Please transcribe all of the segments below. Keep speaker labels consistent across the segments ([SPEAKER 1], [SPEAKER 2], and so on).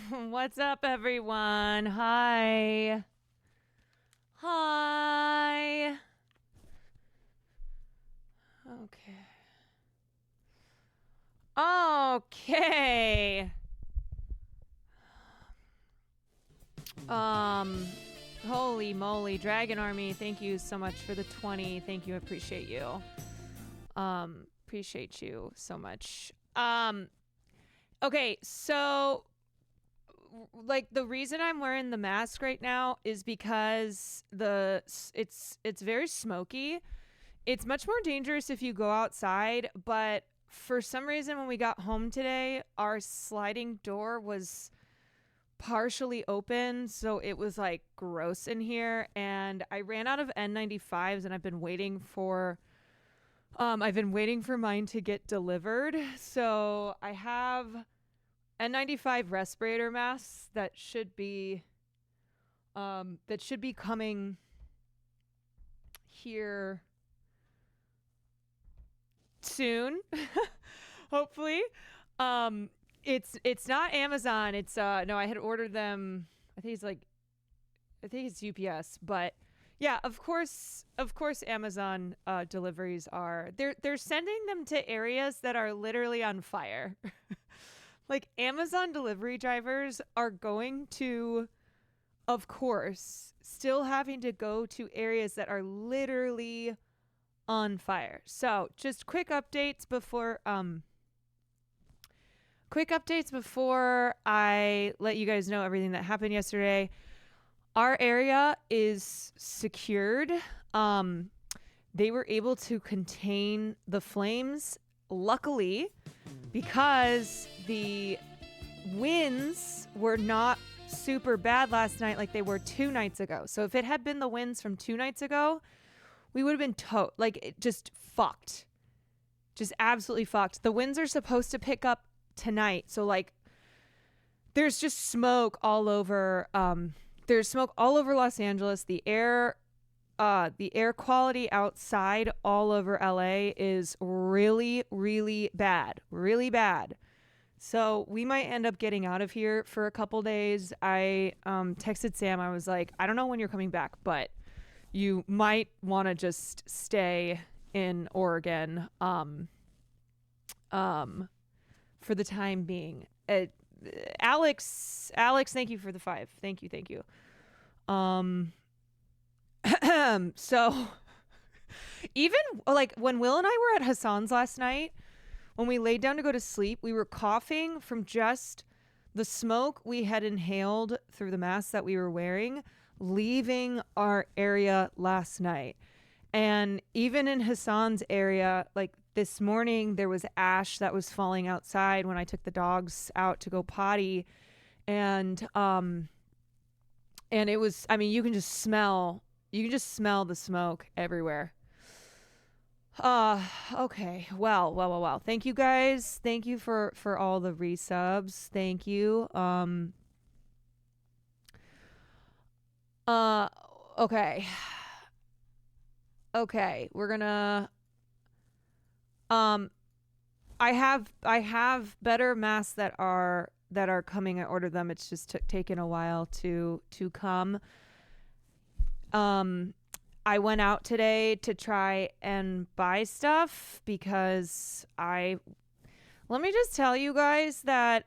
[SPEAKER 1] What's up, everyone? Hi. Hi. Okay. Okay. Um, Holy moly, Dragon Army, thank you so much for the 20. Thank you, appreciate you. Appreciate you so much. Okay, so like the reason I'm wearing the mask right now is because it's very smoky. It's much more dangerous if you go outside, but for some reason when we got home today, our sliding door was partially open, so it was like gross in here and I ran out of N95s and I've been waiting for mine to get delivered. So I have N95 respirator masks that should be coming here soon. Hopefully. It's not Amazon. It's no, I had ordered them. I think it's like I think it's UPS, but yeah, of course Amazon deliveries are they're sending them to areas that are literally on fire. Like Amazon delivery drivers are going to, of course, still having to go to areas that are literally on fire. So, just quick updates before I let you guys know everything that happened yesterday. Our area is secured. Um they were able to contain the flames, luckily, because the winds were not super bad last night like they were 2 nights ago. So if it had been the winds from 2 nights ago, we would have been just fucked. Just absolutely fucked. The winds are supposed to pick up tonight. So like there's just smoke all over there's smoke all over Los Angeles. The air quality outside all over LA is really, really bad. Really bad. So we might end up getting out of here for a couple days. I texted Sam. I was like, I don't know when you're coming back, but you might want to just stay in Oregon for the time being. Alex, thank you for the 5. Thank you. Um, so even like when Will and I were at Hassan's last night, when we laid down to go to sleep, we were coughing from just the smoke we had inhaled through the mask that we were wearing, leaving our area last night. And even in Hassan's area, like this morning, there was ash that was falling outside when I took the dogs out to go potty. And it was, I mean, you can just smell the smoke everywhere. Uh okay. Well. Thank you guys. Thank you for all the resubs. Thank you. Uh okay. Okay. We're gonna um I have better masks that are coming. I ordered them. It's just taken a while to come. Um I went out today to try and buy I let me just tell you guys that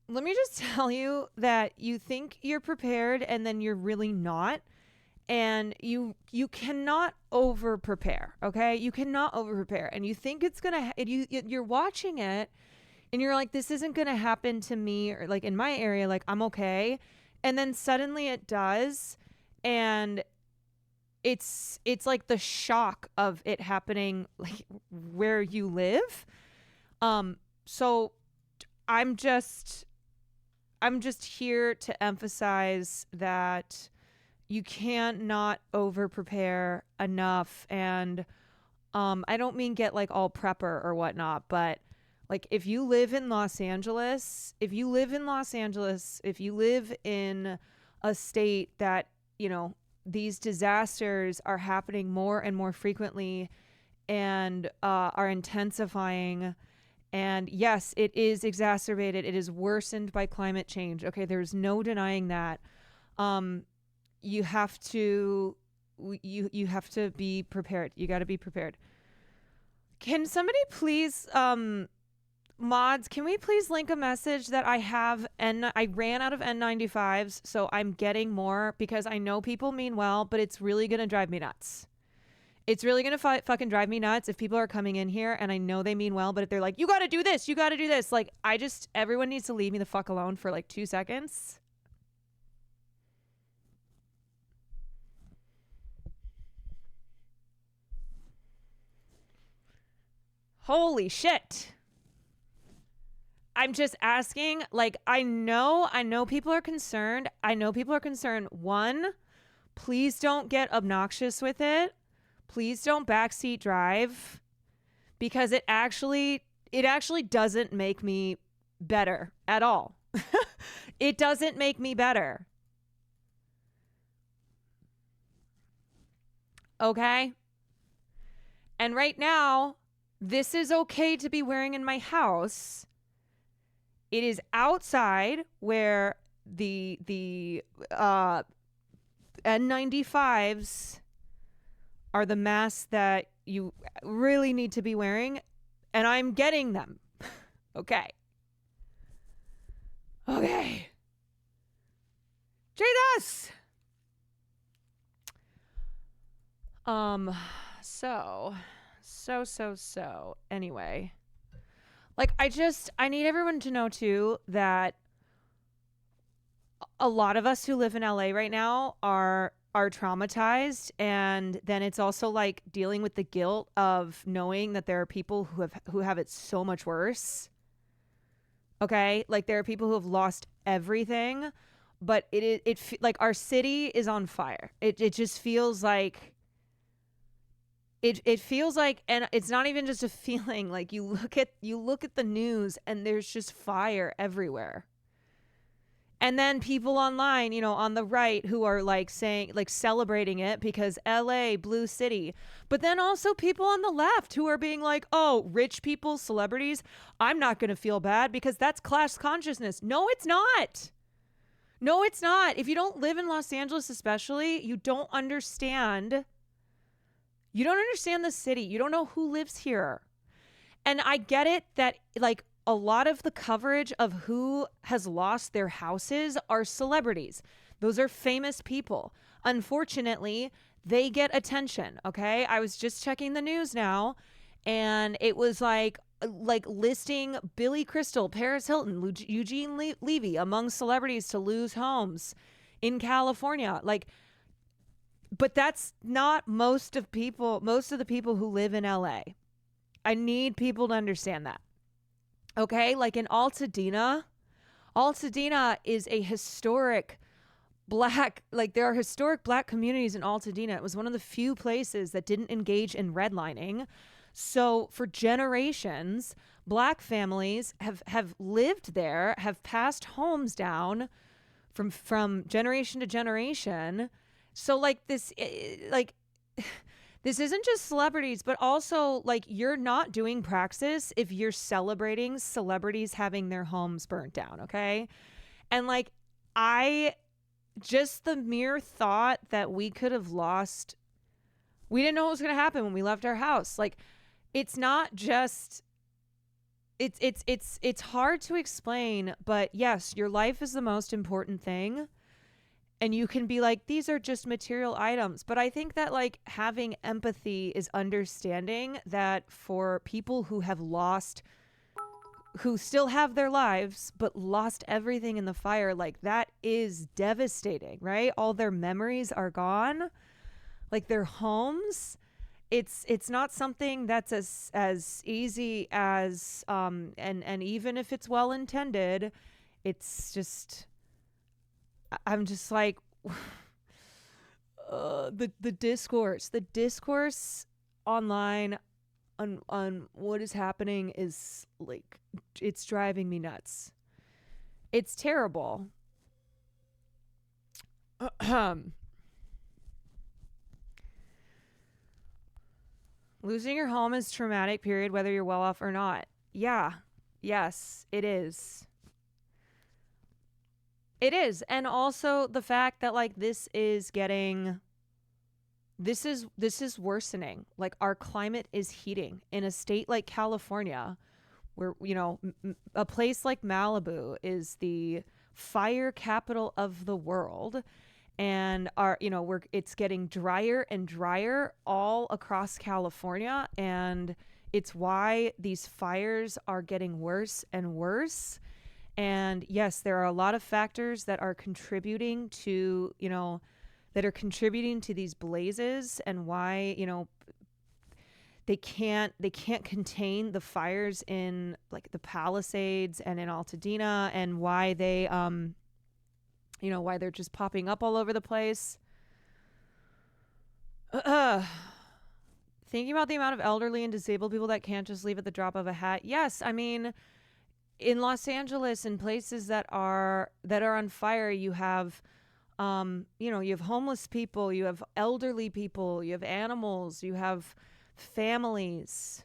[SPEAKER 1] let me just tell you that you think you're prepared and then you're really not, and you cannot over prepare. Okay, you cannot over prepare, and you think it's gonna you're watching it and you're like, this isn't gonna happen to me, or like in my area, like I'm okay, and then suddenly it does. And it's like the shock of it happening like where you live. So i'm just I'm just here to emphasize that you can't not over prepare enough. And I don't mean get like all prepper or whatnot, but like if you live in Los Angeles, if you live in a state that, you know, these disasters are happening more and more frequently and are intensifying, And yes, it is exacerbated. It is worsened by climate change. Okay, there's no denying that. Um, you have to you have to be prepared. You got to be prepared. Can somebody please mods, can we please link a message that I have, and I ran out of N95s, so I'm getting more because I know people mean well, but it's really going to drive me nuts. It's really going to fucking drive me nuts if people are coming in here and I know they mean well, but if they're like, you got to do this, you got to do this. Like, everyone needs to leave me the fuck alone for like 2 seconds. Holy shit. I'm just asking, like, I know people are concerned. One, please don't get obnoxious with it. Please don't backseat drive, because it actually doesn't make me better at all. It doesn't make me better. Okay? And right now, this is okay to be wearing in my house. It is outside where the N95s are the masks that you really need to be wearing, and I'm getting them. Okay. Jesus. So. Anyway. Like, I need everyone to know too that a lot of us who live in LA right now are traumatized, and then it's also like dealing with the guilt of knowing that there are people who have it so much worse. Okay? Like, there are people who have lost everything, but like our city is on fire. It just feels like it feels like, and it's not even just a feeling, like you look at the news and there's just fire everywhere. And then people online, on the right, who are like saying, like celebrating it because LA, blue city. But then also people on the left who are being like, oh, rich people, celebrities, I'm not going to feel bad because that's class consciousness. No, it's not. No, it's not. If you don't live in Los Angeles, especially, you don't understand. You don't understand the city. You don't know who lives here. And I get it that, like, a lot of the coverage of who has lost their houses are celebrities. Those are famous people. Unfortunately, they get attention, okay? I was just checking the news now, and it was like listing Billy Crystal, Paris Hilton, Eugene Levy among celebrities to lose homes in California. Like, but that's not most of the people who live in LA. I need people to understand that. Okay? Like in Altadena is a historic black, like there are historic black communities in Altadena. It was one of the few places that didn't engage in redlining. So for generations, black families have lived there, have passed homes down from generation to generation. So like this, like this isn't just celebrities, but also like you're not doing praxis if you're celebrating celebrities having their homes burnt down, okay? And like just the mere thought that we could have lost, we didn't know what was going to happen when we left our house. Like, it's not just, it's hard to explain, but yes, your life is the most important thing. And you can be like, these are just material items. But I think that like having empathy is understanding that for people who have lost, who still have their lives, but lost everything in the fire, like that is devastating, right? All their memories are gone, like their homes. It's not something that's as easy as, and even if it's well intended, it's just, I'm just like, the discourse online on what is happening is like, it's driving me nuts. It's terrible. Losing your home is traumatic, period, whether you're well off or not. Yeah, Yes, it is. It is. And also the fact that like this is worsening. Like our climate is heating in a state like California where a place like Malibu is the fire capital of the world, and we're it's getting drier and drier all across California, and it's why these fires are getting worse and worse. And yes, there are a lot of factors that are contributing to these blazes, and why they can't contain the fires in like the Palisades and in Altadena, and why why they're just popping up all over the place. uh, Thinking about the amount of elderly and disabled people that can't just leave at the drop of a hat. Yes, I mean, in Los Angeles, in places that are on fire, you have you have homeless people, you have elderly people, you have animals, you have families.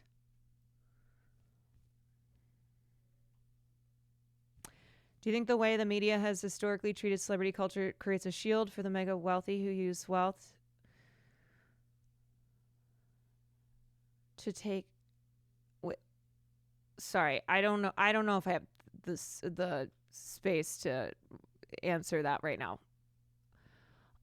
[SPEAKER 1] Do you think the way the media has historically treated celebrity culture creates a shield for the mega wealthy who use wealth to take? Wait, sorry, I don't know if I have the space to answer that right now.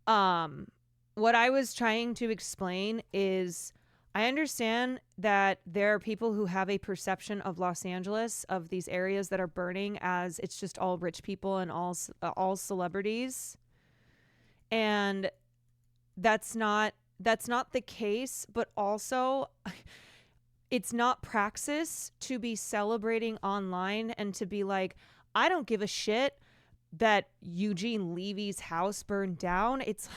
[SPEAKER 1] Um, what I was trying to explain is I understand that there are people who have a perception of Los Angeles, of these areas that are burning, as it's just all rich people and all celebrities, and that's not the case. But also, it's not praxis to be celebrating online and to be like, I don't give a shit that Eugene Levy's house burned down. It's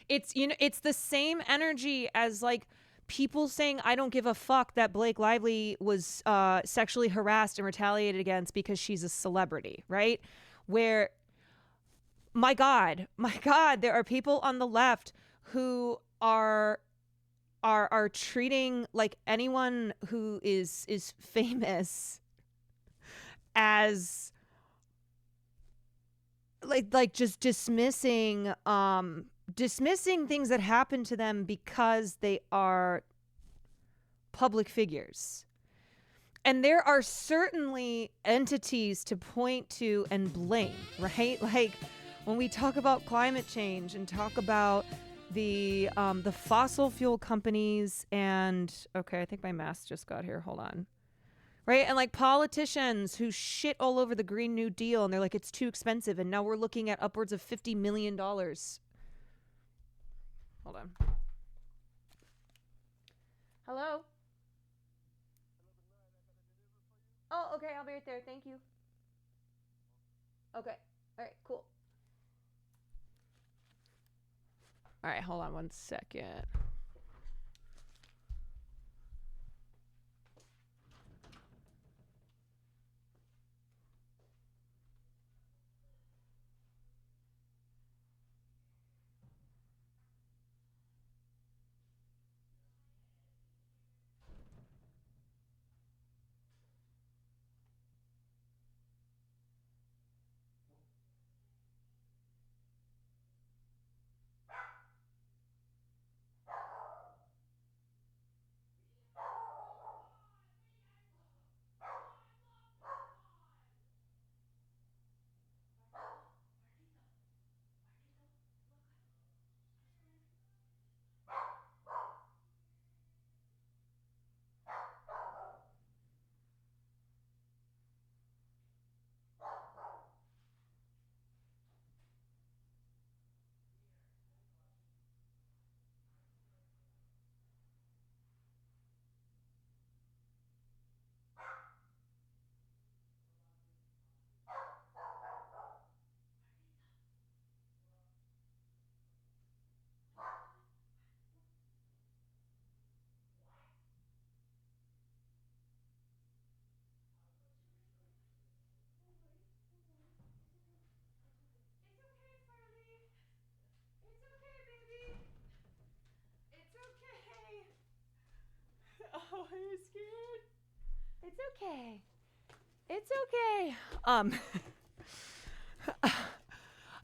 [SPEAKER 1] the same energy as like people saying I don't give a fuck that Blake Lively was sexually harassed and retaliated against because she's a celebrity, right? Where my god, there are people on the left who are treating like anyone who is famous as like just dismissing things that happen to them because they are public figures. And there are certainly entities to point to and blame, right? Like when we talk about climate change and talk about the fossil fuel companies, and okay, I think my mask just got here. Hold on. Right? And like politicians who shit all over the Green New Deal, and they're like, it's too expensive. And now we're looking at upwards of $50 million. Hold on. Hello? Oh, okay. I'll be right there. Thank you. Okay. All right. Cool. All right. Hold on 1 second. It's okay, Farley. It's okay, baby. It's okay. Oh, are you scared? It's okay. It's okay.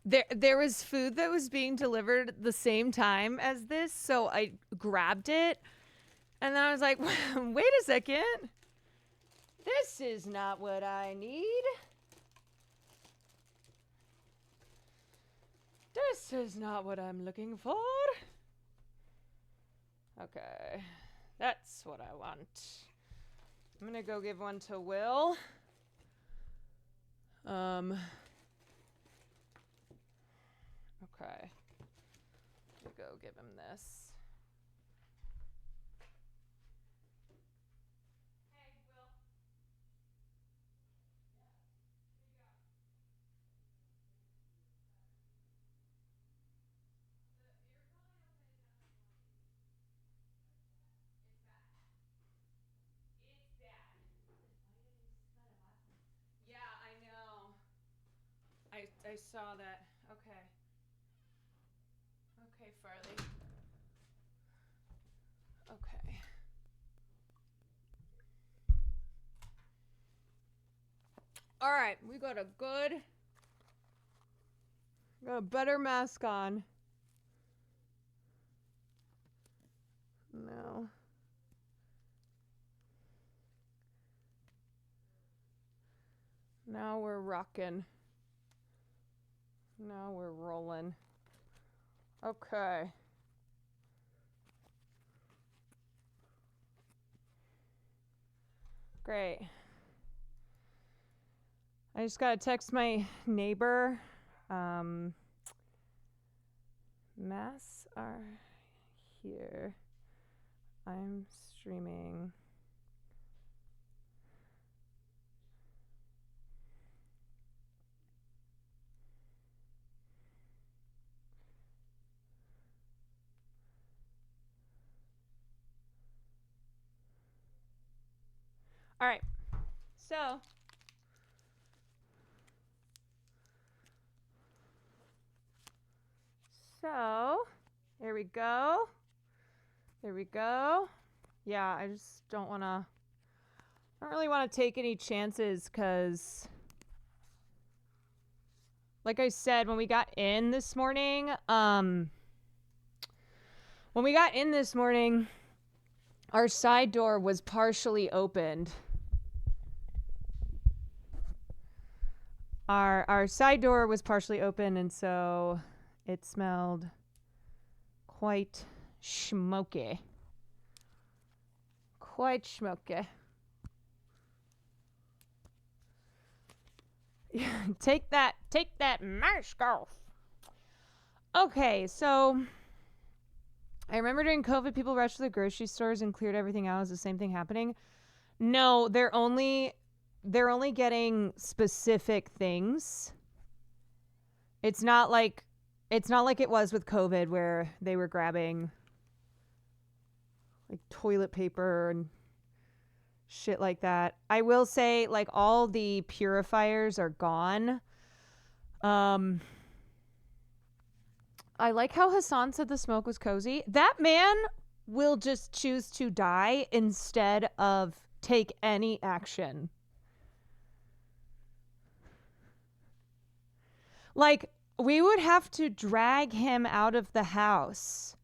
[SPEAKER 1] There was food that was being delivered at the same time as this, so I grabbed it, and then I was like, wait a second. This is not what I need. This is not what I'm looking for. Okay. That's what I want. I'm gonna go give one to Will. Okay. We'll go give him this. Hey, Will. It's bad. Yeah, I know. I saw that. Okay. Okay, Farley. Okay. All right, we got a better mask on. No. Now we're rocking. Now we're rolling. Okay. Great. I just gotta text my neighbor. Masks are here. I'm streaming. All right. So, there we go. There we go. Yeah, I just don't really want to take any chances because, like I said, when we got in this morning, our side door was partially opened. Our side door was partially open, and so it smelled quite smoky. Quite smoky. Take that mask off. Okay, so I remember during COVID, people rushed to the grocery stores and cleared everything out. Is the same thing happening? No, they're only getting specific things. It's not like it was with COVID where they were grabbing like toilet paper and shit like that. I will say, like, all the purifiers are gone. I like how Hassan said the smoke was cozy. That man will just choose to die instead of take any action. Like, we would have to drag him out of the house.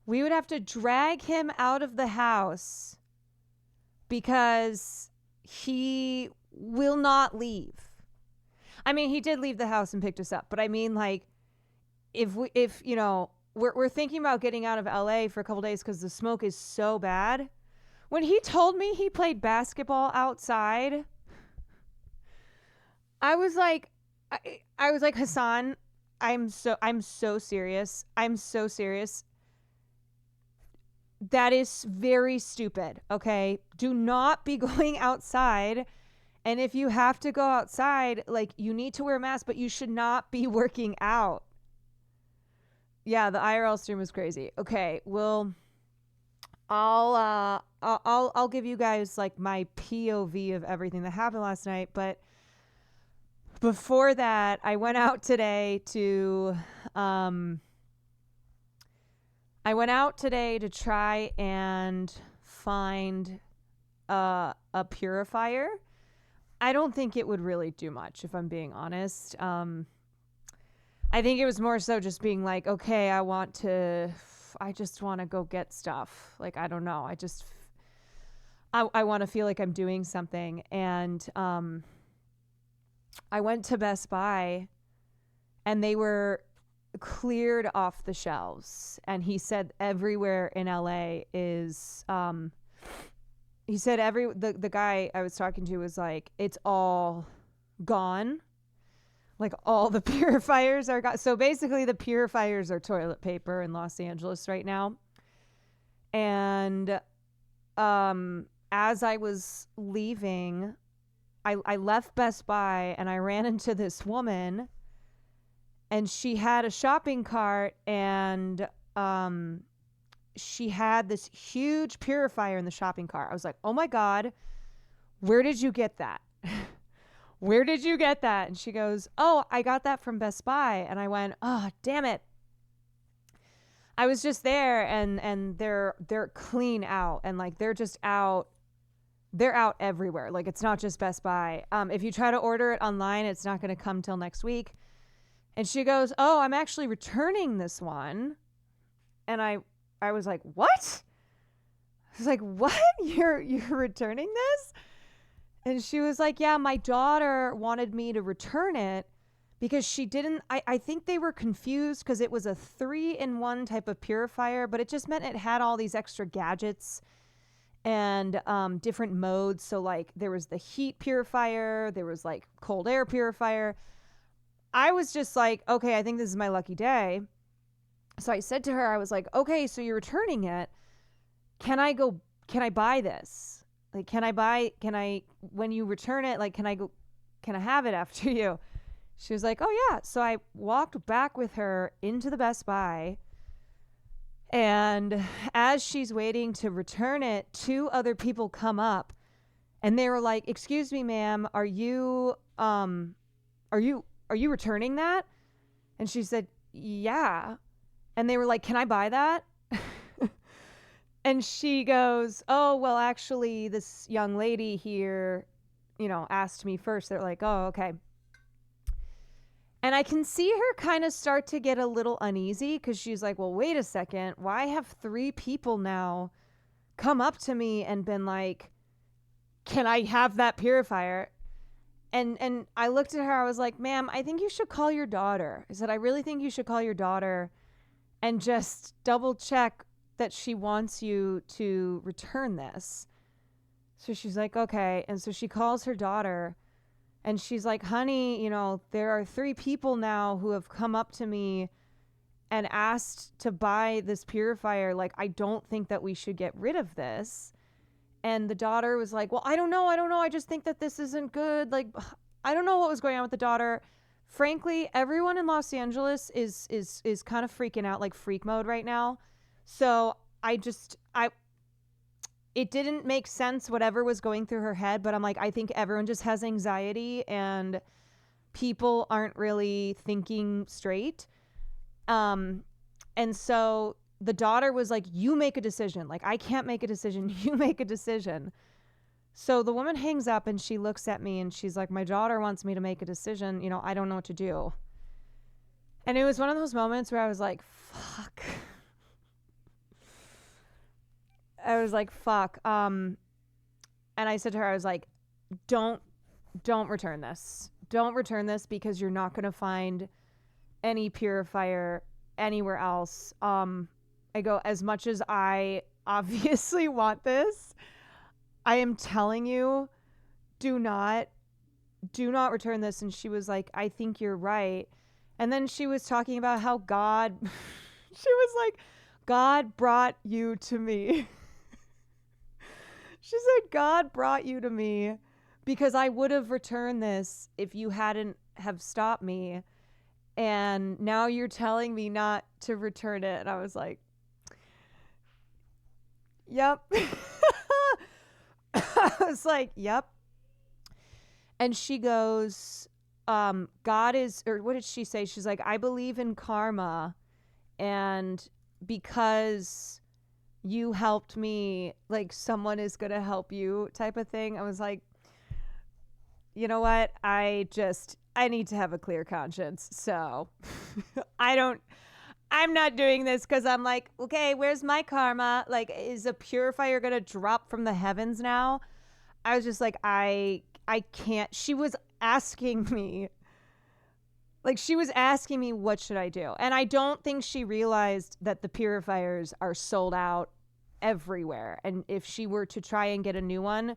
[SPEAKER 1] We would have to drag him out of the house because he will not leave. I mean, he did leave the house and picked us up, but I mean, like, if you know, we're thinking about getting out of LA for a couple days because the smoke is so bad. When he told me he played basketball outside, I was like, Hassan, I'm so serious. I'm so serious. That is very stupid. Okay, do not be going outside. And if you have to go outside, like, you need to wear a mask, but you should not be working out. Yeah, the IRL stream was crazy. Okay, well, I'll give you guys like my POV of everything that happened last night, but before that, I went out today to try and find a purifier. I don't think it would really do much, if I'm being honest. I think it was more so just being like, okay, I just want to go get stuff. Like, I don't know. I want to feel like I'm doing something. And I went to Best Buy and they were cleared off the shelves. And he said everywhere in LA is, he said the guy I was talking to was like, it's all gone. Like all the purifiers are gone. So basically the purifiers are toilet paper in Los Angeles right now. And as I was leaving, I left Best Buy and I ran into this woman and she had a shopping cart and she had this huge purifier in the shopping cart. I was like, oh my God, where did you get that? Where did you get that? And she goes, oh, I got that from Best Buy. And I went, oh, damn it. I was just there and they're clean out and like they're just out. They're out everywhere. Like it's not just Best Buy. If you try to order it online, it's not going to come till next week. And she goes, oh, I'm actually returning this one. And I was like, what? I was like, what? You're returning this? And she was like, yeah, my daughter wanted me to return it because she didn't, I think they were confused because it was a 3-in-1 type of purifier, but it just meant it had all these extra gadgets and different modes. So like there was the heat purifier, there was like cold air purifier. I was just like, okay, I think this is my lucky day. So I said to her, I was like, okay, so you're returning it. Can I buy this? Like, when you return it, like, can I have it after you? She was like, oh yeah. So I walked back with her into the Best Buy. And as she's waiting to return it, 2 other people come up and they were like, excuse me, ma'am, are you returning that? And she said, yeah. And they were like, can I buy that? And she goes, oh, well, actually, this young lady here, asked me first. They're like, oh, okay. And I can see her kind of start to get a little uneasy because she's like, well, wait a second. Why have 3 people now come up to me and been like, can I have that purifier? And I looked at her. I was like, ma'am, I think you should call your daughter. I said, I really think you should call your daughter and just double check that she wants you to return this. So she's like, okay. And so she calls her daughter and she's like, honey, there are 3 people now who have come up to me and asked to buy this purifier. Like, I don't think that we should get rid of this. And the daughter was like, well, I don't know. I just think that this isn't good. Like, I don't know what was going on with the daughter. Frankly, everyone in Los Angeles is kind of freaking out, like freak mode right now. So it didn't make sense, whatever was going through her head, but I'm like, I think everyone just has anxiety and people aren't really thinking straight. And so the daughter was like, you make a decision. Like, I can't make a decision. You make a decision. So the woman hangs up and she looks at me and she's like, my daughter wants me to make a decision. I don't know what to do. And it was one of those moments where I was like, fuck. I was like, fuck. And I said to her, I was like, don't return this. Don't return this because you're not going to find any purifier anywhere else. I go, as much as I obviously want this, I am telling you, do not return this. And she was like, I think you're right. And then she was talking about how God, she was like, God brought you to me. She said, God brought you to me because I would have returned this if you hadn't have stopped me. And now you're telling me not to return it. And I was like, yep. I was like, yep. And she goes, God is, or what did she say? She's like, I believe in karma. And because you helped me, like someone is going to help you type of thing. I was like, you know what? I need to have a clear conscience. So I'm not doing this because I'm like, okay, where's my karma? Like, is a purifier going to drop from the heavens now? I was just like, I can't. She was asking me, what should I do? And I don't think she realized that the purifiers are sold out everywhere. And if she were to try and get a new one,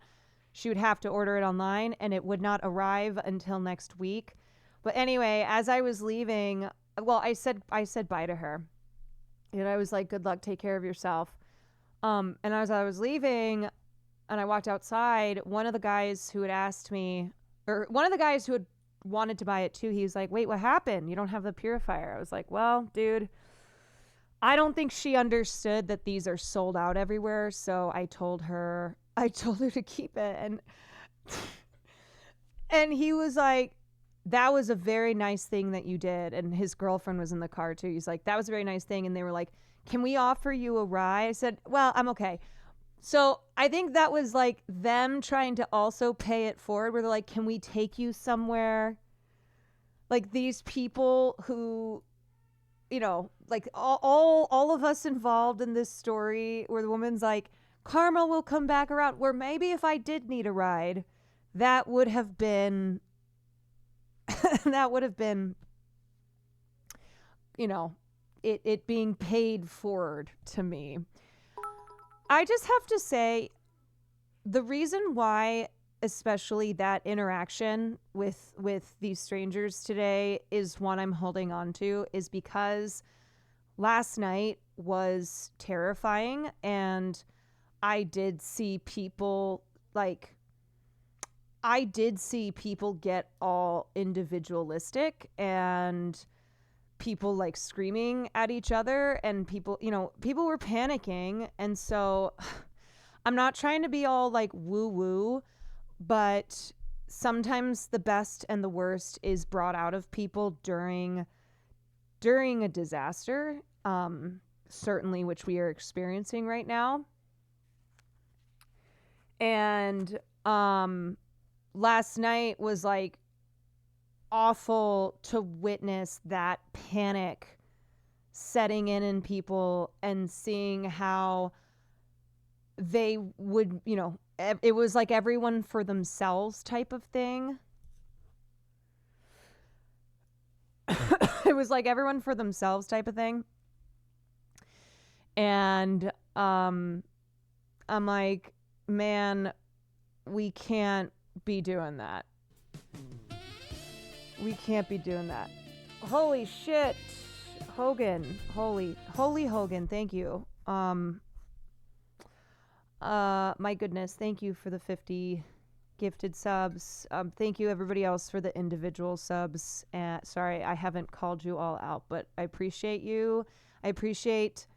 [SPEAKER 1] she would have to order it online and it would not arrive until next week. But anyway, as I was leaving, well, I said bye to her. And I was like, good luck, take care of yourself. And as I was leaving and I walked outside, one of the guys who had asked me, or one of the guys who had wanted to buy it too, he was like, wait, what happened? You don't have the purifier. I was like, well, dude, I don't think she understood that these are sold out everywhere. So I told her to keep it. And he was like, that was a very nice thing that you did. And his girlfriend was in the car too. He's like, that was a very nice thing. And they were like, can we offer you a ride? I said, well, I'm okay. So I think that was like them trying to also pay it forward, where they're like, can we take you somewhere? Like these people who, you know, like all of us involved in this story, where the woman's like, karma will come back around, where maybe if I did need a ride, that would have been you know, it being paid forward to me. I just have to say, the reason why, especially that interaction with these strangers today, is one I'm holding on to, is because last night was terrifying, and I did see people get all individualistic, and people like screaming at each other, and people were panicking. And so I'm not trying to be all like woo woo, but sometimes the best and the worst is brought out of people during a disaster, certainly, which we are experiencing right now. And last night was like awful to witness that panic setting in people, and seeing how they would, it was like everyone for themselves type of thing. It was like everyone for themselves type of thing. And I'm like, man, we can't be doing that. We can't be doing that. Holy shit. Hogan. Holy Hogan, thank you. My goodness, thank you for the 50 gifted subs. Thank you everybody else for the individual subs. Sorry, I haven't called you all out, but I appreciate you. I appreciate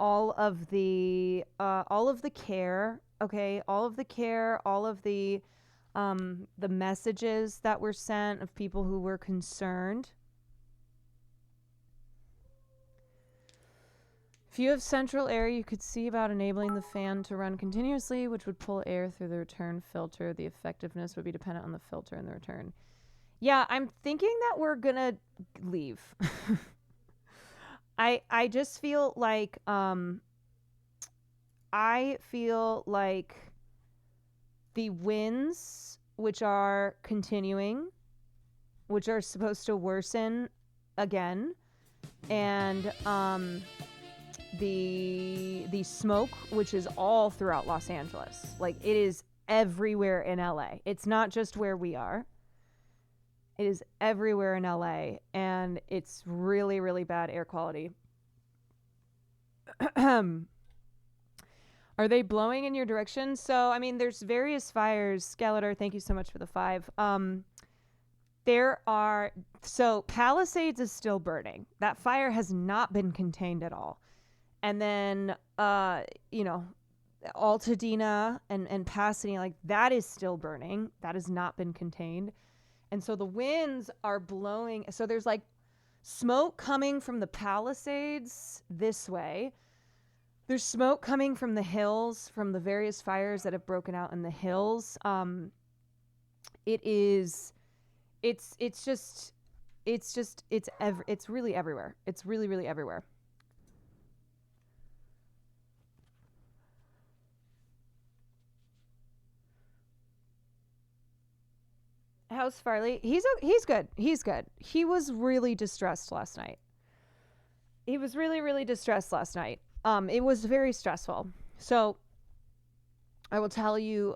[SPEAKER 1] all of the care. Okay, all of the care, all of the messages that were sent of people who were concerned. If you have central air, you could see about enabling the fan to run continuously, which would pull air through the return filter. The effectiveness would be dependent on the filter and the return. Yeah, I'm thinking that we're gonna leave. I just feel like the winds, which are continuing, which are supposed to worsen again, and the smoke, which is all throughout Los Angeles. Like, it is everywhere in LA. It's not just where we are. It is everywhere in LA, and it's really, really bad air quality. Are they blowing in your direction? So, I mean, there's various fires. Skeletor, thank you so much for the 5. So Palisades is still burning. That fire has not been contained at all. And then, Altadena and Pasadena, like, that is still burning. That has not been contained. And so the winds are blowing. So there's like smoke coming from the Palisades this way. There's smoke coming from the hills, from the various fires that have broken out in the hills. It is it's just it's really everywhere. It's really really everywhere. How's Farley? He's good. He's good. He was really distressed last night. He was really really distressed last night. It was very stressful. So I will tell you,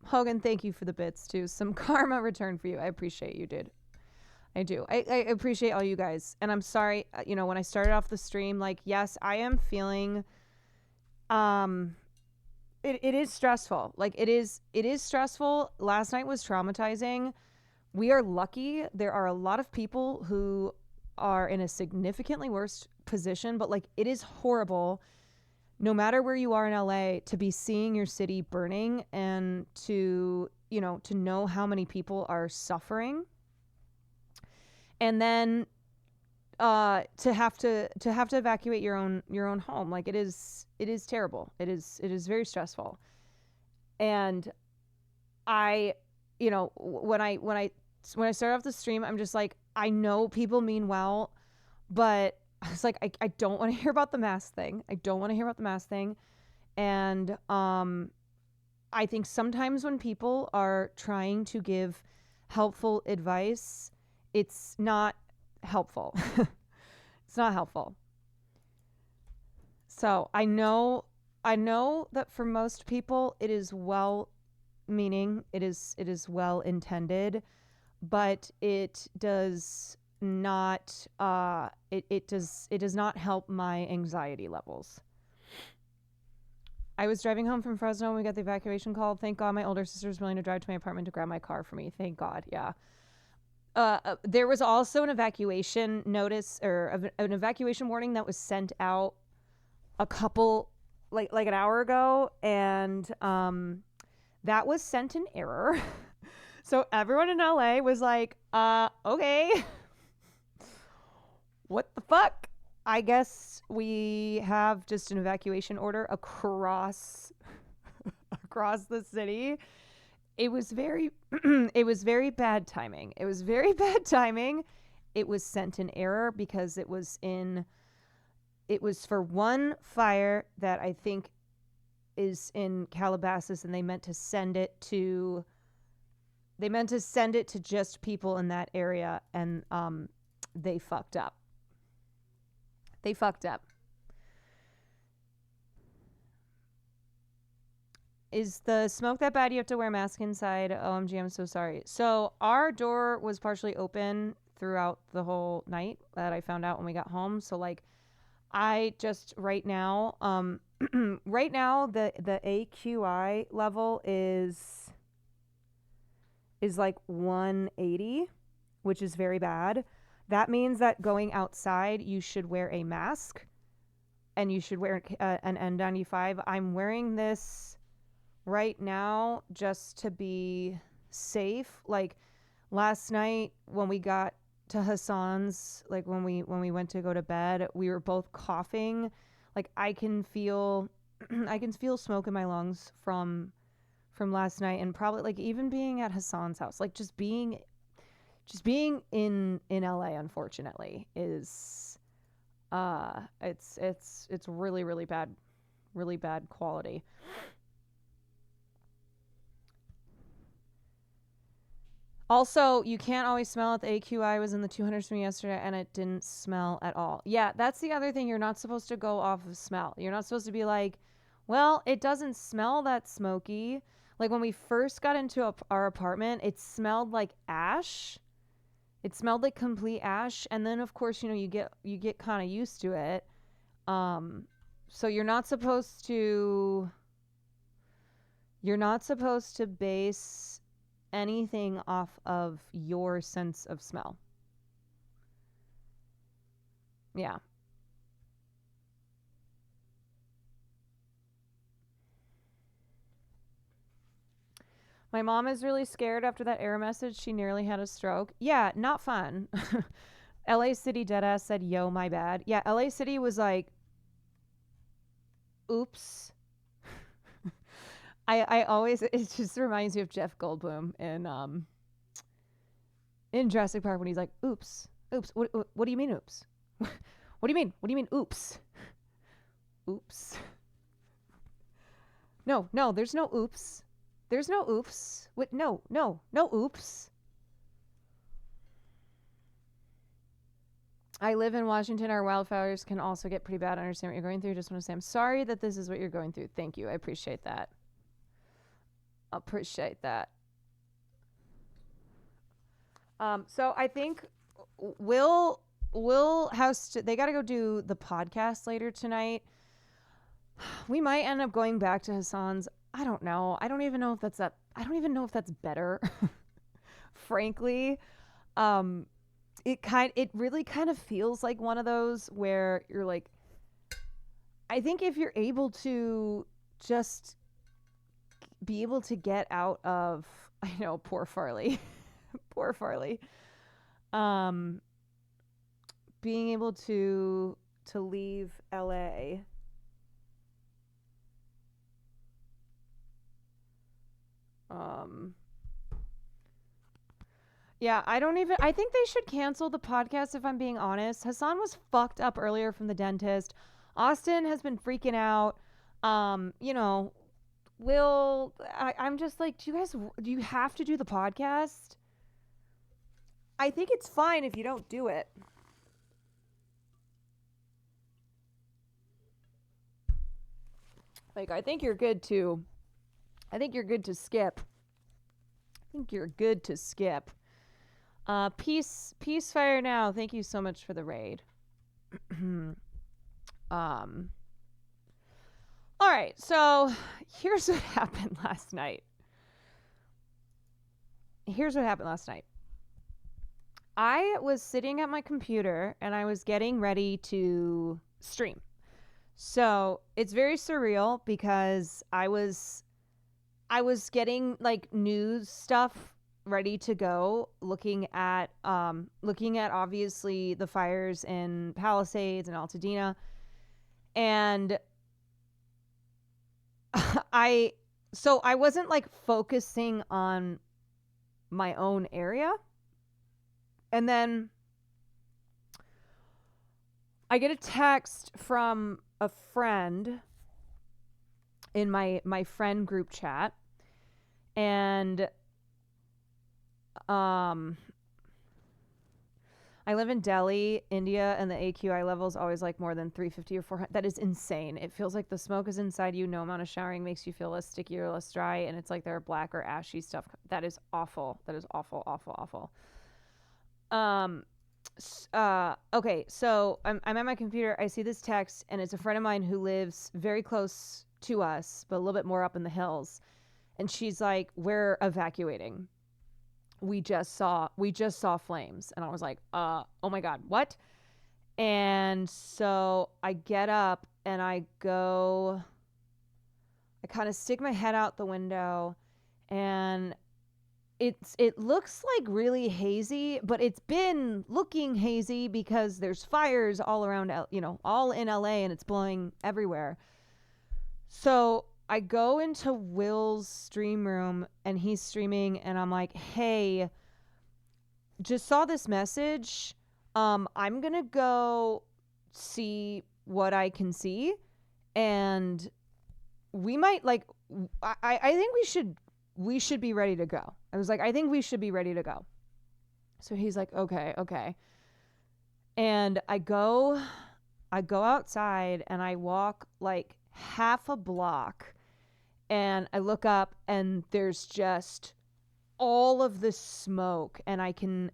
[SPEAKER 1] Hogan, thank you for the bits too. Some karma return for you. I appreciate you, dude. I do. I appreciate all you guys. And I'm sorry, when I started off the stream, like, yes, I am feeling, it is stressful. Like, it is stressful. Last night was traumatizing. We are lucky. There are a lot of people who are in a significantly worse position, but like, it is horrible no matter where you are in LA to be seeing your city burning and to know how many people are suffering. And then to have to evacuate your own home. Like, it is terrible. It is very stressful. And I, when I started off the stream, I'm just like, I know people mean well, but I was like, I don't want to hear about the mask thing. I don't want to hear about the mask thing. And I think sometimes when people are trying to give helpful advice, it's not helpful. It's not helpful. So I know that for most people it is well meaning, it is well intended, but it does not it does not help my anxiety levels. I was driving home from Fresno when we got the evacuation call. Thank God my older sister was willing to drive to my apartment to grab my car for me. Thank God. Yeah. There was also an evacuation notice or an evacuation warning that was sent out a couple like an hour ago, and that was sent in error. So everyone in LA was like, okay, what the fuck? I guess we have just an evacuation order across the city. It was very it was very bad timing. It was very bad timing. It was sent in error because it was for one fire that I think is in Calabasas, and they meant to send it to just people in that area, and they fucked up. Is the smoke that bad? You have to wear a mask inside. OMG, I'm so sorry. So our door was partially open throughout the whole night that I found out when we got home. So like, I just right now, right now the AQI level is like 180, which is very bad. That means that going outside, you should wear a mask and you should wear an N95. I'm wearing this right now just to be safe. Like last night when we got to Hassan's, like when we went to go to bed, we were both coughing. Like I can feel smoke in my lungs from last night, and probably like even being at Hassan's house, like just being in LA, unfortunately, is it's really really bad quality. Also, you can't always smell it. The AQI was in the 200s for me yesterday, and it didn't smell at all. Yeah, that's the other thing. You're not supposed to go off of smell. You're not supposed to be like, well, it doesn't smell that smoky. Like when we first got into our apartment, it smelled like ash. It smelled like complete ash, and then of course, you get kind of used to it. So you're not supposed to base anything off of your sense of smell. Yeah. My mom is really scared after that error message. She nearly had a stroke. Yeah, not fun. LA City deadass said, yo, my bad. Yeah, LA City was like, oops. I always, it just reminds me of Jeff Goldblum in Jurassic Park when he's like, oops, what do you mean, oops? What do you mean? What do you mean, oops? Oops. No, there's no oops. There's no oops. What? No oops. I live in Washington. Our wildfires can also get pretty bad. I understand what you're going through. Just want to say I'm sorry that this is what you're going through. Thank you. I appreciate that. So I think Will has to, they got to go do the podcast later tonight. We might end up going back to Hassan's. I don't know. I don't even know if that's better. Frankly, it really kind of feels like one of those where you're like, I think if you're able to just be able to get out of, I know, poor Farley, being able to leave LA. Yeah, I think they should cancel the podcast if I'm being honest. Hassan was fucked up earlier from the dentist. Austin has been freaking out. I'm just like, do you have to do the podcast? I think it's fine if you don't do it. Like, I think you're good to skip. Peace Fire Now. Thank you so much for the raid. All right, so here's what happened last night. I was sitting at my computer and I was getting ready to stream. So it's very surreal because I was getting like news stuff ready to go, looking at obviously the fires in Palisades and Altadena, and I wasn't like focusing on my own area. And then I get a text from a friend in my friend group chat, and I live in Delhi, India, and the AQI level is always like more than 350 or 400. That is insane. It feels like the smoke is inside you. No amount of showering makes you feel less sticky or less dry, and it's like there are black or ashy stuff. That is awful. That is awful, awful, awful. Okay, so I'm at my computer. I see this text, and it's a friend of mine who lives very close to us, but a little bit more up in the hills. And she's like, "We're evacuating. We just saw flames." And I was like, "Oh my God, what?" And so I get up and I kind of stick my head out the window, and it looks like really hazy, but it's been looking hazy because there's fires all around, all in LA, and it's blowing everywhere. So I go into Will's stream room and he's streaming, and I'm like, "Hey, just saw this message. I'm going to go see what I can see, and we might I think we should be ready to go." I was like, "I think we should be ready to go." So he's like, okay. And I go outside and I walk like half a block, and I look up and there's just all of this smoke, and I couldn't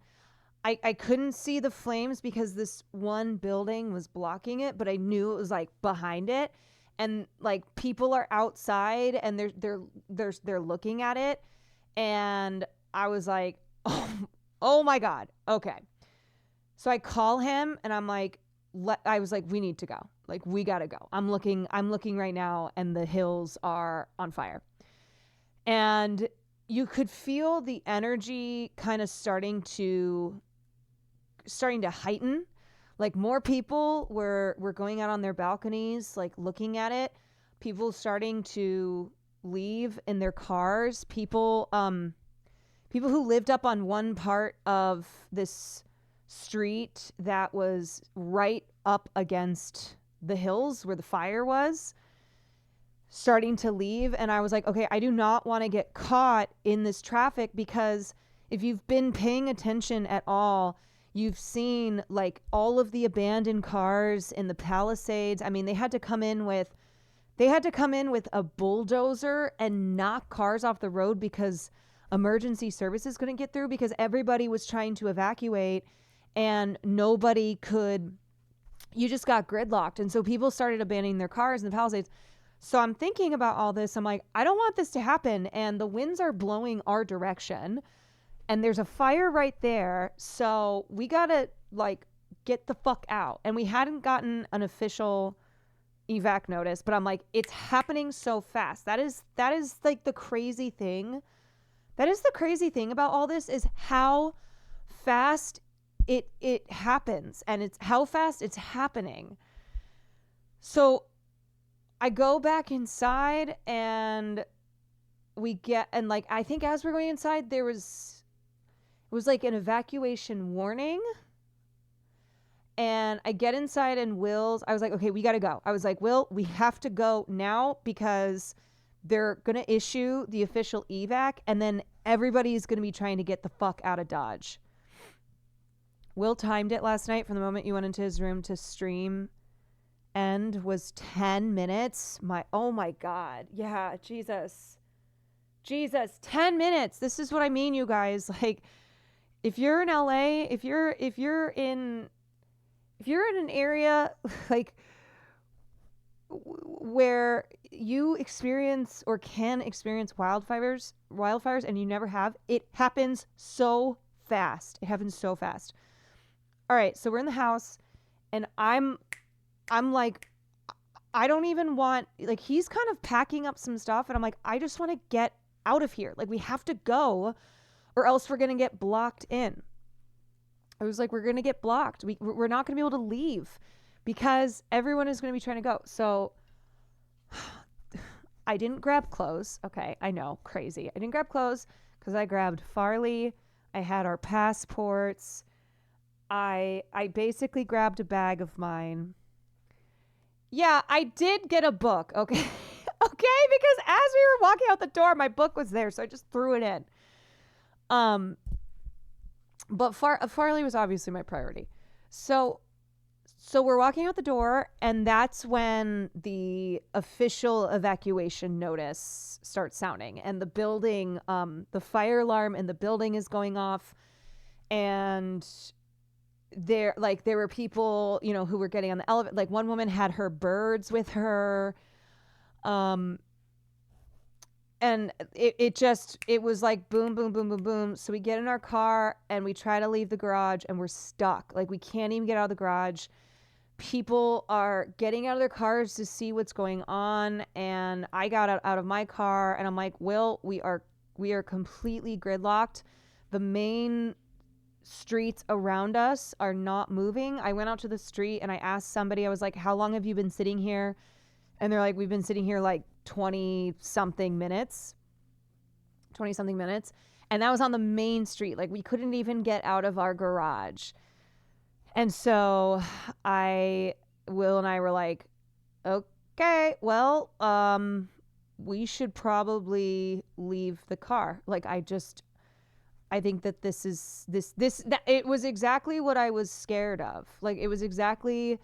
[SPEAKER 1] see the flames because this one building was blocking it, but I knew it was like behind it, and like people are outside and they're looking at it, and I was like, oh my God, okay. So I call him and I'm like, I was like, "We need to go. Like, we gotta go. I'm looking right now, and the hills are on fire." And you could feel the energy kind of starting to heighten. Like, more people were going out on their balconies, like looking at it. People starting to leave in their cars. People who lived up on one part of this street that was right up against the hills where the fire was, starting to leave. And I was like, okay, I do not want to get caught in this traffic, because if you've been paying attention at all, you've seen like all of the abandoned cars in the Palisades. I mean, they had to come in with a bulldozer and knock cars off the road because emergency services couldn't get through, because everybody was trying to evacuate and nobody could. You just got gridlocked. And so people started abandoning their cars in the Palisades. So I'm thinking about all this. I'm like, I don't want this to happen. And the winds are blowing our direction. And there's a fire right there. So we got to like get the fuck out. And we hadn't gotten an official evac notice, but I'm like, it's happening so fast. That is like the crazy thing. That is the crazy thing about all this, is how fast it happens, and it's how fast it's happening. So I go back inside, and like, I think as we're going inside, it was like an evacuation warning. And I get inside, and I was like, okay, we got to go. I was like, Will, we have to go now, because they're going to issue the official evac, and then everybody's going to be trying to get the fuck out of Dodge. Will timed it last night from the moment you went into his room to stream end was 10 minutes. Oh my God. Yeah, Jesus, 10 minutes. This is what I mean, you guys. Like, if you're in LA, if you're in an area like where you experience or can experience wildfires and you never have, it happens so fast. All right, so we're in the house, and I'm like, I don't even want, like, he's kind of packing up some stuff, and I'm like, I just want to get out of here. Like, we have to go, or else we're going to get blocked in. I was like, we're going to get blocked. We're not going to be able to leave, because everyone is going to be trying to go. So I didn't grab clothes. Okay, I know, crazy. I didn't grab clothes because I grabbed Farley. I had our passports. I basically grabbed a bag of mine. Yeah, I did get a book, okay? Okay, because as we were walking out the door, my book was there, so I just threw it in. But Farley was obviously my priority. So we're walking out the door, and that's when the official evacuation notice starts sounding, and the building, the fire alarm in the building is going off, and there were people, who were getting on the elevator. Like, one woman had her birds with her, and it was like boom, boom, boom, boom, boom. So we get in our car, and we try to leave the garage, and we're stuck. Like, we can't even get out of the garage. People are getting out of their cars to see what's going on, and I got out of my car, and I'm like, Will, we are completely gridlocked. The main streets around us are not moving. I went out to the street, and I asked somebody, I was like, how long have you been sitting here? And they're like, we've been sitting here like 20 something minutes. And that was on the main street. Like, we couldn't even get out of our garage. And so Will and I were like, okay, well, we should probably leave the car. Like, I think that that it was exactly what I was scared of. Like, it was exactly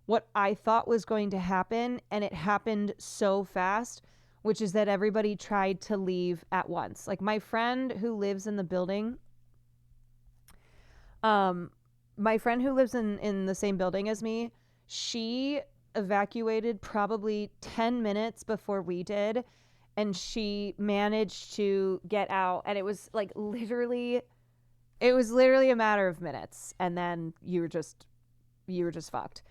[SPEAKER 1] what I thought was going to happen, and it happened so fast, which is that everybody tried to leave at once. Like, my friend who lives in the building, in the same building as me, she evacuated probably 10 minutes before we did, and she managed to get out, and it was literally a matter of minutes, and then you were just fucked.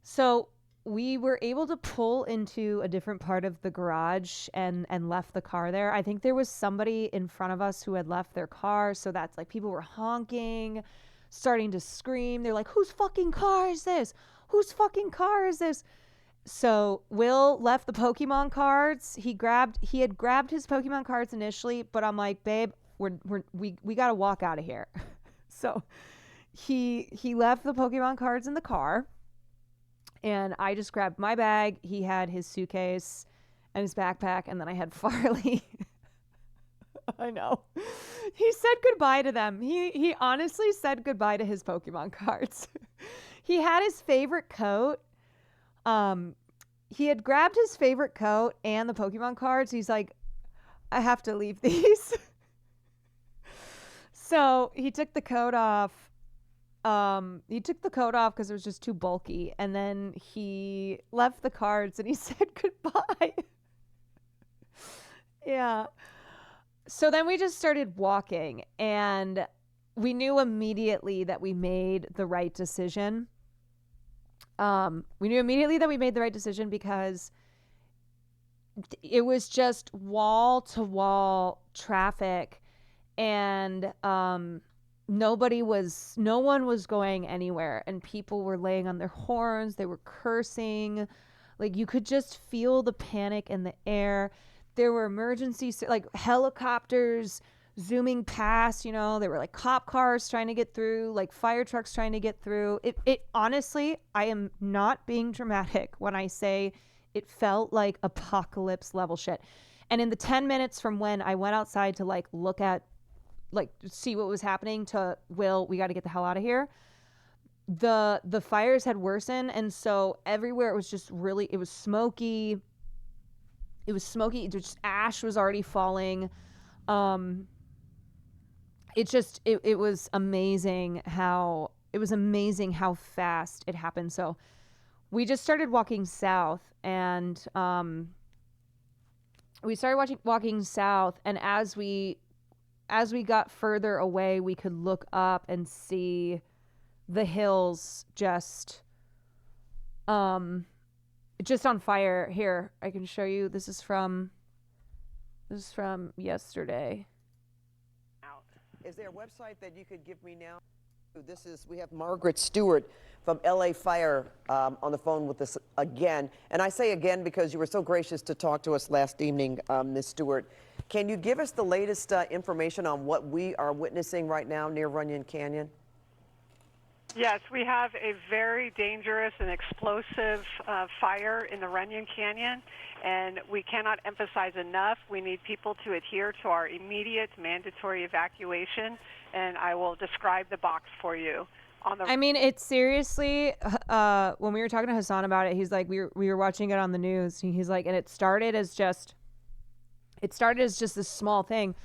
[SPEAKER 1] So we were able to pull into a different part of the garage and left the car there. I think there was somebody in front of us who had left their car, so that's like, people were honking, starting to scream. They're like, whose fucking car is this? So Will left the Pokemon cards. He had grabbed his Pokemon cards initially, but I'm like, babe, we got to walk out of here. So he left the Pokemon cards in the car, and I just grabbed my bag. He had his suitcase and his backpack, and then I had Farley. I know. He said goodbye to them. He honestly said goodbye to his Pokemon cards. He had his favorite coat. He had grabbed his favorite coat and the Pokemon cards. He's like, I have to leave these. So he took the coat off. He took the coat off because it was just too bulky. And then he left the cards and he said goodbye. Yeah. So then we just started walking, and we knew immediately that we made the right decision. We knew immediately that we made the right decision because it was just wall to wall traffic, and no one was going anywhere, and people were laying on their horns. They were cursing. Like, you could just feel the panic in the air. There were emergencies, like helicopters zooming past, there were like cop cars trying to get through, like fire trucks trying to get through. It honestly, I am not being dramatic when I say it felt like apocalypse level shit. And in the 10 minutes from when I went outside to like look at, like see what was happening to Will, we got to get the hell out of here. The fires had worsened. And so everywhere it was just really, it was smoky. Just ash was already falling. It was amazing how fast it happened. So we just started walking south, and walking south, and as we got further away, we could look up and see the hills just on fire. Here, I can show you. This is from yesterday.
[SPEAKER 2] Is there a website that you could give me now? We have Margaret Stewart from LA Fire on the phone with us again. And I say again because you were so gracious to talk to us last evening, Ms. Stewart. Can you give us the latest information on what we are witnessing right now near Runyon Canyon?
[SPEAKER 3] Yes, we have a very dangerous and explosive fire in the Runyon Canyon, and we cannot emphasize enough, we need people to adhere to our immediate mandatory evacuation, and I will describe the box for you.
[SPEAKER 1] It's seriously, when we were talking to Hassan about it, he's like, we were watching it on the news, and he's like, and it started as just this small thing,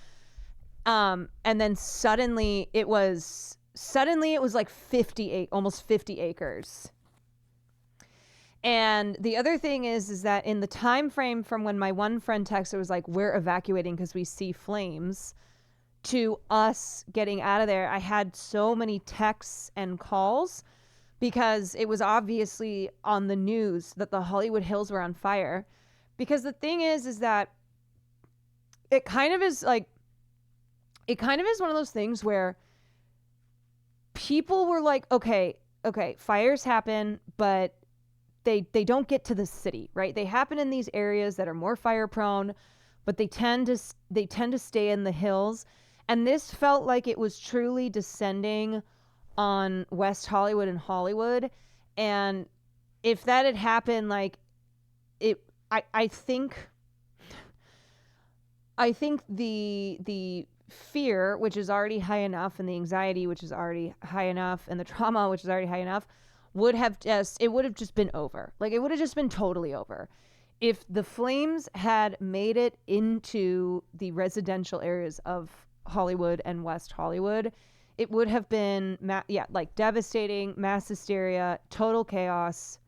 [SPEAKER 1] and then suddenly it was like almost 50 acres. And the other thing is that in the time frame from when my one friend texted was like, we're evacuating because we see flames, to us getting out of there, I had so many texts and calls because it was obviously on the news that the Hollywood Hills were on fire. Because the thing is that it kind of is one of those things where people were like, okay, fires happen, but they don't get to the city, right? They happen in these areas that are more fire prone, but they tend to stay in the hills. And this felt like it was truly descending on West Hollywood and Hollywood. And if that had happened, like I think the fear, which is already high enough, and the anxiety, which is already high enough, and the trauma, which is already high enough, would have just been over. Like, it would have just been totally over. If the flames had made it into the residential areas of Hollywood and West Hollywood, it would have been, devastating, mass hysteria, total chaos.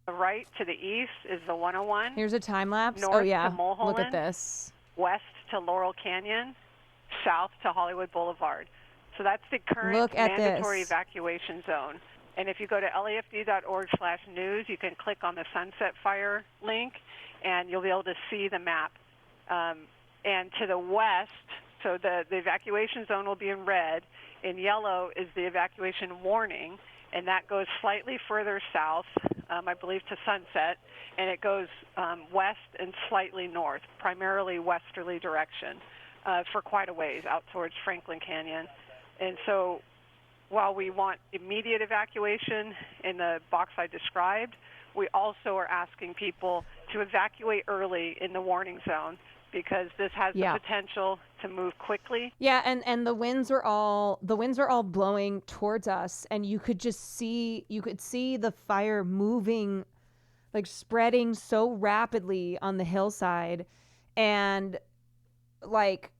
[SPEAKER 3] Right to the east is the 101.
[SPEAKER 1] Here's a time lapse.
[SPEAKER 3] North to Mulholland.
[SPEAKER 1] Look at this.
[SPEAKER 3] West to Laurel Canyon. South to Hollywood Boulevard. So that's the current mandatory evacuation zone. And if you go to lafd.org/news, you can click on the Sunset Fire link, and you'll be able to see the map. And to the west, so the evacuation zone will be in red, In yellow is the evacuation warning, and that goes slightly further south, I believe to Sunset, and it goes west and slightly north, primarily westerly direction, for quite a ways out towards Franklin Canyon. And so while we want immediate evacuation in the box I described, we also are asking people to evacuate early in the warning zone because this has the potential to move quickly.
[SPEAKER 1] Yeah, and the winds are all blowing towards us, and you could see the fire moving, like spreading so rapidly on the hillside, and like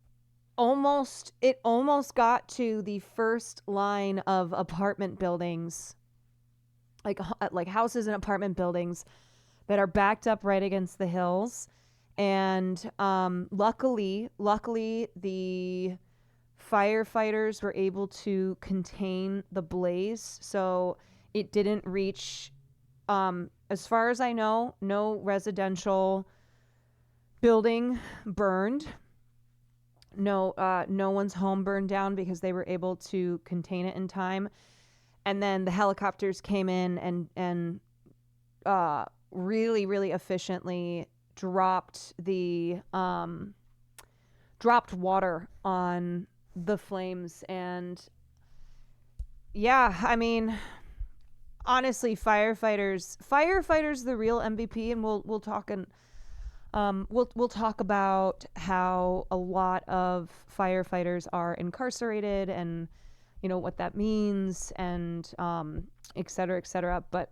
[SPEAKER 1] it almost got to the first line of apartment buildings, like houses and apartment buildings that are backed up right against the hills. And luckily the firefighters were able to contain the blaze, so it didn't reach, as far as I know, no residential building burned. No one's home burned down because they were able to contain it in time. And then the helicopters came in and really, really efficiently dropped water on the flames. And yeah, I mean, honestly, firefighters the real MVP. And we'll talk we'll talk about how a lot of firefighters are incarcerated and what that means, and et cetera, but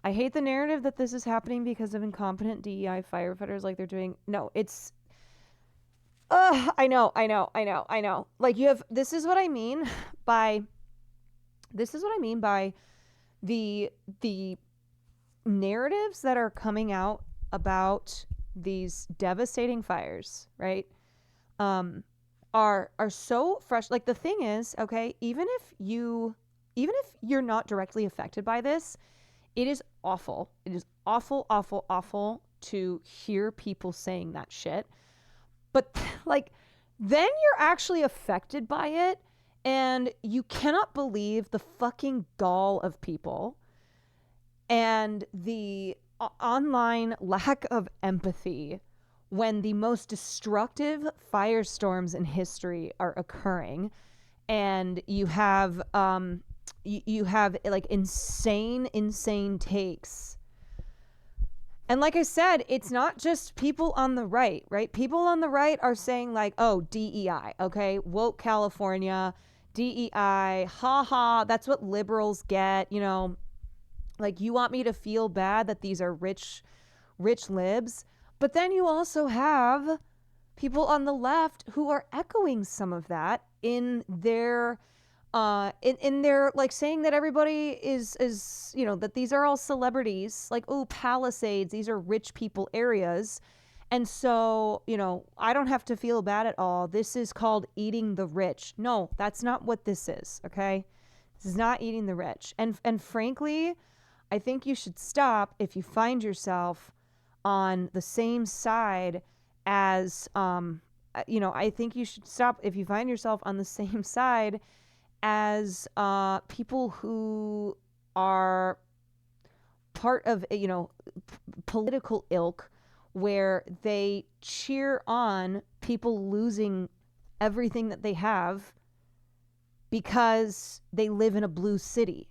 [SPEAKER 1] I hate the narrative that this is happening because of incompetent DEI firefighters, like they're doing. No, it's I know. Like this is what I mean by the narratives that are coming out about these devastating fires, right? Are so fresh. Like the thing is, okay, even if you're not directly affected by this, it is awful. It is awful to hear people saying that shit. But like, then you're actually affected by it, and you cannot believe the fucking gall of people and the online lack of empathy when the most destructive firestorms in history are occurring, and you have like insane takes. And like I said, it's not just people on the right? People on the right are saying like, oh, DEI, okay, woke California, DEI, haha, that's what liberals get, like you want me to feel bad that these are rich libs. But then you also have people on the left who are echoing some of that in their like saying that everybody is that these are all celebrities, like, oh, Palisades, these are rich people areas, and so I don't have to feel bad at all. This is called eating the rich. No, that's not what this is. Okay, this is not eating the rich. And frankly, I think you should stop if you find yourself on the same side as I think you should stop if you find yourself on the same side as people who are part of political ilk where they cheer on people losing everything that they have because they live in a blue city.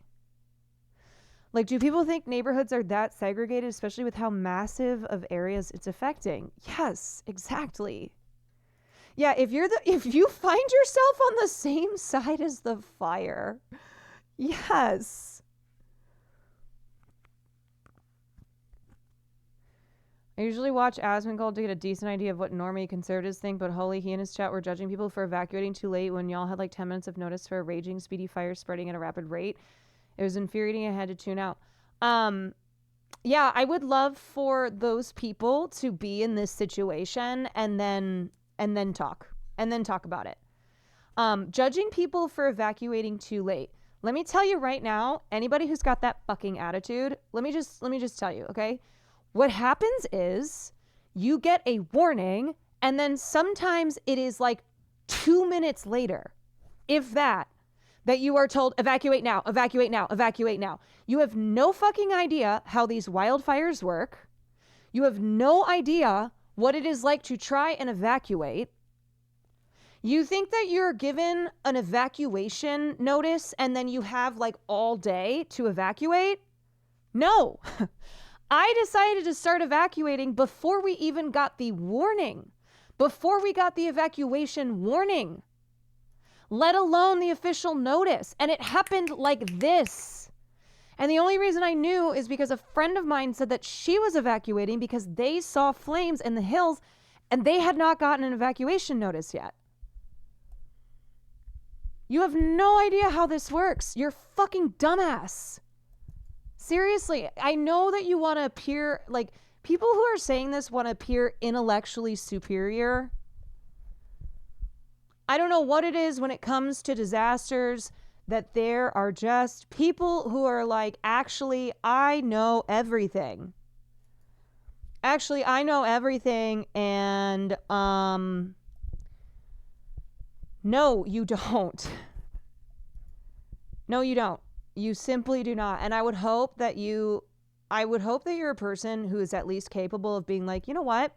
[SPEAKER 1] Like, do people think neighborhoods are that segregated, especially with how massive of areas it's affecting? Yes, exactly. Yeah, if you find yourself on the same side as the fire, yes. I usually watch Asmongold to get a decent idea of what normie conservatives think, but holy, he and his chat were judging people for evacuating too late when y'all had like 10 minutes of notice for a raging, speedy fire spreading at a rapid rate. It was infuriating. I had to tune out. Yeah, I would love for those people to be in this situation and then talk about it. Judging people for evacuating too late. Let me tell you right now, anybody who's got that fucking attitude, let me just tell you, okay? What happens is you get a warning, and then sometimes it is like 2 minutes later. if that you are told evacuate now, evacuate now, evacuate now. You have no fucking idea how these wildfires work. You have no idea what it is like to try and evacuate. You think that you're given an evacuation notice and then you have like all day to evacuate? No. I decided to start evacuating before we even got the warning, before we got the evacuation warning, let alone the official notice. And it happened like this. And the only reason I knew is because a friend of mine said that she was evacuating because they saw flames in the hills and they had not gotten an evacuation notice yet. You have no idea how this works. You're fucking dumbass. Seriously, I know that you want to appear like people who are saying this want to appear intellectually superior. I don't know what it is when it comes to disasters that there are just people who are like, actually, I know everything. Actually, I know everything. And, no, you don't. No, you don't. You simply do not. And I would hope that you're a person who is at least capable of being like, you know what?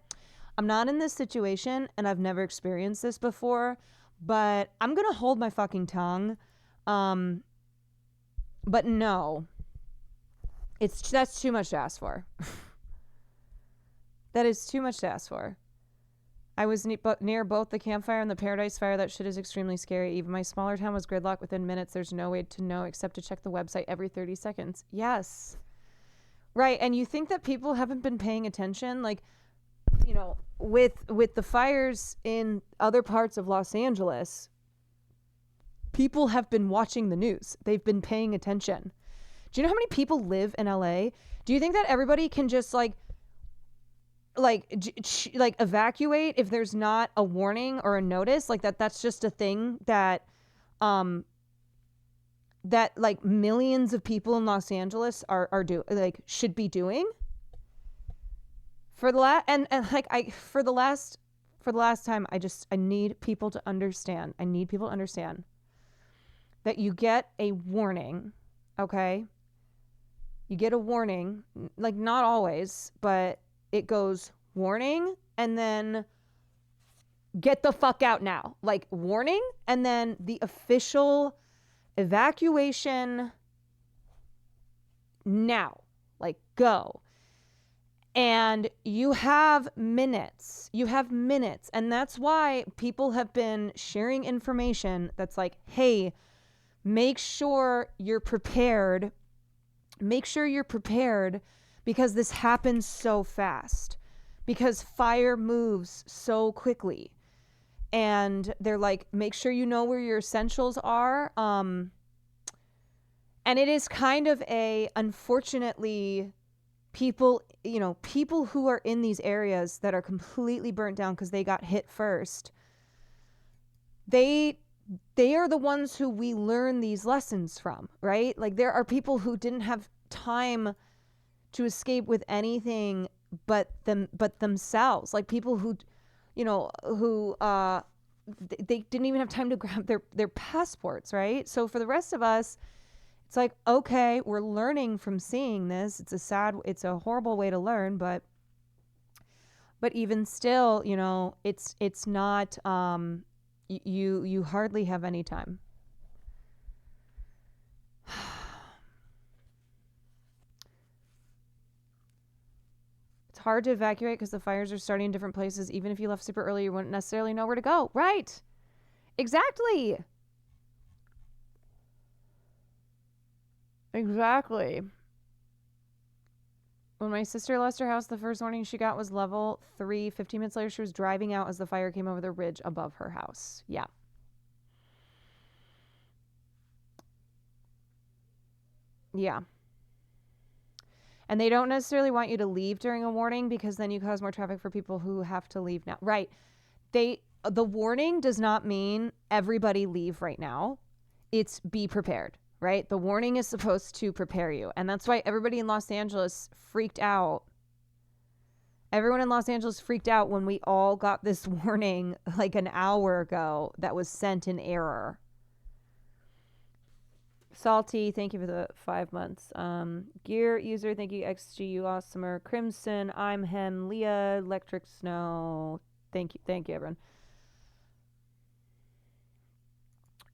[SPEAKER 1] I'm not in this situation and I've never experienced this before, but I'm going to hold my fucking tongue. But no, that's too much to ask for. That is too much to ask for. I was near both the campfire and the Paradise Fire. That shit is extremely scary. Even my smaller town was gridlocked within minutes. There's no way to know except to check the website every 30 seconds. Yes. Right. And you think that people haven't been paying attention? Like, you know, with the fires in other parts of Los Angeles, people have been watching the news. They've been paying attention. Do you know how many people live in LA? Do you think that everybody can just like evacuate if there's not a warning or a notice? Like that's just a thing that that like millions of people in Los Angeles should be doing for the last time. I need people to understand. I need people to understand that you get a warning, okay? You get a warning, like not always, but it goes warning and then get the fuck out now. Like warning and then the official evacuation now. Like go. And you have minutes. You have minutes. And that's why people have been sharing information that's like, hey, make sure you're prepared. Make sure you're prepared because this happens so fast. Because fire moves so quickly. And they're like, make sure you know where your essentials are. And it is kind of unfortunately, people who are in these areas that are completely burnt down because they got hit first, they are the ones who we learn these lessons from, right? Like there are people who didn't have time to escape with anything but themselves. Like people who they didn't even have time to grab their passports, right? So for the rest of us, it's like, okay, we're learning from seeing this. It's a horrible way to learn, but even still, it's not, you hardly have any time. It's hard to evacuate because the fires are starting in different places. Even if you left super early, you wouldn't necessarily know where to go. Right. Exactly. Exactly. When my sister lost her house, the first warning she got was level 3. 15 minutes later, she was driving out as the fire came over the ridge above her house. Yeah. Yeah. And they don't necessarily want you to leave during a warning because then you cause more traffic for people who have to leave now. Right. The warning does not mean everybody leave right now. It's be prepared. Right? The warning is supposed to prepare you. And that's why everybody in Los Angeles freaked out. Everyone in Los Angeles freaked out when we all got this warning like an hour ago that was sent in error. Salty, thank you for the 5 months. Gear user, thank you. XGU Awesomer, Crimson, I'm Hem, Leah, Electric Snow. Thank you, everyone.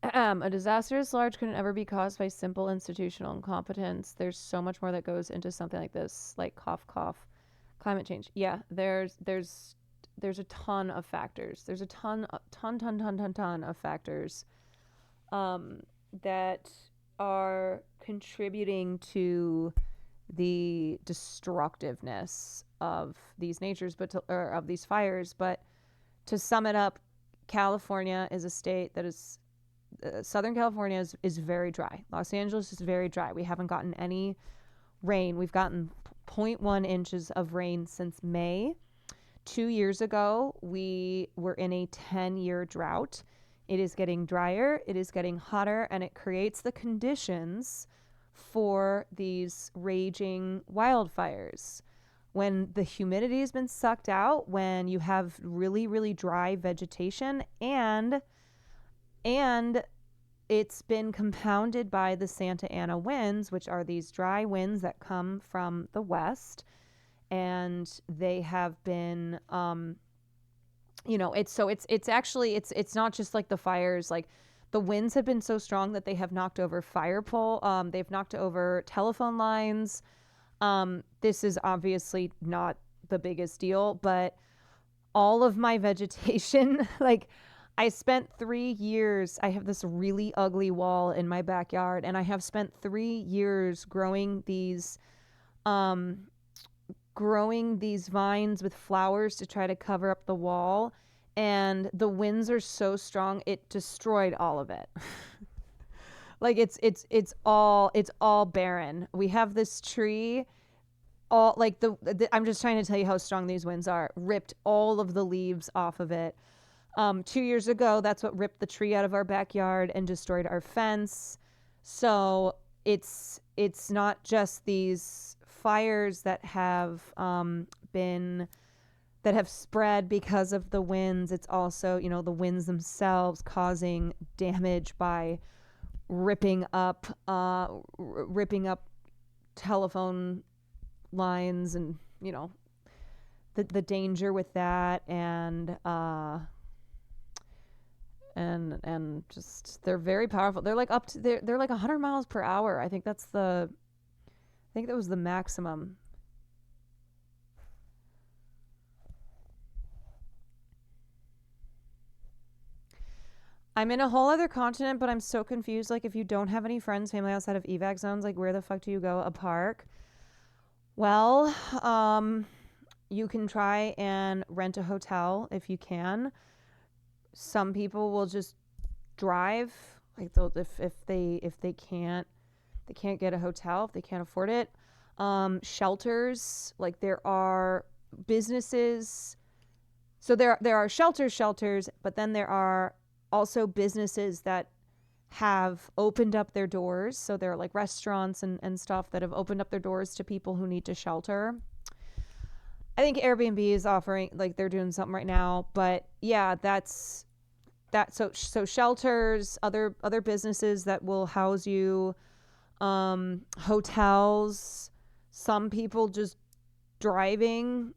[SPEAKER 1] A disaster this large couldn't ever be caused by simple institutional incompetence. There's so much more that goes into something like this, like cough, cough, climate change. Yeah, there's a ton of factors. There's a ton of factors that are contributing to the destructiveness of these of these fires. But to sum it up, California is a state that is Southern California is very dry. Los Angeles is very dry. We haven't gotten any rain. We've gotten 0.1 inches of rain since May. 2 years ago, we were in a 10-year drought. It is getting drier, it is getting hotter, and it creates the conditions for these raging wildfires. When the humidity has been sucked out, when you have really, really dry vegetation, and it's been compounded by the Santa Ana winds, which are these dry winds that come from the west. And they have been, it's not just like the fires, like the winds have been so strong that they have knocked over they've knocked over telephone lines. This is obviously not the biggest deal, but all of my vegetation, like I spent 3 years, I have this really ugly wall in my backyard, and I have spent 3 years growing these vines with flowers to try to cover up the wall, and the winds are so strong it destroyed all of it. Like it's all barren. We have this tree, all like I'm just trying to tell you how strong these winds are. Ripped all of the leaves off of it. 2 years ago, that's what ripped the tree out of our backyard and destroyed our fence. So it's not just these fires that have spread because of the winds. It's also, the winds themselves causing damage by ripping up telephone lines, and the danger with that, and just they're very powerful. They're like they're like 100 miles per hour. I think that was the maximum. I'm in a whole other continent, but I'm so confused. Like, if you don't have any friends, family outside of evac zones, like, where the fuck do you go? A park? Well, you can try and rent a hotel if you can. Some people will just drive, like if they can't get a hotel, if they can't afford it. Shelters, like there are businesses. So there are shelters, but then there are also businesses that have opened up their doors. So there are like restaurants and stuff that have opened up their doors to people who need to shelter. I think Airbnb is offering, like, they're doing something right now, but yeah, that's that. So shelters, other businesses that will house you, hotels, some people just driving,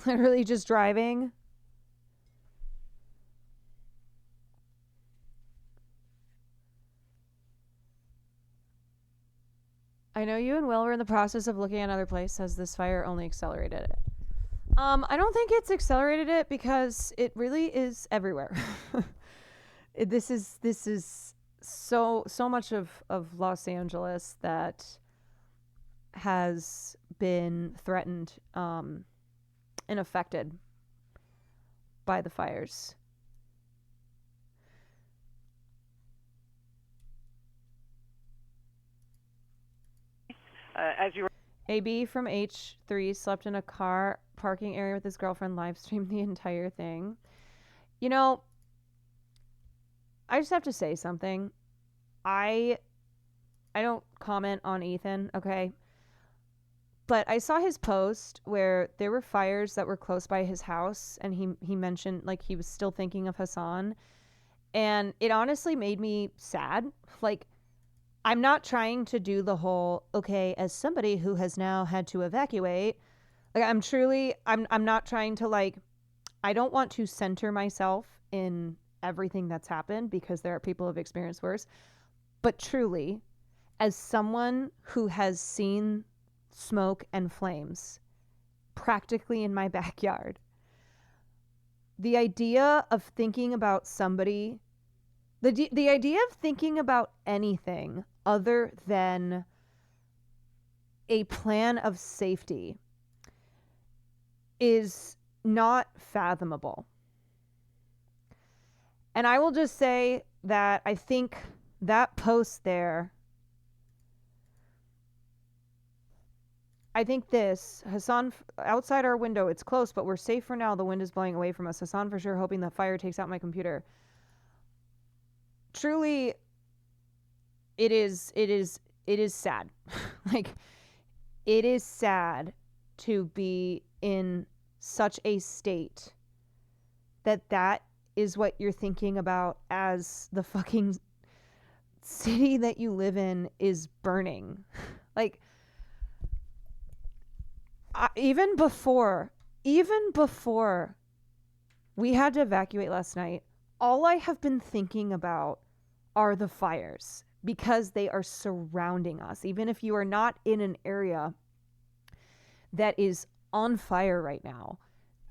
[SPEAKER 1] literally just driving. I know you and Will were in the process of looking at another place. Has this fire only accelerated it? I don't think it's accelerated it because it really is everywhere. This is so much of Los Angeles that has been threatened and affected by the fires.
[SPEAKER 3] As you were
[SPEAKER 1] AB from H3 slept in a car parking area with his girlfriend, live streamed the entire thing. You know, I just have to say something. I don't comment on Ethan, okay? But I saw his post where there were fires that were close by his house, and he mentioned, like, he was still thinking of Hassan. And it honestly made me sad. Like, I'm not trying to do the whole, okay, as somebody who has now had to evacuate, like I'm not trying to like, I don't want to center myself in everything that's happened because there are people who've experienced worse. But truly, as someone who has seen smoke and flames practically in my backyard, the idea of thinking about somebody, the idea of thinking about anything other than a plan of safety is not fathomable. And I will just say that I think that post there, I think this, Hassan, outside our window, it's close, but we're safe for now. The wind is blowing away from us. Hassan for sure hoping the fire takes out my computer. Truly, it is sad. Like, it is sad to be in such a state that is what you're thinking about as the fucking city that you live in is burning. Like, even before we had to evacuate last night, all I have been thinking about are the fires because they are surrounding us. Even if you are not in an area that is on fire right now,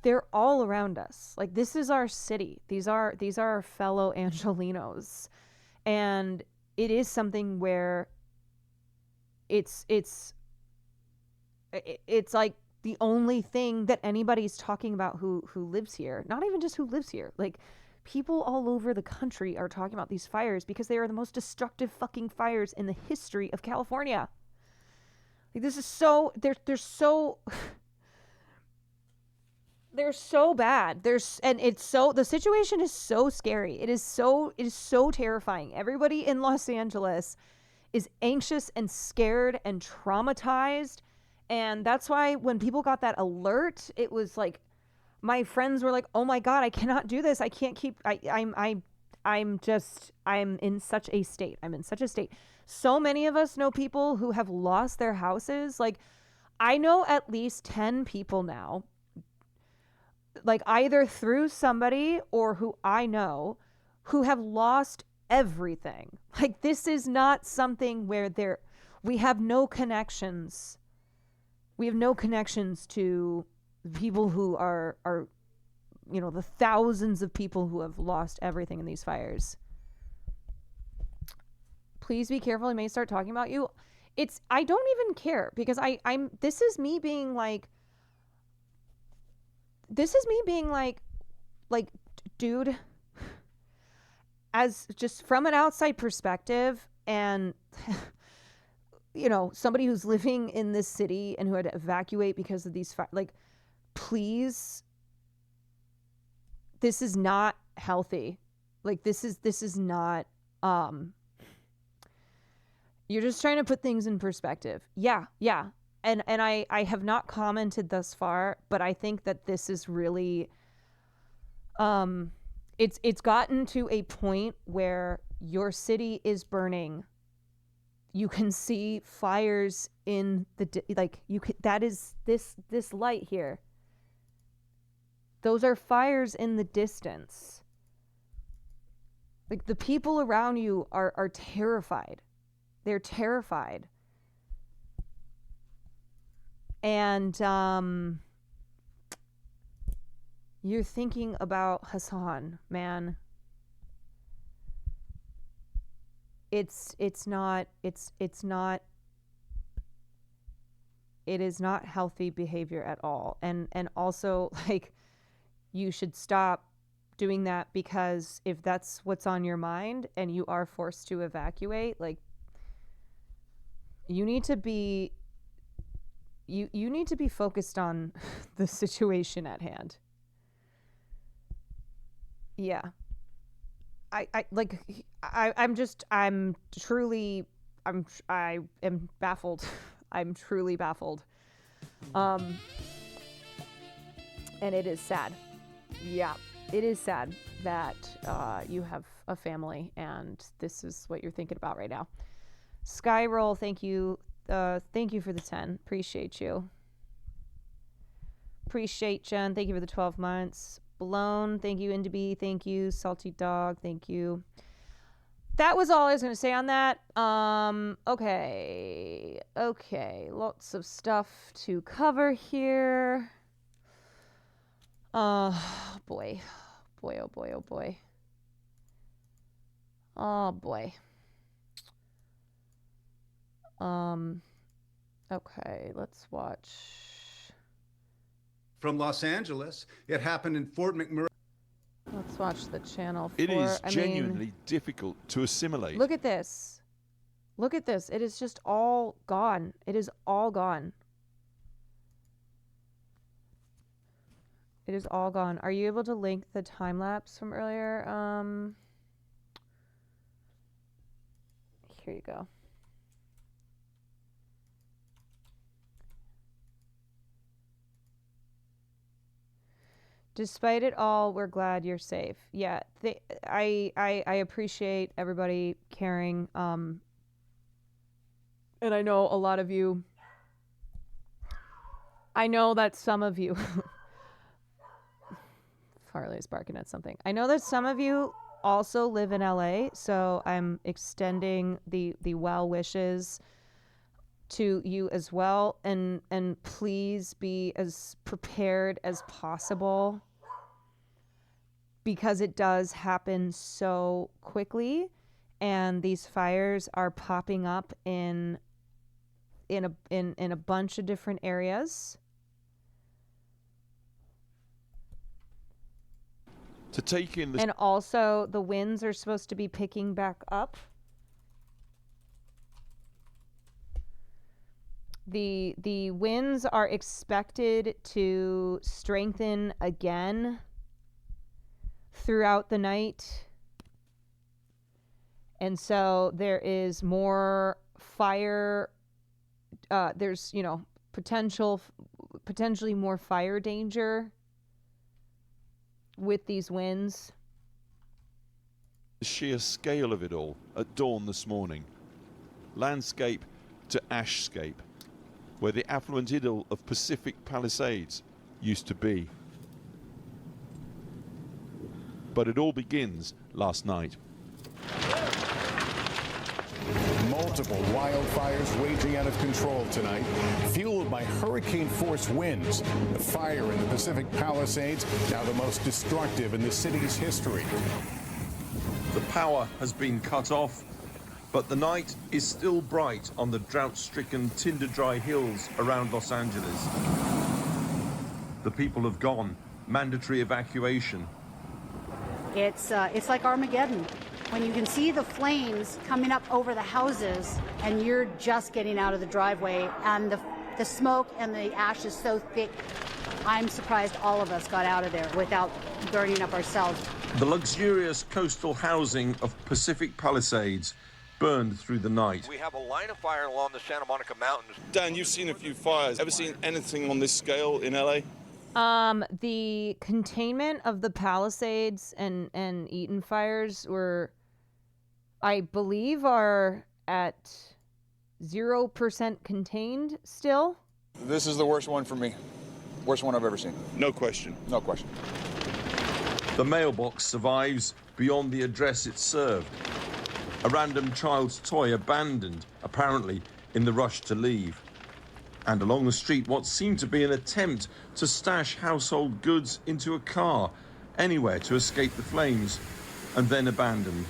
[SPEAKER 1] they're all around us. Like, this is our city. These are our fellow Angelenos. And it is something where it's like the only thing that anybody's talking about who lives here. Not even just who lives here. Like, people all over the country are talking about these fires because they are the most destructive fucking fires in the history of California. Like, this is so they're so they're so bad. The situation is so scary. It is so terrifying. Everybody in Los Angeles is anxious and scared and traumatized. And that's why when people got that alert, it was like, my friends were like, oh my God, I cannot do this. I can't keep, I'm in such a state. I'm in such a state. So many of us know people who have lost their houses. Like, I know at least 10 people now, like either through somebody or who I know, who have lost everything. Like, this is not something where we have no connections. We have no connections to people who are, the thousands of people who have lost everything in these fires. Please be careful. I may start talking about you. I don't even care because this is me being like, dude, as just from an outside perspective and somebody who's living in this city and who had to evacuate because of these please, this is not healthy. Like, this is not, you're just trying to put things in perspective. Yeah. And I have not commented thus far, but I think that this is really, it's gotten to a point where your city is burning. You can see fires in that is this light here. Those are fires in the distance. Like, the people around you are terrified. They're terrified. And you're thinking about Hassan, man. It is not healthy behavior at all. And also, like, you should stop doing that, because if that's what's on your mind and you are forced to evacuate, like, you need to be focused on the situation at hand. Yeah. I am baffled. I'm truly baffled. And it is sad. Yeah, it is sad that you have a family and this is what you're thinking about right now. Skyroll, thank you. Thank you for the 10. Appreciate you. Appreciate Jen. Thank you for the 12 months. Blown, thank you. Indeby, thank you. Salty Dog, thank you. That was all I was going to say on that. Okay. Lots of stuff to cover here. Boy. Boy, oh boy, oh boy. Oh boy. Okay, let's watch.
[SPEAKER 4] From Los Angeles, it happened in Fort McMurray.
[SPEAKER 1] Let's watch the channel.
[SPEAKER 5] It is genuinely difficult to assimilate.
[SPEAKER 1] Look at this. Look at this. It is just all gone. It is all gone. It is all gone. Are you able to link the time lapse from earlier? Here you go. Despite it all, we're glad you're safe. Yeah, I appreciate everybody caring. And I know a lot of you. I know that some of you. Farley's barking at something. I know that some of you also live in LA, so I'm extending the well wishes to you as well, and please be as prepared as possible, because it does happen so quickly, and these fires are popping up in a bunch of different areas.
[SPEAKER 5] To take in the
[SPEAKER 1] And also the winds are supposed to be picking back up. The winds are expected to strengthen again throughout the night. And so there is more fire. There's, potentially more fire danger with these winds.
[SPEAKER 5] sheer scale of it all at dawn this morning. Landscape to ashscape, where the affluent idyll of Pacific Palisades used to be. But it all begins last night.
[SPEAKER 6] Multiple wildfires raging out of control tonight, fueled by hurricane-force winds. The fire in the Pacific Palisades, now the most destructive in the city's history.
[SPEAKER 7] The power has been cut off, but the night is still bright on the drought-stricken tinder-dry hills around Los Angeles. The people have gone. Mandatory evacuation.
[SPEAKER 8] It's like Armageddon. When you can see the flames coming up over the houses and you're just getting out of the driveway and the smoke and the ash is so thick, I'm surprised all of us got out of there without burning up ourselves.
[SPEAKER 7] The luxurious coastal housing of Pacific Palisades burned through the night.
[SPEAKER 9] We have a line of fire along the Santa Monica Mountains.
[SPEAKER 5] Dan, you've seen a few fires. Ever seen anything on this scale in LA?
[SPEAKER 1] The containment of the Palisades and Eaton fires were, I believe, are at 0% contained still.
[SPEAKER 10] This is the worst one for me. Worst one I've ever seen.
[SPEAKER 5] No question.
[SPEAKER 10] No question.
[SPEAKER 7] The mailbox survives beyond the address it served. A random child's toy abandoned, apparently in the rush to leave. And along the street, what seemed to be an attempt to stash household goods into a car, anywhere to escape the flames, and then abandoned.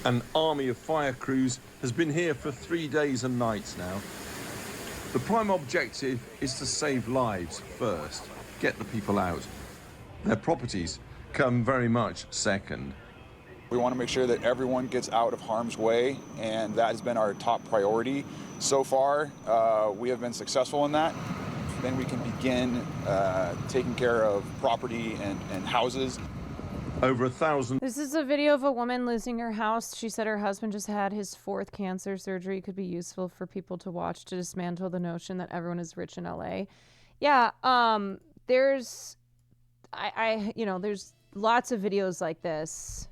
[SPEAKER 7] An army of fire crews has been here for 3 days and nights now. The prime objective is to save lives first, get the people out. Their properties come very much second.
[SPEAKER 10] We want to make sure that everyone gets out of harm's way, and that has been our top priority. So far, we have been successful in that. Then we can begin taking care of property and houses.
[SPEAKER 7] Over 1,000.
[SPEAKER 1] This is a video of a woman losing her house. She said her husband just had his 4th cancer surgery. It could be useful for people to watch to dismantle the notion that everyone is rich in LA. Yeah, there's there's lots of videos like this.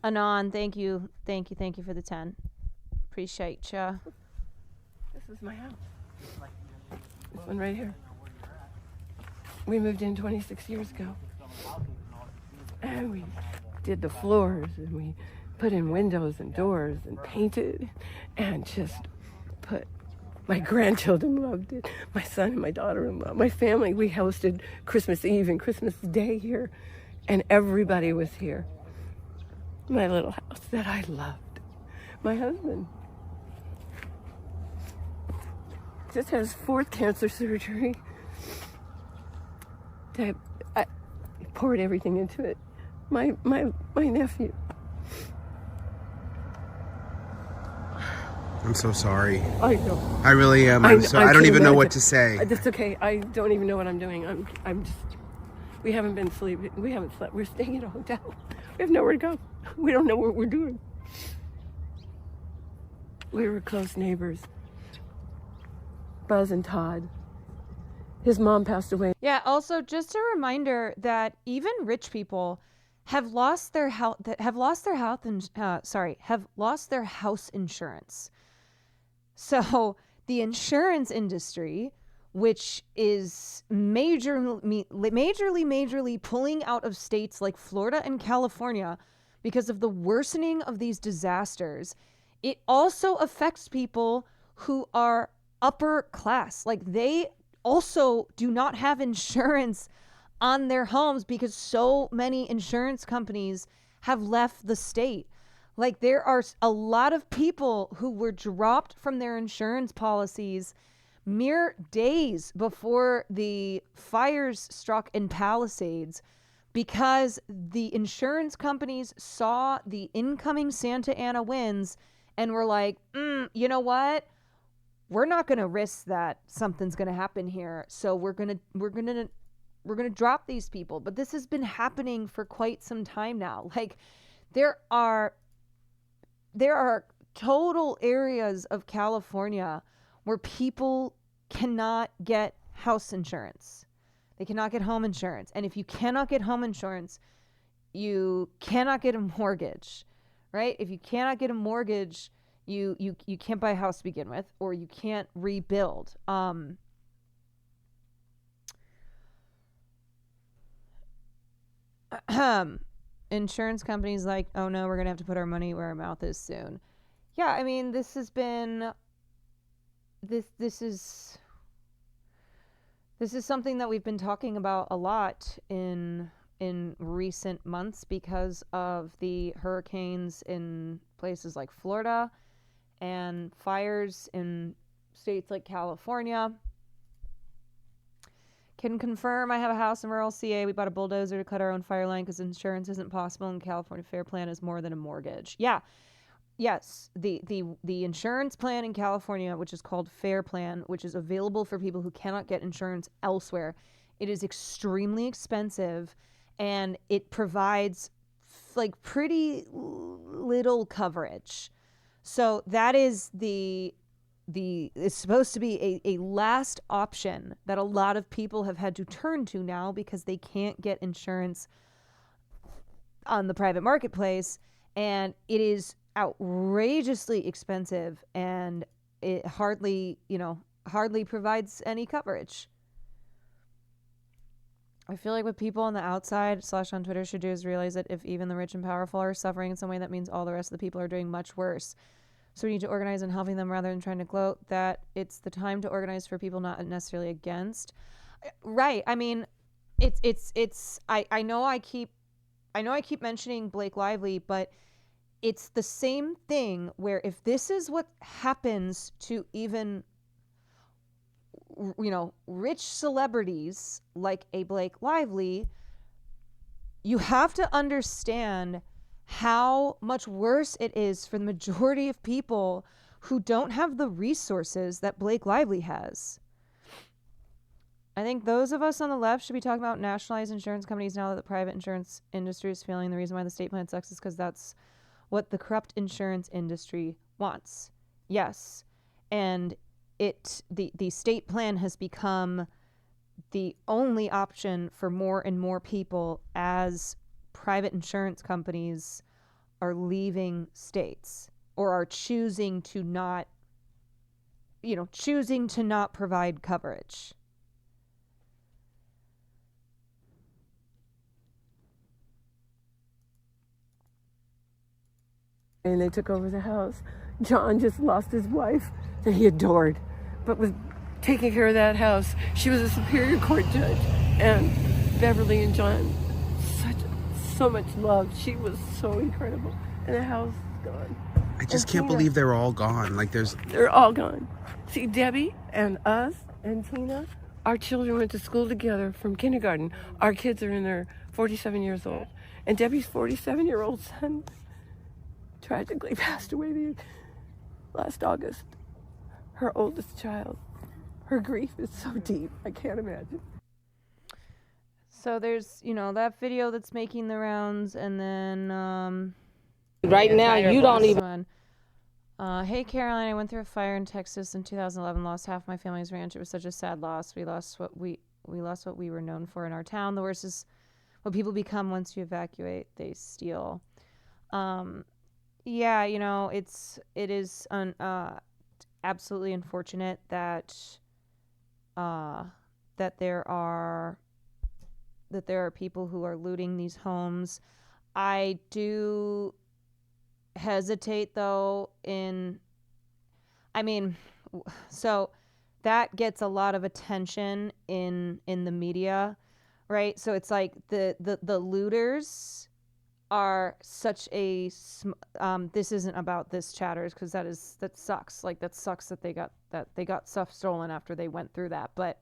[SPEAKER 1] Anon, thank you for the 10. Appreciate ya.
[SPEAKER 11] This is my house. This one right here. We moved in 26 years ago. And we did the floors, and we put in windows and doors and painted and just put, my grandchildren loved it. My son and my daughter-in-law, my family, we hosted Christmas Eve and Christmas Day here, and everybody was here. My little house that I loved. My husband just has 4th cancer surgery. I poured everything into it. My nephew.
[SPEAKER 12] I'm so sorry.
[SPEAKER 11] I know.
[SPEAKER 12] I really am. I don't even know what to say.
[SPEAKER 11] That's okay. I don't even know what I'm doing. I'm just. We haven't been sleeping. We haven't slept. We're staying at a hotel. We have nowhere to go. We don't know what we're doing. We were close neighbors. Buzz and Todd. His mom passed away.
[SPEAKER 1] Yeah, also just a reminder that even rich people have lost their house insurance. So the insurance industry, which is majorly pulling out of states like Florida and California because of the worsening of these disasters, it also affects people who are upper class. Like, they also do not have insurance on their homes because so many insurance companies have left the state. Like, there are a lot of people who were dropped from their insurance policies mere days before the fires struck in Palisades because the insurance companies saw the incoming Santa Ana winds and were like, you know what? We're not going to risk that something's going to happen here. So we're going to drop these people. But this has been happening for quite some time now. Like, there are total areas of California where people cannot get house insurance. They cannot get home insurance. And if you cannot get home insurance, you cannot get a mortgage, right? If you cannot get a mortgage, you can't buy a house to begin with, or you can't rebuild. Insurance companies like, oh no, we're gonna have to put our money where our mouth is soon. Yeah, I mean, this has been this is something that we've been talking about a lot in recent months because of the hurricanes in places like Florida and fires in states like California. Can confirm I have a house in rural CA. We bought a bulldozer to cut our own fire line because insurance isn't possible, and California Fair Plan is more than a mortgage. Yeah. Yes, the insurance plan in California, which is called Fair Plan, which is available for people who cannot get insurance elsewhere, it is extremely expensive, and it provides like pretty little coverage. So that is it's supposed to be a last option that a lot of people have had to turn to now because they can't get insurance on the private marketplace, and it is outrageously expensive, and it hardly provides any coverage. I feel like what people on the outside / on Twitter should do is realize that if even the rich and powerful are suffering in some way, that means all the rest of the people are doing much worse. So we need to organize in helping them rather than trying to gloat that it's the time to organize for people, not necessarily against. Right. I mean, I know I keep mentioning Blake Lively, but it's the same thing where if this is what happens to even, rich celebrities like a Blake Lively, you have to understand how much worse it is for the majority of people who don't have the resources that Blake Lively has. I think those of us on the left should be talking about nationalized insurance companies now that the private insurance industry is failing. The reason why the state plan sucks is because that's what the corrupt insurance industry wants. Yes. And the state plan has become the only option for more and more people as private insurance companies are leaving states or are choosing to not provide coverage.
[SPEAKER 11] And they took over the house. John just lost his wife that he adored, but was taking care of that house. She was a Superior Court judge, and Beverly and John, so much love. She was so incredible, and the house is gone.
[SPEAKER 12] I just can't believe they're all gone. Like
[SPEAKER 11] they're all gone. See, Debbie and us and Tina, our children went to school together from kindergarten. Our kids are in their 47 years old, and Debbie's 47-year-old son tragically passed away last August. Her oldest child. Her grief is so deep, I can't imagine.
[SPEAKER 1] So there's, that video that's making the rounds, and then
[SPEAKER 11] right now you don't even.
[SPEAKER 1] Hey Caroline, I went through a fire in Texas in 2011, lost half my family's ranch. It was such a sad loss. We lost what we were known for in our town. The worst is what people become once you evacuate. They steal. Yeah, it is absolutely unfortunate that there are people who are looting these homes. I do hesitate though so that gets a lot of attention in the media, right? So it's like the looters are such a this isn't about this chatters, because that sucks. Like that sucks that they got stuff stolen after they went through that. But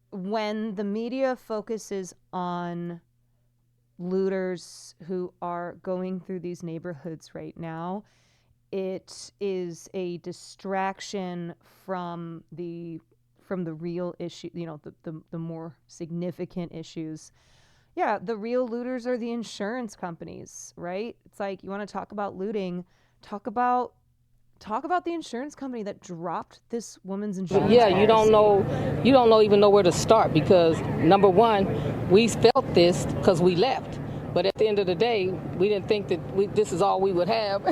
[SPEAKER 1] when the media focuses on looters who are going through these neighborhoods right now, it is a distraction from the real issue, the more significant issues. Yeah, the real looters are the insurance companies, right? It's like, you want to talk about looting, talk about the insurance company that dropped this woman's insurance.
[SPEAKER 13] Yeah, you don't even know where to start, because number one, we felt this because we left. But at the end of the day, we didn't think that this is all we would have.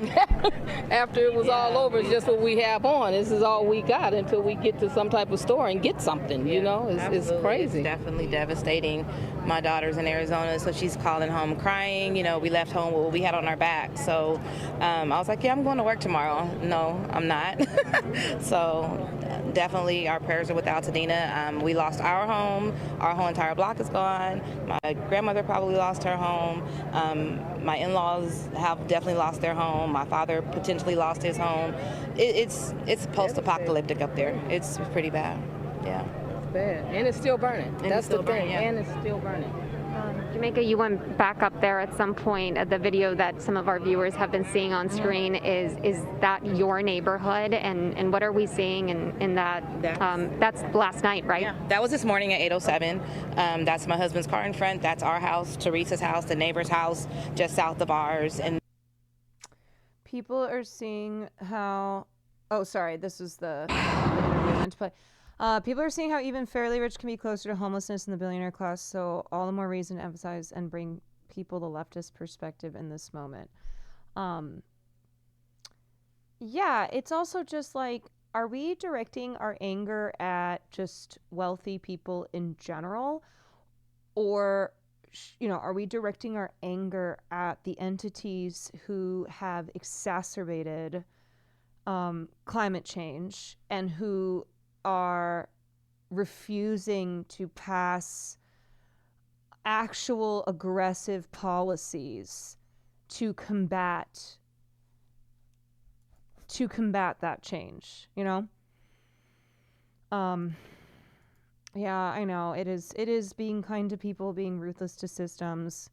[SPEAKER 13] After it was all over, it's just what we have on. This is all we got until we get to some type of store and get something, It's crazy.
[SPEAKER 14] It's definitely devastating. My daughter's in Arizona, so she's calling home crying. We left home with what we had on our back. So I was like, yeah, I'm going to work tomorrow. No, I'm not. So definitely our prayers are with Altadena. We lost our home. Our whole entire block is gone. My grandmother probably lost her home. My in-laws have definitely lost their home. My father potentially lost his home. It's post-apocalyptic up there. It's pretty bad. Yeah.
[SPEAKER 13] It's bad. And it's still burning. That's the thing. Yeah. And it's still burning.
[SPEAKER 15] Jamaica, you went back up there at some point. The video that some of our viewers have been seeing on screen, is that your neighborhood? And what are we seeing in that? That's last night, right?
[SPEAKER 14] Yeah, that was this morning at 8:07. That's my husband's car in front. That's our house, Teresa's house, the neighbor's house, just south of ours. And
[SPEAKER 1] people are seeing how. Oh, sorry. This was the interview I meant to play. People are seeing how even fairly rich can be closer to homelessness in the billionaire class, so all the more reason to emphasize and bring people the leftist perspective in this moment. Yeah, it's also just like, are we directing our anger at just wealthy people in general? Or, are we directing our anger at the entities who have exacerbated climate change and who are refusing to pass actual aggressive policies to combat that change, Yeah, I know. It is being kind to people, being ruthless to systems.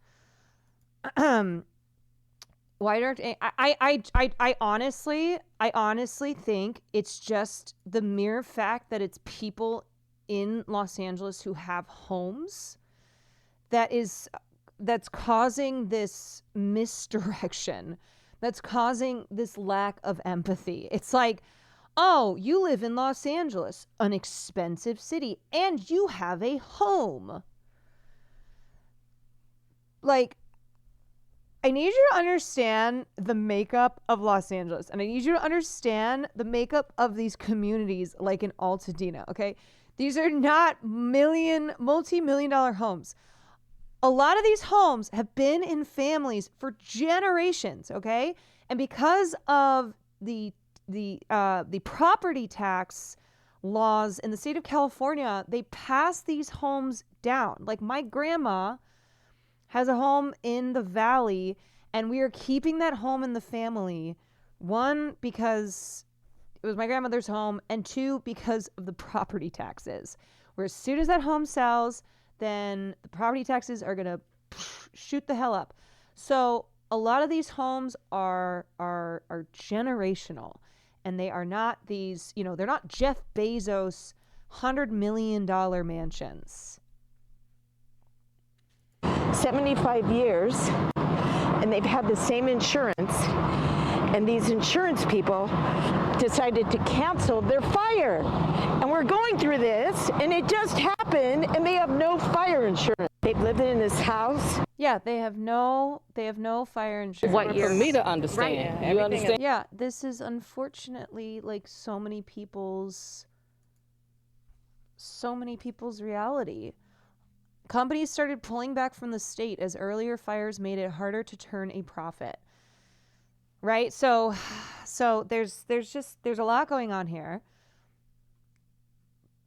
[SPEAKER 1] Why don't I honestly think it's just the mere fact that it's people in Los Angeles who have homes that's causing this misdirection, that's causing this lack of empathy. It's like, oh, you live in Los Angeles, an expensive city, and you have a home. Like, I need you to understand the makeup of Los Angeles, and I need you to understand the makeup of these communities like in Altadena, okay? These are not multi-million dollar homes. A lot of these homes have been in families for generations, okay? And because of the property tax laws in the state of California, they pass these homes down. Like my grandma has a home in the valley, and we are keeping that home in the family. One, because it was my grandmother's home, and two, because of the property taxes. Where as soon as that home sells, then the property taxes are going to shoot the hell up. So a lot of these homes are generational, and they are not these, they're not Jeff Bezos $100 million mansions.
[SPEAKER 16] 75 years, and they've had the same insurance, and these insurance people decided to cancel their fire. And we're going through this, and it just happened, and they have no fire insurance. They've lived in this house.
[SPEAKER 1] Yeah, they have no fire insurance.
[SPEAKER 13] What for me to understand. Right. You understand?
[SPEAKER 1] Yeah, this is unfortunately like so many people's reality. Companies started pulling back from the state as earlier fires made it harder to turn a profit. Right? So there's a lot going on here.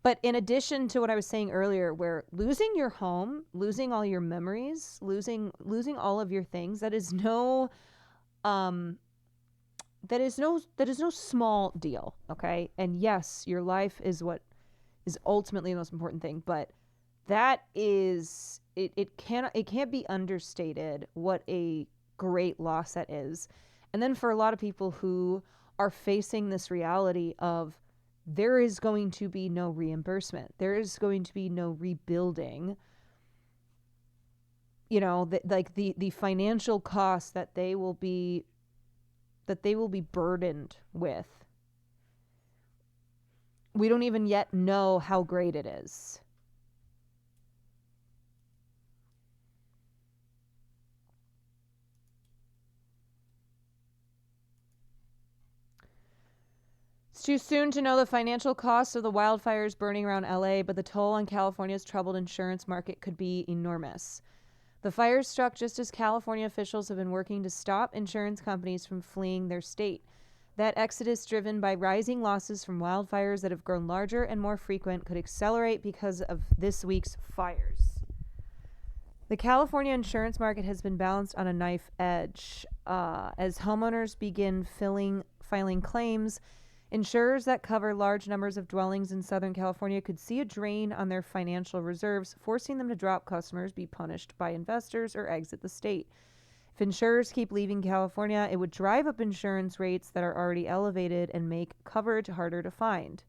[SPEAKER 1] But in addition to what I was saying earlier, where losing your home, losing all your memories, losing all of your things, that is no small deal, okay? And yes, your life is what is ultimately the most important thing, but that is it can't be understated what a great loss that is. And then for a lot of people who are facing this reality of there is going to be no reimbursement, there is going to be no rebuilding, the financial costs that they will be burdened with. We don't even yet know how great it is. It's too soon to know the financial costs of the wildfires burning around LA, but the toll on California's troubled insurance market could be enormous. The fires struck just as California officials have been working to stop insurance companies from fleeing their state. That exodus, driven by rising losses from wildfires that have grown larger and more frequent, could accelerate because of this week's fires. The California insurance market has been balanced on a knife edge. As homeowners begin filing claims, insurers that cover large numbers of dwellings in Southern California could see a drain on their financial reserves, forcing them to drop customers, be punished by investors, or exit the state. If insurers keep leaving California, it would drive up insurance rates that are already elevated and make coverage harder to find.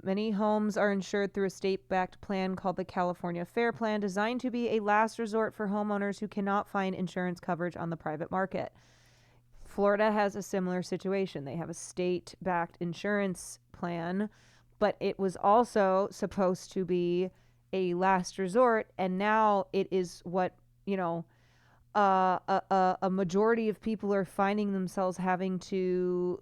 [SPEAKER 1] Many homes are insured through a state-backed plan called the California Fair Plan, designed to be a last resort for homeowners who cannot find insurance coverage on the private market. Florida has a similar situation. They have a state-backed insurance plan, but it was also supposed to be a last resort, and now it is what, a majority of people are finding themselves having to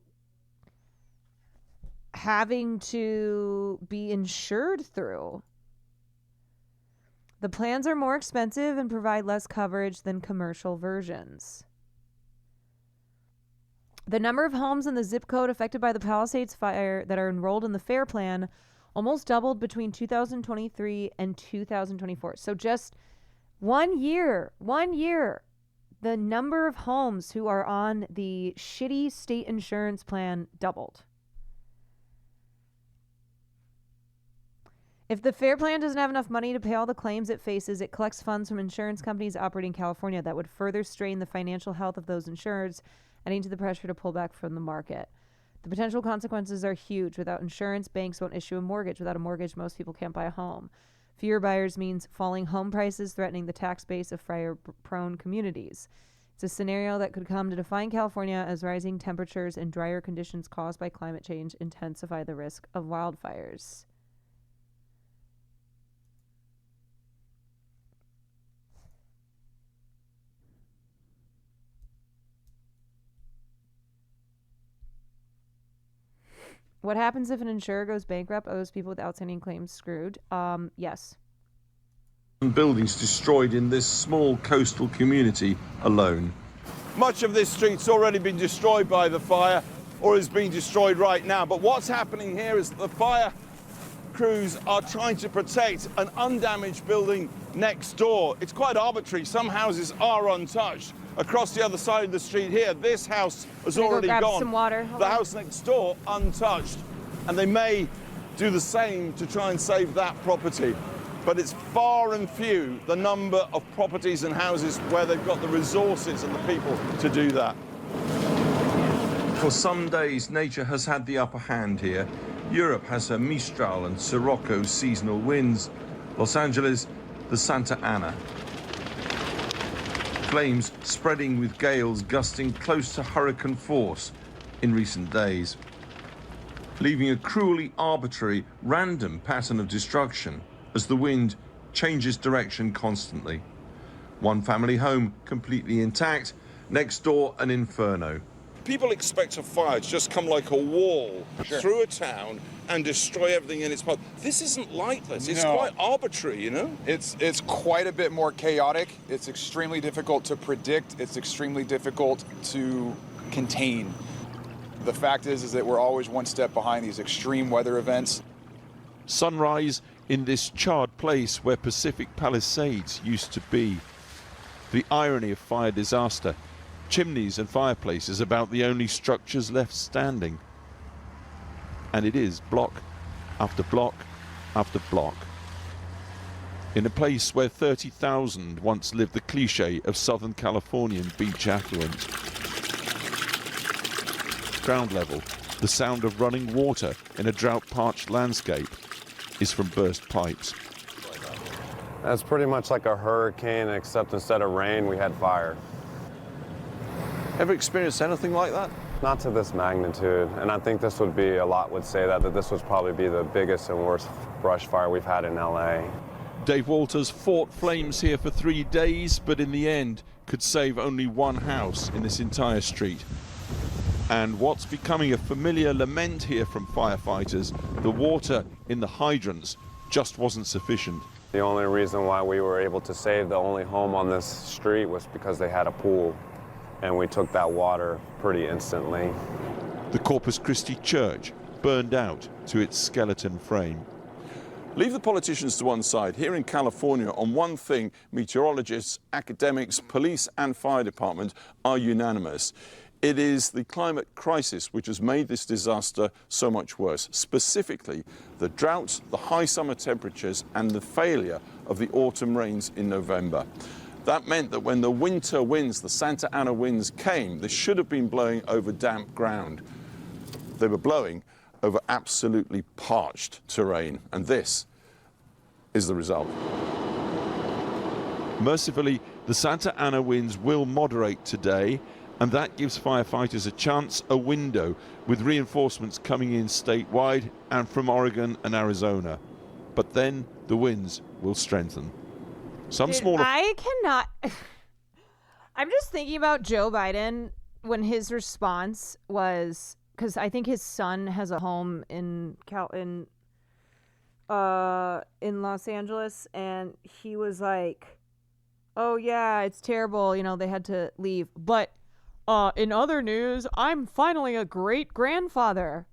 [SPEAKER 1] be insured through. The plans are more expensive and provide less coverage than commercial versions. The number of homes in the zip code affected by the Palisades fire that are enrolled in the FAIR plan almost doubled between 2023 and 2024. So just 1 year, the number of homes who are on the shitty state insurance plan doubled. If the FAIR plan doesn't have enough money to pay all the claims it faces, it collects funds from insurance companies operating in California that would further strain the financial health of those insureds, adding to the pressure to pull back from the market. The potential consequences are huge. Without insurance, banks won't issue a mortgage. Without a mortgage, most people can't buy a home. Fewer buyers means falling home prices, threatening the tax base of fire-prone communities. It's a scenario that could come to define California as rising temperatures and drier conditions caused by climate change intensify the risk of wildfires. What happens if an insurer goes bankrupt? Are those people with outstanding claims screwed? Yes.
[SPEAKER 7] Buildings destroyed in this small coastal community alone.
[SPEAKER 17] Much of this street's already been destroyed by the fire or is being destroyed right now. But what's happening here is the fire crews are trying to protect an undamaged building next door. It's quite arbitrary. Some houses are untouched. Across the other side of the street here, this house has already
[SPEAKER 1] grab
[SPEAKER 17] gone.
[SPEAKER 1] some water. Hold
[SPEAKER 17] the
[SPEAKER 1] on.
[SPEAKER 17] house next door untouched. And they may do the same to try and save that property. But it's far and few the number of properties and houses where they've got the resources and the people to do that.
[SPEAKER 7] For some days, nature has had the upper hand here. Europe has her Mistral and Sirocco seasonal winds. Los Angeles, the Santa Ana. Flames spreading with gales gusting close to hurricane force in recent days, leaving a cruelly arbitrary, random pattern of destruction as the wind changes direction constantly. One family home completely intact, next door an inferno.
[SPEAKER 17] People expect a fire to just come like a wall through a town and destroy everything in its path. This isn't like this. It's quite arbitrary, you know?
[SPEAKER 10] It's quite a bit more chaotic. It's extremely difficult to predict. It's extremely difficult to contain. The fact is that we're always one step behind these extreme weather events.
[SPEAKER 5] Sunrise in this charred place where Pacific Palisades used to be. The irony of fire disaster. Chimneys and fireplaces about the only structures left standing. And it is block after block after block. In a place where 30,000 once lived, the cliche of Southern Californian beach affluent. Ground level, the sound of running water in a drought-parched landscape is from burst pipes.
[SPEAKER 18] That's pretty much like a hurricane, except instead of rain, we had fire.
[SPEAKER 17] Ever experienced anything like that?
[SPEAKER 18] Not to this magnitude, and I think this would be, a lot would say that this would probably be the biggest and worst brush fire we've had in LA.
[SPEAKER 5] Dave Walters fought flames here for 3 days, but in the end could save only one house in this entire street. And what's becoming a familiar lament here from firefighters, the water in the hydrants just wasn't sufficient.
[SPEAKER 18] The only reason why we were able to save the only home on this street was because they had a pool, and we took that water pretty instantly.
[SPEAKER 5] The Corpus Christi Church burned out to its skeleton frame.
[SPEAKER 17] Leave the politicians to one side. Here in California, on one thing, meteorologists, academics, police and fire department are unanimous. It is the climate crisis which has made this disaster so much worse. Specifically, the drought, the high summer temperatures and the failure of the autumn rains in November. That meant that when the winter winds, the Santa Ana winds came, they should have been blowing over damp ground. They were blowing over absolutely parched terrain, and this is the result.
[SPEAKER 5] Mercifully, the Santa Ana winds will moderate today, and that gives firefighters a chance, a window, with reinforcements coming in statewide and from Oregon and Arizona. But then the winds will strengthen. Some smaller...
[SPEAKER 1] I cannot... I'm just thinking about Joe Biden when his response was... Because I think his son has a home in Los Angeles, and he was like, oh yeah, it's terrible, you know, they had to leave. But in other news, I'm finally a great-grandfather.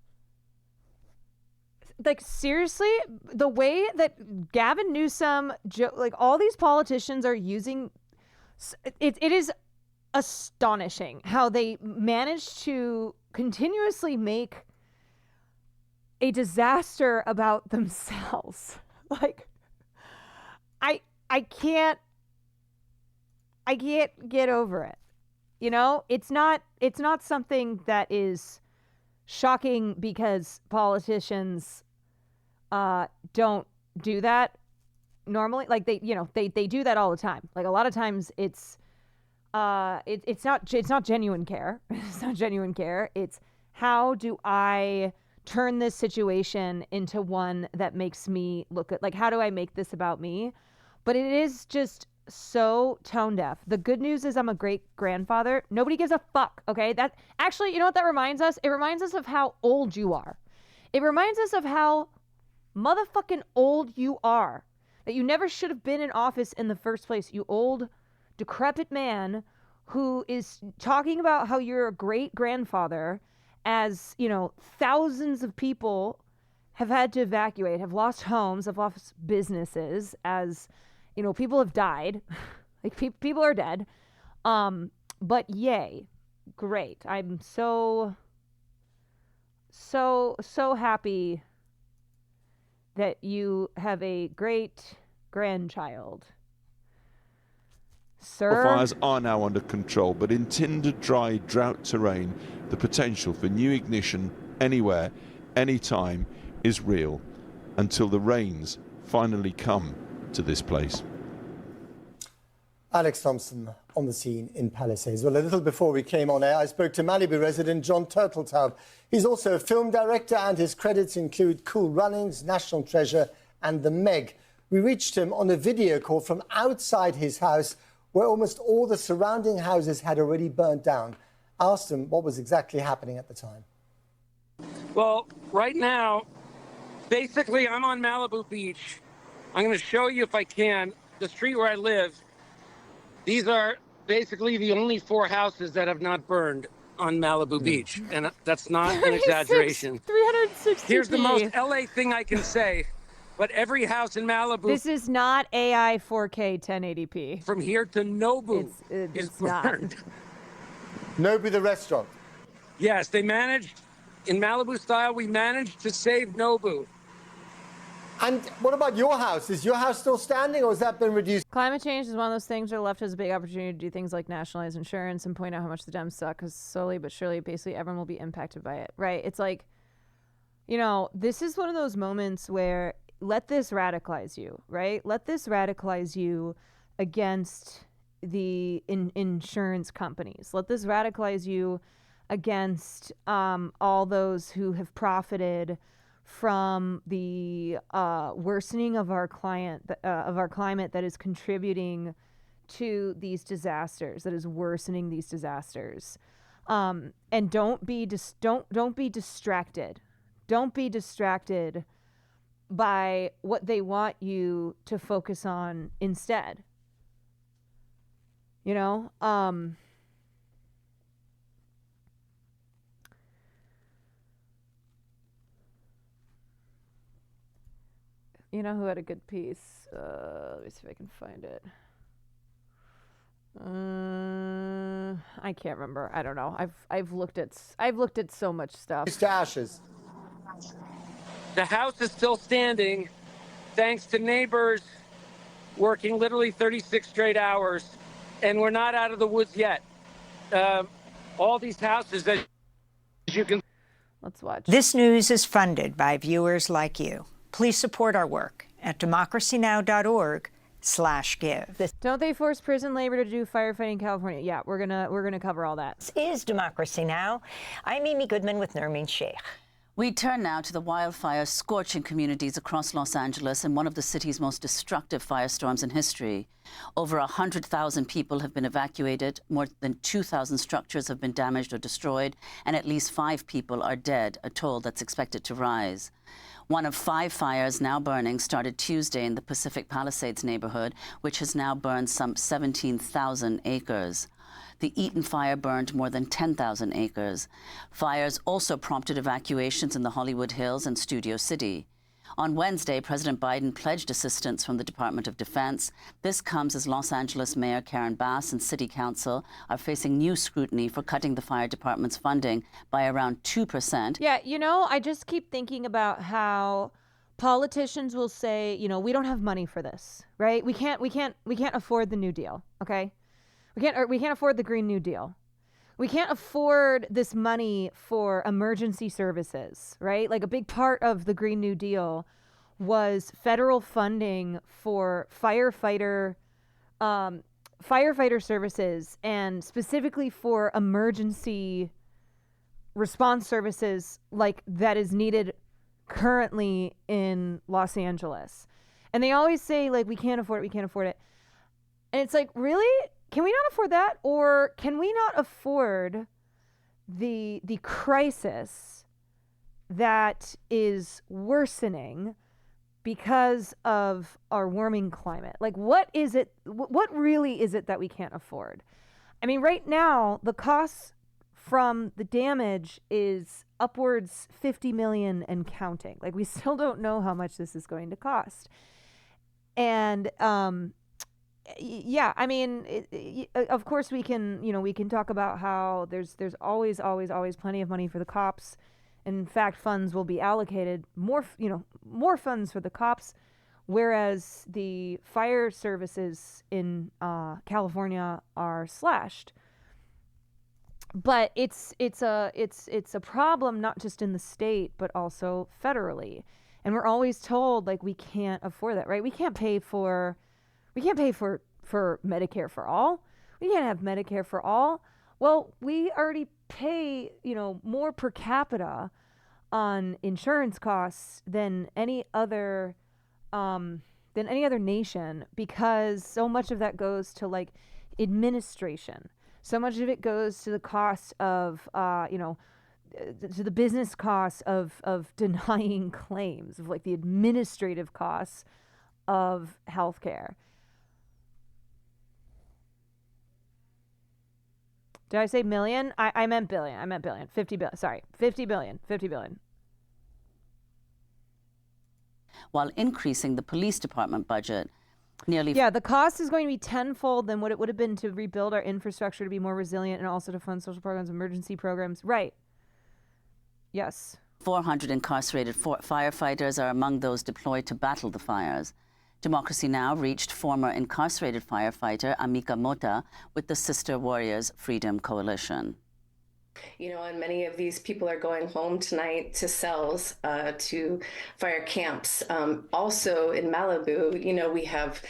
[SPEAKER 1] Like, seriously? The way that Gavin Newsom, like, all these politicians are using... It is astonishing how they managed to continuously make a disaster about themselves. Like, I can't get over it. You know, it's not something that is shocking because politicians don't do that normally. Like, they do that all the time. Like, a lot of times it's not genuine care. It's not genuine care. It's how do I turn this situation into one that makes me look good? Like, how do I make this about me? But it is just so tone deaf. The good news is I'm a great grandfather. Nobody gives a fuck. Okay. That actually, you know what that reminds us? It reminds us of how old you are. It reminds us of how motherfucking old you are. That you never should have been in office in the first place, you old, decrepit man who is talking about how you're a great grandfather as, you know, thousands of people have had to evacuate, have lost homes, have lost businesses, as, you know, people have died. Like, people are dead. But yay. Great. I'm so happy that you have a great grandchild. Sir?
[SPEAKER 5] Fires are now under control, but in tinder dry drought terrain, the potential for new ignition anywhere, anytime is real until the rains finally come to this place.
[SPEAKER 19] Alex Thompson on the scene in Palisades. Well, a little before we came on air, I spoke to Malibu resident John Turteltaub. He's also a film director, and his credits include Cool Runnings, National Treasure, and The Meg. We reached him on a video call from outside his house, where almost all the surrounding houses had already burnt down. Asked him what was exactly happening at the time.
[SPEAKER 20] Well, right now, basically, I'm on Malibu Beach. I'm going to show you, if I can, the street where I live. These are basically the only 4 houses that have not burned on Malibu Beach. And that's not an exaggeration.
[SPEAKER 1] 360
[SPEAKER 20] Here's the most LA thing I can say. But every house in Malibu...
[SPEAKER 1] This is not AI 4K 1080p.
[SPEAKER 20] From here to Nobu is burned.
[SPEAKER 19] Nobu the restaurant?
[SPEAKER 20] Yes, they managed, in Malibu style, we managed to save Nobu.
[SPEAKER 19] And what about your house? Is your house still standing, or has that been reduced?
[SPEAKER 1] Climate change is one of those things where left has a big opportunity to do things like nationalize insurance and point out how much the Dems suck, because slowly but surely, basically everyone will be impacted by it, right? It's like, you know, this is one of those moments where let this radicalize you, right? Let this radicalize you against the insurance companies. Let this radicalize you against all those who have profited from the worsening of our climate that is contributing to these disasters, that is worsening these disasters. And don't be distracted. Don't be distracted by what they want you to focus on instead. You know? You know who had a good piece? Let me see if I can find it. I can't remember. I don't know. I've looked at so much stuff.
[SPEAKER 19] To ashes.
[SPEAKER 20] The house is still standing, thanks to neighbors working literally 36 straight hours, and we're not out of the woods yet. All these houses, as you can...
[SPEAKER 1] Let's watch.
[SPEAKER 21] This news is funded by viewers like you. Please support our work at democracynow.org/give.
[SPEAKER 1] Don't they force prison labor to do firefighting in California? Yeah, we're gonna cover all that.
[SPEAKER 21] This is Democracy Now! I'm Amy Goodman with Nermeen Sheikh.
[SPEAKER 22] We turn now to the wildfires scorching communities across Los Angeles in one of the city's most destructive firestorms in history. Over 100,000 people have been evacuated, more than 2,000 structures have been damaged or destroyed, and at least 5 people are dead, a toll that's expected to rise. One of 5 fires now burning started Tuesday in the Pacific Palisades neighborhood, which has now burned some 17,000 acres. The Eaton fire burned more than 10,000 acres. Fires also prompted evacuations in the Hollywood Hills and Studio City. On Wednesday, President Biden pledged assistance from the Department of Defense. This comes as Los Angeles Mayor Karen Bass and City Council are facing new scrutiny for cutting the fire department's funding by around 2%.
[SPEAKER 1] Yeah, you know, I just keep thinking about how politicians will say, you know, we don't have money for this, right? We can't afford the New Deal, okay? We can't afford the Green New Deal. We can't afford this money for emergency services, right? Like a big part of the Green New Deal was federal funding for firefighter services, and specifically for emergency response services like that is needed currently in Los Angeles. And they always say, like, we can't afford it. And it's like, really? Can we not afford that? Or can we not afford the crisis that is worsening because of our warming climate? Like, what is it? What really is it that we can't afford? I mean, right now, the costs from the damage is upwards 50 million and counting. Like, we still don't know how much this is going to cost. And, yeah, I mean, of course we can, we can talk about how there's always plenty of money for the cops. In fact, funds will be allocated more funds for the cops, whereas the fire services in California are slashed. But it's a problem not just in the state but also federally, and we're always told like we can't afford that, right? We can't pay for Medicare for all. We can't have Medicare for all. Well, we already pay more per capita on insurance costs than any other nation, because so much of that goes to like administration. So much of it goes to the cost of, to the business costs of denying claims, of like the administrative costs of healthcare. Did I say million? I meant billion. 50 billion. Sorry, 50 billion.
[SPEAKER 22] While increasing the police department budget nearly...
[SPEAKER 1] Yeah, the cost is going to be tenfold than what it would have been to rebuild our infrastructure to be more resilient and also to fund social programs, emergency programs. Right. Yes.
[SPEAKER 22] 400 incarcerated firefighters are among those deployed to battle the fires. Democracy Now! Reached former incarcerated firefighter Amika Mota with the Sister Warriors Freedom Coalition.
[SPEAKER 2] And many of these people are going home tonight to cells, to fire camps. Also in Malibu, we have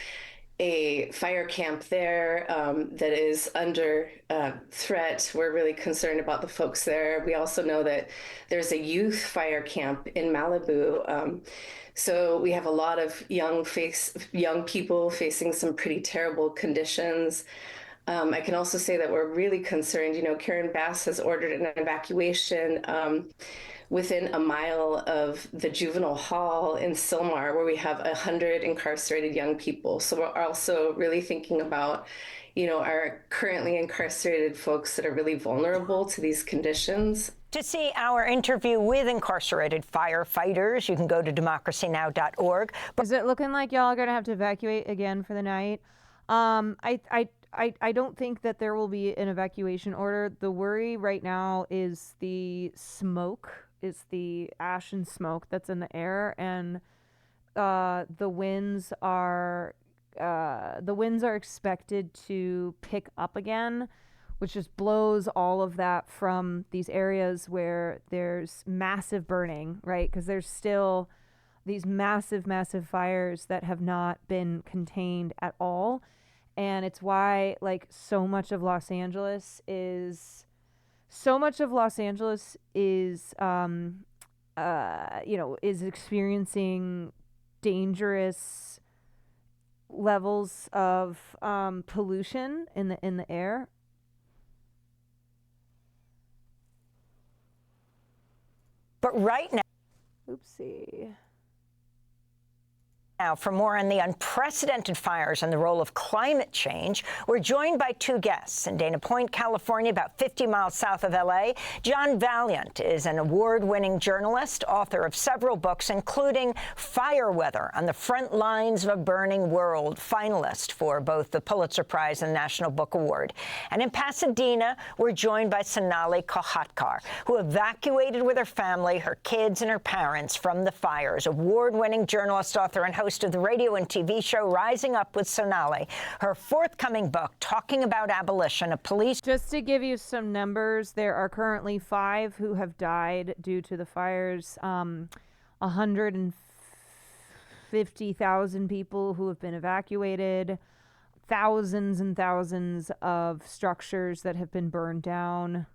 [SPEAKER 2] a fire camp there that is under threat. We're really concerned about the folks there. We also know that there's a youth fire camp in Malibu. So we have a lot of young people facing some pretty terrible conditions. I can also say that we're really concerned. Karen Bass has ordered an evacuation within a mile of the juvenile hall in Sylmar, where we have 100 incarcerated young people. So we're also really thinking about, our currently incarcerated folks that are really vulnerable to these conditions.
[SPEAKER 21] To see our interview with incarcerated firefighters, you can go to democracynow.org.
[SPEAKER 1] Is it looking like y'all are going to have to evacuate again for the night? I don't think that there will be an evacuation order. The worry right now is the smoke, is the ash and smoke that's in the air, and the winds are expected to pick up again, which just blows all of that from these areas where there's massive burning, right? Because there's still these massive fires that have not been contained at all. And it's why so much of Los Angeles is experiencing dangerous levels of pollution in the air.
[SPEAKER 21] But right now,
[SPEAKER 1] oopsie.
[SPEAKER 21] Now, for more on the unprecedented fires and the role of climate change, we're joined by two guests. In Dana Point, California, about 50 miles south of L.A., John Vaillant is an award-winning journalist, author of several books, including Fire Weather: On the Front Lines of a Burning World, finalist for both the Pulitzer Prize and National Book Award. And in Pasadena, we're joined by Sonali Kolhatkar, who evacuated with her family, her kids, and her parents from the fires. Award-winning journalist, author, and host of the radio and TV show Rising Up with Sonali. Her forthcoming book, talking about abolition of police.
[SPEAKER 1] Just to give you some numbers, there are currently 5 who have died due to the fires. 150,000 people who have been evacuated. Thousands and thousands of structures that have been burned down.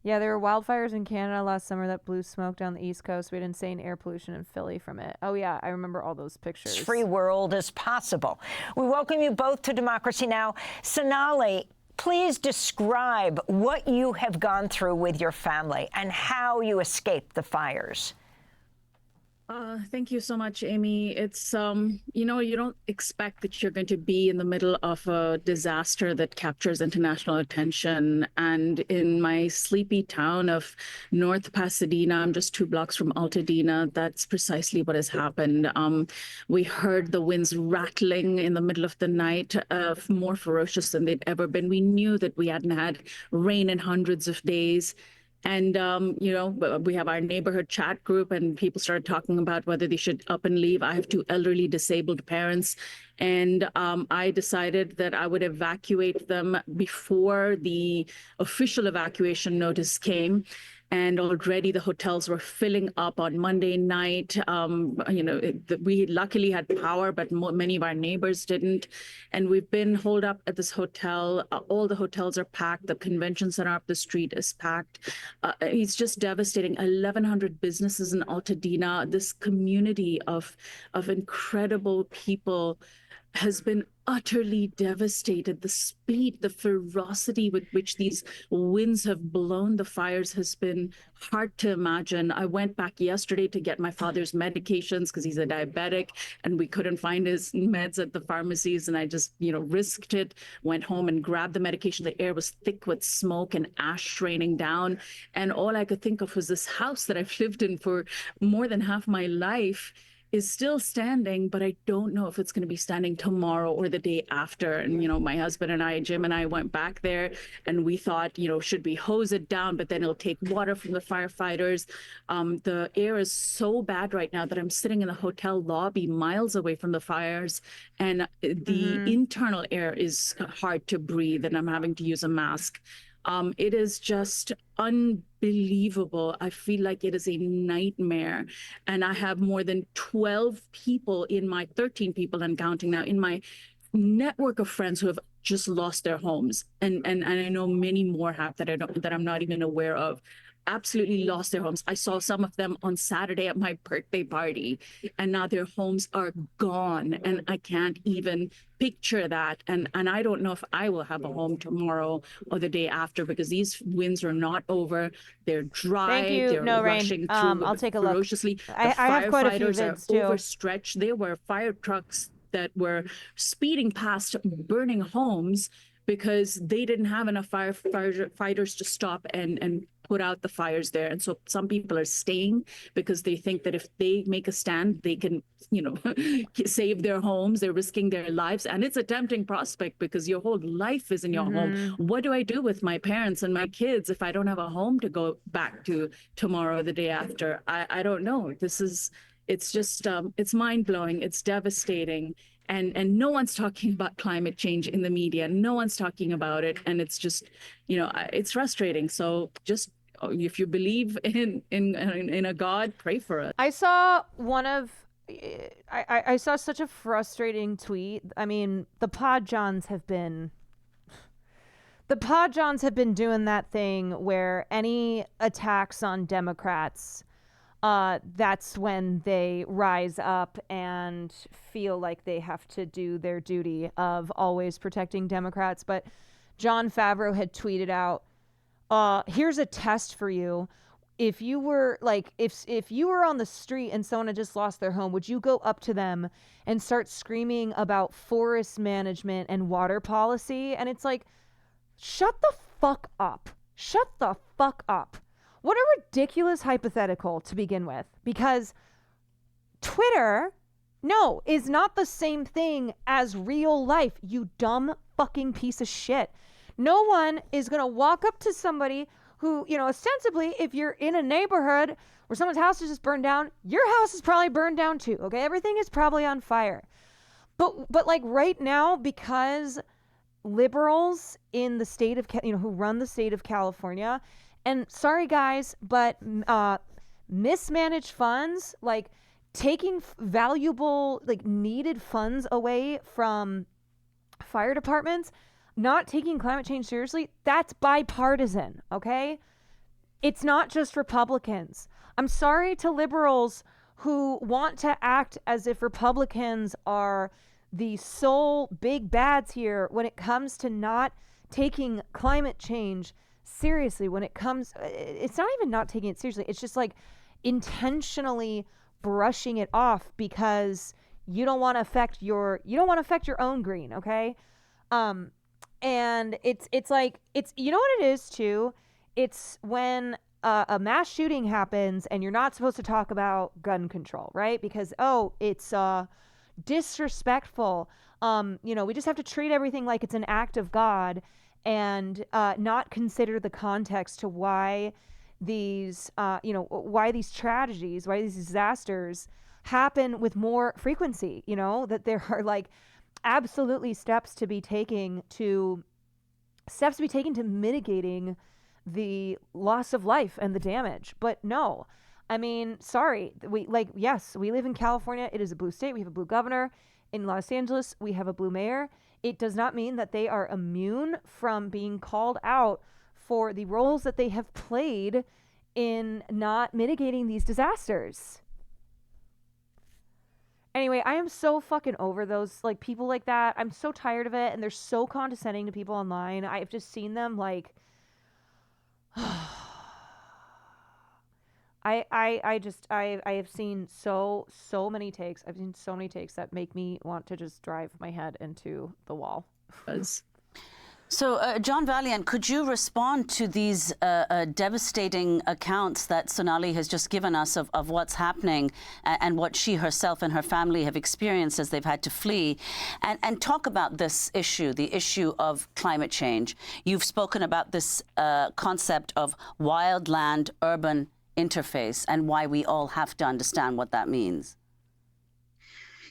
[SPEAKER 1] Yeah, there were wildfires in Canada last summer that blew smoke down the East Coast. We had insane air pollution in Philly from it. Oh, yeah, I remember all those pictures.
[SPEAKER 21] Free world is possible. We welcome you both to Democracy Now! Sonali, Please describe what you have gone through with your family and how you escaped the fires.
[SPEAKER 3] Thank you so much, Amy. It's, you know, you don't expect that you're going to be in the middle of a disaster that captures international attention. And in my sleepy town of North Pasadena, I'm just 2 blocks from Altadena, that's precisely what has happened. We heard the winds rattling in the middle of the night, more ferocious than they'd ever been. We knew that we hadn't had rain in hundreds of days. And, you know, we have our neighborhood chat group and people started talking about whether they should up and leave. I have 2 elderly disabled parents. And I decided that I would evacuate them before the official evacuation notice came. And already the hotels were filling up on Monday night. You know, we luckily had power, but many of our neighbors didn't. And we've been holed up at this hotel. All the hotels are packed. The convention center up the street is packed. It's just devastating. 1,100 businesses in Altadena. This community of incredible people has been utterly devastated. The speed, the ferocity with which these winds have blown the fires has been hard to imagine. I went back yesterday to get my father's medications because he's a diabetic and we couldn't find his meds at the pharmacies. And I just, you know, risked it, went home and grabbed the medication. The air was thick with smoke and ash raining down. And all I could think of was this house that I've lived in for more than half my life is still standing, but I don't know if it's going to be standing tomorrow or the day after. And, you know, my husband and I, Jim and I, went back there and we thought, you know, should we hose it down? But then it'll take water from the firefighters. The air is so bad right now that I'm sitting in a hotel lobby miles away from the fires. And the internal air is hard to breathe and I'm having to use a mask. It is just unbelievable. I feel like it is a nightmare. And I have more than 12 people in my 13 people and counting now in my network of friends who have just lost their homes. And I know many more have that I'm not even aware of. Absolutely lost their homes. I saw some of them on Saturday at my birthday party, and now their homes are gone. And I can't even picture that. And I don't know if I will have a home tomorrow or the day after because these winds are not over. They're dry.
[SPEAKER 1] Thank you.
[SPEAKER 3] They're
[SPEAKER 1] No rain.
[SPEAKER 3] rushing through
[SPEAKER 1] I'll take a look.
[SPEAKER 3] ferociously.
[SPEAKER 1] I have quite a few
[SPEAKER 3] firefighters
[SPEAKER 1] vids
[SPEAKER 3] are
[SPEAKER 1] too.
[SPEAKER 3] overstretched. There were fire trucks that were speeding past burning homes because they didn't have enough firefighters to stop and put out the fires there. And so some people are staying because they think that if they make a stand, they can, you know, save their homes. They're risking their lives. And it's a tempting prospect because your whole life is in your home. What do I do with my parents and my kids if I don't have a home to go back to tomorrow or the day after? I don't know. It's just, it's mind blowing. It's devastating. And no one's talking about climate change in the media. No one's talking about it. And it's just, you know, it's frustrating. So just if you believe in a God, pray for us.
[SPEAKER 1] I saw I saw such a frustrating tweet. I mean, the Pod Johns have been doing that thing where any attacks on Democrats, that's when they rise up and feel like they have to do their duty of always protecting Democrats. But Jon Favreau had tweeted out, here's a test for you. If you were like, if you were on the street and someone had just lost their home, would you go up to them and start screaming about forest management and water policy? And it's like, shut the fuck up. Shut the fuck up. What a ridiculous hypothetical to begin with, because Twitter, no, is not the same thing as real life, you dumb fucking piece of shit. No one is going to walk up to somebody who, you know, ostensibly, if you're in a neighborhood where someone's house is just burned down, your house is probably burned down too, okay? Everything is probably on fire. But like right now, because liberals in the state of, you know, who run the state of California, and sorry guys, but mismanaged funds, like taking valuable, like needed funds away from fire departments, not taking climate change seriously, that's bipartisan, okay? It's not just Republicans. I'm sorry to liberals who want to act as if Republicans are the sole big bads here when it comes to not taking climate change seriously when it comes, it's not even not taking it seriously. It's just like intentionally brushing it off because you don't want to affect your own green. Okay. And it's like, you know what it is too? It's when a mass shooting happens and you're not supposed to talk about gun control, right? Because, it's disrespectful. We just have to treat everything like it's an act of God and not consider the context to why these, why these tragedies, why these disasters happen with more frequency, that there are like absolutely steps to be taken to mitigating the loss of life and the damage. But no, I mean, sorry, yes, we live in California. It is a blue state. We have a blue governor. In Los Angeles, we have a blue mayor. It does not mean that they are immune from being called out for the roles that they have played in not mitigating these disasters. Anyway, I am so fucking over those like people like that. I'm so tired of it, and they're so condescending to people online. I've just seen them like I have seen so many takes. I've seen so many takes that make me want to just drive my head into the wall.
[SPEAKER 22] So, John Vaillant, could you respond to these devastating accounts that Sonali has just given us of what's happening and what she herself and her family have experienced as they've had to flee, and talk about this issue, the issue of climate change? You've spoken about this concept of wildland-urban interface and why we all have to understand what that means.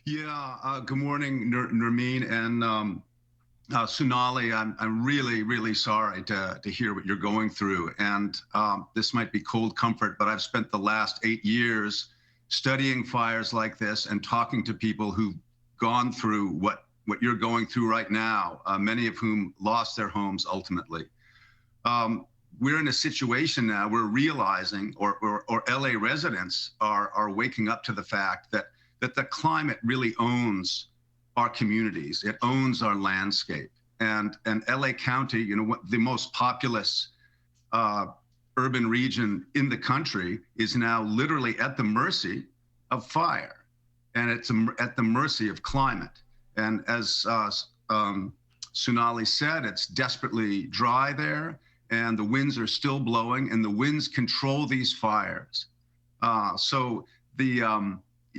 [SPEAKER 4] Yeah, good morning, Nermeen, and Sonali, I'm really, really sorry to hear what you're going through. And this might be cold comfort, but I've spent the last 8 years studying fires like this and talking to people who've gone through what you're going through right now, many of whom lost their homes ultimately. We're in a situation now, we're realizing, or LA residents are waking up to the fact that the climate really owns our communities. It owns our landscape. And LA County, the most populous urban region in the country, is now literally at the mercy of fire. And it's at the mercy of climate. And as Sonali said, it's desperately dry there, and the winds are still blowing, and the winds control these fires.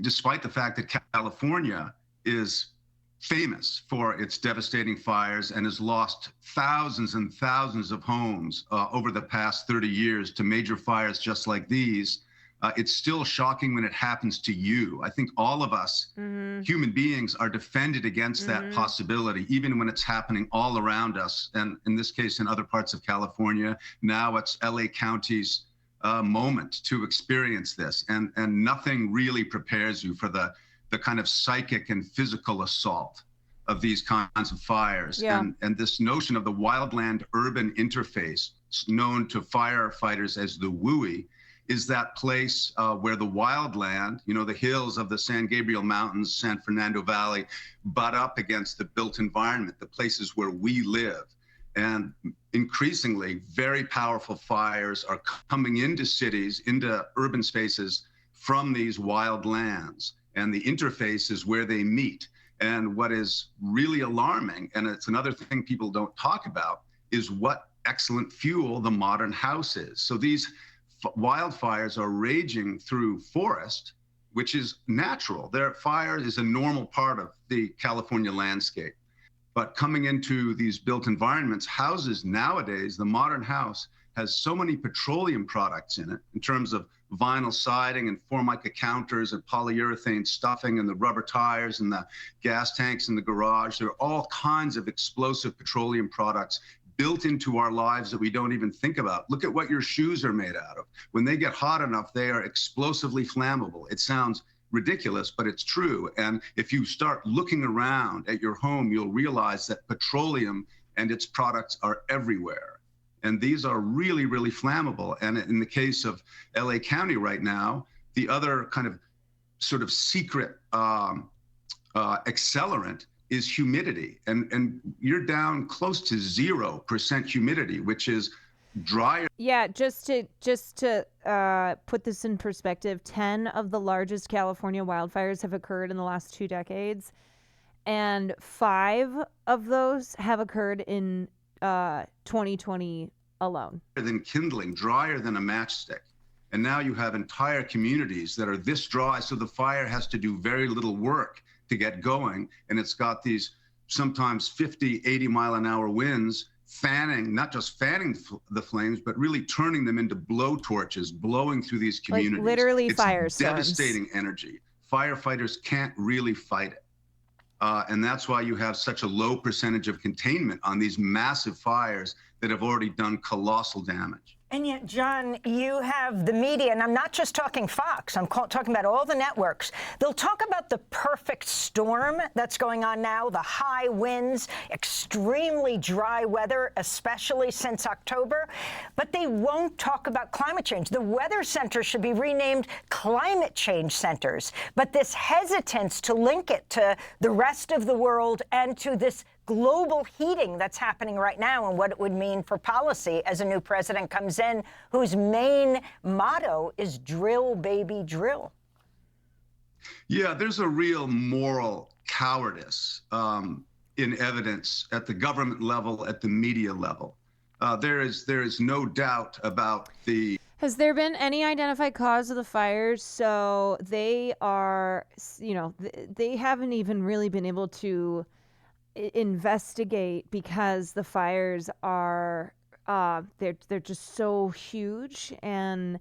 [SPEAKER 4] Despite the fact that California is famous for its devastating fires and has lost thousands and thousands of homes over the past 30 years to major fires just like these, it's still shocking when it happens to you. I think all of us, human beings, are defended against that possibility, even when it's happening all around us. And in this case, in other parts of California, now it's LA County's moment to experience this. And nothing really prepares you for the kind of psychic and physical assault of these kinds of fires.
[SPEAKER 1] Yeah.
[SPEAKER 4] And this notion of the wildland-urban interface, known to firefighters as the WUI, is that place where the wildland, the hills of the San Gabriel Mountains, San Fernando Valley, butt up against the built environment, the places where we live. And increasingly, very powerful fires are coming into cities, into urban spaces from these wild lands. And the interface is where they meet. And what is really alarming, and it's another thing people don't talk about, is what excellent fuel the modern house is. So these wildfires are raging through forest, which is natural. Fire is a normal part of the California landscape. But coming into these built environments, houses nowadays, the modern house has so many petroleum products in it, in terms of vinyl siding and Formica counters and polyurethane stuffing and the rubber tires and the gas tanks in the garage. There are all kinds of explosive petroleum products built into our lives that we don't even think about. Look at what your shoes are made out of. When they get hot enough, they are explosively flammable. It sounds ridiculous, but it's true. And if you start looking around at your home, you'll realize that petroleum and its products are everywhere. And these are really, really flammable. And in the case of LA County right now, the other kind of sort of secret accelerant is humidity. And you're down close to 0% humidity, which is drier.
[SPEAKER 1] Yeah, just to put this in perspective, 10 of the largest California wildfires have occurred in the last 2 decades, and 5 of those have occurred in 2020 alone.
[SPEAKER 4] Than kindling, drier than a matchstick. And now you have entire communities that are this dry, so the fire has to do very little work to get going. And it's got these sometimes 50, 80 mile an hour winds fanning, not just fanning the flames, but really turning them into blow torches, blowing through these communities.
[SPEAKER 1] Like literally
[SPEAKER 4] it's
[SPEAKER 1] firestorms.
[SPEAKER 4] Devastating energy. Firefighters can't really fight it. And that's why you have such a low percentage of containment on these massive fires that have already done colossal damage.
[SPEAKER 21] And yet, John, you have the media, and I'm not just talking Fox, I'm talking about all the networks. They'll talk about the perfect storm that's going on now, the high winds, extremely dry weather, especially since October, but they won't talk about climate change. The weather centers should be renamed climate change centers, but this hesitance to link it to the rest of the world and to this global heating that's happening right now and what it would mean for policy as a new president comes in, whose main motto is drill, baby, drill.
[SPEAKER 4] Yeah, there's a real moral cowardice in evidence at the government level, at the media level. There is no doubt about the...
[SPEAKER 1] Has there been any identified cause of the fires? So they are, they haven't even really been able to investigate because the fires are they're just so huge and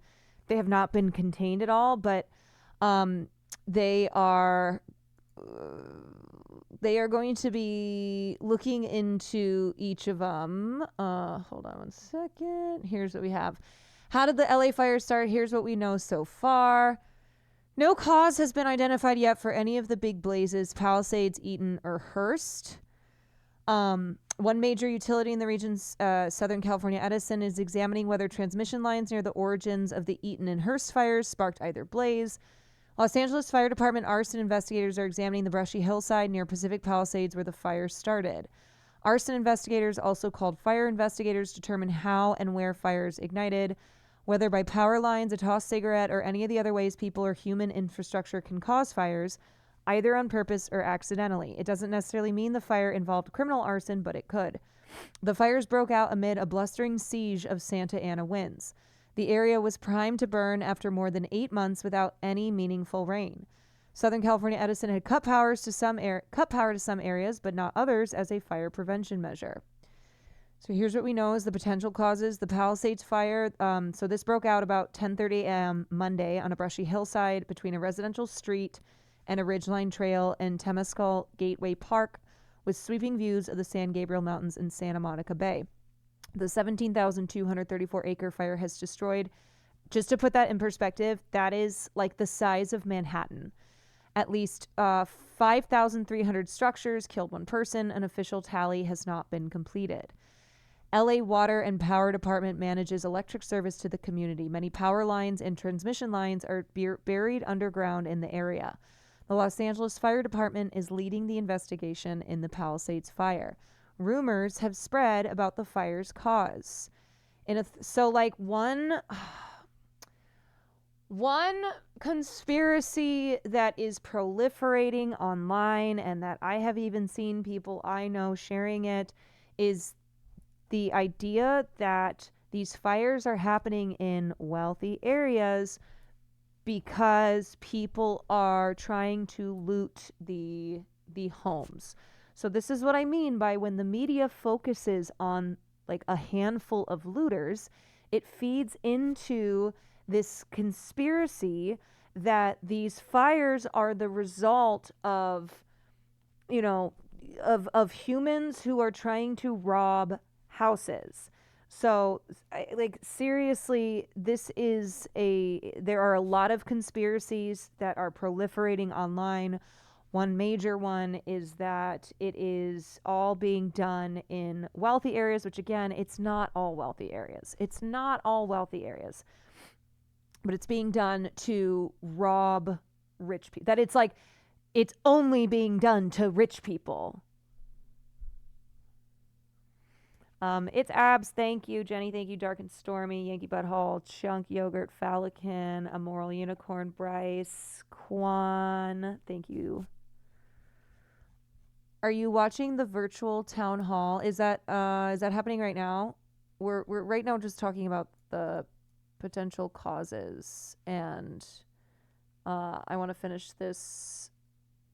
[SPEAKER 1] they have not been contained at all, but they are going to be looking into each of them. Hold on one second. Here's what we have. How did the LA fire start? Here's what we know so far. No cause has been identified yet for any of the big blazes, Palisades, Eaton, or Hearst. One major utility in the region's Southern California Edison is examining whether transmission lines near the origins of the Eaton and Hearst fires sparked either blaze. Los Angeles Fire Department arson investigators are examining the brushy hillside near Pacific Palisades where the fire started. Arson investigators, also called fire investigators, determine how and where fires ignited, whether by power lines, a tossed cigarette, or any of the other ways people or human infrastructure can cause fires, either on purpose or accidentally. It doesn't necessarily mean the fire involved criminal arson, but it could. The fires broke out amid a blustering siege of Santa Ana winds. The area was primed to burn after more than 8 months without any meaningful rain. Southern California Edison had cut power to some areas, but not others, as a fire prevention measure. So here's what we know is the potential causes. The Palisades fire, so this broke out about 10:30 a.m. Monday on a brushy hillside between a residential street and a ridgeline trail in Temescal Gateway Park with sweeping views of the San Gabriel Mountains and Santa Monica Bay. The 17,234-acre fire has destroyed, just to put that in perspective, that is like the size of Manhattan. At least 5,300 structures, killed 1 person. An official tally has not been completed. LA Water and Power Department manages electric service to the community. Many power lines and transmission lines are buried underground in the area. The Los Angeles Fire Department is leading the investigation in the Palisades fire. Rumors have spread about the fire's cause. One conspiracy that is proliferating online and that I have even seen people I know sharing it is the idea that these fires are happening in wealthy areas because people are trying to loot the homes. So this is what I mean by when the media focuses on like a handful of looters, it feeds into this conspiracy that these fires are the result of, of humans who are trying to rob houses. So, seriously, there are a lot of conspiracies that are proliferating online. One major one is that it is all being done in wealthy areas, which again, it's not all wealthy areas. It's not all wealthy areas, but it's being done to rob rich people. That it's like, it's only being done to rich people. It's Abs. Thank you, Jenny. Thank you, Dark and Stormy, Yankee Butthole, Chunk Yogurt, Falican, Immoral Unicorn, Bryce, Quan. Thank you. Are you watching the virtual town hall? Is that happening right now? We're right now just talking about the potential causes, and I want to finish this.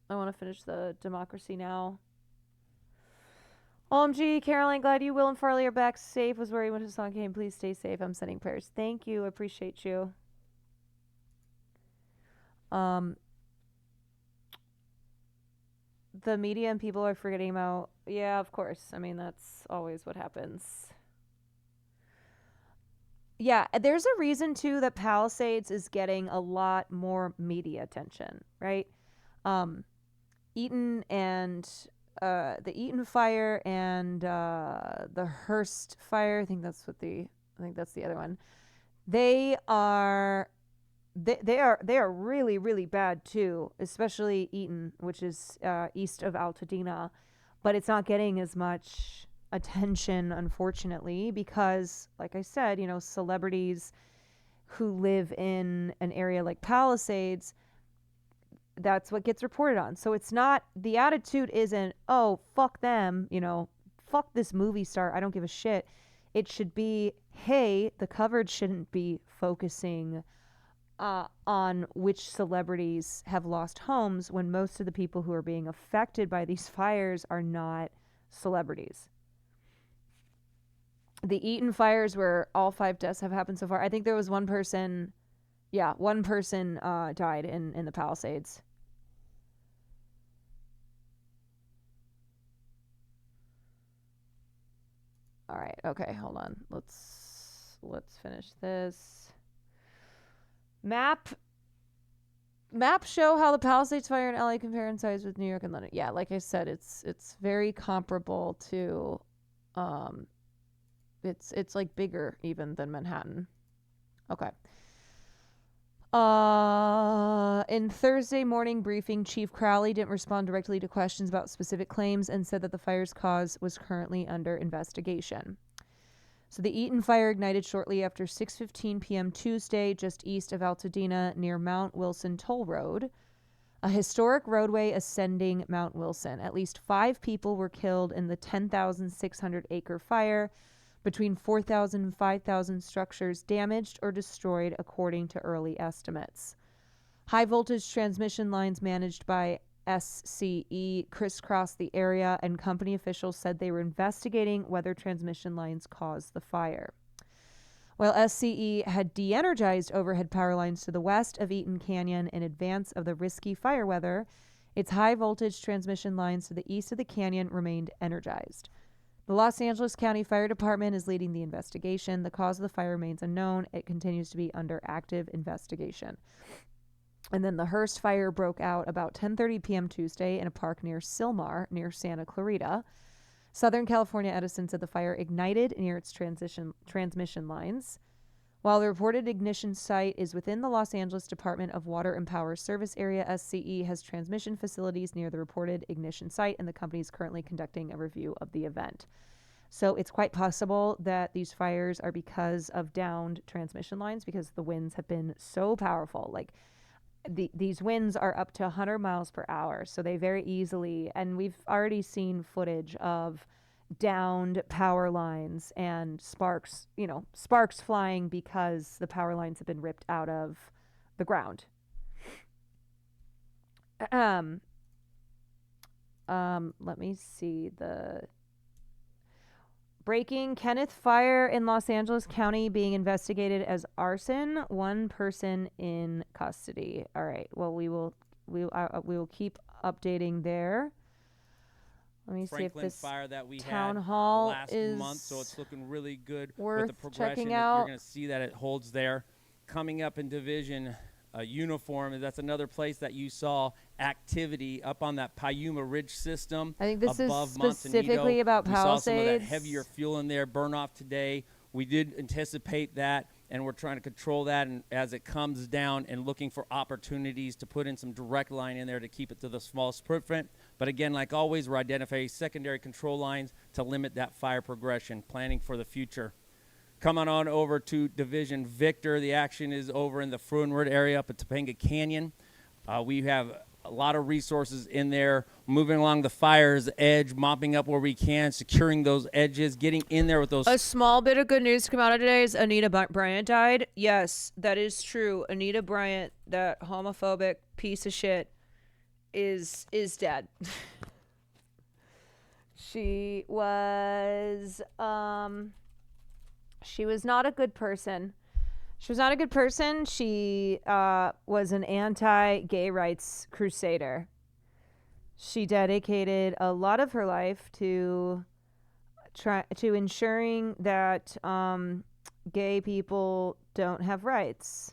[SPEAKER 1] I want to finish the Democracy Now! OMG, Caroline, glad you, Will, and Farley are back safe. Was worried when his song came. Please stay safe. I'm sending prayers. Thank you. I appreciate you. The media and people are forgetting about... Yeah, of course. I mean, that's always what happens. Yeah, there's a reason, too, that Palisades is getting a lot more media attention, right? Eaton and... the Eaton fire and the Hearst fire, I think that's the other one. They are really, really bad too, especially Eaton, which is east of Altadena, but it's not getting as much attention, unfortunately, because, like I said, you know, celebrities who live in an area like Palisades, that's what gets reported on. So it's not, the attitude isn't, oh, fuck them, you know, fuck this movie star, I don't give a shit. It should be, hey, the coverage shouldn't be focusing on which celebrities have lost homes when most of the people who are being affected by these fires are not celebrities. The Eaton fires, where all 5 deaths have happened so far, I think there was one person died in the Palisades. All right. Okay. Hold on. Let's finish this. Map show how the Palisades fire in LA compare in size with New York and London. Yeah, like I said, it's very comparable to, it's like bigger even than Manhattan. Okay. In Thursday morning briefing, Chief Crowley didn't respond directly to questions about specific claims and said that the fire's cause was currently under investigation. So the Eaton fire ignited shortly after 6:15 p.m. Tuesday, just east of Altadena near Mount Wilson Toll Road, a historic roadway ascending Mount Wilson. At least 5 people were killed in the 10,600-acre fire. Between 4,000 and 5,000 structures damaged or destroyed, according to early estimates. High-voltage transmission lines managed by SCE crisscrossed the area, and company officials said they were investigating whether transmission lines caused the fire. While SCE had de-energized overhead power lines to the west of Eaton Canyon in advance of the risky fire weather, its high-voltage transmission lines to the east of the canyon remained energized. The Los Angeles County Fire Department is leading the investigation. The cause of the fire remains unknown. It continues to be under active investigation. And then the Hearst fire broke out about 10:30 p.m. Tuesday in a park near Sylmar, near Santa Clarita. Southern California Edison said the fire ignited near its transmission lines. While the reported ignition site is within the Los Angeles Department of Water and Power Service area, SCE has transmission facilities near the reported ignition site, and the company is currently conducting a review of the event. So it's quite possible that these fires are because of downed transmission lines, because the winds have been so powerful. Like, these winds are up to 100 miles per hour, so they very easily, and we've already seen footage of downed power lines and sparks flying because the power lines have been ripped out of the ground. Let me see the breaking. Kenneth fire in Los Angeles County being investigated as arson. 1 person in custody. All right. Well, we will keep updating there. Let me see if this
[SPEAKER 6] fire that we
[SPEAKER 1] town
[SPEAKER 6] had
[SPEAKER 1] hall
[SPEAKER 6] last
[SPEAKER 1] is
[SPEAKER 6] month, so it's looking really good
[SPEAKER 1] worth
[SPEAKER 6] with the progression.
[SPEAKER 1] checking
[SPEAKER 6] You're
[SPEAKER 1] out.
[SPEAKER 6] going to see that it holds there. Coming up in division uniform, that's another place that you saw activity up on that Payuma Ridge system.
[SPEAKER 1] I think this is
[SPEAKER 6] above
[SPEAKER 1] specifically
[SPEAKER 6] Montanito.
[SPEAKER 1] about
[SPEAKER 6] We saw some of that
[SPEAKER 1] Palisades.
[SPEAKER 6] heavier fuel in there burn off today. We did anticipate that, and we're trying to control that and as it comes down and looking for opportunities to put in some direct line in there to keep it to the smallest footprint. But again, like always, we're identifying secondary control lines to limit that fire progression, planning for the future. Coming on over to Division Victor, the action is over in the Fruinward area up at Topanga Canyon. We have a lot of resources in there, moving along the fire's edge, mopping up where we can, securing those edges, getting in there with those.
[SPEAKER 1] A small bit of good news to come out of today is Anita Bryant died. Yes, that is true. Anita Bryant, that homophobic piece of shit, is dead. She was not a good person. She was not a good person. She was an anti-gay rights crusader. She dedicated a lot of her life to ensuring that gay people don't have rights.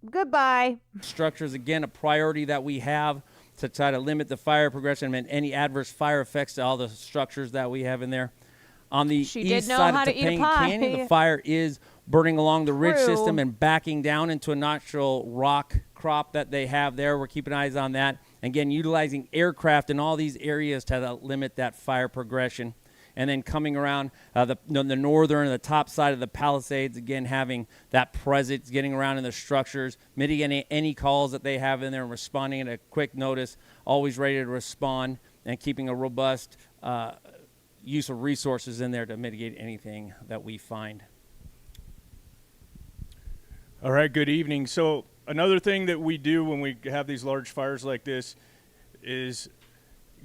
[SPEAKER 1] Goodbye.
[SPEAKER 6] Structures, again, a priority that we have to try to limit the fire progression and any adverse fire effects to all the structures that we have in there. On the east side of Topanga Canyon, the fire is burning along the ridge system and backing down into a natural rock crop that they have there. We're keeping eyes on that. Again, utilizing aircraft in all these areas to limit that fire progression. And then coming around the northern and the top side of the Palisades, again, having that presence, getting around in the structures, mitigating any calls that they have in there and responding at a quick notice, always ready to respond, and keeping a robust use of resources in there to mitigate anything that we find.
[SPEAKER 8] All right, good evening. So another thing that we do when we have these large fires like this is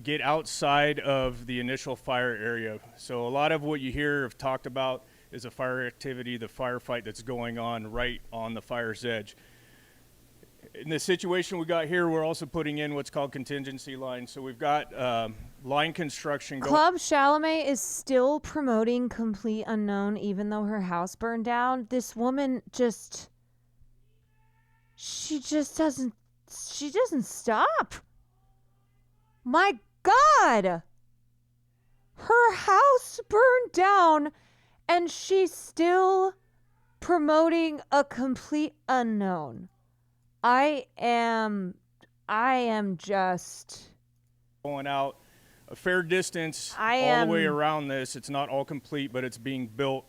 [SPEAKER 8] get outside of the initial fire area. So a lot of what you hear have talked about is the fire activity, the firefight that's going on right on the fire's edge. In the situation we got here, we're also putting in what's called contingency lines. So we've got line construction going.
[SPEAKER 1] Club Chalamet is still promoting Complete Unknown even though her house burned down. This woman she doesn't stop. My God. Her house burned down and she's still promoting a Complete Unknown. I am just
[SPEAKER 8] going out a fair distance all the way around this. It's not all complete, but it's being built.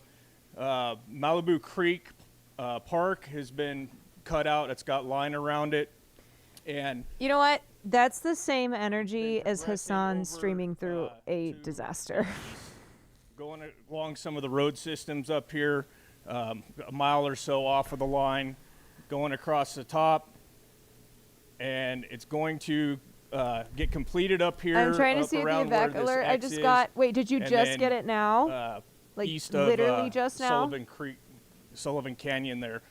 [SPEAKER 8] Malibu Creek Park has been cut out. It's got line around it. And
[SPEAKER 1] you know what? That's the same energy as Hassan streaming through a disaster.
[SPEAKER 8] Going along some of the road systems up here, a mile or so off of the line, going across the top, and it's going to get completed up here.
[SPEAKER 1] I'm trying to see the evac alert. I just got. Wait, did you just get it now? Like
[SPEAKER 8] east
[SPEAKER 1] literally
[SPEAKER 8] of,
[SPEAKER 1] just now?
[SPEAKER 8] Sullivan Creek, Sullivan Canyon there.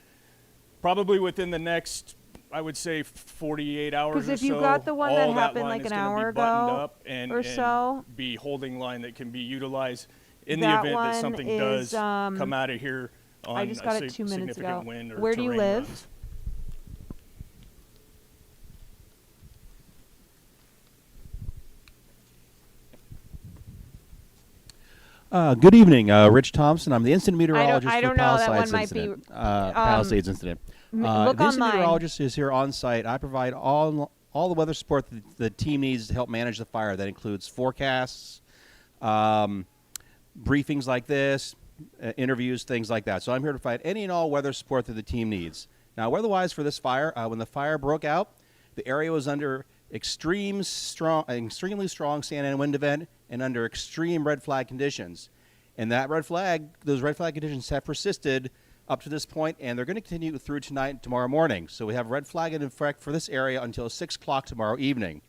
[SPEAKER 8] Probably within the next, I would say, 48 hours or so.
[SPEAKER 1] Because if you got the one that happened like an hour ago or so,
[SPEAKER 8] and be holding line that can be utilized in the event that something does come out of here on
[SPEAKER 1] I just got it 2 minutes ago.
[SPEAKER 8] Wind or
[SPEAKER 1] where do you live?
[SPEAKER 9] Good evening, Rich Thompson. I'm the incident meteorologist
[SPEAKER 1] I don't
[SPEAKER 9] for
[SPEAKER 1] know,
[SPEAKER 9] Palisades
[SPEAKER 1] that one might
[SPEAKER 9] incident.
[SPEAKER 1] be,
[SPEAKER 9] Palisades incident. The incident meteorologist is here on site. I provide all the weather support that the team needs to help manage the fire. That includes forecasts, briefings like this, interviews, things like that. So I'm here to provide any and all weather support that the team needs. Now, weather-wise for this fire, when the fire broke out, the area was under extremely strong Santa Ana wind event and under extreme red flag conditions. And those red flag conditions have persisted up to this point, and they're going to continue through tonight and tomorrow morning. So we have red flag in effect for this area until 6 o'clock tomorrow evening.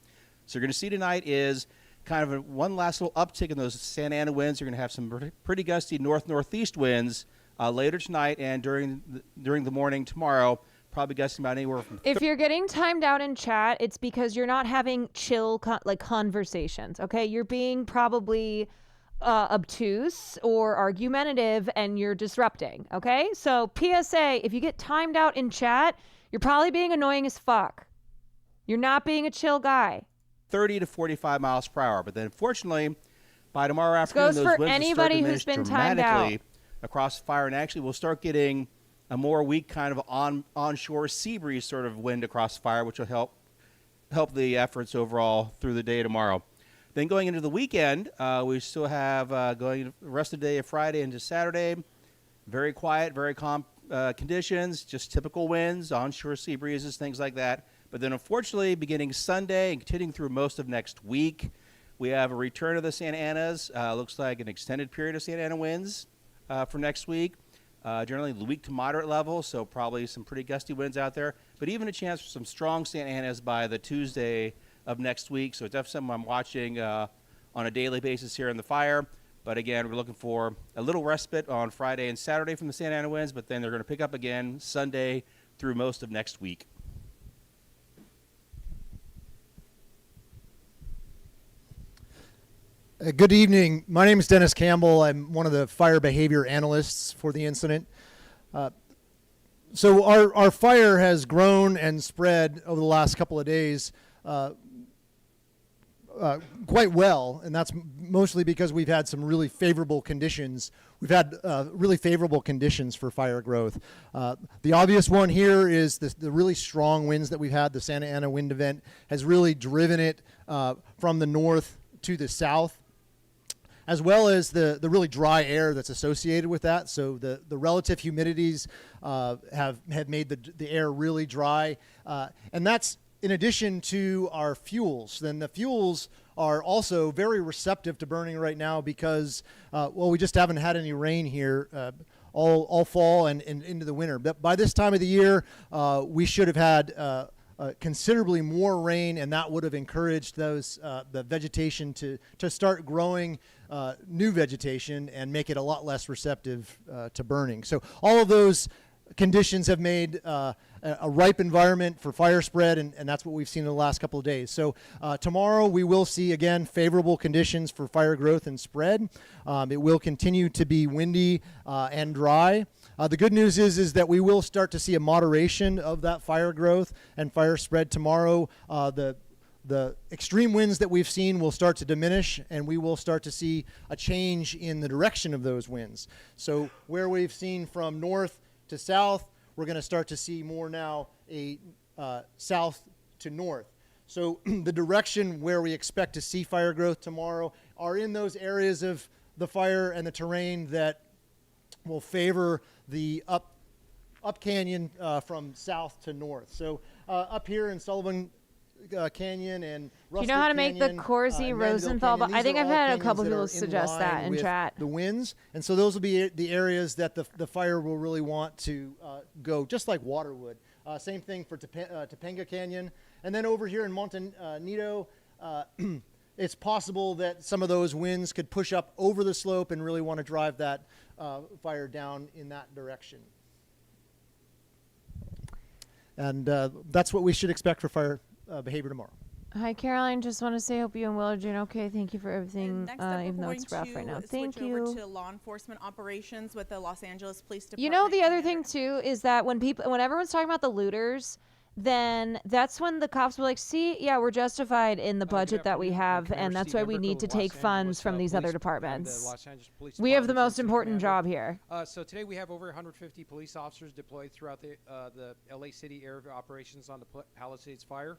[SPEAKER 9] So you're going to see tonight is kind of one last little uptick in those Santa Ana winds. You're going to have some pretty gusty north-northeast winds later tonight and during the morning tomorrow, probably gusting about anywhere from...
[SPEAKER 1] If you're getting timed out in chat, it's because you're not having chill conversations, okay? You're being probably obtuse or argumentative and you're disrupting, okay? So PSA, if you get timed out in chat, you're probably being annoying as fuck. You're not being a chill guy.
[SPEAKER 9] 30 to 45 miles per hour. But then, fortunately, by tomorrow afternoon, those winds will start to diminish dramatically across fire, and actually we'll start getting a more weak kind of onshore sea breeze sort of wind across fire, which will help the efforts overall through the day tomorrow. Then going into the weekend, we still have going the rest of the day of Friday into Saturday, very quiet, very calm conditions, just typical winds, onshore sea breezes, things like that. But then unfortunately, beginning Sunday and continuing through most of next week, we have a return of the Santa Anas. Looks like an extended period of Santa Ana winds for next week. Generally the weak to moderate level, so probably some pretty gusty winds out there. But even a chance for some strong Santa Anas by the Tuesday of next week. So it's definitely something I'm watching on a daily basis here in the fire. But again, we're looking for a little respite on Friday and Saturday from the Santa Ana winds, but then they're going to pick up again Sunday through most of next week.
[SPEAKER 11] Good evening. My name is Dennis Campbell. I'm one of the fire behavior analysts for the incident. So our fire has grown and spread over the last couple of days quite well, and that's mostly because we've had some really favorable conditions. We've had really favorable conditions for fire growth. The obvious one here is the really strong winds that we've had. The Santa Ana wind event has really driven it from the north to the south, as well as the really dry air that's associated with that. So the relative humidities have made the air really dry. And that's in addition to our fuels. Then the fuels are also very receptive to burning right now because, well, we just haven't had any rain here all fall and into the winter. But by this time of the year, we should have had considerably more rain, and that would have encouraged the vegetation to start growing new vegetation and make it a lot less receptive to burning. So all of those conditions have made a ripe environment for fire spread, and that's what we've seen in the last couple of days. So tomorrow we will see, again, favorable conditions for fire growth and spread. It will continue to be windy and dry. The good news is that we will start to see a moderation of that fire growth and fire spread tomorrow. The extreme winds that we've seen will start to diminish, and we will start to see a change in the direction of those winds. So where we've seen from north to south, we're going to start to see more now a south to north. So the direction where we expect to see fire growth tomorrow are in those areas of the fire and the terrain that will favor the up canyon from south to north. So up here in Sullivan Canyon and Rustic
[SPEAKER 1] Do you know how to make the
[SPEAKER 11] Canyon,
[SPEAKER 1] Corsi Rosenthal?
[SPEAKER 11] Canyon,
[SPEAKER 1] I think I've had a couple people
[SPEAKER 11] in
[SPEAKER 1] suggest that in chat.
[SPEAKER 11] The winds, and so those will be the areas that the fire will really want to go, just like water would. Same thing for Topanga Canyon, and then over here in Montanito, it's possible that some of those winds could push up over the slope and really want to drive that fire down in that direction. And that's what we should expect for fire behavior tomorrow.
[SPEAKER 1] Hi, Caroline. Just want to say, hope you and Will are doing okay. Thank you for everything,
[SPEAKER 12] Next up,
[SPEAKER 1] even though
[SPEAKER 12] we're
[SPEAKER 1] it's
[SPEAKER 12] going
[SPEAKER 1] rough right now.
[SPEAKER 12] to
[SPEAKER 1] Thank
[SPEAKER 12] switch
[SPEAKER 1] you.
[SPEAKER 12] over to law enforcement operations with the Los Angeles Police Department.
[SPEAKER 1] You know, the other thing too is that when everyone's talking about the looters, then that's when the cops were like, see, yeah, we're justified in the budget that we have, and that's why we need to take funds from these other departments. We have the most important job here.
[SPEAKER 23] So today we have over 150 police officers deployed throughout the LA City area of operations on the Palisades fire.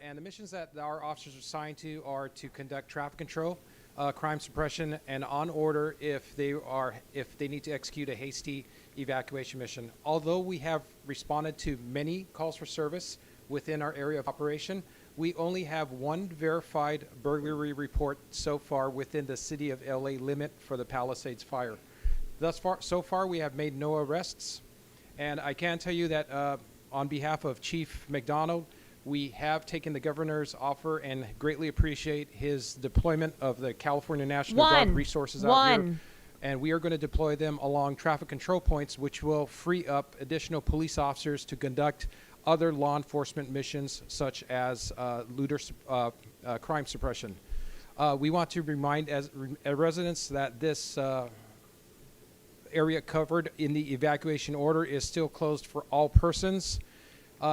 [SPEAKER 23] And the missions that our officers are assigned to are to conduct traffic control, crime suppression, and on order if they need to execute a hasty evacuation mission. Although we have responded to many calls for service within our area of operation, we only have one verified burglary report so far within the city of LA limit for the Palisades fire. So far we have made no arrests, and I can tell you that on behalf of Chief McDonald, we have taken the governor's offer and greatly appreciate his deployment of the California National Guard resources out here. And we are going to deploy them along traffic control points, which will free up additional police officers to conduct other law enforcement missions, such as crime suppression. We want to remind residents that this area covered in the evacuation order is still closed for all persons.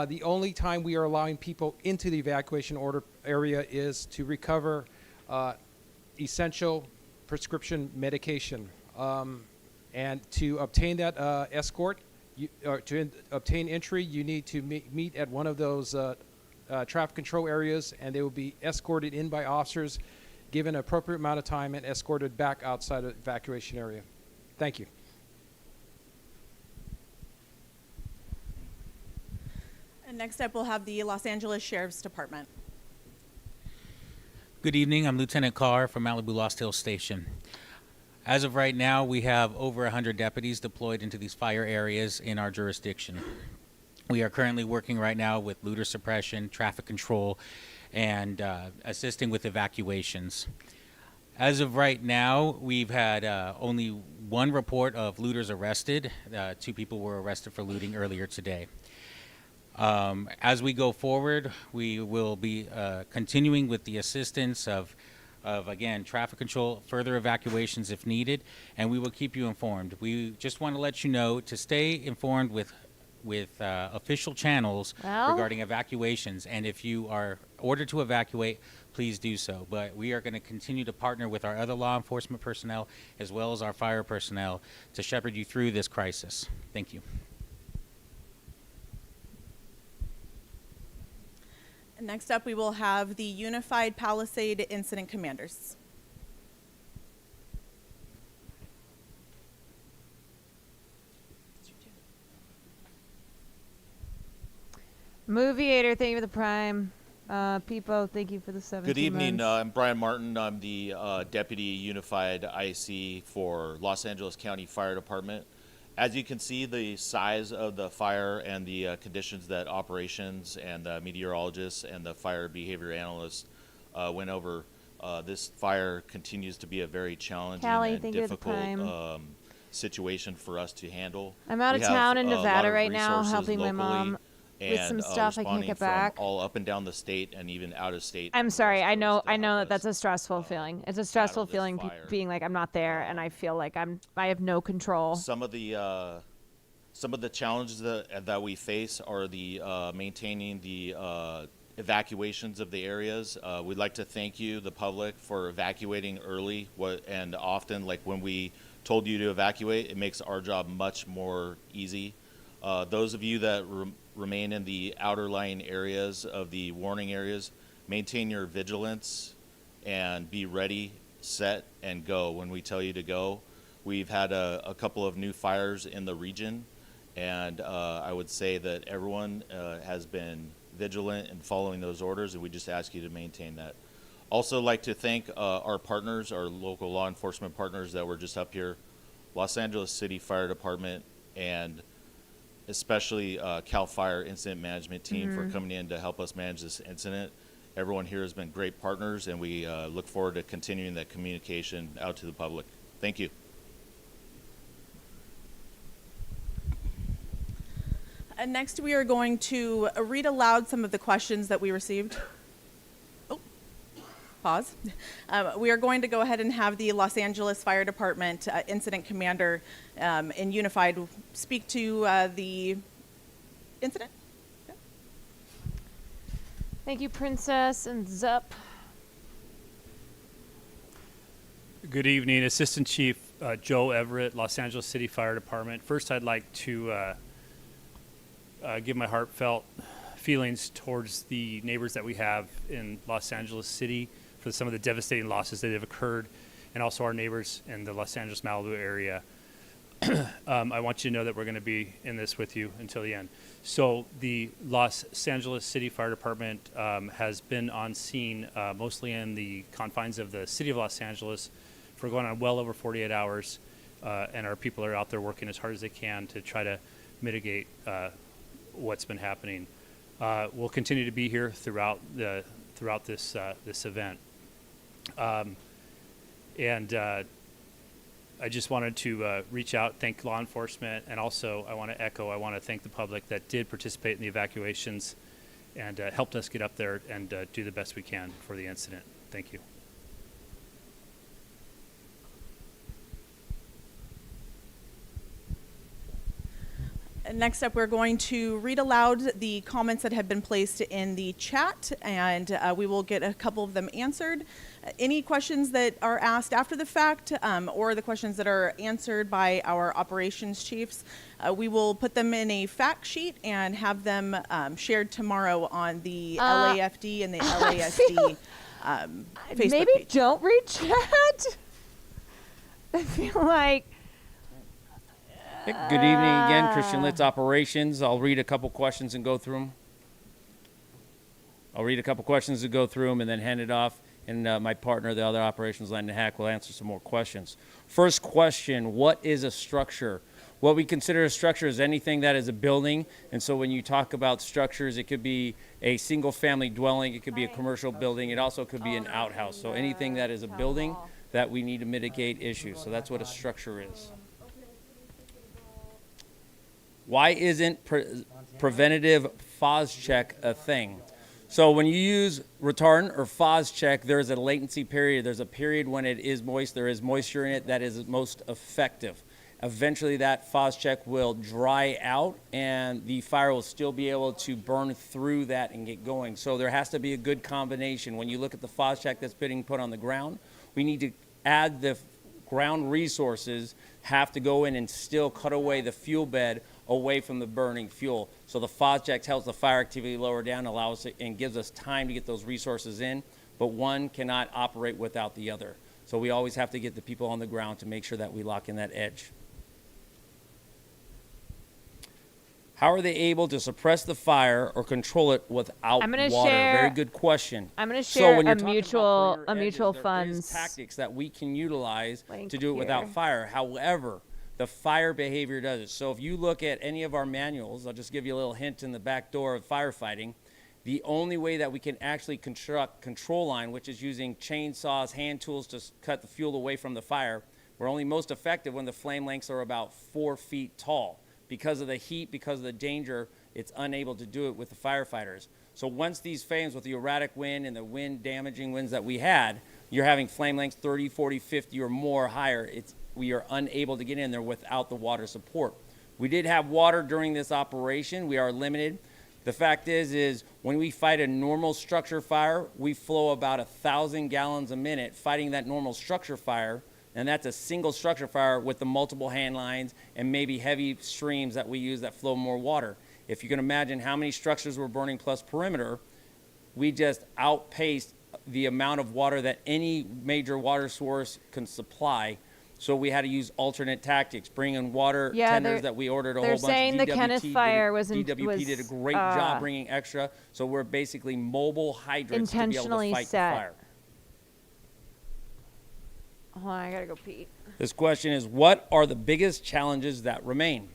[SPEAKER 23] The only time we are allowing people into the evacuation order area is to recover essential prescription medication. And to obtain that escort, obtain entry, you need to meet at one of those traffic control areas, and they will be escorted in by officers, given an appropriate amount of time, and escorted back outside of the evacuation area. Thank you.
[SPEAKER 12] And next up, we'll have the Los Angeles Sheriff's Department.
[SPEAKER 14] Good evening. I'm Lieutenant Carr from Malibu Lost Hills Station. As of right now, we have over 100 deputies deployed into these fire areas in our jurisdiction. We are currently working right now with looter suppression, traffic control, and assisting with evacuations. As of right now, we've had only one report of looters arrested. 2 people were arrested for looting earlier today. As we go forward, we will be continuing with the assistance of again, traffic control, further evacuations if needed, and we will keep you informed. We just want to let you know to stay informed with official channels regarding evacuations, and if you are ordered to evacuate, please do so. But we are going to continue to partner with our other law enforcement personnel as well as our fire personnel to shepherd you through this crisis. Thank you.
[SPEAKER 12] And next up, we will have the Unified Palisade Incident Commanders.
[SPEAKER 1] Moviator, thank you for the Prime. Peepo, thank you for the 17
[SPEAKER 15] Good evening.
[SPEAKER 1] months.
[SPEAKER 15] I'm Brian Martin. I'm the Deputy Unified IC for Los Angeles County Fire Department. As you can see, the size of the fire and the conditions that operations and the meteorologists and the fire behavior analysts went over, this fire continues to be a very challenging and difficult situation for us to handle.
[SPEAKER 1] I'm out of town in Nevada right now, helping my mom with some stuff I can't get back.
[SPEAKER 15] All up and down the state and even out of state.
[SPEAKER 1] I'm sorry. I know that that's a stressful feeling. It's a stressful feeling being like I'm not there and I feel like I have no control.
[SPEAKER 15] Some of the challenges that we face are the maintaining the evacuations of the areas. We'd like to thank you, the public, for evacuating early and often. Like when we told you to evacuate, it makes our job much more easy. Those of you that remain in the outer lying areas of the warning areas, maintain your vigilance and be ready, set, and go when we tell you to go. We've had a couple of new fires in the region, and I would say that everyone has been vigilant in following those orders, and we just ask you to maintain that. Also like to thank our partners, our local law enforcement partners that were just up here, Los Angeles City Fire Department, and especially CAL FIRE Incident Management Team for coming in to help us manage this incident. Everyone here has been great partners, and we look forward to continuing that communication out to the public. Thank you.
[SPEAKER 12] And next, we are going to read aloud some of the questions that we received. Pause. We are going to go ahead and have the Los Angeles Fire Department Incident Commander in Unified speak to the incident. Yeah.
[SPEAKER 1] Thank you, Princess and Zup.
[SPEAKER 16] Good evening, Assistant Chief Joe Everett, Los Angeles City Fire Department. First, I'd like to give my heartfelt feelings towards the neighbors that we have in Los Angeles City for some of the devastating losses that have occurred, and also our neighbors in the Los Angeles Malibu area. I want you to know that we're going to be in this with you until the end. So the Los Angeles City Fire Department has been on scene mostly in the confines of the city of Los Angeles for going on well over 48 hours, and our people are out there working as hard as they can to try to mitigate what's been happening. We'll continue to be here throughout this event. I just wanted to reach out, thank law enforcement, and also I want to thank the public that did participate in the evacuations and helped us get up there and do the best we can for the incident. Thank you.
[SPEAKER 12] Next up, we're going to read aloud the comments that have been placed in the chat, and we will get a couple of them answered. Any questions that are asked after the fact, or the questions that are answered by our operations chiefs, we will put them in a fact sheet and have them shared tomorrow on the LAFD and the LASD Facebook
[SPEAKER 1] maybe
[SPEAKER 12] page.
[SPEAKER 1] Don't read chat. I feel like.
[SPEAKER 6] Good evening again, Christian Litz Operations. I'll read a couple questions and go through them. And then hand it off. And my partner, the other operations, Landon Hack, will answer some more questions. First question, what is a structure? What we consider a structure is anything that is a building. And so when you talk about structures, it could be a single family dwelling, it could be a commercial building, it also could be an outhouse. So anything that is a building that we need to mitigate issues. So that's what a structure is. Why isn't preventative FOS check a thing? So when you use retardant or FOS check, there's a latency period. There's a period when it is moist, there is moisture in it that is most effective. Eventually that FOS check will dry out and the fire will still be able to burn through that and get going. So there has to be a good combination. When you look at the FOS check that's being put on the ground, we need to add the ground resources, have to go in and still cut away the fuel bed away from the burning fuel. So the FOS check helps the fire activity lower down, allows it, and gives us time to get those resources in, but one cannot operate without the other. So we always have to get the people on the ground to make sure that we lock in that edge. How are they able to suppress the fire or control it without water? Very good question.
[SPEAKER 1] I'm going to share
[SPEAKER 6] when
[SPEAKER 1] a
[SPEAKER 6] you're
[SPEAKER 1] mutual
[SPEAKER 6] there
[SPEAKER 1] funds
[SPEAKER 6] is tactics that we can utilize
[SPEAKER 1] link
[SPEAKER 6] to do it without
[SPEAKER 1] here.
[SPEAKER 6] fire. However, the fire behavior does it. So if you look at any of our manuals, I'll just give you a little hint in the back door of firefighting. The only way that we can actually construct control line, which is using chainsaws, hand tools to cut the fuel away from the fire, we're only most effective when the flame lengths are about 4 feet tall. Because of the heat, because of the danger, it's unable to do it with the firefighters. So once these flames, with the erratic wind and the wind damaging winds that we had, you're having flame lengths 30, 40, 50 or more higher. We are unable to get in there without the water support. We did have water during this operation. We are limited. The fact is when we fight a normal structure fire, we flow about 1,000 gallons a minute fighting that normal structure fire. And that's a single structure fire with the multiple hand lines and maybe heavy streams that we use that flow more water. If you can imagine how many structures were burning plus perimeter, we just outpaced the amount of water that any major water source can supply. So we had to use alternate tactics, bring in water tenders that we ordered a whole bunch.
[SPEAKER 1] They're saying the Kenneth fire
[SPEAKER 6] DWP did a great job bringing extra. So we're basically mobile hydrants to be able to fight the fire.
[SPEAKER 1] Hold on, I gotta go pee.
[SPEAKER 6] This question is, what are the biggest challenges that remain?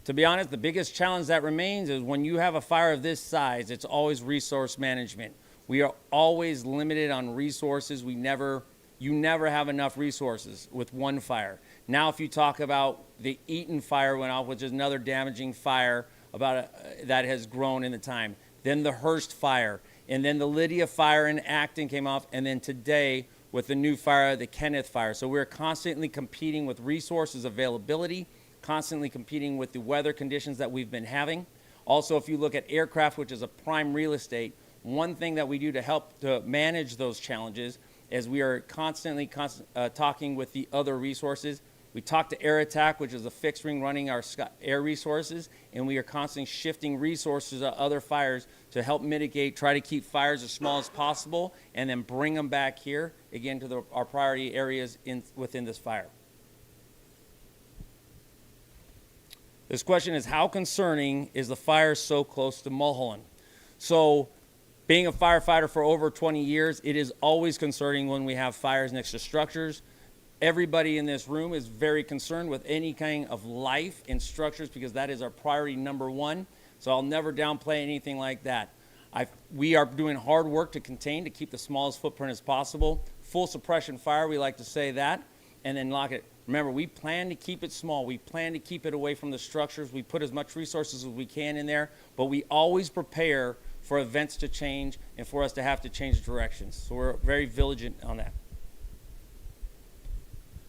[SPEAKER 6] To be honest, the biggest challenge that remains is when you have a fire of this size, it's always resource management. We are always limited on resources. You never have enough resources with one fire. Now, if you talk about the Eaton fire went off, which is another damaging fire that has grown in the time, then the Hearst fire, and then the Lydia fire in Acton came off, and then today, with the new fire, the Kenneth fire. So we're constantly competing with resources availability, constantly competing with the weather conditions that we've been having. Also, if you look at aircraft, which is a prime real estate, one thing that we do to help to manage those challenges is we are constantly talking with the other resources. We talk to Air Attack, which is a fixed wing running our air resources, and we are constantly shifting resources to other fires to help mitigate, try to keep fires as small as possible, and then bring them back here, again, to our priority areas within this fire. This question is, how concerning is the fire so close to Mulholland? So, being a firefighter for over 20 years, it is always concerning when we have fires next to structures. Everybody in this room is very concerned with any kind of life in structures because that is our priority number one. So I'll never downplay anything like that. We are doing hard work to contain, to keep the smallest footprint as possible. Full suppression fire, we like to say that, and then lock it. Remember, we plan to keep it small. We plan to keep it away from the structures. We put as much resources as we can in there, but we always prepare for events to change and for us to have to change directions. So we're very vigilant on that.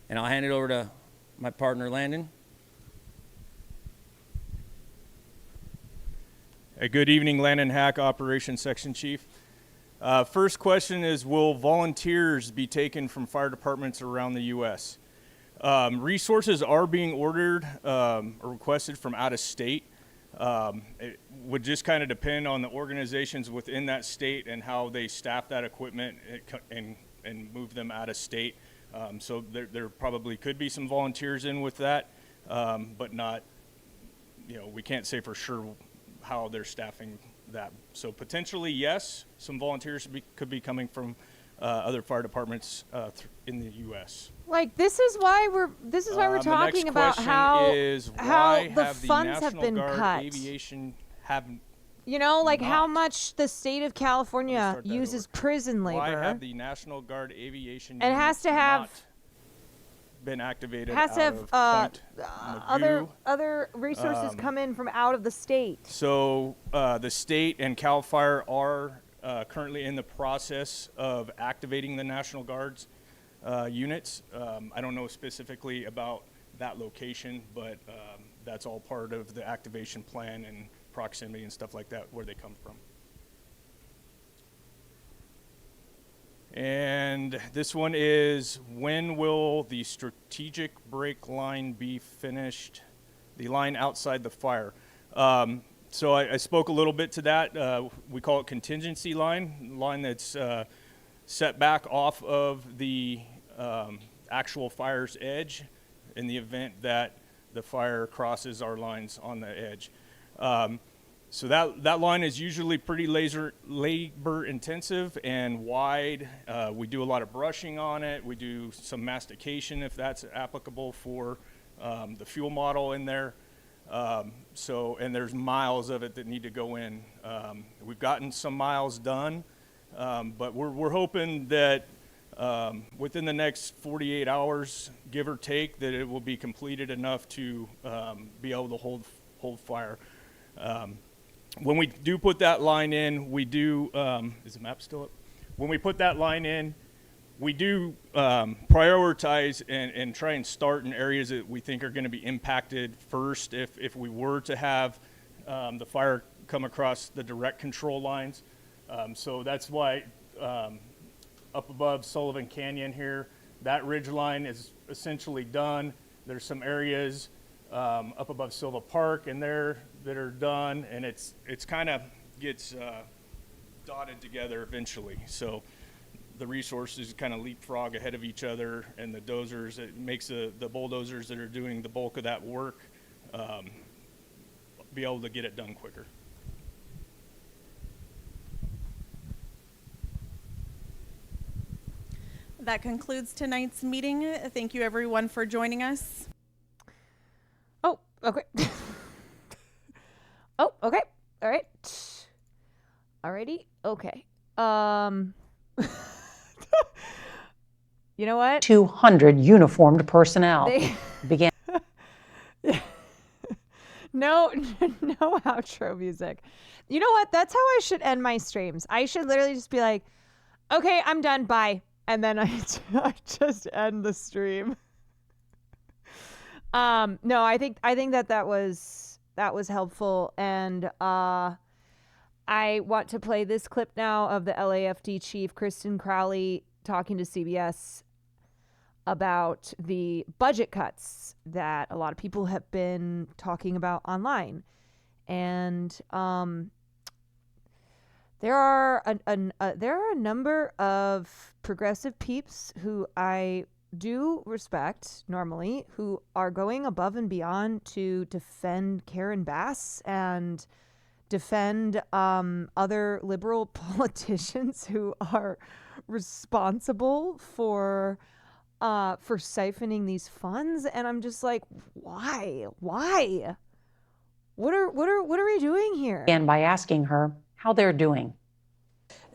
[SPEAKER 6] And I'll hand it over to my partner, Landon.
[SPEAKER 8] Good evening, Landon Hack, Operations Section Chief. First question is, will volunteers be taken from fire departments around the U.S.? Resources are being ordered or requested from out of state. It would just kind of depend on the organizations within that state and how they staff that equipment and move them out of state. So there probably could be some volunteers in with that, but not, we can't say for sure how they're staffing that. So potentially, yes, some volunteers could be coming from other fire departments in the U.S.
[SPEAKER 1] Like, this is why we're talking about how the funds have been cut.
[SPEAKER 8] Aviation have,
[SPEAKER 1] how much the state of California uses prison labor.
[SPEAKER 8] Why have the National Guard Aviation
[SPEAKER 1] it has to have
[SPEAKER 8] not been activated?
[SPEAKER 1] It has to have other resources come in from out of the state.
[SPEAKER 8] So the state and CAL FIRE are currently in the process of activating the National Guard's units. I don't know specifically about that location, but that's all part of the activation plan and proximity and stuff like that, where they come from. And this one is, when will the strategic brake line be finished, the line outside the fire? So I spoke a little bit to that. We call it contingency line that's set back off of the actual fire's edge in the event that the fire crosses our lines on the edge. So that line is usually pretty labor intensive and wide. We do a lot of brushing on it. We do some mastication if that's applicable for the fuel model in there. And there's miles of it that need to go in. We've gotten some miles done, but we're hoping that within the next 48 hours, give or take, that it will be completed enough to be able to hold fire. When we do put that line in, we do, is the map still up? When we put that line in, we do prioritize and try and start in areas that we think are going to be impacted first if we were to have the fire come across the direct control lines. So that's why up above Sullivan Canyon here, that ridge line is essentially done. There's some areas up above Silva Park and there that are done, and it's kind of gets dotted together eventually. So the resources kind of leapfrog ahead of each other, and the dozers, it makes the bulldozers that are doing the bulk of that work be able to get it done quicker.
[SPEAKER 12] That concludes tonight's meeting. Thank you everyone for joining us.
[SPEAKER 1] Oh, okay. Oh, okay. All right. Alrighty. Okay. You know what?
[SPEAKER 7] 200 uniformed personnel began.
[SPEAKER 1] No outro music. You know what? That's how I should end my streams. I should literally just be like, okay, I'm done. Bye. And then I just end the stream. No, I think that was helpful, and I want to play this clip now of the LAFD chief, Kristen Crowley, talking to CBS about the budget cuts that a lot of people have been talking about online. And there are a number of progressive peeps who I do respect normally, who are going above and beyond to defend Karen Bass and defend other liberal politicians who are responsible for siphoning these funds. And I'm just like, why? What are we doing here?
[SPEAKER 7] And by asking her how they're doing.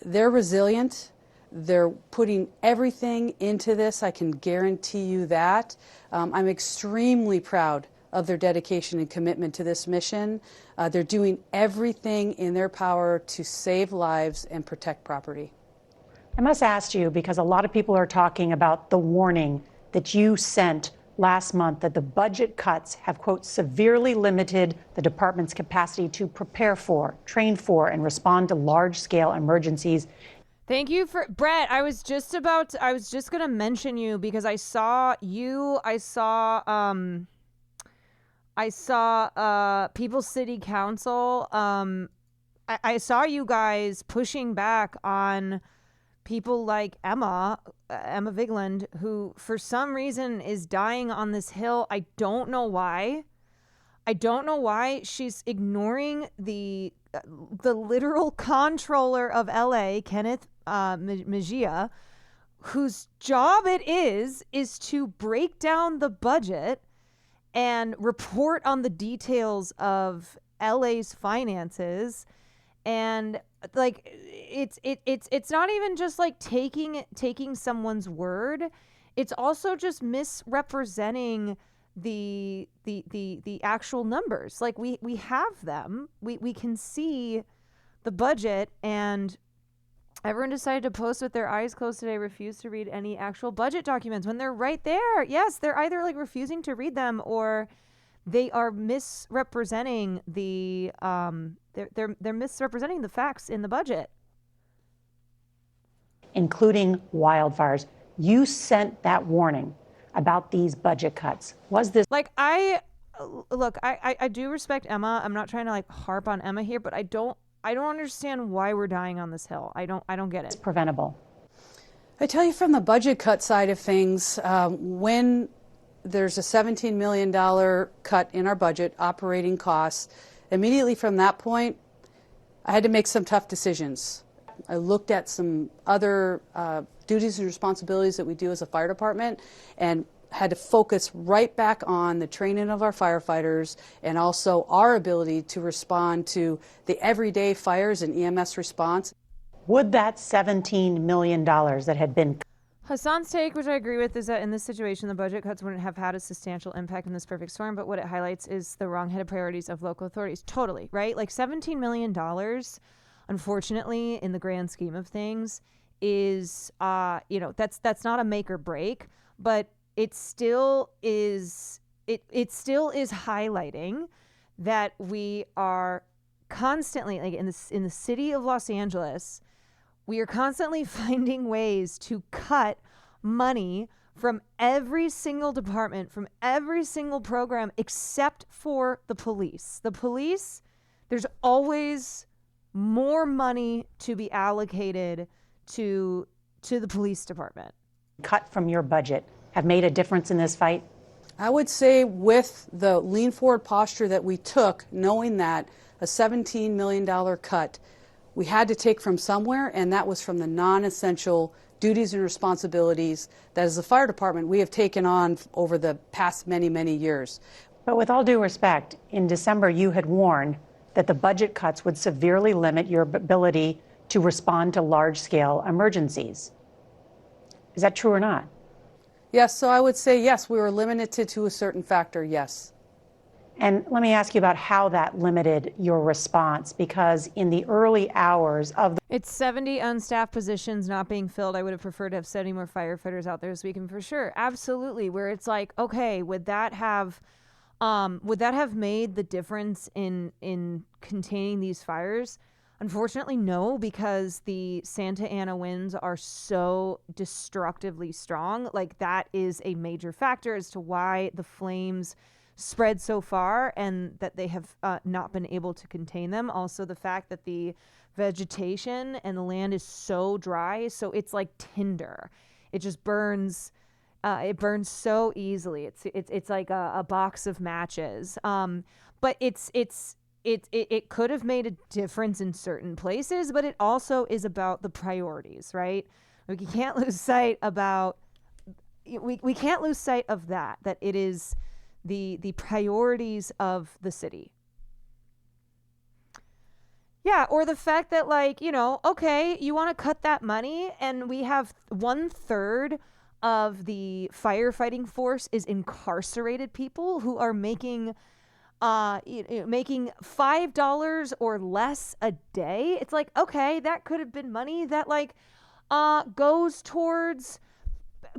[SPEAKER 10] They're resilient. They're putting everything into this. I can guarantee you that. I'm extremely proud of their dedication and commitment to this mission. They're doing everything in their power to save lives and protect property.
[SPEAKER 7] I must ask you, because a lot of people are talking about the warning that you sent last month that the budget cuts have, quote, severely limited the department's capacity to prepare for, train for, and respond to large-scale emergencies.
[SPEAKER 1] Thank you for Brett. I was just going to mention you because I saw People's City Council. I saw you guys pushing back on people like Emma Vigeland, who for some reason is dying on this hill. I don't know why. She's ignoring the literal comptroller of LA, Kenneth Mejia, whose job it is to break down the budget and report on the details of LA's finances. And like it's not even just like taking someone's word. It's also just misrepresenting the actual numbers. Like we have them. We can see the budget, and everyone decided to post with their eyes closed today, refuse to read any actual budget documents when they're right there. Yes, they're either like refusing to read them or they are misrepresenting the they're misrepresenting the facts in the budget, including
[SPEAKER 7] wildfires. You sent that warning about these budget cuts. Was this
[SPEAKER 1] like I do respect Emma. I'm not trying to like harp on Emma here, but I don't understand why we're dying on this hill. I don't get it.
[SPEAKER 7] It's preventable.
[SPEAKER 10] I tell you, from the budget cut side of things, when there's a $17 million cut in our budget, operating costs, immediately from that point, I had to make some tough decisions. I looked at some other duties and responsibilities that we do as a fire department and had to focus right back on the training of our firefighters and also our ability to respond to the everyday fires and EMS response.
[SPEAKER 7] Would that $17 million that had been...
[SPEAKER 1] Hassan's take, which I agree with, is that in this situation, the budget cuts wouldn't have had a substantial impact in this perfect storm, but what it highlights is the wrong-headed priorities of local authorities. Totally, right? Like $17 million, unfortunately, in the grand scheme of things, is, that's not a make or break, but it still is highlighting that we are constantly, like in the city of Los Angeles, we are constantly finding ways to cut money from every single department, from every single program, except for the police. The police, there's always more money to be allocated to the police department.
[SPEAKER 7] Cut from your budget have made a difference in this fight?
[SPEAKER 10] I would say with the lean forward posture that we took, knowing that a $17 million cut we had to take from somewhere, and that was from the non-essential duties and responsibilities that as a fire department we have taken on over the past many, many years.
[SPEAKER 7] But with all due respect, in December you had warned that the budget cuts would severely limit your ability to respond to large-scale emergencies. Is that true or not?
[SPEAKER 10] Yes, so I would say yes, we were limited to a certain factor, yes.
[SPEAKER 7] And let me ask you about how that limited your response, because in the early hours of the...
[SPEAKER 1] It's 70 unstaffed positions not being filled. I would have preferred to have 70 more firefighters out there this weekend for sure. Absolutely. Where it's like, okay, would that have made the difference in containing these fires? Unfortunately, no, because the Santa Ana winds are so destructively strong. Like, that is a major factor as to why the flames spread so far and that they have not been able to contain them. Also, the fact that the vegetation and the land is so dry, so it's like tinder. It just burns. It burns so easily. It's like a box of matches. But it could have made a difference in certain places, but it also is about the priorities, right? Like, you can't lose sight about we can't lose sight of that it is the priorities of the city. Yeah, or the fact that, like, okay, you want to cut that money, and we have 1/3 of the firefighting force is incarcerated people who are making $5 or less a day. It's like, okay, that could have been money that goes towards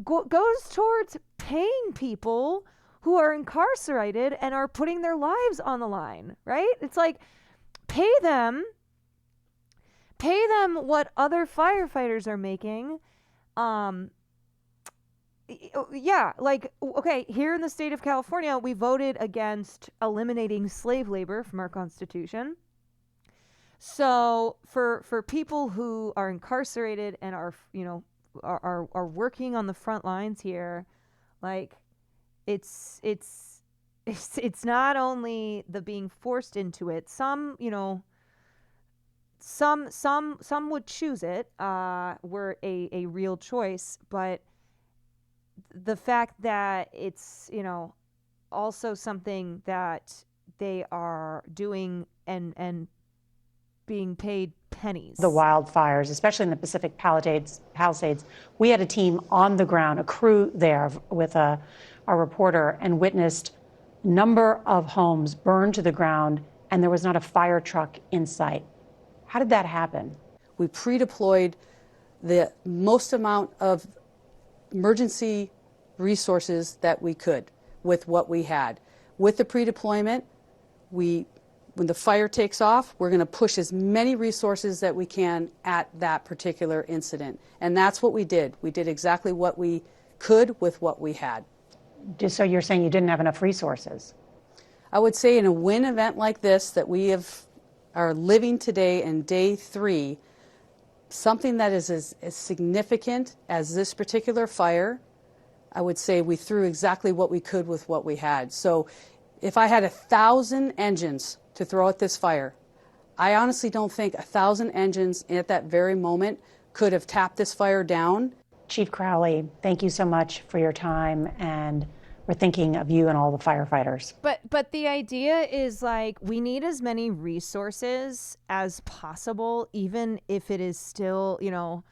[SPEAKER 1] goes towards paying people who are incarcerated and are putting their lives on the line, right? It's like, pay them what other firefighters are making. Yeah, like, okay, here in the state of California, we voted against eliminating slave labor from our Constitution. So for people who are incarcerated and are, you know, are working on the front lines here, like, it's not only the being forced into it. Some, you know, some would choose it, were a real choice, but the fact that it's, you know, also something that they are doing and being paid pennies.
[SPEAKER 7] The wildfires, especially in the Pacific Palisades, we had a team on the ground, a crew there with our reporter, and witnessed a number of homes burned to the ground, and there was not a fire truck in sight. How did that happen?
[SPEAKER 10] We pre-deployed the most amount of emergency resources that we could with what we had. With the pre-deployment, when the fire takes off, we're going to push as many resources that we can at that particular incident. And that's what we did. We did exactly what we could with what we had.
[SPEAKER 7] So you're saying you didn't have enough resources?
[SPEAKER 10] I would say in a WIN event like this that we are living today in day 3, something that is as significant as this particular fire, I would say we threw exactly what we could with what we had. So if I had 1,000 engines to throw at this fire, I honestly don't think 1,000 engines at that very moment could have tapped this fire down.
[SPEAKER 7] Chief Crowley, thank you so much for your time, and we're thinking of you and all the firefighters.
[SPEAKER 1] But the idea is, like, we need as many resources as possible, even if it is still, you know,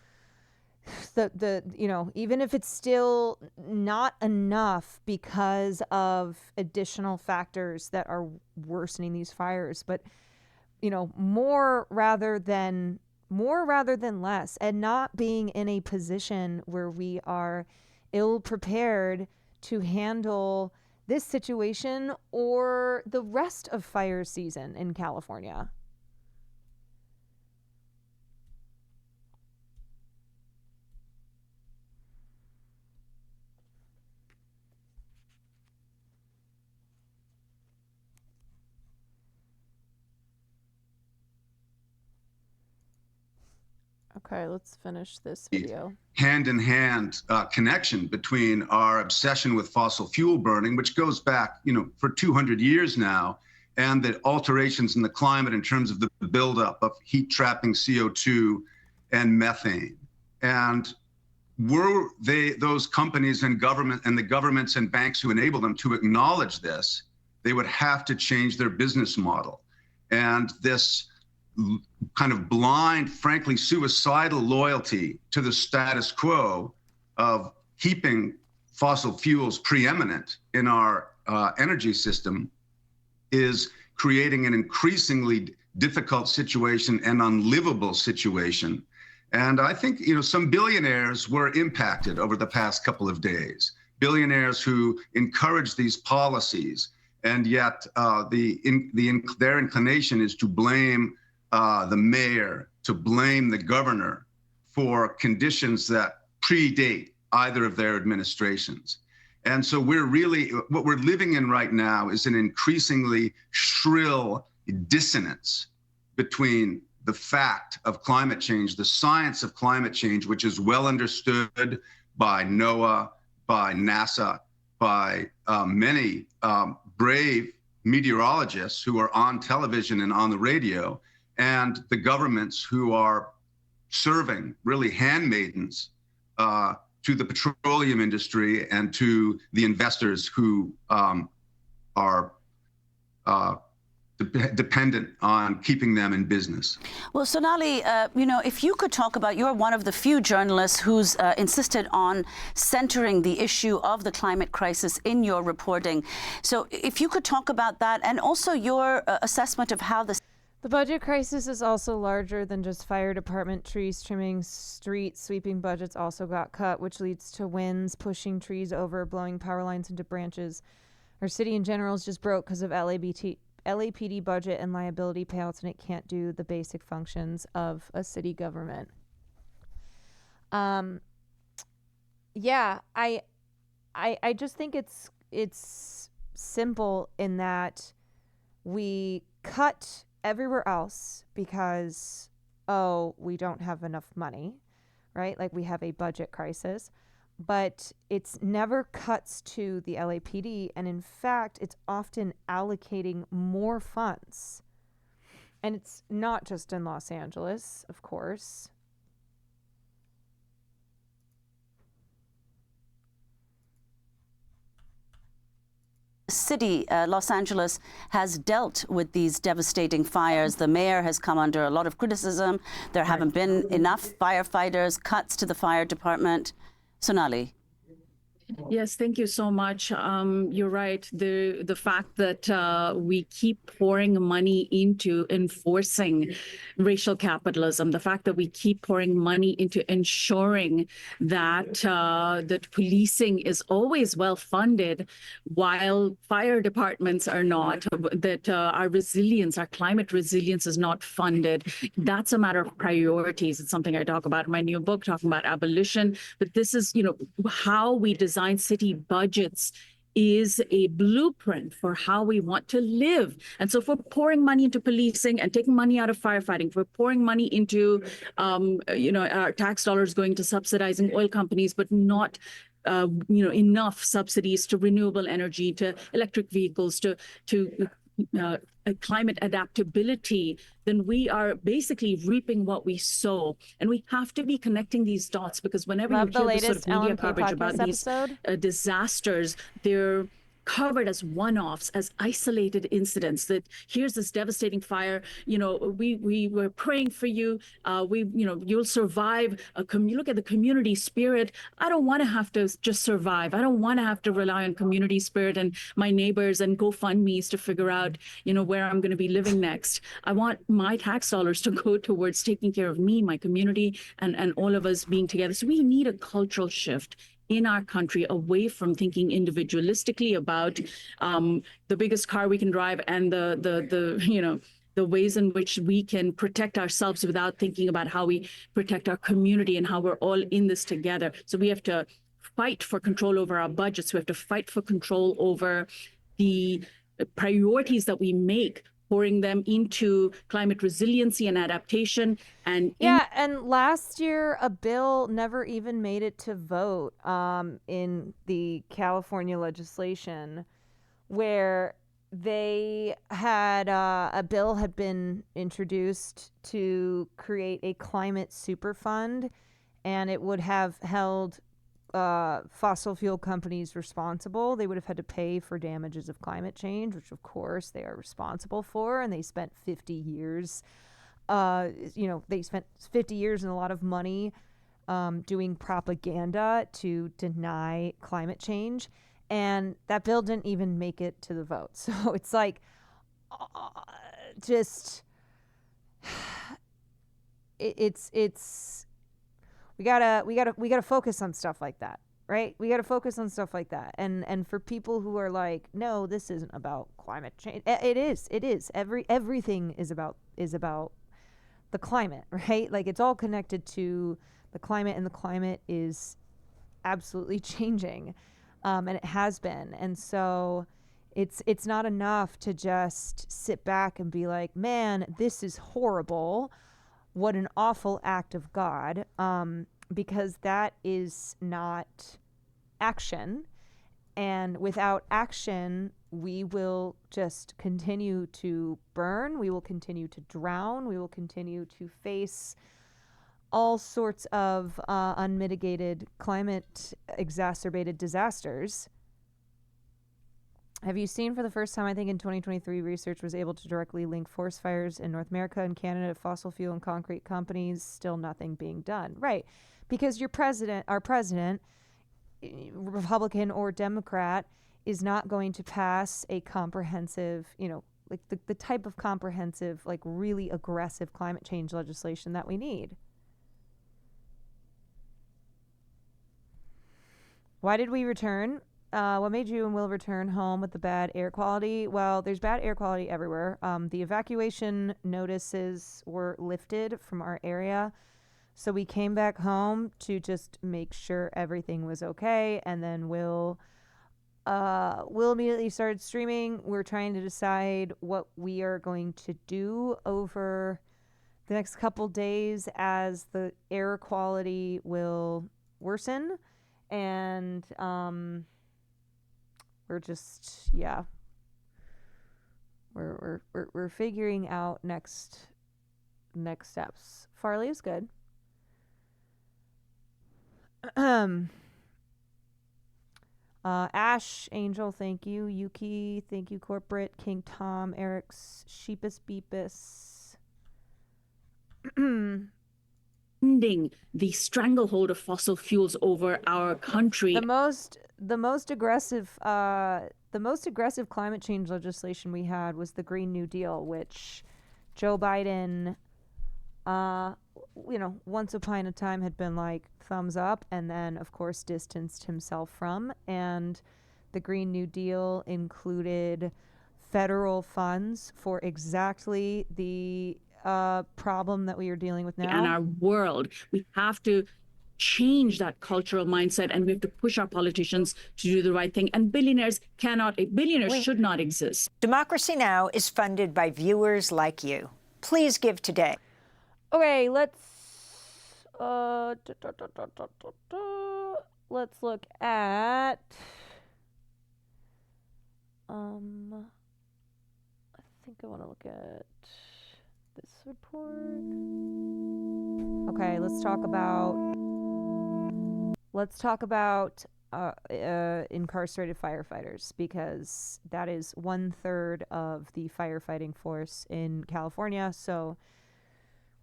[SPEAKER 1] even if it's still not enough because of additional factors that are worsening these fires, but, you know, more rather than less, and not being in a position where we are ill prepared to handle this situation or the rest of fire season in California. Okay, let's finish this video.
[SPEAKER 4] Hand-in-hand connection between our obsession with fossil fuel burning, which goes back, you know, for 200 years now, and the alterations in the climate in terms of the buildup of heat-trapping CO2 and methane. And were those companies and the governments and banks who enable them to acknowledge this, they would have to change their business model. And this kind of blind, frankly, suicidal loyalty to the status quo of keeping fossil fuels preeminent in our energy system is creating an increasingly difficult situation and unlivable situation. And I think, you know, some billionaires were impacted over the past couple of days, billionaires who encourage these policies, and yet their inclination is to blame the mayor, to blame the governor for conditions that predate either of their administrations. And so what we're living in right now is an increasingly shrill dissonance between the fact of climate change, the science of climate change, which is well understood by NOAA, by NASA, by many brave meteorologists who are on television and on the radio, and the governments who are serving really handmaidens to the petroleum industry and to the investors who are dependent on keeping them in business.
[SPEAKER 22] Well, Sonali, you know, if you could talk about, you're one of the few journalists who's insisted on centering the issue of the climate crisis in your reporting. So if you could talk about that, and also your assessment of how the
[SPEAKER 1] The budget crisis is also larger than just fire department trees trimming. Street sweeping budgets also got cut, which leads to winds pushing trees over, blowing power lines into branches. Our city in general is just broke because of LAPD budget and liability payouts, and it can't do the basic functions of a city government. Yeah, I just think it's simple in that we cut everywhere else because, we don't have enough money, right? Like we have a budget crisis, but it's never cuts to the LAPD. And in fact, it's often allocating more funds. And it's not just in Los Angeles, of course.
[SPEAKER 22] City, Los Angeles, has dealt with these devastating fires. The mayor has come under a lot of criticism. There haven't been enough firefighters, cuts to the fire department. Sonali.
[SPEAKER 3] Yes, thank you so much. You're right. The fact that we keep pouring money into enforcing racial capitalism, the fact that we keep pouring money into ensuring that that policing is always well funded, while fire departments are not, that our resilience, our climate resilience is not funded. That's a matter of priorities. It's something I talk about in my new book, talking about abolition. But this is, how we design city budgets is a blueprint for how we want to live. And so if we're pouring money into policing and taking money out of firefighting, if we're pouring money into, our tax dollars going to subsidizing oil companies, but not enough subsidies to renewable energy, to electric vehicles, to climate adaptability, then we are basically reaping what we sow. And we have to be connecting these dots, because whenever you hear this sort of media coverage about these disasters, they're covered as one-offs, as isolated incidents, that here's this devastating fire, we were praying for you, you'll survive. Look at the community spirit. I don't want to have to just survive. I don't want to have to rely on community spirit and my neighbors and GoFundMe's to figure out, where I'm going to be living next. I want my tax dollars to go towards taking care of me, my community, and all of us being together. So we need a cultural shift in our country, away from thinking individualistically about the biggest car we can drive and the ways in which we can protect ourselves without thinking about how we protect our community and how we're all in this together. So we have to fight for control over our budgets. We have to fight for control over the priorities that we make, pouring them into climate resiliency and adaptation. And
[SPEAKER 1] and last year a bill never even made it to vote in the California legislation, where they had a bill had been introduced to create a climate super fund, and it would have held fossil fuel companies responsible. They would have had to pay for damages of climate change, which of course they are responsible for. And they spent 50 years, they spent 50 years and a lot of money doing propaganda to deny climate change. And that bill didn't even make it to the vote. So it's like, we gotta focus on stuff like that, right? We gotta focus on stuff like that. And for people who are like, no, this isn't about climate change. It is. Everything is about the climate, right? Like, it's all connected to the climate, and the climate is absolutely changing, and it has been. And so it's not enough to just sit back and be like, man, this is horrible. What an awful act of God, because that is not action. And without action, we will just continue to burn. We will continue to drown. We will continue to face all sorts of unmitigated climate exacerbated disasters. Have you seen, for the first time, I think in 2023, research was able to directly link forest fires in North America and Canada to fossil fuel and concrete companies? Still nothing being done. Right. Because our president, Republican or Democrat, is not going to pass a comprehensive, like the type of comprehensive, like really aggressive climate change legislation that we need. Why did we return? What made you and Will return home with the bad air quality? Well, there's bad air quality everywhere. The evacuation notices were lifted from our area. So we came back home to just make sure everything was okay. And then Will immediately started streaming. We're trying to decide what we are going to do over the next couple days as the air quality will worsen. And we're just, yeah, we're figuring out next steps. Farley is good. Ash, Angel, thank you. Yuki, thank you. Corporate, King Tom, Eric's, Sheepus Beepus.
[SPEAKER 3] Ending the stranglehold of fossil fuels over our country.
[SPEAKER 1] The most aggressive climate change legislation we had was the Green New Deal, which Joe Biden, once upon a time had been like thumbs up, and then of course distanced himself from. And the Green New Deal included federal funds for exactly the problem that we are dealing with now.
[SPEAKER 3] And our world. We have to change that cultural mindset, and we have to push our politicians to do the right thing. And billionaires should not exist.
[SPEAKER 21] Democracy Now! Is funded by viewers like you. Please give today.
[SPEAKER 1] Okay, let's look at I think I want to look at this report. Okay, let's talk about incarcerated firefighters, because that is 1/3 of the firefighting force in California. So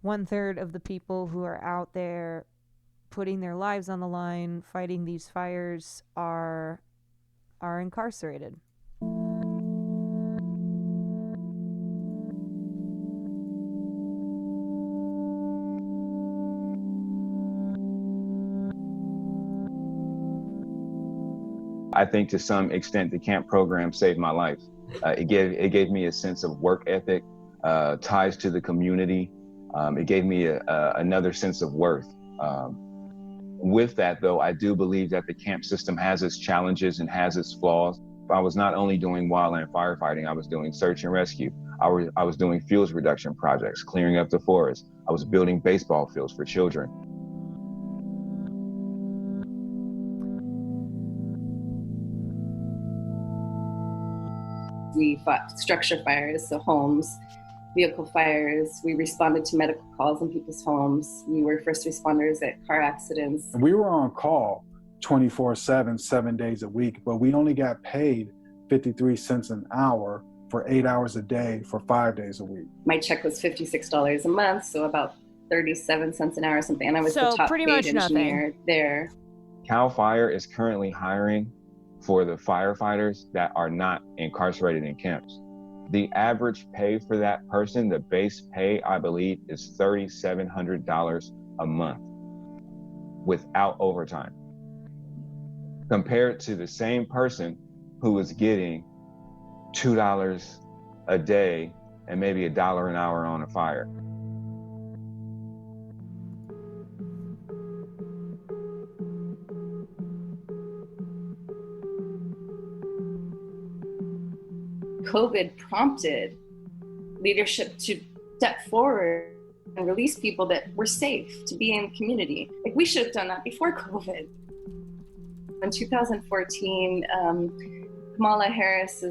[SPEAKER 1] 1/3 of the people who are out there putting their lives on the line fighting these fires are incarcerated.
[SPEAKER 13] I think to some extent the camp program saved my life. It gave me a sense of work ethic, ties to the community. It gave me another sense of worth. With that, though, I do believe that the camp system has its challenges and has its flaws. I was not only doing wildland firefighting, I was doing search and rescue. I was doing fuels reduction projects, clearing up the forest. I was building baseball fields for children.
[SPEAKER 2] We fought structure fires, so homes, vehicle fires. We responded to medical calls in people's homes. We were first responders at car accidents.
[SPEAKER 17] We were on call 24/7, 7 days a week, but we only got paid 53 cents an hour for 8 hours a day for 5 days a week.
[SPEAKER 2] My check was $56 a month, so about 37 cents an hour or something, and I was the top
[SPEAKER 1] pretty
[SPEAKER 2] paid
[SPEAKER 1] much
[SPEAKER 2] engineer
[SPEAKER 1] nothing
[SPEAKER 2] there.
[SPEAKER 13] CAL FIRE is currently hiring for the firefighters that are not incarcerated in camps. The average pay for that person, the base pay, I believe, is $3,700 a month without overtime, compared to the same person who is getting $2 a day and maybe $1 an hour on a fire.
[SPEAKER 2] COVID prompted leadership to step forward and release people that were safe to be in the community. Like, we should have done that before COVID. In 2014, Kamala Harris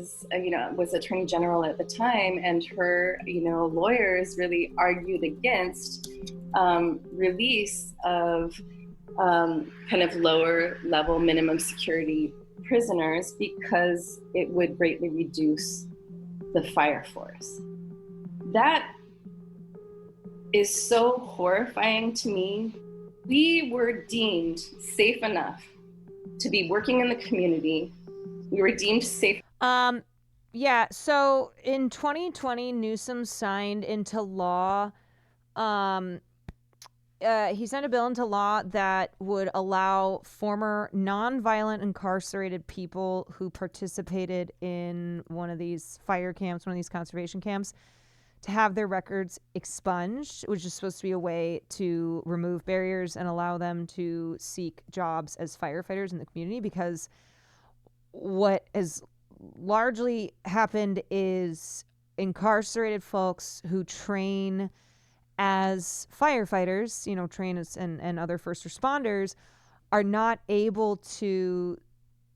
[SPEAKER 2] was Attorney General at the time, and her lawyers really argued against release of kind of lower level minimum security prisoners because it would greatly reduce the fire force. That is so horrifying to me. We were deemed safe enough to be working in the community. We were deemed safe.
[SPEAKER 1] Yeah, so in 2020, Newsom signed into law, he signed a bill into law that would allow former nonviolent incarcerated people who participated in one of these fire camps, one of these conservation camps, to have their records expunged, which is supposed to be a way to remove barriers and allow them to seek jobs as firefighters in the community. Because what has largely happened is incarcerated folks who train as firefighters, train as and other first responders, are not able to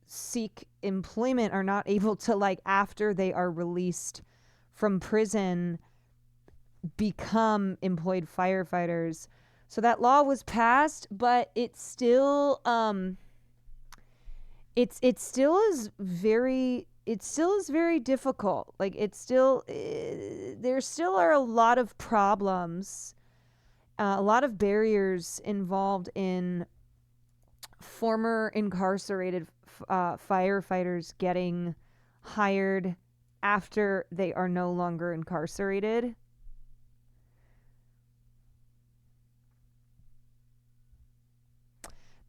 [SPEAKER 1] seek employment, are not able to, after they are released from prison, become employed firefighters. So that law was passed, but it still it still is very difficult. There still are a lot of problems, a lot of barriers involved in former incarcerated firefighters getting hired after they are no longer incarcerated.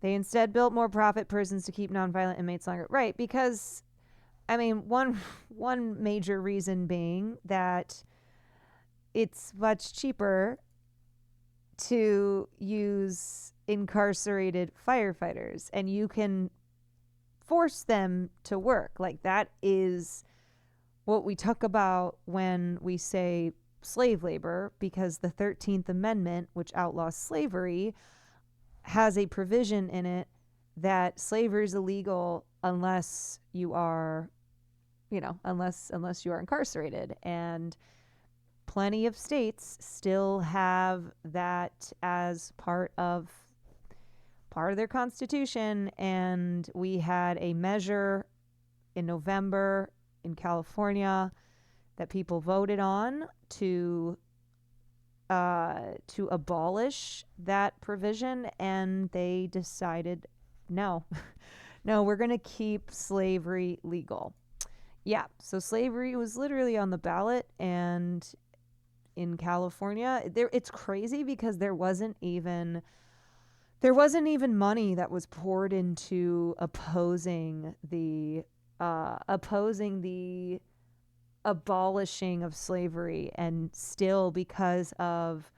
[SPEAKER 1] They instead built more profit prisons to keep nonviolent inmates longer. Right, because, one major reason being that it's much cheaper to use incarcerated firefighters, and you can force them to work. That is what we talk about when we say slave labor, because the 13th Amendment, which outlaws slavery, has a provision in it that slavery is illegal unless you are, unless you are incarcerated. And plenty of states still have that as part of their constitution. And we had a measure in November in California that people voted on to abolish that provision, and they decided, no, we're going to keep slavery legal. Yeah, so slavery was literally on the ballot, and in California, it's crazy because there wasn't even money that was poured into opposing the abolishing of slavery, and still because of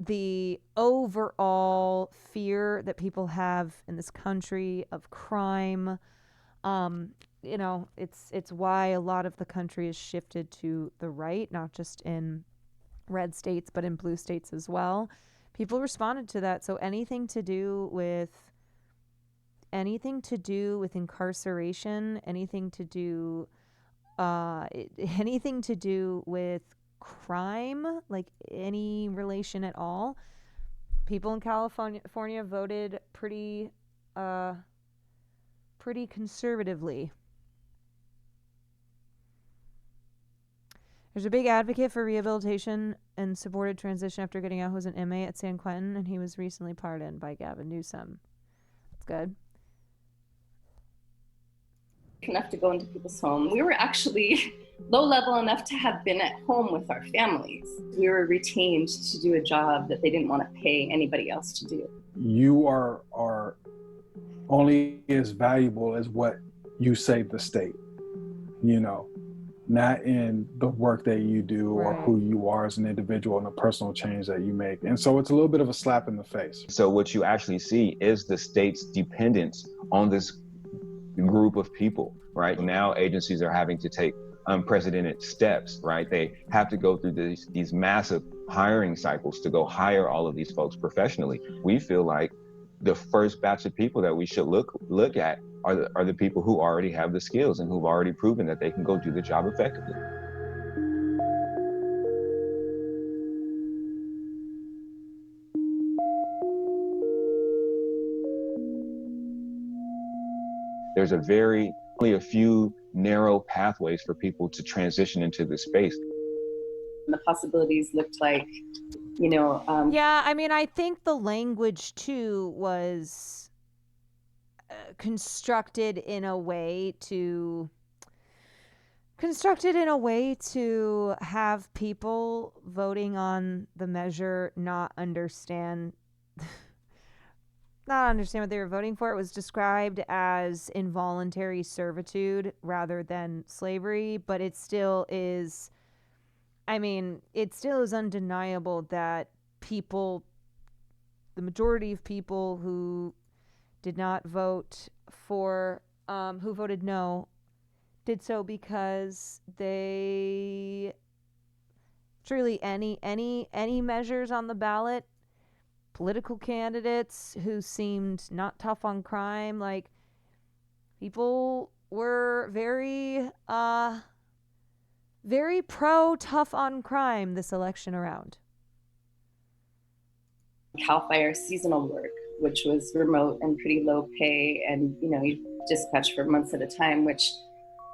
[SPEAKER 1] the overall fear that people have in this country of crime, it's why a lot of the country is shifted to the right, not just in red states but in blue states as well. People responded to that. So anything to do with incarceration, anything to do with crime, any relation at all, people in California voted pretty conservatively. There's a big advocate for rehabilitation and supported transition after getting out who was an inmate at San Quentin, and he was recently pardoned by Gavin Newsom. That's good.
[SPEAKER 2] Enough to go into people's home. We were actually low level enough to have been at home with our families. We were retained to do a job that they didn't want to pay anybody else to do.
[SPEAKER 17] You are only as valuable as what you save the state, not in the work that you do or who you are as an individual and the personal change that you make. And so it's a little bit of a slap in the face.
[SPEAKER 13] So what you actually see is the state's dependence on this group of people. Right now, agencies are having to take unprecedented steps, right? They have to go through these massive hiring cycles to go hire all of these folks professionally. We feel like the first batch of people that we should look at are the people who already have the skills and who've already proven that they can go do the job effectively. There's only a few narrow pathways for people to transition into this space.
[SPEAKER 2] The possibilities looked like,
[SPEAKER 1] I think the language too was constructed in a way to constructed in a way to have people voting on the measure not understand what they were voting for. It was described as involuntary servitude rather than slavery, but it still is, it still is undeniable that people, the majority of people who did not vote for, who voted no, did so because they truly any measures on the ballot, political candidates who seemed not tough on crime, like people were very pro tough on crime this election around.
[SPEAKER 5] CAL FIRE seasonal work, which was remote and pretty low pay, and you dispatch for months at a time, which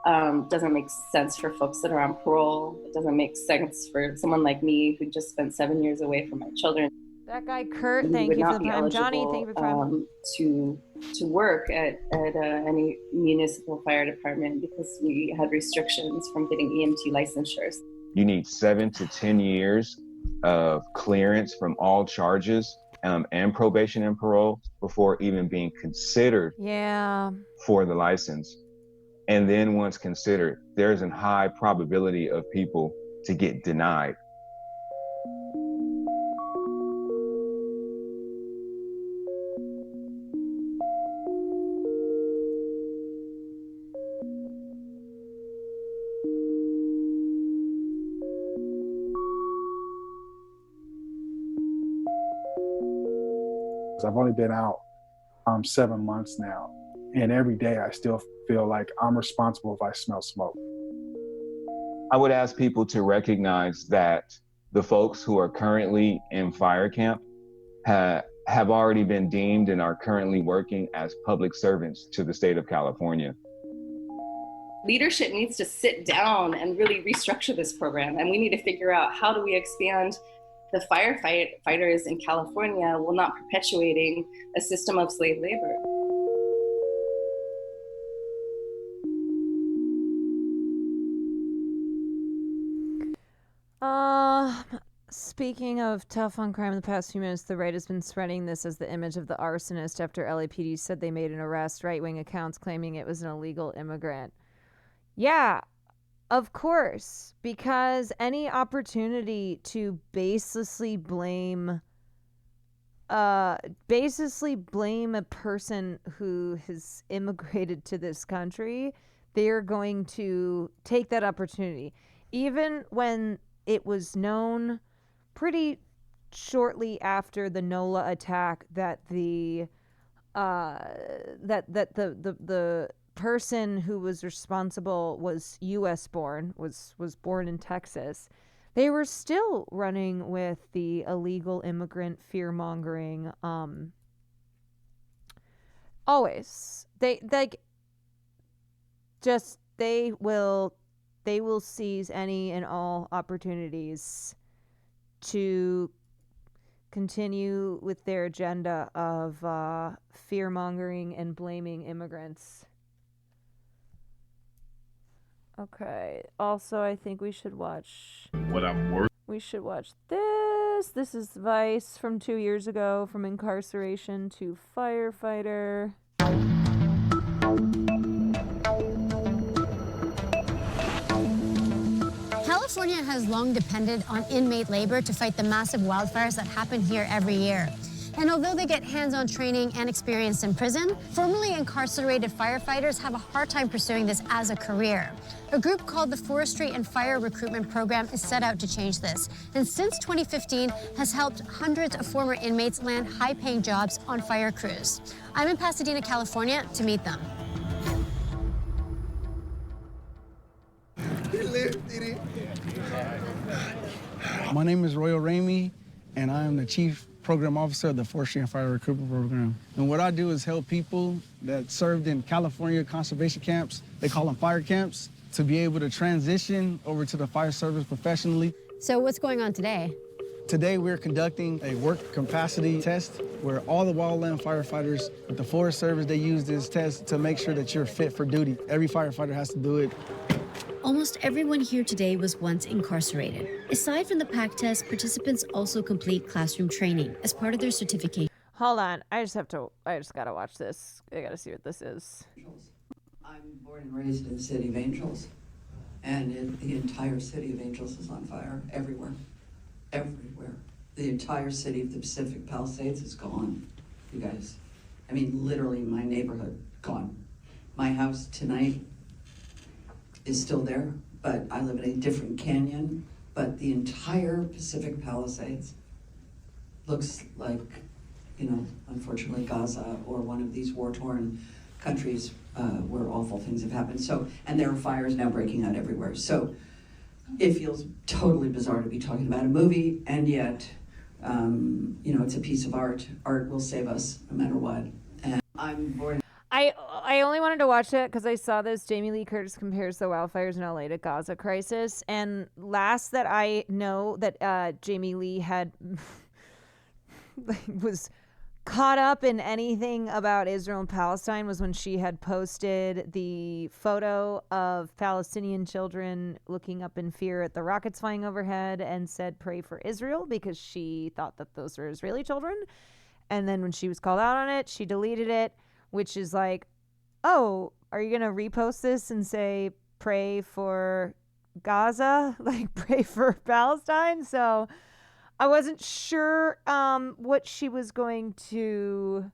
[SPEAKER 5] doesn't make sense for folks that are on parole. It doesn't make sense for someone like me who just spent 7 years away from my children.
[SPEAKER 1] That guy Kurt, thank you for the prime. Johnny, thank you for the prime.
[SPEAKER 5] To work at any municipal fire department because we had restrictions from getting EMT licensures.
[SPEAKER 13] You need 7 to 10 years of clearance from all charges and probation and parole before even being considered for the license. And then once considered, there's a high probability of people to get denied.
[SPEAKER 17] I've only been out 7 months now, and every day I still feel like I'm responsible if I smell smoke.
[SPEAKER 13] I would ask people to recognize that the folks who are currently in fire camp have already been deemed and are currently working as public servants to the state of California.
[SPEAKER 5] Leadership needs to sit down and really restructure this program, and we need to figure out how do we expand the firefighters in California while not perpetuating a system of slave labor.
[SPEAKER 1] Speaking of tough on crime, in the past few minutes, the right has been spreading this as the image of the arsonist after LAPD said they made an arrest, right-wing accounts claiming it was an illegal immigrant. Yeah, of course, because any opportunity to baselessly blame a person who has immigrated to this country, they're going to take that opportunity. Even when it was known pretty shortly after the NOLA attack that the person who was responsible was U.S. born, was born in Texas, they were still running with the illegal immigrant fear-mongering. Always. They will seize any and all opportunities to continue with their agenda of fear-mongering and blaming immigrants. Okay. Also, I think we should watch... We should watch this. This is Vice from 2 years ago, from incarceration to firefighter.
[SPEAKER 18] California has long depended on inmate labor to fight the massive wildfires that happen here every year. And although they get hands-on training and experience in prison, formerly incarcerated firefighters have a hard time pursuing this as a career. A group called the Forestry and Fire Recruitment Program is set out to change this, and since 2015 has helped hundreds of former inmates land high-paying jobs on fire crews. I'm in Pasadena, California to meet them.
[SPEAKER 19] My name is Royal Ramey, and I am the Chief Program Officer of the Forestry and Fire Recruitment Program. And what I do is help people that served in California conservation camps, they call them fire camps, to be able to transition over to the fire service professionally.
[SPEAKER 18] So what's going on today?
[SPEAKER 19] Today we're conducting a work capacity test where all the wildland firefighters with the Forest Service, they use this test to make sure that you're fit for duty. Every firefighter has to do it.
[SPEAKER 9] Almost everyone here today was once incarcerated. Aside from the PAC test, participants also complete classroom training as part of their certification.
[SPEAKER 1] Hold on. I just gotta watch this. I gotta see what this is.
[SPEAKER 11] I'm born and raised in the city of Angels, and the entire city of Angels is on fire everywhere. Everywhere. The entire city of the Pacific Palisades is gone, you guys. I mean, literally my neighborhood gone. My house tonight is still there, but I live in a different canyon, but the entire Pacific Palisades looks like, you know, unfortunately Gaza or one of these war-torn countries where awful things have happened. So, and there are fires now breaking out everywhere. So it feels totally bizarre to be talking about a movie, and yet, you know, it's a piece of art. Art will save us no matter what. And I'm born.
[SPEAKER 1] I only wanted to watch it because I saw this. Jamie Lee Curtis compares the wildfires in LA to Gaza crisis. And last that I know that Jamie Lee had was caught up in anything about Israel and Palestine was when she had posted the photo of Palestinian children looking up in fear at the rockets flying overhead and said, "Pray for Israel," because she thought that those were Israeli children. And then when she was called out on it, she deleted it, which is like, oh, are you going to repost this and say, pray for Gaza? Like, pray for Palestine? So I wasn't sure what she was going to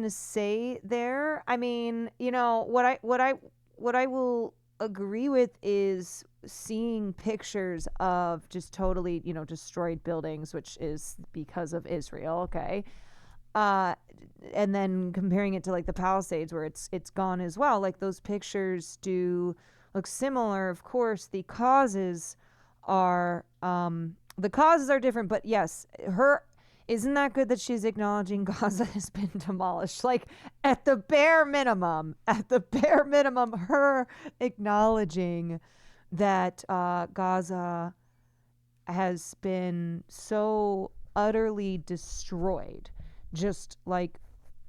[SPEAKER 1] say there. I mean, you know, what I will agree with is seeing pictures of just totally, you know, destroyed buildings, which is because of Israel, okay? And then comparing it to like the Palisades where it's gone as well. Like those pictures do look similar. Of course, the causes are different, but yes, isn't that good that she's acknowledging Gaza has been demolished? Like at the bare minimum, her acknowledging that Gaza has been so utterly destroyed, just like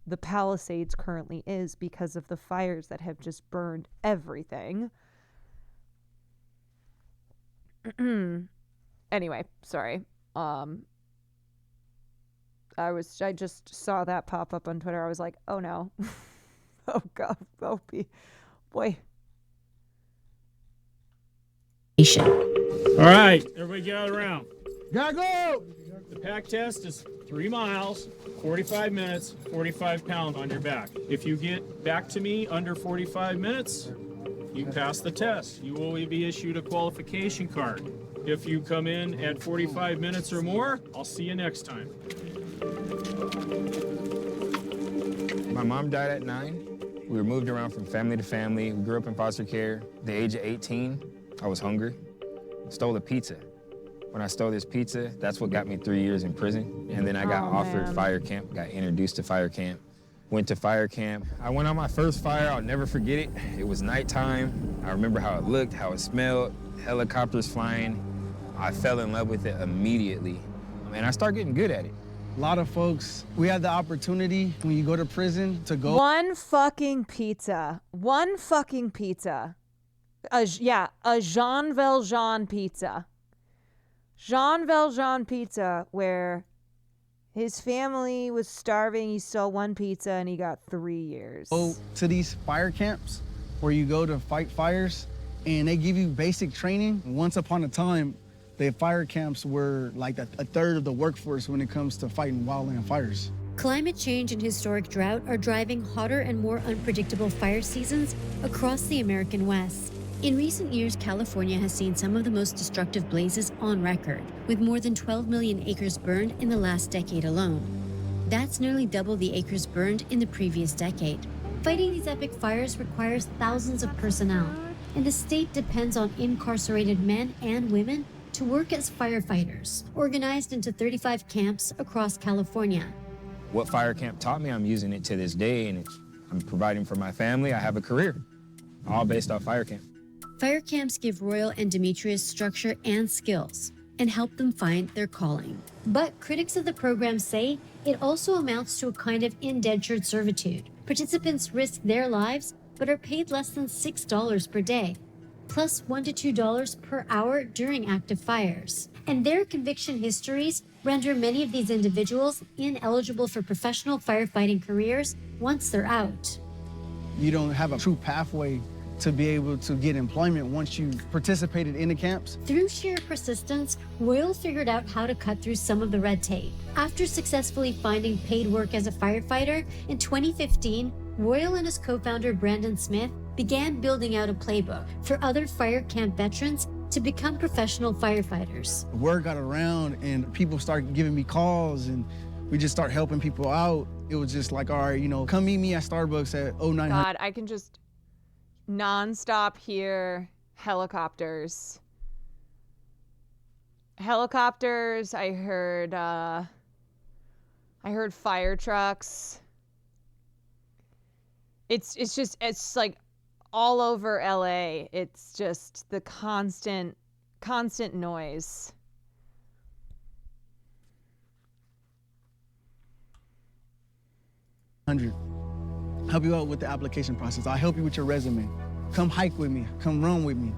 [SPEAKER 1] the Palisades currently is because of the fires that have just burned everything. Anyway, sorry. I just saw that pop up on Twitter. I was like, oh no. Oh God. Oh boy.
[SPEAKER 20] All right, everybody gather around.
[SPEAKER 19] Gotta go!
[SPEAKER 20] The PAC test is 3 miles, 45 minutes, 45 pounds on your back. If you get back to me under 45 minutes, you pass the test. You will be issued a qualification card. If you come in at 45 minutes or more, I'll see you next time.
[SPEAKER 24] My mom died at 9. We were moved around from family to family. We grew up in foster care. At the age of 18, I was hungry. Stole a pizza. When I stole this pizza, that's what got me 3 years in prison. And then I got offered fire camp, got introduced to fire camp, went to fire camp. I went on my first fire, I'll never forget it. It was nighttime. I remember how it looked, how it smelled, helicopters flying. I fell in love with it immediately. And I started getting good at it.
[SPEAKER 19] A lot of folks, we had the opportunity when you go to prison to go.
[SPEAKER 1] One fucking pizza. A Jean Valjean pizza. Jean Valjean pizza, where his family was starving. He stole one pizza and he got 3 years.
[SPEAKER 19] Go to these fire camps where you go to fight fires and they give you basic training. Once upon a time, the fire camps were like a third of the workforce when it comes to fighting wildland fires.
[SPEAKER 9] Climate change and historic drought are driving hotter and more unpredictable fire seasons across the American West. In recent years, California has seen some of the most destructive blazes on record, with more than 12 million acres burned in the last decade alone. That's nearly double the acres burned in the previous decade. Fighting these epic fires requires thousands of personnel, and the state depends on incarcerated men and women to work as firefighters, organized into 35 camps across California.
[SPEAKER 24] What fire camp taught me, I'm using it to this day, and I'm providing for my family. I have a career, all based off fire camp.
[SPEAKER 9] Fire camps give Royal and Demetrius structure and skills and help them find their calling. But critics of the program say it also amounts to a kind of indentured servitude. Participants risk their lives but are paid less than $6 per day, plus $1 to $2 per hour during active fires. And their conviction histories render many of these individuals ineligible for professional firefighting careers once they're out.
[SPEAKER 19] You don't have a true pathway to be able to get employment once you've participated in the camps.
[SPEAKER 9] Through sheer persistence, Royal figured out how to cut through some of the red tape. After successfully finding paid work as a firefighter, in 2015, Royal and his co-founder Brandon Smith began building out a playbook for other fire camp veterans to become professional firefighters.
[SPEAKER 19] Word got around and people started giving me calls and we just start helping people out. It was just like, all right, you know, come meet me at Starbucks at 0900.
[SPEAKER 1] God, I can just nonstop hear helicopters. Helicopters. I heard fire trucks. It's like all over LA. It's just the constant noise.
[SPEAKER 19] Help you out with the application process. I'll help you with your resume. Come hike with me. Come run with me.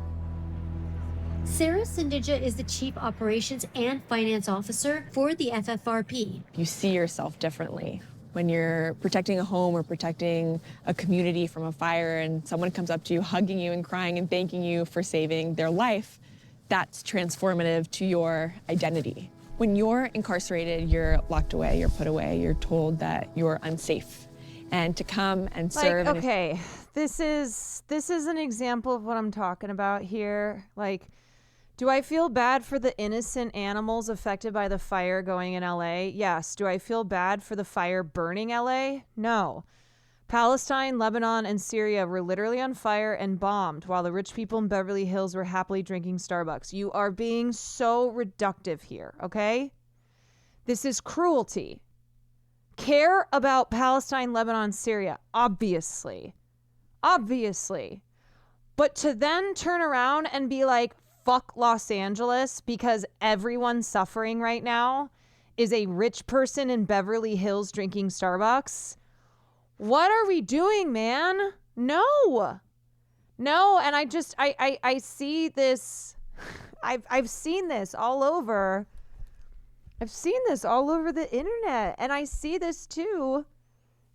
[SPEAKER 9] Sarah Sindija is the Chief Operations and Finance Officer for the FFRP.
[SPEAKER 14] You see yourself differently when you're protecting a home or protecting a community from a fire and someone comes up to you hugging you and crying and thanking you for saving their life. That's transformative to your identity. When you're incarcerated, you're locked away, you're put away, you're told that you're unsafe. And to come and serve.
[SPEAKER 1] Like, okay, this is an example of what I'm talking about here. Like, do I feel bad for the innocent animals affected by the fire going in LA? Yes. Do I feel bad for the fire burning LA? No. Palestine, Lebanon, and Syria were literally on fire and bombed while the rich people in Beverly Hills were happily drinking Starbucks. You are being so reductive here, okay? This is cruelty. Care about Palestine, Lebanon, Syria, obviously. Obviously. But to then turn around and be like, fuck Los Angeles because everyone suffering right now is a rich person in Beverly Hills drinking Starbucks. What are we doing, man? No. And I see this. I've seen this all over. I've seen this all over the internet, and I see this too,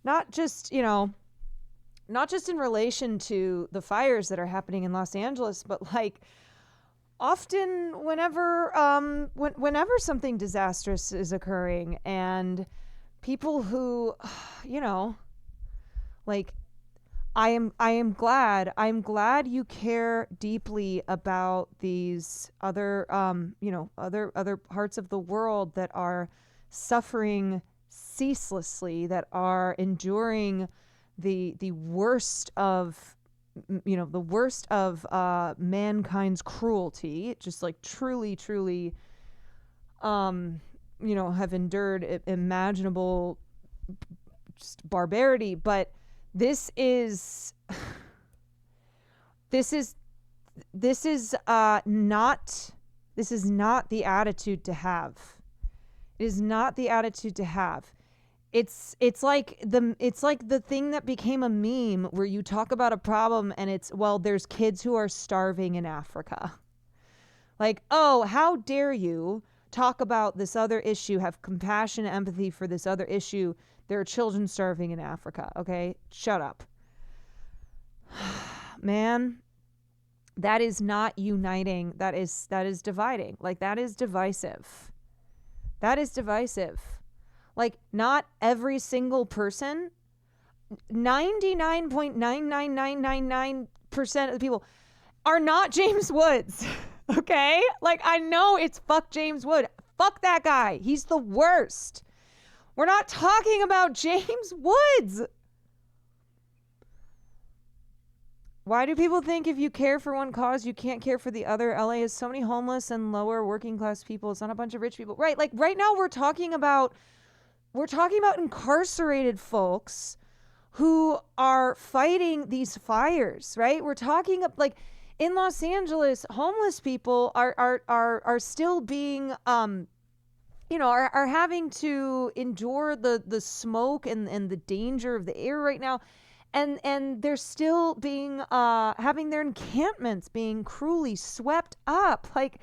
[SPEAKER 1] not just in relation to the fires that are happening in Los Angeles, but like often whenever something disastrous is occurring and people who, like, I'm glad you care deeply about these other other parts of the world that are suffering ceaselessly, that are enduring the worst of mankind's cruelty, just like truly have endured imaginable just barbarity. But this is not the attitude to have. It is not the attitude to have. It's like the thing that became a meme where you talk about a problem and it's, well, there's kids who are starving in Africa. Like, oh, how dare you talk about this other issue, have compassion and empathy for this other issue. There are children starving in Africa, okay? Shut up. Man, that is not uniting. That is dividing. Like, that is divisive. That is divisive. Like, not every single person, 99.99999% of the people are not James Woods, okay? Like, I know it's fuck James Wood. Fuck that guy. He's the worst. We're not talking about James Woods. Why do people think if you care for one cause, you can't care for the other? LA has so many homeless and lower working class people. It's not a bunch of rich people. Right, like right now we're talking about incarcerated folks who are fighting these fires, right? We're talking like in Los Angeles, homeless people are still being are having to endure the smoke and the danger of the air right now. and they're still being having their encampments being cruelly swept up. Like,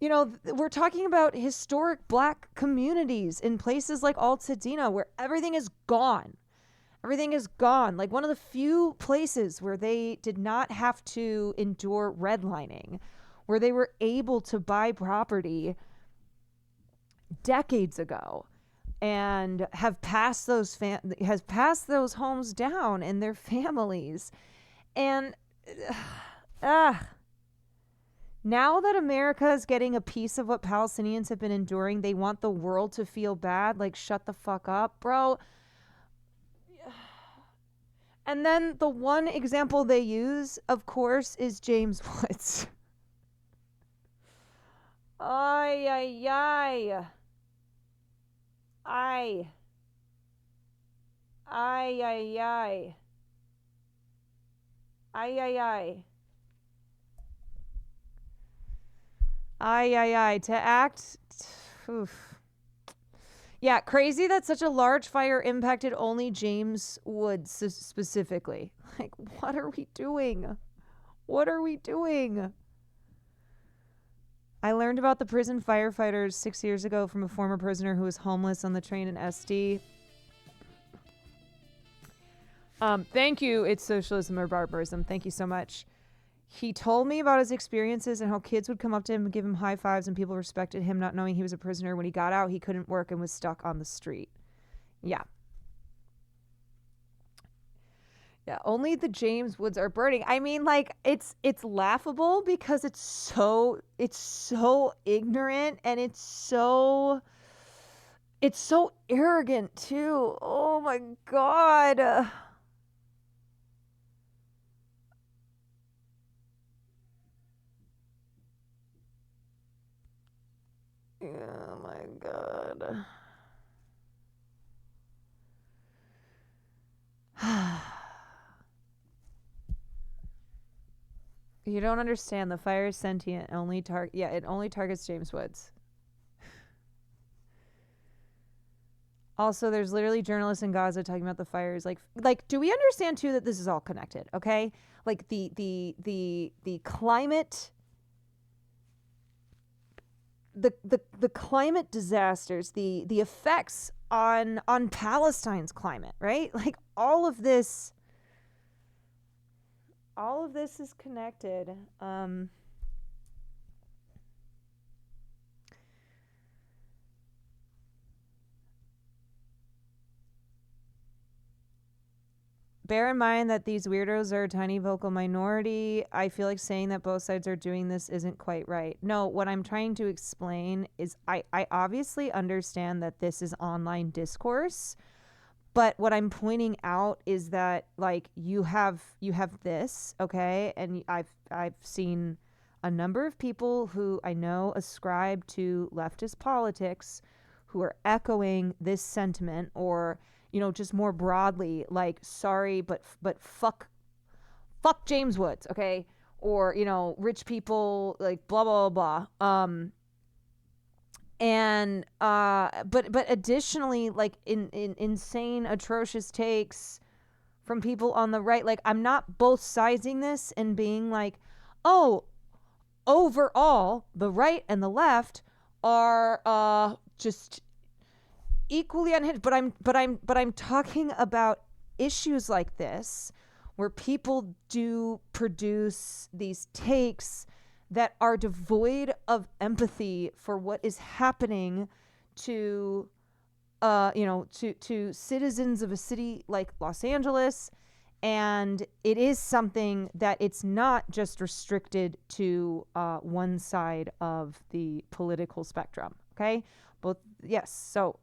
[SPEAKER 1] you know, we're talking about historic Black communities in places like Altadena where everything is gone. Everything is gone. Like one of the few places where they did not have to endure redlining, where they were able to buy property decades ago and have passed those homes down and their families. And now that America is getting a piece of what Palestinians have been enduring, they want the world to feel bad. Like, shut the fuck up, bro. And then the one example they use, of course, is James Woods. Ay, ay, ay. Ay. Ay, ay, ay. Ay, ay, ay. Ay, ay, ay. To act... Oof. Yeah, crazy that such a large fire impacted only James Woods specifically. Like, what are we doing? What are we doing? I learned about the prison firefighters 6 years ago from a former prisoner who was homeless on the train in SD. Thank you, It's Socialism or Barbarism. Thank you so much. He told me about his experiences and how kids would come up to him and give him high fives and people respected him, not knowing he was a prisoner. When he got out, he couldn't work and was stuck on the street. Yeah. Yeah, only the James Woods are burning. I mean, like, it's laughable because it's so ignorant and it's so arrogant too. Oh my God. Oh my God. You don't understand. The fire is sentient. It only targets James Woods. Also, there's literally journalists in Gaza talking about the fires. Like, do we understand too that this is all connected? Okay, like the climate. The climate disasters, the effects on Palestine's climate, right? Like all of this is connected. Bear in mind that these weirdos are a tiny vocal minority. I feel like saying that both sides are doing this isn't quite right. No, what I'm trying to explain is I obviously understand that this is online discourse, but what I'm pointing out is that like you have this, okay? And I've seen a number of people who I know ascribe to leftist politics who are echoing this sentiment, or you know, just more broadly, like, sorry, but fuck James Woods, okay? Or, you know, rich people, like, blah, blah, blah, blah. But additionally, like, in insane, atrocious takes from people on the right, like, I'm not both sizing this and being like, oh, overall, the right and the left are just equally unhinged, but I'm talking about issues like this where people do produce these takes that are devoid of empathy for what is happening to to citizens of a city like Los Angeles. And it is something that it's not just restricted to one side of the political spectrum, okay? Both, yes, so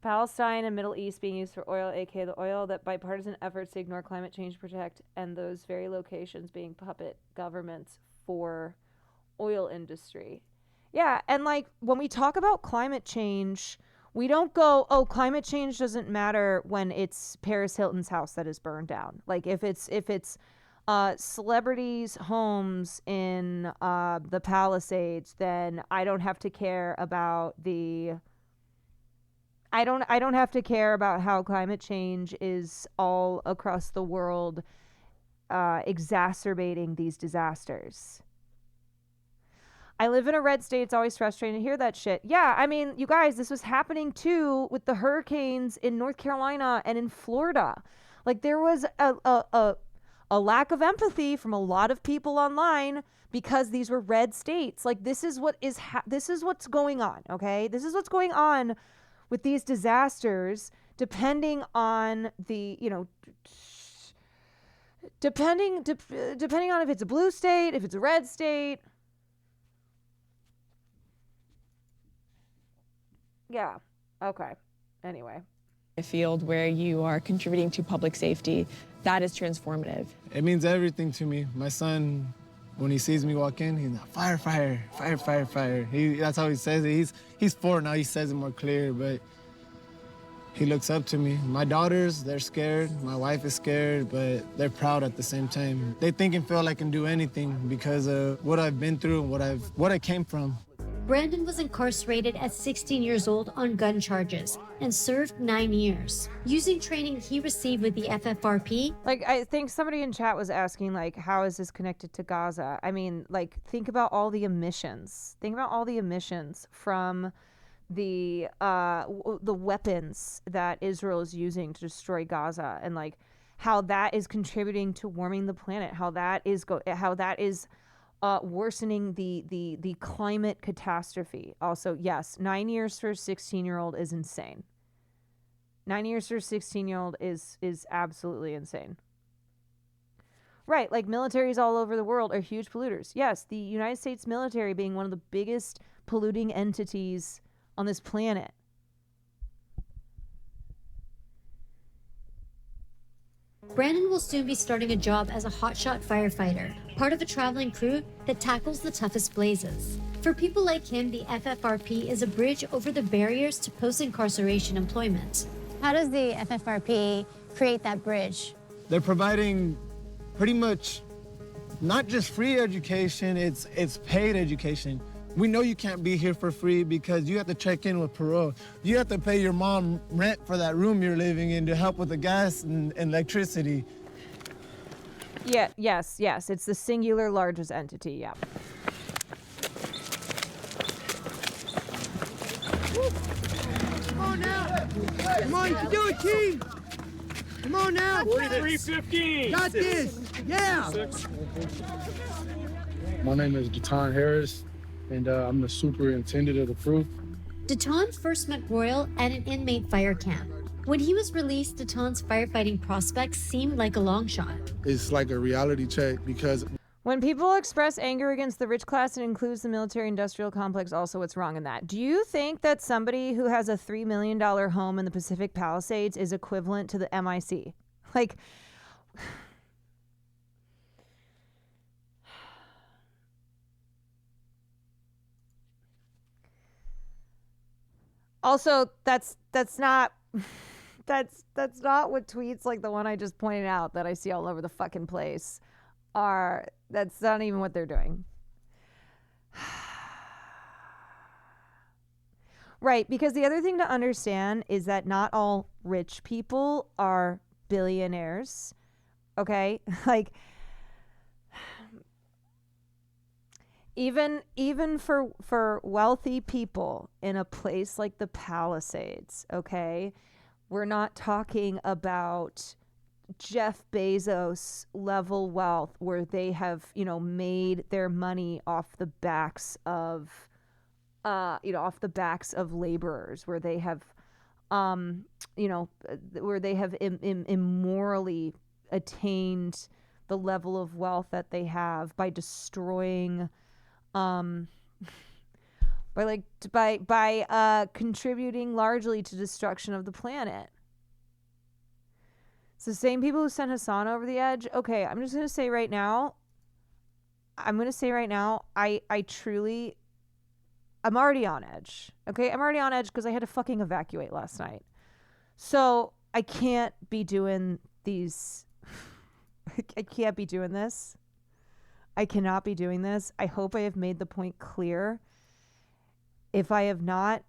[SPEAKER 1] Palestine and Middle East being used for oil, aka the oil that bipartisan efforts to ignore climate change to protect, and those very locations being puppet governments for oil industry. Yeah, and like when we talk about climate change, We don't go, oh, climate change doesn't matter when it's Paris Hilton's house that is burned down. Like if it's celebrities' homes in the Palisades, then I don't have to care about I don't have to care about how climate change is all across the world exacerbating these disasters. I live in a red state. It's always frustrating to hear that shit. Yeah, I mean, you guys, this was happening too with the hurricanes in North Carolina and in Florida. Like there was a lack of empathy from a lot of people online because these were red states. Like this is what is this is what's going on, okay? This is what's going on with these disasters depending on the, you know, depending on if it's a blue state, if it's a red state. Yeah. Okay. Anyway.
[SPEAKER 14] A field where you are contributing to public safety, that is transformative.
[SPEAKER 19] It means everything to me. My son, when he sees me walk in, he's like, fire, fire, fire, fire, fire. That's how he says it. He's 4 now, he says it more clear, but he looks up to me. My daughters, they're scared. My wife is scared, but they're proud at the same time. They think and feel I can do anything because of what I've been through and what I came from.
[SPEAKER 9] Brandon was incarcerated at 16 years old on gun charges and served 9 years. Using training he received with the FFRP.
[SPEAKER 1] Like, I think somebody in chat was asking, like, how is this connected to Gaza? I mean, like, think about all the emissions. Think about all the emissions from the weapons that Israel is using to destroy Gaza, and like how that is contributing to warming the planet. How that is worsening the climate catastrophe. Also, yes, 9 years for a 16-year-old is insane. 9 years for a 16-year-old is absolutely insane. Right, like militaries all over the world are huge polluters. Yes, the United States military being one of the biggest polluting entities on this planet.
[SPEAKER 9] Brandon will soon be starting a job as a hotshot firefighter, part of a traveling crew that tackles the toughest blazes. For people like him, the FFRP is a bridge over the barriers to post-incarceration employment.
[SPEAKER 18] How does the FFRP create that bridge?
[SPEAKER 19] They're providing pretty much not just free education, it's paid education. We know you can't be here for free because you have to check in with parole. You have to pay your mom rent for that room you're living in to help with the gas and electricity.
[SPEAKER 1] Yeah, yes. It's the singular largest entity, yeah.
[SPEAKER 6] Come on now. Come on, you can do it, team. Come on now.
[SPEAKER 20] 43-15.
[SPEAKER 6] Got this. Yeah.
[SPEAKER 17] My name is Deton Harris, and I'm the superintendent of the crew.
[SPEAKER 9] Deton first met Royal at an inmate fire camp. When he was released, Deton's firefighting prospects seemed like a long shot.
[SPEAKER 17] It's like a reality check because
[SPEAKER 1] when people express anger against the rich class, it includes the military-industrial complex. Also, what's wrong in that? Do you think that somebody who has a $3 million home in the Pacific Palisades is equivalent to the MIC? Like, also, that's not that's not what tweets like the one I just pointed out that I see all over the fucking place are. That's not even what they're doing. Right, because the other thing to understand is that not all rich people are billionaires. Okay? Like even for wealthy people in a place like the Palisades, okay? We're not talking about Jeff Bezos level wealth where they have, made their money off the backs of laborers, where they have, where they have immorally attained the level of wealth that they have by destroying, by contributing largely to destruction of the planet. It's the same people who sent Hassan over the edge. Okay, I'm just going to say right now, I truly I'm already on edge. Okay, I'm already on edge because I had to fucking evacuate last night. So I can't be doing these. I can't be doing this. I cannot be doing this. I hope I have made the point clear. If I have not,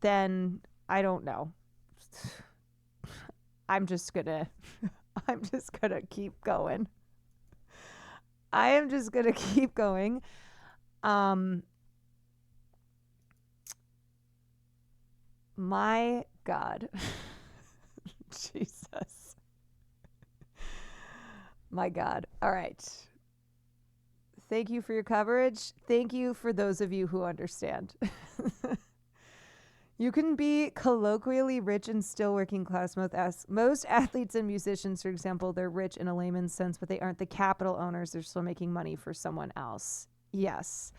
[SPEAKER 1] then I don't know. I'm just gonna keep going. I am just gonna keep going. My God. Jesus. My God. All right. Thank you for your coverage. Thank you for those of you who understand. You can be colloquially rich and still working class. Most athletes and musicians, for example, they're rich in a layman's sense, but they aren't the capital owners. They're still making money for someone else. Yes.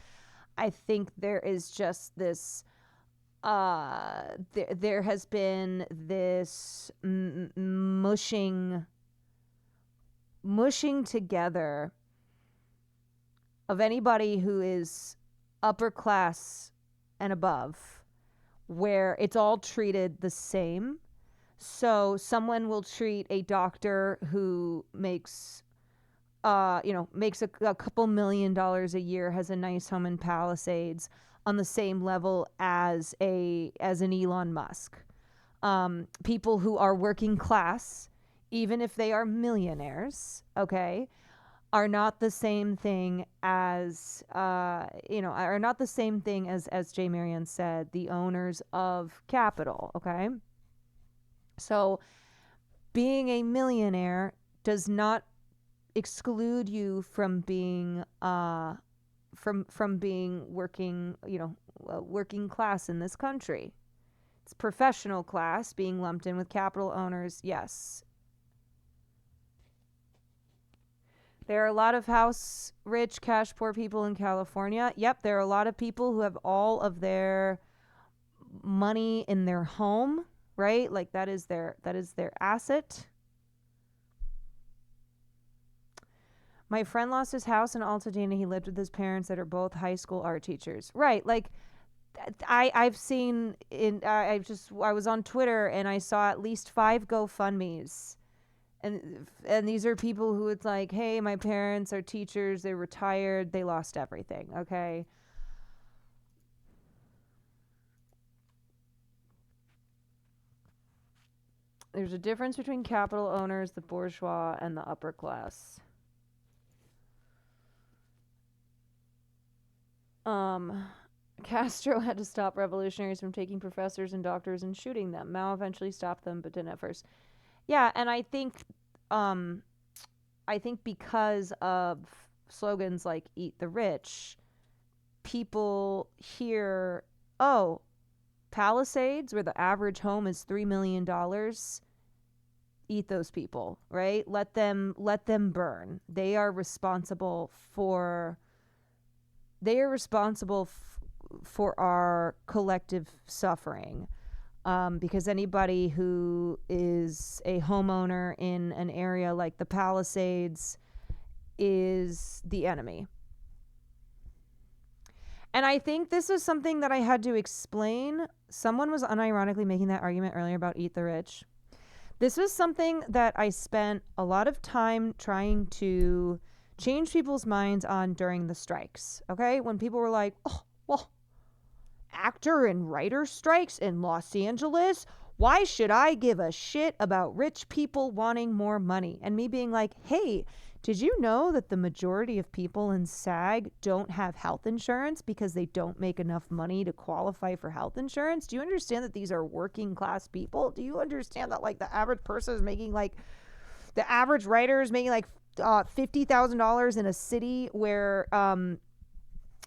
[SPEAKER 1] I think there is just this, there has been this mushing together of anybody who is upper class and above, where it's all treated the same. So someone will treat a doctor who makes a couple $1 million a year, has a nice home in Palisades, on the same level as an Elon Musk. People who are working class, even if they are millionaires, okay, are not the same thing as, are not the same thing as Jay Marian said, the owners of capital, okay? So being a millionaire does not exclude you from being, from being working, working class in this country. It's professional class being lumped in with capital owners, yes. There are a lot of house rich, cash poor people in California. Yep, there are a lot of people who have all of their money in their home, right? Like that is their asset. My friend lost his house in Altadena. He lived with his parents that are both high school art teachers. Right, like I've seen I was on Twitter and I saw at least 5 GoFundMes. And these are people who it's like, hey, my parents are teachers, they're retired, they lost everything, okay? There's a difference between capital owners, the bourgeois, and the upper class. Castro had to stop revolutionaries from taking professors and doctors and shooting them. Mao eventually stopped them, but didn't at first. Yeah, and I think because of slogans like "Eat the Rich," people hear, oh, Palisades, where the average home is $3 million, eat those people, right? Let them burn. They are responsible for our collective suffering. Because anybody who is a homeowner in an area like the Palisades is the enemy. And I think this is something that I had to explain. Someone was unironically making that argument earlier about Eat the Rich. This was something that I spent a lot of time trying to change people's minds on during the strikes, okay? When people were like, oh, well, actor and writer strikes in Los Angeles, why should I give a shit about rich people wanting more money? And me being like, hey, did you know that the majority of people in SAG don't have health insurance because they don't make enough money to qualify for health insurance? Do you understand that these are working class people? Do you understand that like the average person is making like, the average writer is making like $50,000 in a city where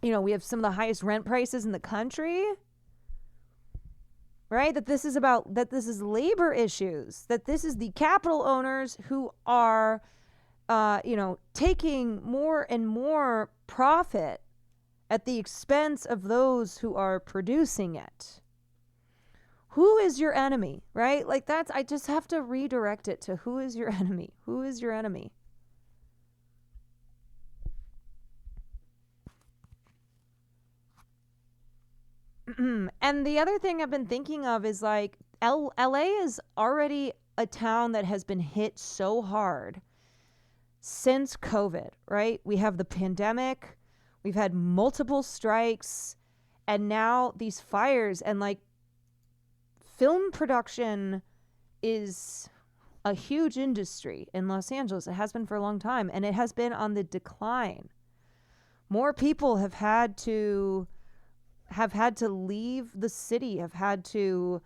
[SPEAKER 1] we have some of the highest rent prices in the country, right? That this is labor issues, that this is the capital owners who are, taking more and more profit at the expense of those who are producing it. Who is your enemy, right? Like I just have to redirect it to who is your enemy? Who is your enemy? And the other thing I've been thinking of is like LA is already a town that has been hit so hard since COVID, right? We have the pandemic, we've had multiple strikes, and now these fires, and like film production is a huge industry in Los Angeles. It has been for a long time, and it has been on the decline. More people have had to leave the city, have had to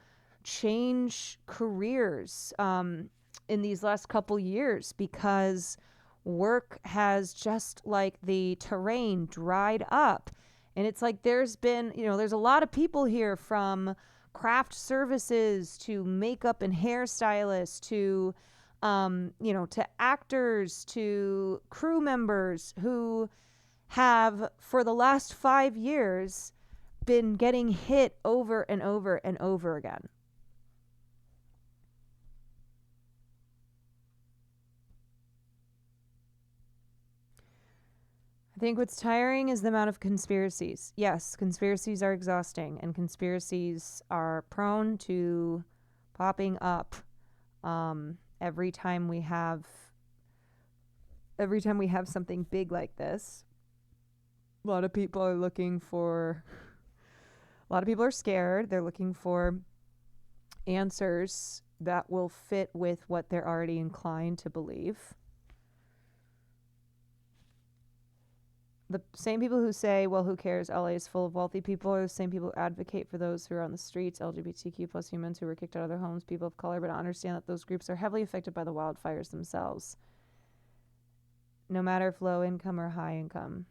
[SPEAKER 1] change careers in these last couple years because work has just like the terrain dried up. And it's like there's been, there's a lot of people here, from craft services to makeup and hairstylists to, to actors to crew members who have, for the last 5 years, been getting hit over and over and over again. I think what's tiring is the amount of conspiracies. Yes, conspiracies are exhausting, and conspiracies are prone to popping up every time we have something big like this. A lot of people are scared. They're looking for answers that will fit with what they're already inclined to believe. The same people who say, well, who cares? LA is full of wealthy people are the same people who advocate for those who are on the streets, LGBTQ plus humans who were kicked out of their homes, people of color, but don't understand that those groups are heavily affected by the wildfires themselves, no matter if low income or high income.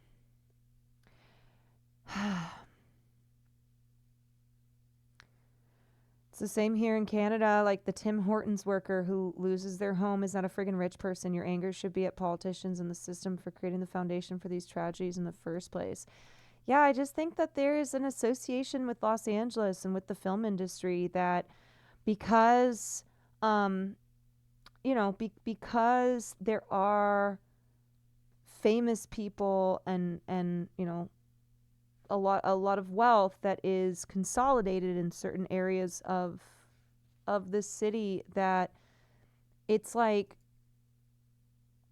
[SPEAKER 1] It's the same here in Canada. Like the Tim Hortons worker who loses their home is not a friggin' rich person. Your anger should be at politicians and the system for creating the foundation for these tragedies in the first place. Yeah, I just think that there is an association with Los Angeles and with the film industry that because, because there are famous people and a lot of wealth that is consolidated in certain areas of this city, that it's like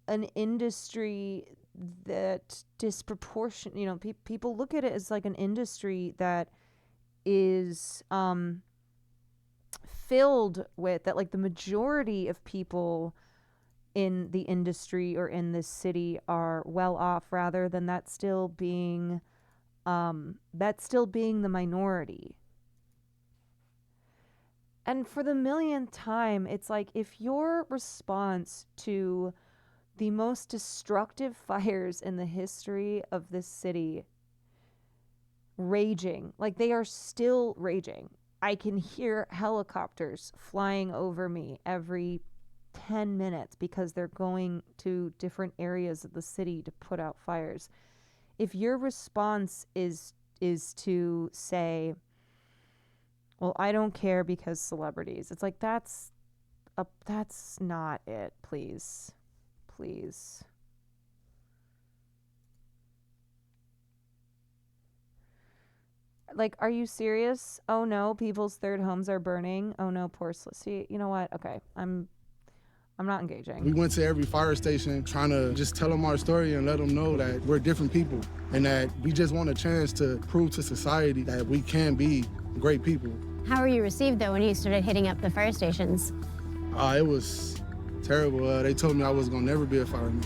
[SPEAKER 1] an industry that people look at it as like an industry that is filled with that, like the majority of people in the industry or in this city are well off, rather than that still being the minority. And for the millionth time, it's like, if your response to the most destructive fires in the history of this city raging, like they are still raging. I can hear helicopters flying over me every 10 minutes because they're going to different areas of the city to put out fires. If your response is to say, well, I don't care because celebrities, it's like, that's not it. Please. Like, are you serious? Oh no, people's third homes are burning. Oh no, poor see, you know what? Okay, I'm not engaging.
[SPEAKER 19] We went to every fire station trying to just tell them our story and let them know that we're different people and that we just want a chance to prove to society that we can be great people.
[SPEAKER 18] How were you received, though, when you started hitting up the fire stations?
[SPEAKER 19] It was terrible. They told me I was going to never be a fireman.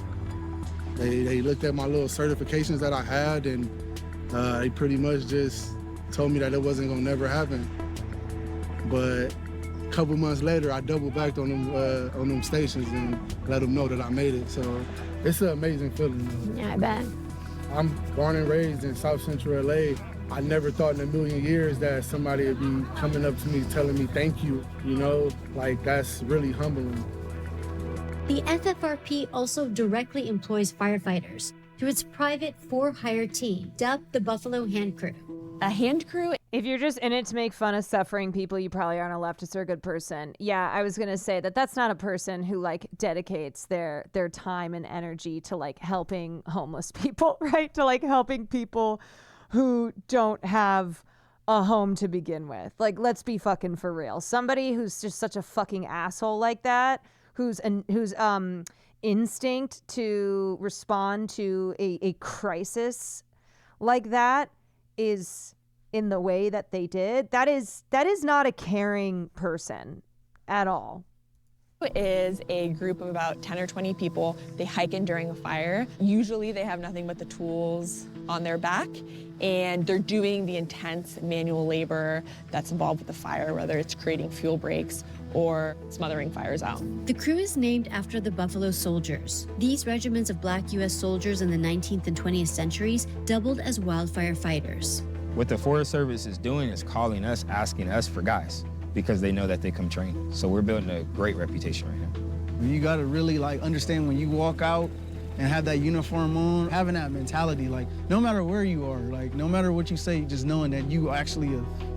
[SPEAKER 19] They looked at my little certifications that I had, and they pretty much just told me that it wasn't going to never happen. But a couple months later, I doubled back on them stations and let them know that I made it. So it's an amazing feeling.
[SPEAKER 18] Yeah, I bet.
[SPEAKER 19] I'm born and raised in South Central LA. I never thought in a million years that somebody would be coming up to me telling me thank you, like that's really humbling.
[SPEAKER 9] The FFRP also directly employs firefighters through its private for-hire team, dubbed the Buffalo Hand Crew.
[SPEAKER 1] A hand crew? If you're just in it to make fun of suffering people, you probably aren't a leftist or a good person. Yeah, I was going to say that's not a person who like dedicates their time and energy to like helping homeless people, right? To like helping people who don't have a home to begin with. Like, let's be fucking for real. Somebody who's just such a fucking asshole like that, whose instinct to respond to a crisis like that is in the way that they did, that is not a caring person at all.
[SPEAKER 14] Is a group of about 10 or 20 people. They hike in during a fire. Usually they have nothing but the tools on their back, and they're doing the intense manual labor that's involved with the fire, whether it's creating fuel breaks or smothering fires out.
[SPEAKER 9] The crew is named after the Buffalo Soldiers. These regiments of Black U.S. soldiers in the 19th and 20th centuries doubled as wildfire fighters.
[SPEAKER 24] What the Forest Service is doing is calling us, asking us for guys, because they know that they come trained. So we're building a great reputation right now.
[SPEAKER 19] You gotta really understand when you walk out and have that uniform on, having that mentality, no matter where you are, no matter what you say, just knowing that you actually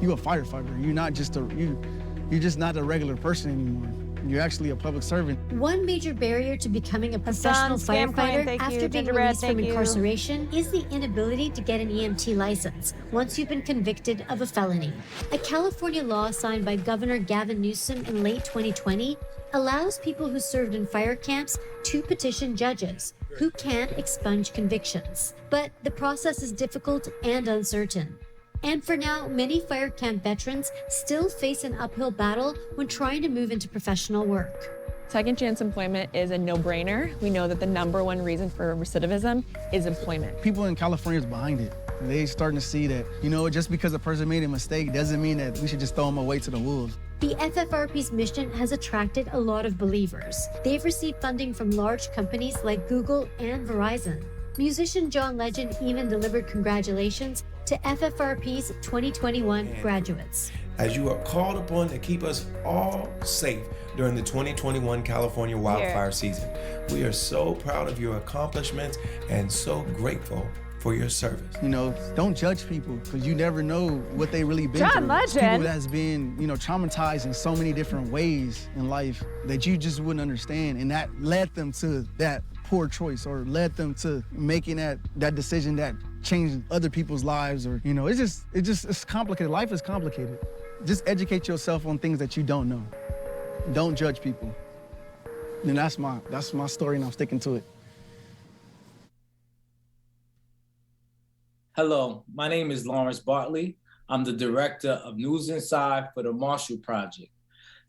[SPEAKER 19] you a firefighter. You're not just you're just not a regular person anymore. You're actually a public servant.
[SPEAKER 9] One major barrier to becoming a professional firefighter after being released from incarceration is the inability to get an EMT license once you've been convicted of a felony. A California law signed by Governor Gavin Newsom in late 2020 allows people who served in fire camps to petition judges who can expunge convictions. But the process is difficult and uncertain. And for now, many fire camp veterans still face an uphill battle when trying to move into professional work.
[SPEAKER 14] Second chance employment is a no-brainer. We know that the #1 reason for recidivism is employment.
[SPEAKER 19] People in California is behind it. They're starting to see that, just because a person made a mistake doesn't mean that we should just throw them away to the wolves.
[SPEAKER 9] The FFRP's mission has attracted a lot of believers. They've received funding from large companies like Google and Verizon. Musician John Legend even delivered congratulations to FFRP's 2021 graduates.
[SPEAKER 8] As you are called upon to keep us all safe during the 2021 California wildfire season, we are so proud of your accomplishments and so grateful for your service.
[SPEAKER 19] Don't judge people, because you never know what they really been through. People that's been, traumatized in so many different ways in life that you just wouldn't understand, and that led them to that poor choice, or led them to making that decision that changed other people's lives, or it's complicated. Life is complicated. Just educate yourself on things that you don't know. Don't judge people. And that's my story, and I'm sticking to it.
[SPEAKER 15] Hello, my name is Lawrence Bartley. I'm the director of News Inside for the Marshall Project.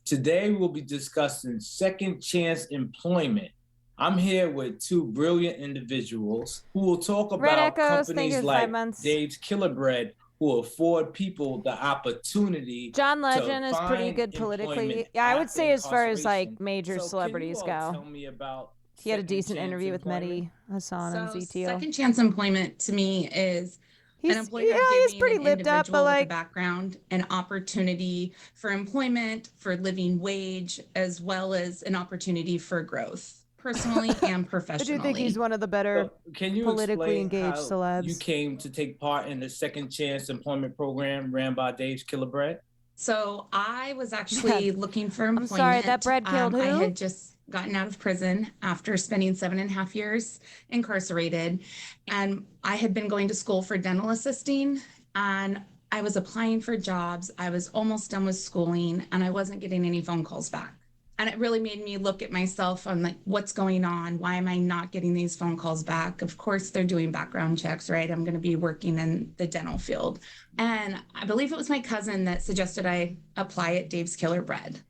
[SPEAKER 15] Today we'll be discussing second chance employment. I'm here with two brilliant individuals who will talk about companies like Dave's Killer Bread, who afford people the opportunity.
[SPEAKER 1] John Legend is pretty good politically. Yeah, I would say as far as major celebrities go.
[SPEAKER 15] Tell me about
[SPEAKER 1] he had a decent interview with Mehdi Hassan and ZTO.
[SPEAKER 16] Second chance employment to me is an employer
[SPEAKER 1] he's pretty
[SPEAKER 16] an
[SPEAKER 1] lived up, but
[SPEAKER 16] with a background, an opportunity for employment, for living wage, as well as an opportunity for growth, personally and professionally.
[SPEAKER 1] I do think he's one of the better politically engaged celebs.
[SPEAKER 15] You came to take part in the second chance employment program ran by Dave's Killer Bread?
[SPEAKER 16] So I was actually looking for employment.
[SPEAKER 1] I'm sorry, that bread killed who?
[SPEAKER 16] I had just gotten out of prison after spending 7.5 years incarcerated. And I had been going to school for dental assisting, and I was applying for jobs. I was almost done with schooling, and I wasn't getting any phone calls back. And it really made me look at myself on what's going on? Why am I not getting these phone calls back? Of course, they're doing background checks, right? I'm going to be working in the dental field. And I believe it was my cousin that suggested I apply at Dave's Killer Bread.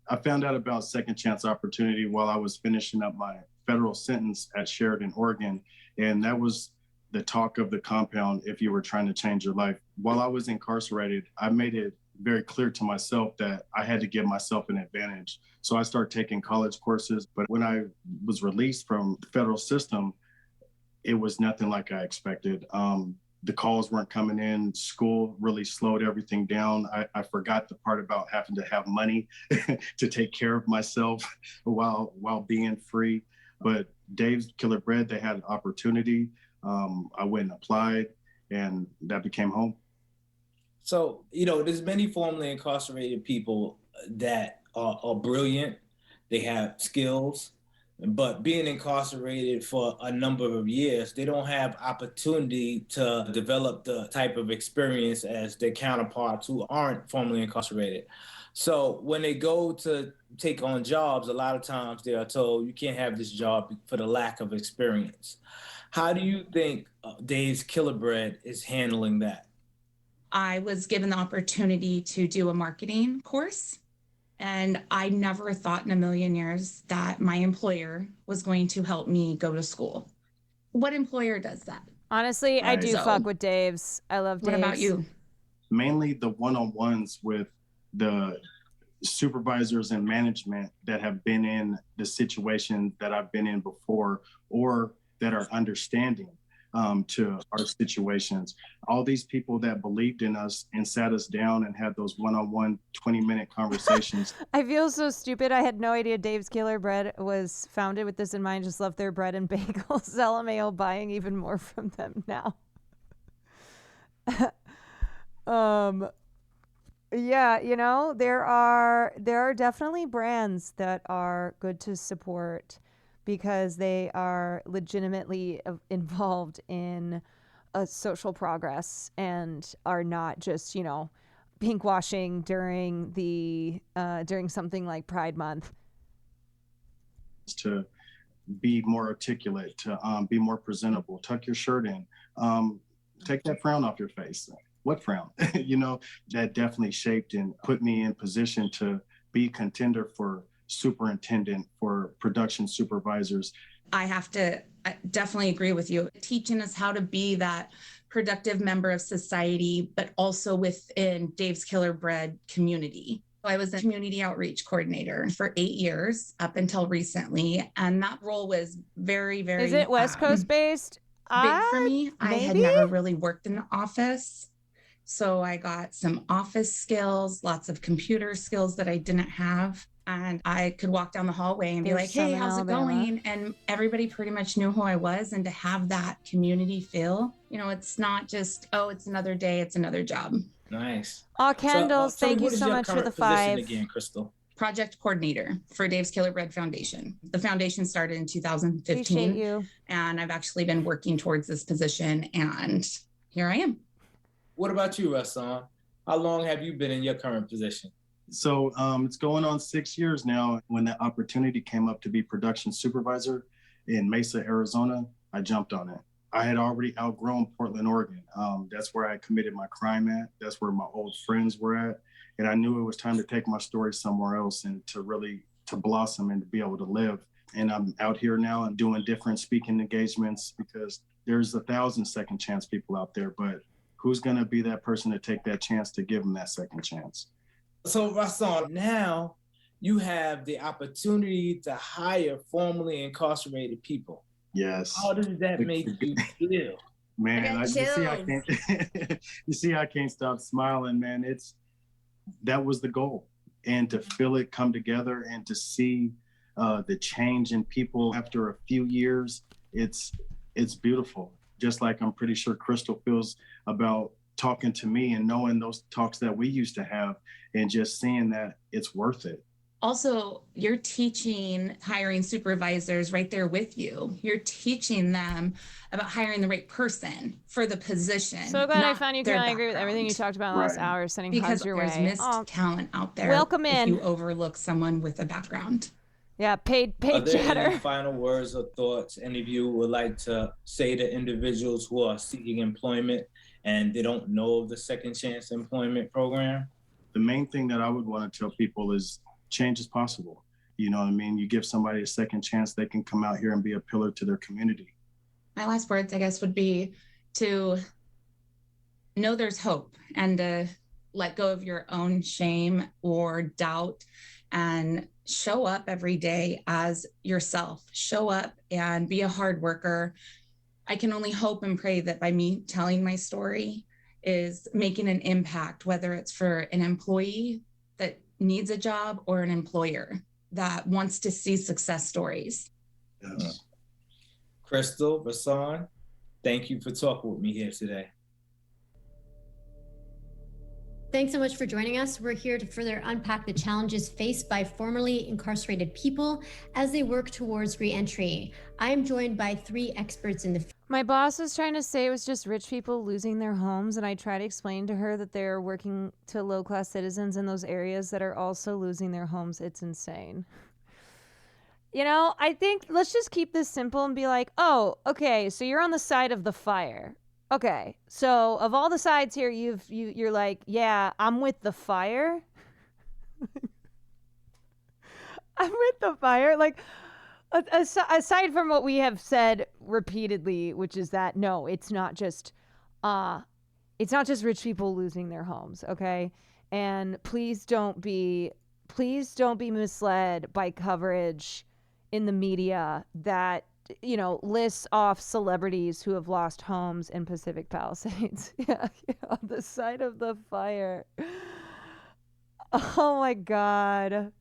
[SPEAKER 23] I found out about second chance opportunity while I was finishing up my federal sentence at Sheridan, Oregon. And that was the talk of the compound if you were trying to change your life. While I was incarcerated, I made it very clear to myself that I had to give myself an advantage. So I started taking college courses. But when I was released from the federal system, it was nothing like I expected. The calls weren't coming in. School really slowed everything down. I forgot the part about having to have money to take care of myself while being free. But Dave's Killer Bread, they had an opportunity. I went and applied, and that became home.
[SPEAKER 15] So, there's many formerly incarcerated people that are brilliant. They have skills. but being incarcerated for a number of years, they don't have opportunity to develop the type of experience as their counterparts who aren't formerly incarcerated. So when they go to take on jobs, a lot of times they are told you can't have this job for the lack of experience. How do you think Dave's Killer Bread is handling that?
[SPEAKER 16] I was given the opportunity to do a marketing course, and I never thought in a million years that my employer was going to help me go to school. What employer does that?
[SPEAKER 1] Honestly, I do
[SPEAKER 16] So,
[SPEAKER 1] fuck with Dave's. I love Dave's.
[SPEAKER 16] What about you?
[SPEAKER 23] Mainly the one-on-ones with the supervisors and management that have been in the situation that I've been in before, or that are understanding to our situations. All these people that believed in us and sat us down and had those one-on-one 20-minute conversations.
[SPEAKER 1] I feel so stupid. I had no idea Dave's Killer Bread was founded with this in mind. Just love their bread and bagels. LMAO, buying even more from them now. Yeah, you know, there are definitely brands that are good to support because they are legitimately involved in a social progress and are not just, you know, pinkwashing during the during something like Pride Month.
[SPEAKER 23] To be more articulate, to be more presentable, tuck your shirt in, take that frown off your face. What frown? You know, that definitely shaped and put me in position to be contender for superintendent, for production supervisors.
[SPEAKER 16] I have to definitely agree with you. Teaching us how to be that productive member of society, but also within Dave's Killer Bread community. I was a community outreach coordinator for 8 years up until recently, and that role was very, very
[SPEAKER 1] Is it West Coast based?
[SPEAKER 16] big for me. I had
[SPEAKER 1] maybe?
[SPEAKER 16] never really worked in the office. So I got some office skills, lots of computer skills that I didn't have. And I could walk down the hallway and be
[SPEAKER 1] There's
[SPEAKER 16] like, hey,
[SPEAKER 1] some in
[SPEAKER 16] how's it
[SPEAKER 1] Alabama.
[SPEAKER 16] going? And everybody pretty much knew who I was. And to have that community feel, you know, it's not just, oh, it's another day, it's another job.
[SPEAKER 15] Nice.
[SPEAKER 1] Aw, Candles,
[SPEAKER 15] tell me,
[SPEAKER 1] thank you
[SPEAKER 15] what is
[SPEAKER 1] so
[SPEAKER 15] your
[SPEAKER 1] much for
[SPEAKER 15] current
[SPEAKER 1] the
[SPEAKER 15] position
[SPEAKER 1] 5.
[SPEAKER 15] again, Crystal?
[SPEAKER 16] Project coordinator for Dave's Killer Bread Foundation. The foundation started in 2015.
[SPEAKER 1] Appreciate you.
[SPEAKER 16] And I've actually been working towards this position, and here I am.
[SPEAKER 15] What about you, Rahsaan? How long have you been in your current position?
[SPEAKER 23] So it's going on 6 years now. When the opportunity came up to be production supervisor in Mesa, Arizona, I jumped on it. I had already outgrown Portland, Oregon. That's where I committed my crime at. That's where my old friends were at. And I knew it was time to take my story somewhere else and to really to blossom and to be able to live. And I'm out here now and doing different speaking engagements because there's 1,000 second chance people out there, but who's going to be that person to take that chance to give them that second chance?
[SPEAKER 15] So, Rahsaan, now you have the opportunity to hire formerly incarcerated people.
[SPEAKER 23] Yes.
[SPEAKER 15] How does that make you feel?
[SPEAKER 23] Man, you see, I can't stop smiling, man. That was the goal. And to feel it come together and to see the change in people after a few years, it's beautiful. Just like I'm pretty sure Crystal feels about talking to me and knowing those talks that we used to have and just seeing that it's worth it.
[SPEAKER 16] Also, you're teaching hiring supervisors right there with you. You're teaching them about hiring the right person for the position.
[SPEAKER 1] So glad I
[SPEAKER 16] not
[SPEAKER 1] found you,
[SPEAKER 16] their
[SPEAKER 1] Karen. I agree with everything you talked about in the last
[SPEAKER 23] Right.
[SPEAKER 1] hour. Sending
[SPEAKER 16] Because
[SPEAKER 1] hugs your
[SPEAKER 16] there's
[SPEAKER 1] way.
[SPEAKER 16] missed
[SPEAKER 1] Oh,
[SPEAKER 16] talent out there.
[SPEAKER 1] welcome
[SPEAKER 16] if
[SPEAKER 1] in.
[SPEAKER 16] you overlook someone with a background.
[SPEAKER 1] Yeah, paid
[SPEAKER 15] Are there
[SPEAKER 1] chatter.
[SPEAKER 15] any final words or thoughts any of you would like to say to individuals who are seeking employment and they don't know of the Second Chance Employment Program?
[SPEAKER 23] The main thing that I would want to tell people is change is possible. You know what I mean? You give somebody a second chance, they can come out here and be a pillar to their community.
[SPEAKER 16] My last words, I guess, would be to know there's hope and to let go of your own shame or doubt and show up every day as yourself. Show up and be a hard worker. I can only hope and pray that by me telling my story is making an impact, whether it's for an employee that needs a job or an employer that wants to see success stories.
[SPEAKER 23] Yes.
[SPEAKER 15] Crystal, Rahsaan, thank you for talking with me here today.
[SPEAKER 18] Thanks so much for joining us. We're here to further unpack the challenges faced by formerly incarcerated people as they work towards re-entry. I am joined by 3 experts in the field.
[SPEAKER 1] My boss was trying to say it was just rich people losing their homes, and I tried to explain to her that they're working to low-class citizens in those areas that are also losing their homes. It's insane. You know, I think let's just keep this simple and be like, oh, okay, so you're on the side of the fire. Okay, so of all the sides here, you're like, yeah, I'm with the fire. I'm with the fire. Like, aside from what we have said repeatedly, which is that no, it's not just rich people losing their homes. Okay, and please don't be misled by coverage in the media that, you know, lists off celebrities who have lost homes in Pacific Palisades. yeah, on the side of the fire. Oh my God.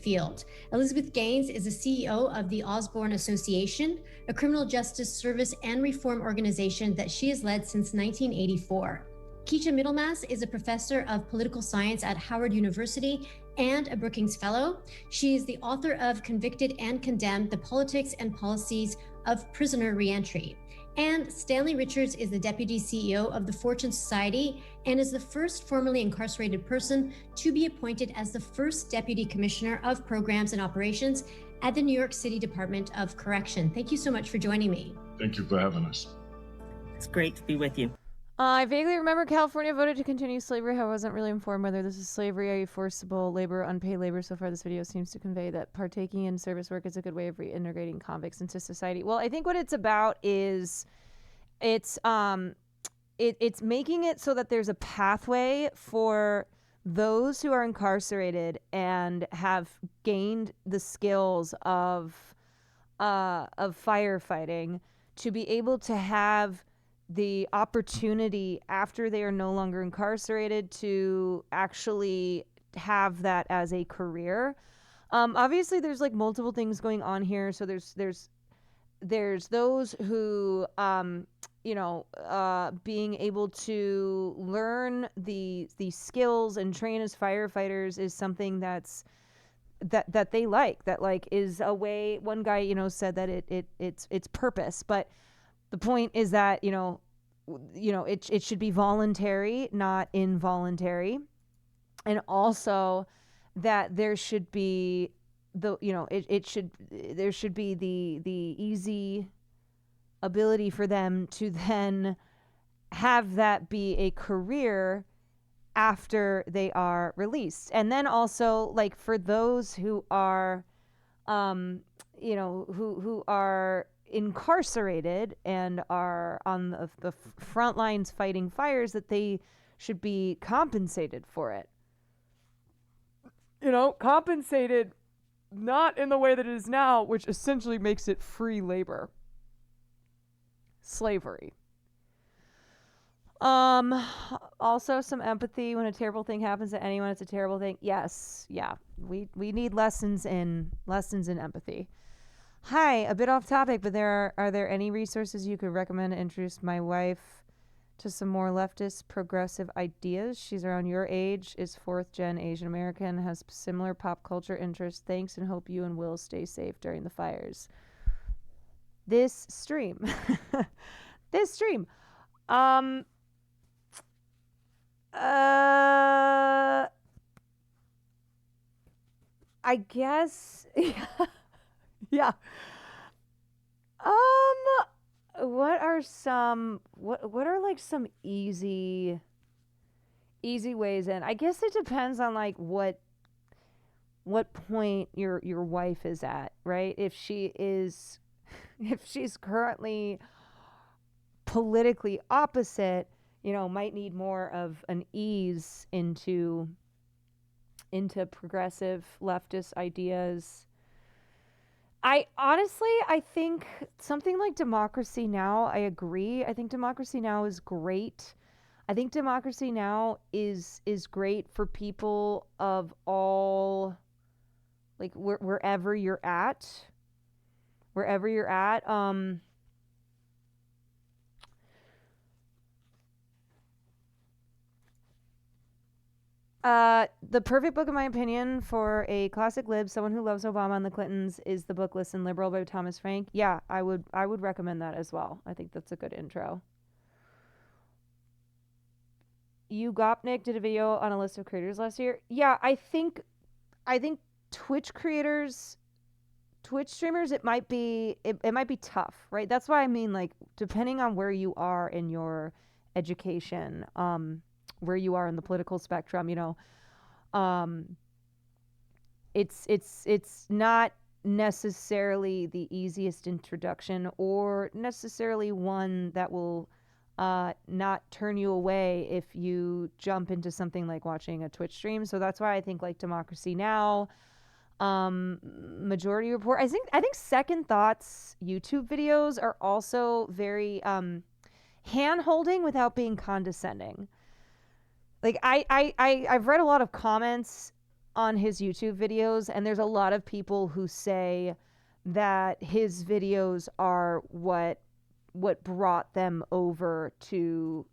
[SPEAKER 18] Field. Elizabeth Gaines is the CEO of the Osborne Association, a criminal justice service and reform organization that she has led since 1984. Keisha Middlemass is a professor of political science at Howard University and a Brookings Fellow. She is the author of Convicted and Condemned: The Politics and Policies of Prisoner Reentry. And Stanley Richards is the Deputy CEO of the Fortune Society and is the first formerly incarcerated person to be appointed as the first Deputy Commissioner of Programs and Operations at the New York City Department of Correction. Thank you so much for joining me.
[SPEAKER 4] Thank you for having us.
[SPEAKER 7] It's great to be with you.
[SPEAKER 1] I vaguely remember California voted to continue slavery. I wasn't really informed whether this is slavery, forcible labor, unpaid labor. So far, this video seems to convey that partaking in service work is a good way of reintegrating convicts into society. Well, I think what it's about is it's making it so that there's a pathway for those who are incarcerated and have gained the skills of firefighting to be able to have the opportunity after they are no longer incarcerated to actually have that as a career. Obviously there's like multiple things going on here. So there's those who, being able to learn the skills and train as firefighters is something that they like, that like is a way. One guy, said that it's purpose, but the point is that, it should be voluntary, not involuntary. And also that there should be there should be the easy ability for them to then have that be a career after they are released. And then also, like, for those who are, who are incarcerated and are on the front lines fighting fires, that they should be compensated for it. Compensated not in the way that it is now, which essentially makes it free labor. Slavery. Also some empathy. When a terrible thing happens to anyone, it's a terrible thing. Yes. Yeah. We need lessons in empathy. Hi, a bit off topic, but are there any resources you could recommend to introduce my wife to some more leftist progressive ideas? She's around your age, is 4th gen Asian American, has similar pop culture interests. Thanks, and hope you and Will stay safe during the fires. This stream. I guess. Yeah. What are some easy ways in? I guess it depends on like what point your wife is at, right? If she's currently politically opposite, might need more of an ease into progressive leftist ideas. I think something like Democracy Now! I agree. I think Democracy Now! Is great. I think Democracy Now! is great for people of all, like, wherever you're at. The perfect book, in my opinion, for a classic lib, someone who loves Obama and the Clintons, is the book Listen Liberal by Thomas Frank. Yeah, I would recommend that as well. I think that's a good intro. You Gopnik did a video on a list of creators last year. Yeah, I think Twitch creators, Twitch streamers, it might be tough, right? That's why I mean, like, depending on where you are in your education, where you are in the political spectrum, you know, it's not necessarily the easiest introduction or necessarily one that will not turn you away if you jump into something like watching a Twitch stream. So that's why I think like Democracy Now!, Majority Report. I think Second Thoughts YouTube videos are also very hand-holding without being condescending. Like I've read a lot of comments on his YouTube videos, and there's a lot of people who say that his videos are what brought them over to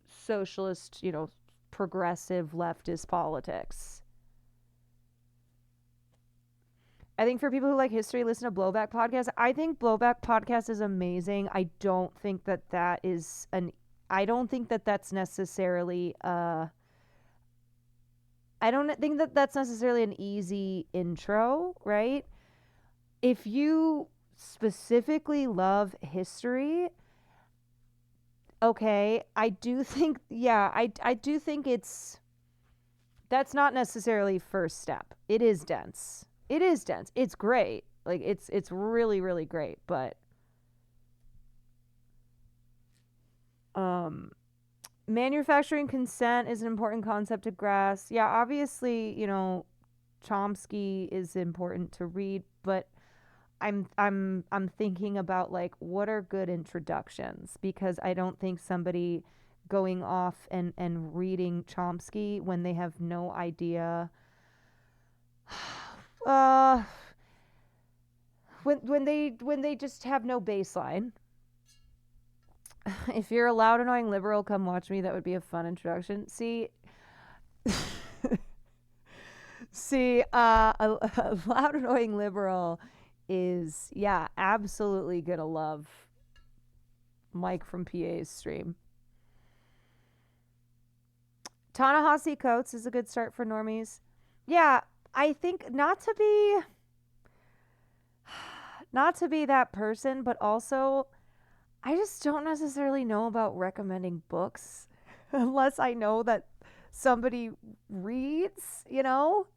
[SPEAKER 1] socialist, you know, progressive leftist politics. I think for people who like history, listen to Blowback Podcast. I think Blowback Podcast is amazing. I don't think that that's necessarily an easy intro, right? If you specifically love history, okay, I do think that's not necessarily first step. It is dense. It's great. Like it's really, really great, but manufacturing consent is an important concept to grasp. Yeah, obviously, you know, Chomsky is important to read, but I'm thinking about like what are good introductions, because I don't think somebody going off and reading Chomsky when they have no idea when they just have no baseline. If you're a loud, annoying liberal, come watch me. That would be a fun introduction. A loud, annoying liberal is, yeah, absolutely gonna love Mike from PA's stream. Ta-Nehisi Coates is a good start for normies. Yeah, I think not to be that person, but also I just don't necessarily know about recommending books unless I know that somebody reads, you know?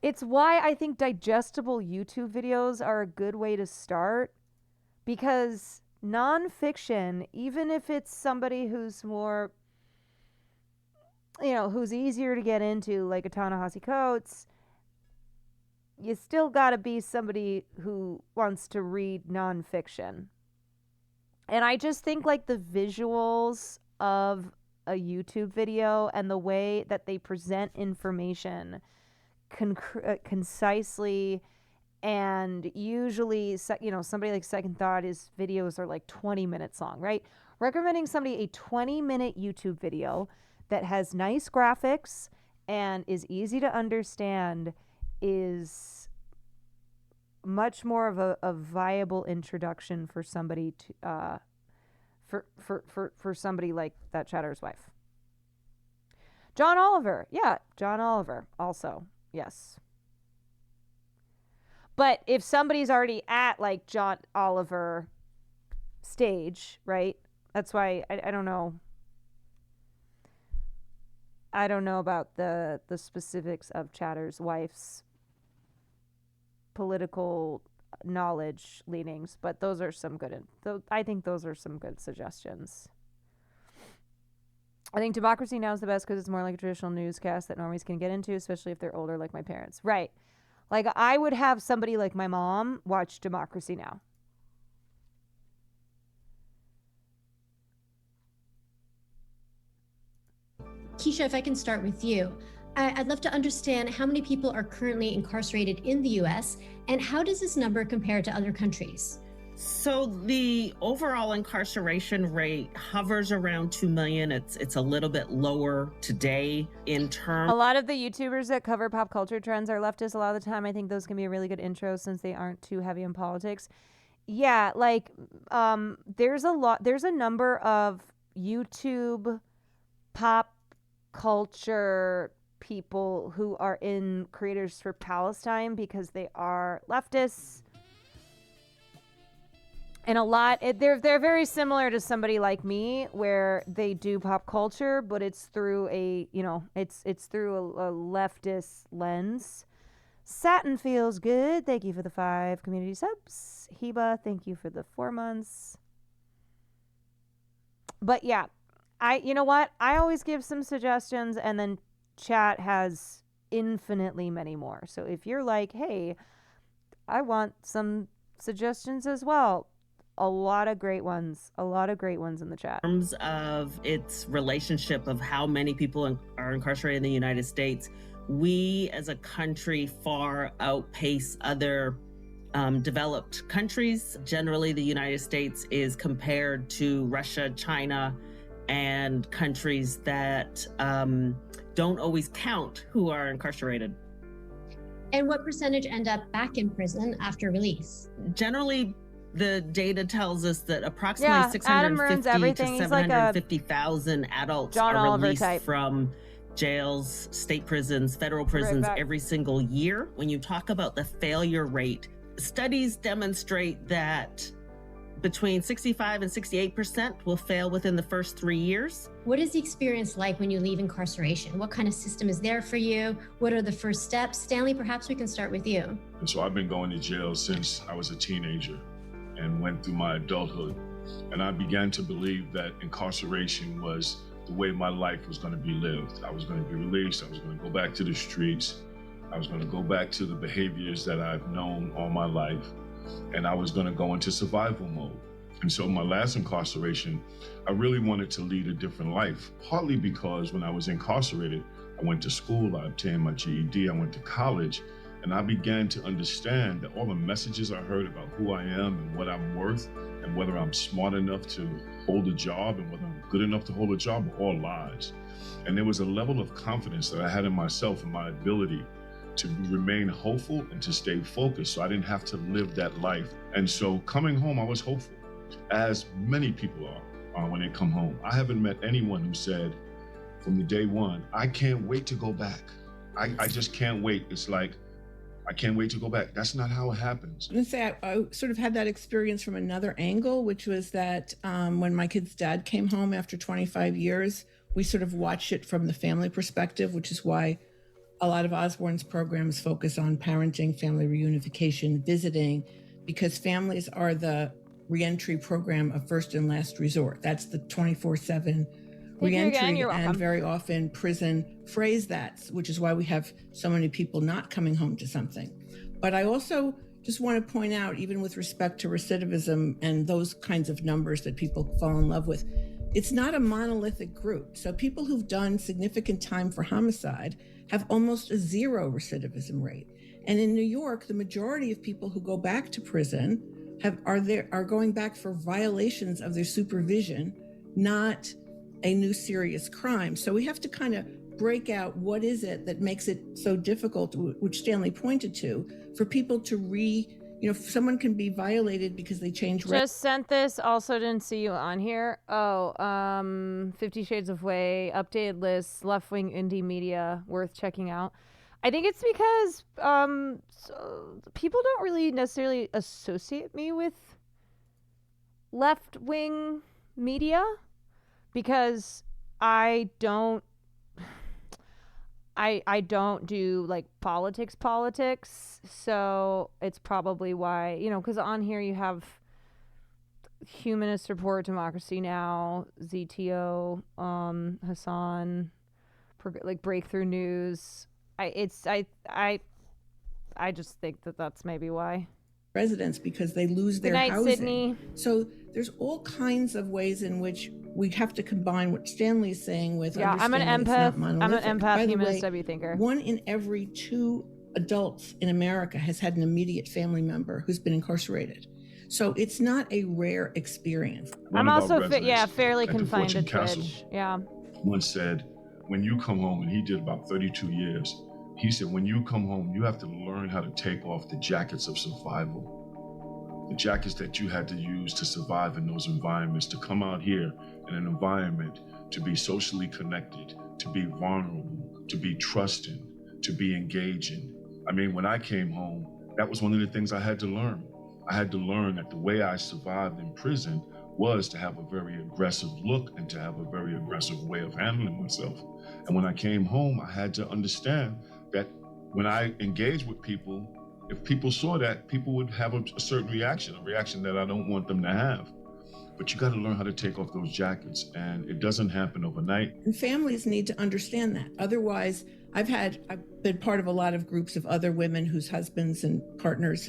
[SPEAKER 1] It's why I think digestible YouTube videos are a good way to start, because nonfiction, even if it's somebody who's more, you know, who's easier to get into, like a Ta-Nehisi Coates, you still gotta be somebody who wants to read nonfiction. And I just think like the visuals of a YouTube video and the way that they present information concisely, and usually, you know, somebody like Second Thought, his videos are like 20 minutes long, right? Recommending somebody a 20-minute YouTube video that has nice graphics and is easy to understand is much more of a viable introduction for somebody to for somebody like that Chatter's wife. John Oliver. Yeah, John Oliver also. Yes. But if somebody's already at like John Oliver stage, right? That's why I don't know. I don't know about the specifics of Chatter's wife's political knowledge leanings, but those are some good. I think those are some good suggestions. I think Democracy Now! Is the best because it's more like a traditional newscast that normies can get into, especially if they're older like my parents. Right. Like I would have somebody like my mom watch Democracy Now!
[SPEAKER 18] Keisha, if I can start with you. I'd love to understand how many people are currently incarcerated in the U.S. and how does this number compare to other countries?
[SPEAKER 7] So the overall incarceration rate hovers around 2 million. It's a little bit lower today in terms.
[SPEAKER 1] A lot of the YouTubers that cover pop culture trends are leftists a lot of the time. I think those can be a really good intro since they aren't too heavy in politics. Yeah, like there's a number of YouTube pop culture people who are in Creators for Palestine because they are leftists. And a lot, they're very similar to somebody like me, where they do pop culture, but it's through it's through a leftist lens. Satin feels good. Thank you for the 5 community subs. Heba, thank you for the 4 months. But yeah, you know what? I always give some suggestions, and then chat has infinitely many more. So if you're like, hey, I want some suggestions as well. A lot of great ones in the chat.
[SPEAKER 7] In terms of its relationship of how many people are incarcerated in the United States, we as a country far outpace other developed countries. Generally, the United States is compared to Russia, China, and countries that don't always count who are incarcerated.
[SPEAKER 18] And what percentage end up back in prison after release?
[SPEAKER 7] Generally, the data tells us that approximately 650 to 750,000 adults are released from jails, state prisons, federal prisons every single year. When you talk about the failure rate, studies demonstrate that between 65 and 68% will fail within the first 3 years.
[SPEAKER 18] What is the experience like when you leave incarceration? What kind of system is there for you? What are the first steps? Stanley, perhaps we can start with you.
[SPEAKER 4] And so I've been going to jail since I was a teenager and went through my adulthood. And I began to believe that incarceration was the way my life was going to be lived. I was going to be released. I was going to go back to the streets. I was going to go back to the behaviors that I've known all my life. And I was going to go into survival mode. And so my last incarceration, I really wanted to lead a different life, partly because when I was incarcerated, I went to school, I obtained my GED, I went to college, and I began to understand that all the messages I heard about who I am and what I'm worth and whether I'm smart enough to hold a job and whether I'm good enough to hold a job were all lies. And there was a level of confidence that I had in myself and my ability to remain hopeful and to stay focused, so I didn't have to live that life. And so coming home, I was hopeful, as many people are when they come home. I haven't met anyone who said from the day one, I can't wait to go back. I just can't wait. It's like, I can't wait to go back. That's not how it happens.
[SPEAKER 10] I'm gonna say I sort of had that experience from another angle, which was that when my kid's dad came home after 25 years, we sort of watched it from the family perspective, which is why a lot of Osborne's programs focus on parenting, family reunification, visiting, because families are the reentry program of first and last resort. That's the 24/7 reentry, and very often prison phrase that, which is why we have so many people not coming home to something. But I also just want to point out, even with respect to recidivism and those kinds of numbers that people fall in love with, it's not a monolithic group. So people who've done significant time for homicide have almost a 0 recidivism rate. And in New York, the majority of people who go back to prison are going back for violations of their supervision, not a new serious crime. So we have to kind of break out what is it that makes it so difficult, which Stanley pointed to, for people to if someone can be violated because they change.
[SPEAKER 1] Just sent this, also didn't see you on here. 50 Shades of Way, updated lists, left-wing indie media, worth checking out. I think it's because people don't really necessarily associate me with left-wing media, because I don't do like politics, so it's probably why, because on here you have Humanist Report, Democracy Now!, ZTO, Hassan, Breakthrough News. I just think that's maybe why.
[SPEAKER 10] Residents, because they lose their housing. Sydney. So there's all kinds of ways in which we have to combine what Stanley's saying with.
[SPEAKER 1] Yeah, I'm an empath. I'm an empath, humanist W thinker.
[SPEAKER 10] 1 in every 2 adults in America has had an immediate family member who's been incarcerated. So it's not a rare experience.
[SPEAKER 1] I'm also fairly
[SPEAKER 4] at the
[SPEAKER 1] confined to
[SPEAKER 4] Fortune Castle
[SPEAKER 1] Twitch. Yeah.
[SPEAKER 4] once said, when you come home, and he did about 32 years, he said, when you come home, you have to learn how to take off the jackets of survival. The jackets that you had to use to survive in those environments, to come out here in an environment, to be socially connected, to be vulnerable, to be trusting, to be engaging. I mean, when I came home, that was one of the things I had to learn. I had to learn that the way I survived in prison was to have a very aggressive look and to have a very aggressive way of handling myself. And when I came home, I had to understand that when I engaged with people, if people saw that, people would have a certain reaction, a reaction that I don't want them to have. But you got to learn how to take off those jackets, and it doesn't happen overnight.
[SPEAKER 10] And families need to understand that. Otherwise, I've been part of a lot of groups of other women whose husbands and partners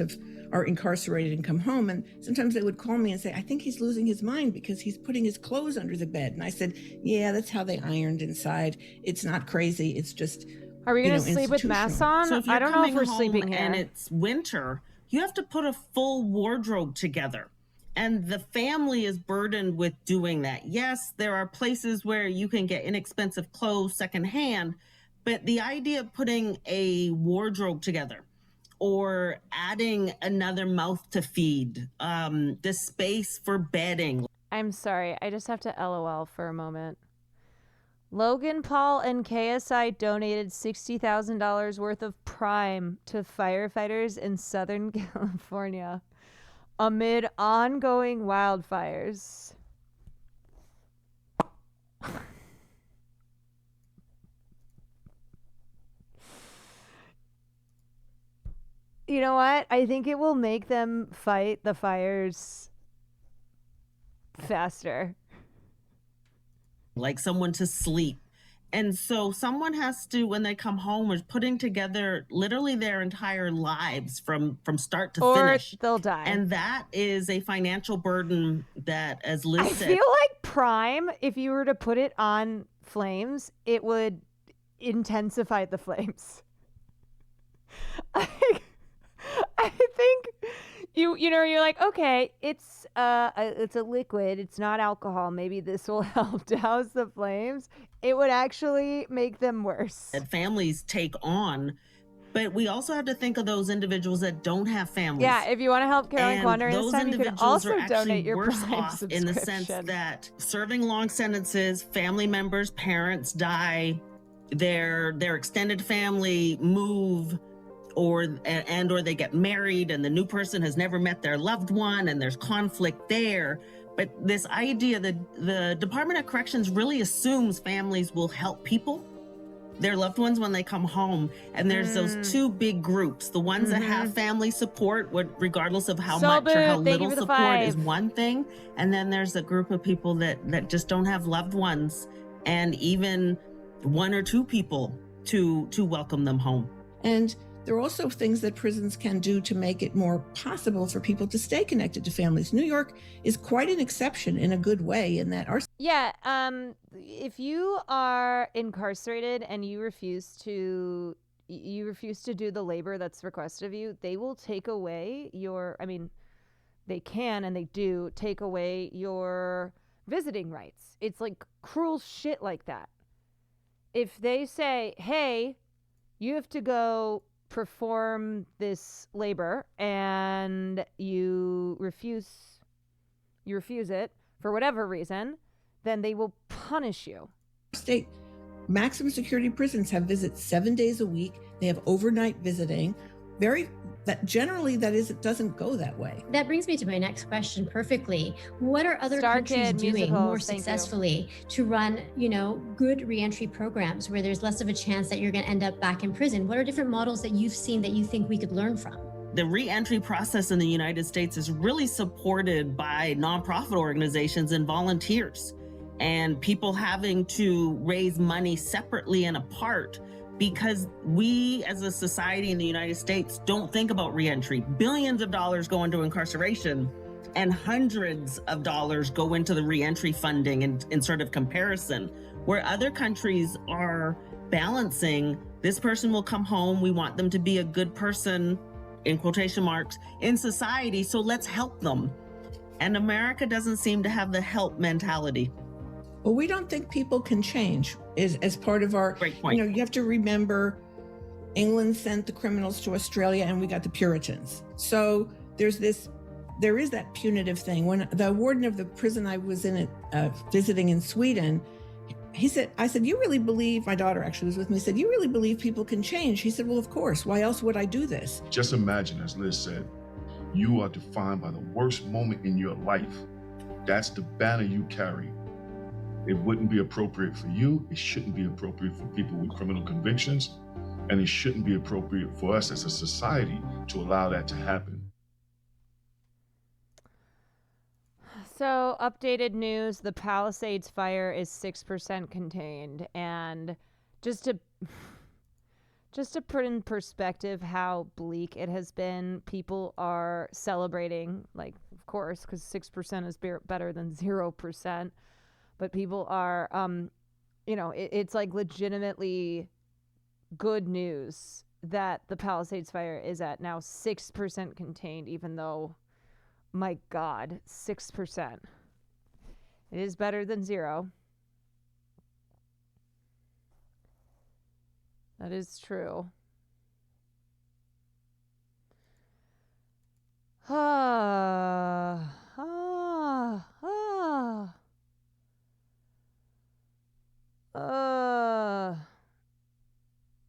[SPEAKER 10] are incarcerated and come home. And sometimes they would call me and say, I think he's losing his mind because he's putting his clothes under the bed. And I said, yeah, that's how they ironed inside. It's not crazy. It's just,
[SPEAKER 1] are we going to sleep with masks on?
[SPEAKER 7] So if you're
[SPEAKER 1] I don't know if
[SPEAKER 7] coming
[SPEAKER 1] we're
[SPEAKER 7] home
[SPEAKER 1] sleeping here.
[SPEAKER 7] and it's winter, you have to put a full wardrobe together. And the family is burdened with doing that. Yes, there are places where you can get inexpensive clothes secondhand, but the idea of putting a wardrobe together or adding another mouth to feed, the space for bedding.
[SPEAKER 1] I'm sorry. I just have to LOL for a moment. Logan Paul and KSI donated $60,000 worth of Prime to firefighters in Southern California amid ongoing wildfires. You know what? I think it will make them fight the fires faster.
[SPEAKER 7] Like someone to sleep. And so someone has to, when they come home, is putting together literally their entire lives from start to finish.
[SPEAKER 1] Or they'll die.
[SPEAKER 7] And that is a financial burden that, as Liz said.
[SPEAKER 1] I feel like Prime, if you were to put it on flames, it would intensify the flames. I think you're like, okay, it's a liquid, it's not alcohol, maybe this will help douse the flames. It would actually make them worse.
[SPEAKER 7] That families take on, but we also have to think of those individuals that don't have families.
[SPEAKER 1] Yeah, if you want to help Caroline
[SPEAKER 7] And
[SPEAKER 1] Quandary this
[SPEAKER 7] those
[SPEAKER 1] time, you can
[SPEAKER 7] individuals
[SPEAKER 1] also
[SPEAKER 7] are actually
[SPEAKER 1] donate your
[SPEAKER 7] worse
[SPEAKER 1] Prime
[SPEAKER 7] off in the sense
[SPEAKER 1] subscription.
[SPEAKER 7] that serving long sentences, family members, parents die, their extended family move, or they get married and the new person has never met their loved one and there's conflict there. But this idea that the Department of Corrections really assumes families will help people, their loved ones, when they come home. And there's those two big groups, the ones that have family support, regardless of how much or how little support is one thing. And then there's a group of people that just don't have loved ones and even one or two people to welcome them home.
[SPEAKER 10] And there are also things that prisons can do to make it more possible for people to stay connected to families. New York is quite an exception in a good way in that our...
[SPEAKER 1] Yeah, if you are incarcerated and you refuse to do the labor that's requested of you, they will take away they can and they do take away your visiting rights. It's like cruel shit like that. If they say, hey, you have to go perform this labor and you refuse it for whatever reason, then they will punish you.
[SPEAKER 10] State maximum security prisons have visits 7 days a week. They have overnight visiting. It doesn't go that way.
[SPEAKER 18] That brings me to my next question perfectly. What are other
[SPEAKER 1] Star
[SPEAKER 18] countries
[SPEAKER 1] Kid
[SPEAKER 18] doing
[SPEAKER 1] musicals,
[SPEAKER 18] more
[SPEAKER 1] thank you.
[SPEAKER 18] successfully to run, good reentry programs where there's less of a chance that you're going to end up back in prison? What are different models that you've seen that you think we could learn from?
[SPEAKER 7] The reentry process in the United States is really supported by nonprofit organizations and volunteers, and people having to raise money separately and apart, because we as a society in the United States don't think about reentry. Billions of dollars go into incarceration and hundreds of dollars go into the reentry funding in sort of comparison, where other countries are balancing, this person will come home, we want them to be a good person in quotation marks, in society, so let's help them. And America doesn't seem to have the help mentality.
[SPEAKER 10] Well, we don't think people can change as part of our,
[SPEAKER 7] Great point.
[SPEAKER 10] You have to remember England sent the criminals to Australia and we got the Puritans. So there is that punitive thing. When the warden of the prison I was in visiting in Sweden, I said, you really believe, my daughter actually was with me, said, you really believe people can change? He said, well, of course. Why else would I do this?
[SPEAKER 4] Just imagine, as Liz said, you are defined by the worst moment in your life. That's the banner you carry. It wouldn't be appropriate for you. It shouldn't be appropriate for people with criminal convictions. And it shouldn't be appropriate for us as a society to allow that to happen.
[SPEAKER 1] So, updated news, the Palisades fire is 6% contained. And just to put in perspective how bleak it has been, people are celebrating, like, of course, because 6% is better than 0%. But people are, it's like legitimately good news that the Palisades fire is at now 6% contained, even though, my God, 6%. It is better than 0. That is true.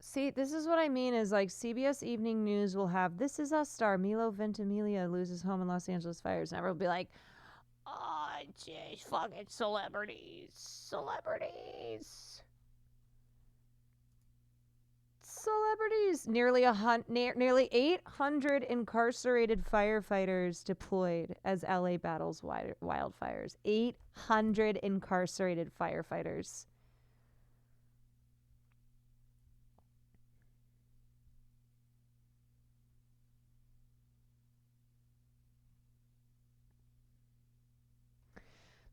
[SPEAKER 1] See, this is what I mean is like CBS Evening News will have, "This Is Us" star Milo Ventimiglia loses home in Los Angeles fires. And everyone will be like, oh, geez, fucking celebrities. Nearly 800 incarcerated firefighters deployed as LA battles wildfires. 800 incarcerated firefighters.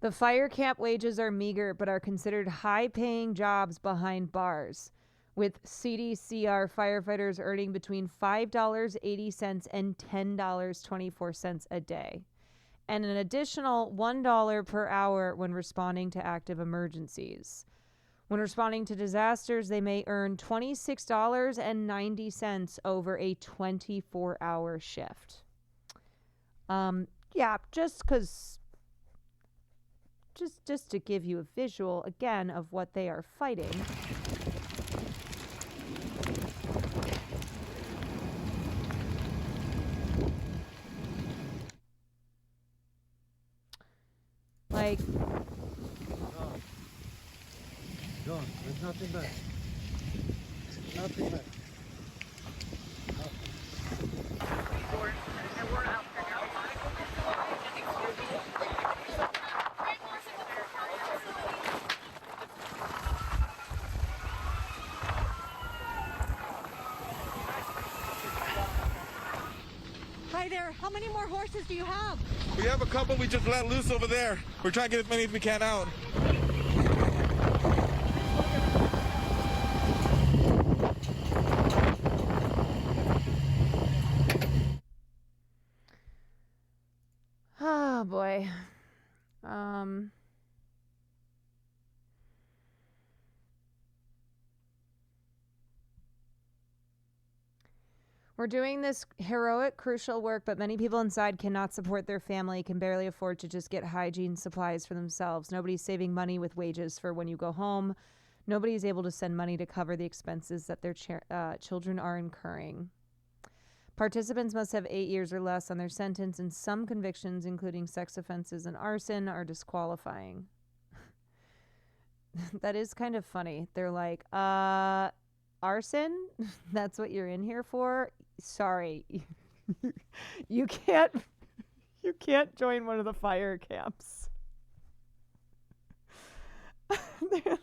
[SPEAKER 1] The fire camp wages are meager, but are considered high-paying jobs behind bars, with CDCR firefighters earning between $5.80 and $10.24 a day, and an additional $1 per hour when responding to active emergencies. When responding to disasters, they may earn $26.90 over a 24-hour shift. Just to give you a visual, again, of what they are fighting. Like...
[SPEAKER 6] John, there's nothing back. Nothing back.
[SPEAKER 3] Hi there. How many more horses do you have?
[SPEAKER 12] We have a couple we just let loose over there. We're trying to get as many as we can out.
[SPEAKER 1] Oh, boy. We're doing this heroic, crucial work, but many people inside cannot support their family, can barely afford to just get hygiene supplies for themselves. Nobody's saving money with wages for when you go home. Nobody's able to send money to cover the expenses that their children are incurring. Participants must have 8 years or less on their sentence, and some convictions, including sex offenses and arson, are disqualifying. That is kind of funny. They're like, arson? That's what you're in here for? Sorry. You can't join one of the fire camps. Okay.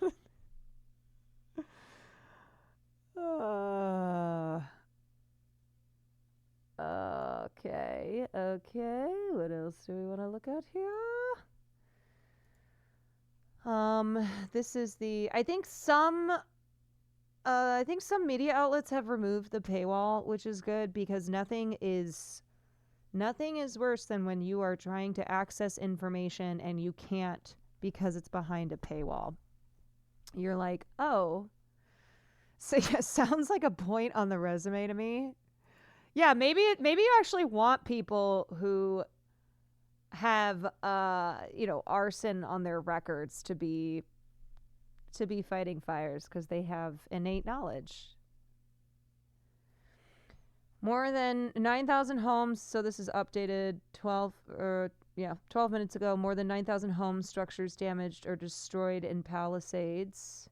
[SPEAKER 1] What else do we want to look at here? This is I think some I think some media outlets have removed the paywall, which is good because nothing is worse than when you are trying to access information and you can't because it's behind a paywall. You're like, oh, so yeah, sounds like a point on the resume to me. Yeah, maybe you actually want people who have arson on their records to be fighting fires because they have innate knowledge. More than 9,000 homes, so this is updated 12 minutes ago. More than 9,000 home structures damaged or destroyed in Palisades.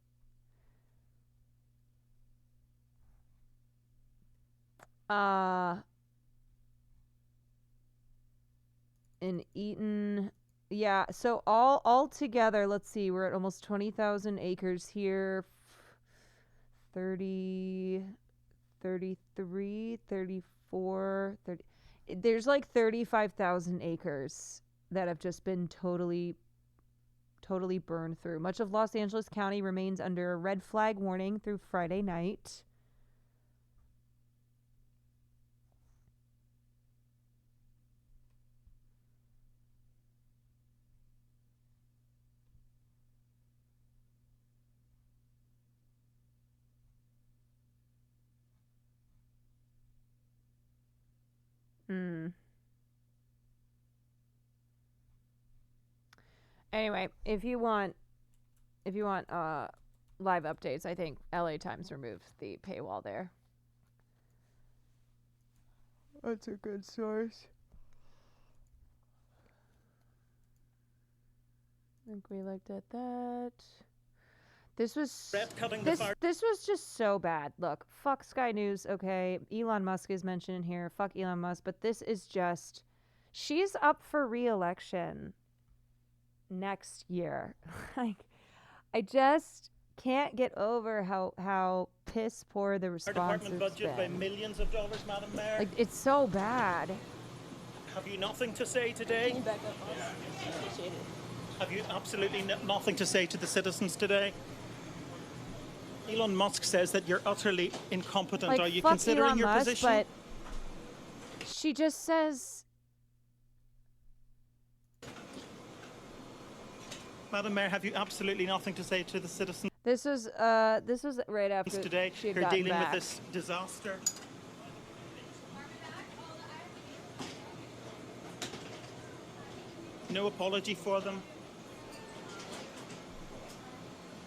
[SPEAKER 1] In Eaton, yeah, so all together, let's see, we're at almost 20,000 acres here. 30, 33, 34, 30. There's like 35,000 acres that have just been totally burned through. Much of Los Angeles County remains under a red flag warning through Friday night. Anyway, if you want live updates, I think LA Times removed the paywall there. That's a good source. I think we looked at that. This was just so bad. Look, fuck Sky News, okay. Elon Musk is mentioned in here. Fuck Elon Musk, but this is just, she's up for re-election next year. Like, I just can't get over how piss poor the response
[SPEAKER 2] Our
[SPEAKER 1] has
[SPEAKER 2] department budget
[SPEAKER 1] been.
[SPEAKER 2] by millions of dollars, Madam Mayor.
[SPEAKER 1] Like, it's so bad.
[SPEAKER 2] Have you nothing to say today?
[SPEAKER 14] Can you back up? Appreciate it.
[SPEAKER 2] Have you absolutely nothing to say to the citizens today? Elon Musk says that you're utterly incompetent.
[SPEAKER 1] Like,
[SPEAKER 2] Are you
[SPEAKER 1] fuck
[SPEAKER 2] considering
[SPEAKER 1] Elon
[SPEAKER 2] your
[SPEAKER 1] Musk,
[SPEAKER 2] position?
[SPEAKER 1] But she just says,
[SPEAKER 2] Madam Mayor, have you absolutely nothing to say to the citizens
[SPEAKER 1] this was right after
[SPEAKER 2] today
[SPEAKER 1] she had
[SPEAKER 2] who are
[SPEAKER 1] gotten
[SPEAKER 2] dealing
[SPEAKER 1] back.
[SPEAKER 2] with this disaster? No apology for them?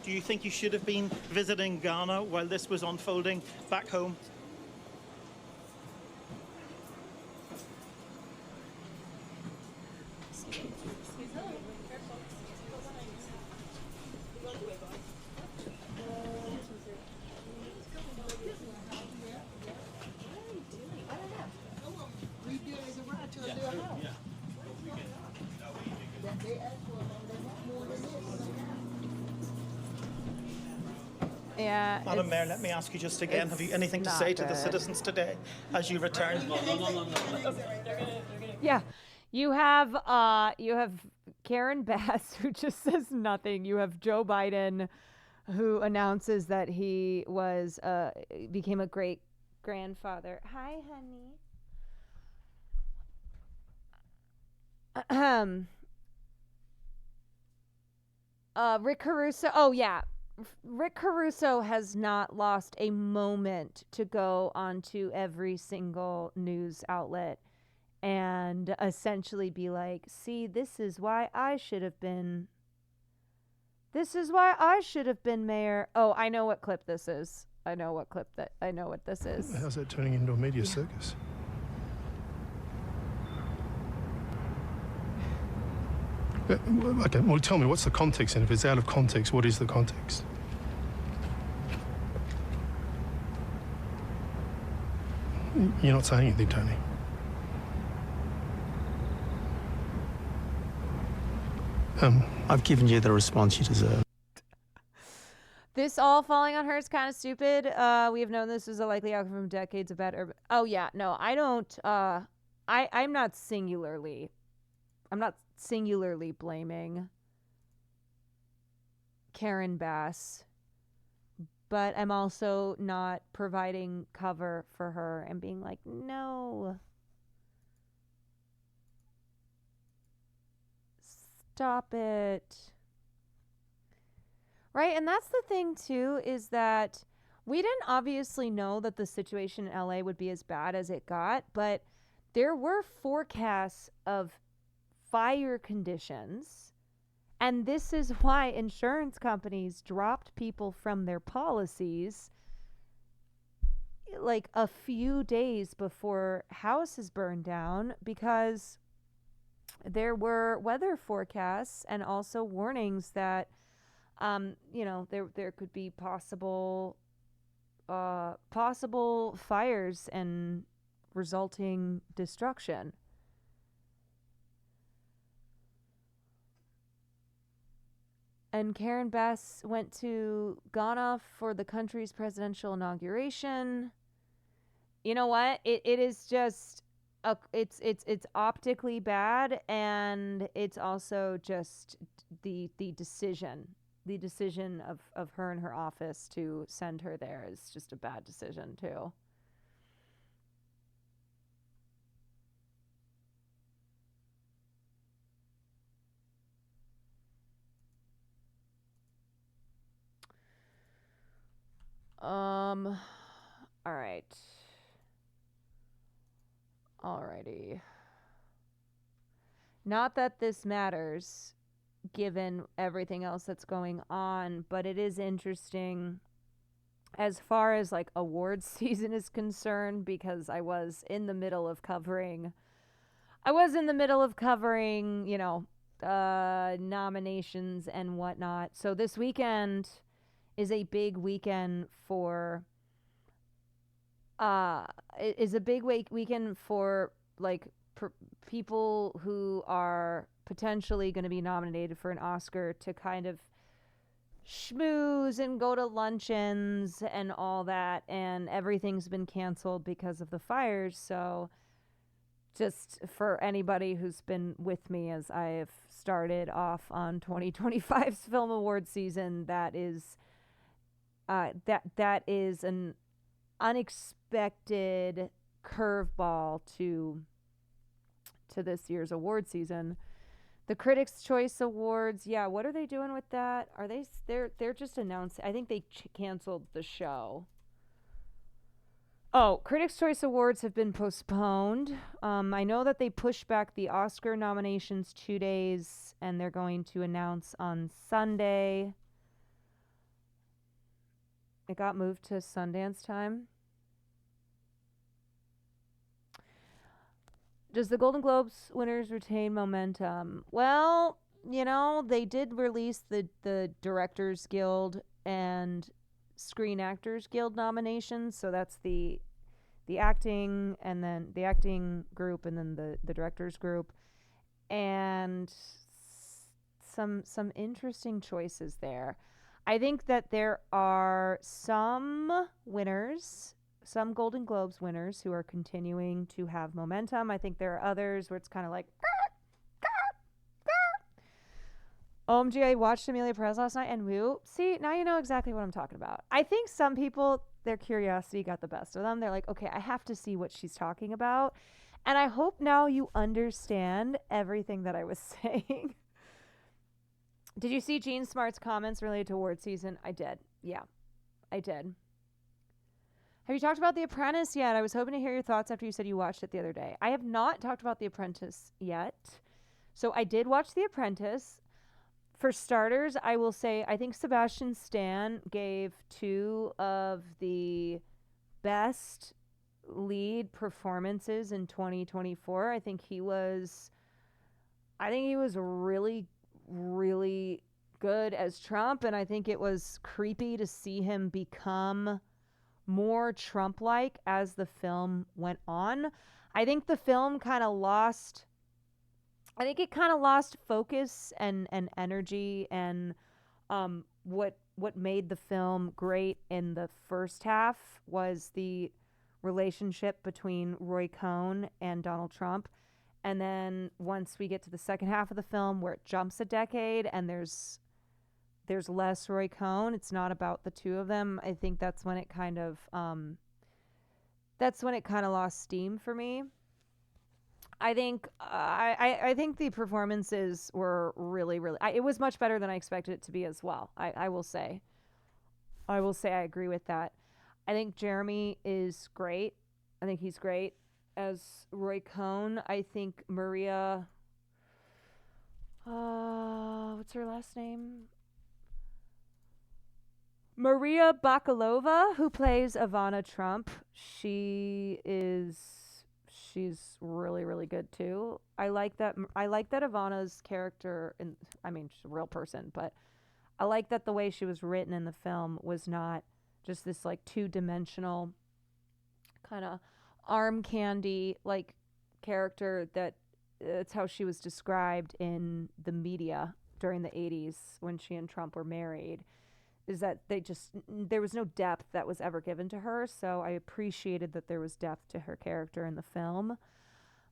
[SPEAKER 2] Do you think you should have been visiting Ghana while this was unfolding back home?
[SPEAKER 1] Yeah.
[SPEAKER 2] Madam Mayor, let me ask you just again, have you anything to say to the citizens today as you return?
[SPEAKER 1] Yeah. You have Karen Bass, who just says nothing. You have Joe Biden, who announces that he became a great grandfather. Hi, honey. Rick Caruso. Oh yeah. Rick Caruso has not lost a moment to go onto every single news outlet and essentially be like, see, this is why I should have been mayor. Oh, I know what clip this is. I know what this is.
[SPEAKER 13] How's that turning into a media circus? Okay, well, tell me, what's the context? And if it's out of context, what is the context? You're not saying anything, Tony.
[SPEAKER 21] I've given you the response you deserve.
[SPEAKER 1] This all falling on her is kind of stupid. We have known this is a likely outcome from decades of bad urban. Oh yeah, no, I don't. I'm not singularly blaming Karen Bass, but I'm also not providing cover for her and being like, no. Stop it. Right? And that's the thing, too, is that we didn't obviously know that the situation in LA would be as bad as it got, but there were forecasts of fire conditions. And this is why insurance companies dropped people from their policies like a few days before houses burned down, because there were weather forecasts and also warnings that there could be possible fires and resulting destruction. And Karen Bass went to Ghana for the country's presidential inauguration. You know what? It is just it's optically bad, and it's also just the decision of her and her office to send her there is just a bad decision too. All right. Alrighty. Not that this matters, given everything else that's going on, but it is interesting as far as like awards season is concerned, because I was in the middle of covering, nominations and whatnot. So this weekend is a big weekend for weekend for like people who are potentially going to be nominated for an Oscar to kind of schmooze and go to luncheons and all that, and everything's been canceled because of the fires. So just for anybody who's been with me as I have started off on 2025's Film Awards season, that is an unexpected curveball to this year's award season. The Critics' Choice Awards, yeah, what are they doing with that? They're just announcing. I think they canceled the show. Oh, Critics' Choice Awards have been postponed. I know that they pushed back the Oscar nominations 2 days, and they're going to announce on Sunday. It got moved to Sundance time. Does the Golden Globes winners retain momentum? Well, they did release the Directors Guild and Screen Actors Guild nominations. So that's the acting, and then the acting group, and then the directors group. And some interesting choices there. I think that there are some winners, some Golden Globes winners, who are continuing to have momentum. I think there are others where it's kind of like, OMG, I watched Amelia Perez last night and woo. See, now you know exactly what I'm talking about. I think some people, their curiosity got the best of them. They're like, okay, I have to see what she's talking about. And I hope now you understand everything that I was saying. Did you see Gene Smart's comments related to award season? I did. Yeah, I did. Have you talked about The Apprentice yet? I was hoping to hear your thoughts after you said you watched it the other day. I have not talked about The Apprentice yet. So I did watch The Apprentice. For starters, I will say I think Sebastian Stan gave 2 of the best lead performances in 2024. I think he was really, really good as Trump, and I think it was creepy to see him become more Trump-like as the film went on. I think the film kind of lost focus and energy, and what made the film great in the first half was the relationship between Roy Cohn and Donald Trump. And then once we get to the second half of the film, where it jumps a decade and there's there's less Roy Cohn. It's not about the two of them. I think that's when it kind of lost steam for me. I think I think the performances were really, really. It was much better than I expected it to be as well. I will say. I agree with that. I think Jeremy is great. I think he's great as Roy Cohn. I think Maria. What's her last name? Maria Bakalova, who plays Ivana Trump. She's really, really good too. I like that Ivana's character, and I mean, she's a real person, but I like that the way she was written in the film was not just this like two-dimensional kind of arm candy like character that it's how she was described in the media during the 80s when she and Trump were married, is that there was no depth that was ever given to her. So I appreciated that there was depth to her character in the film.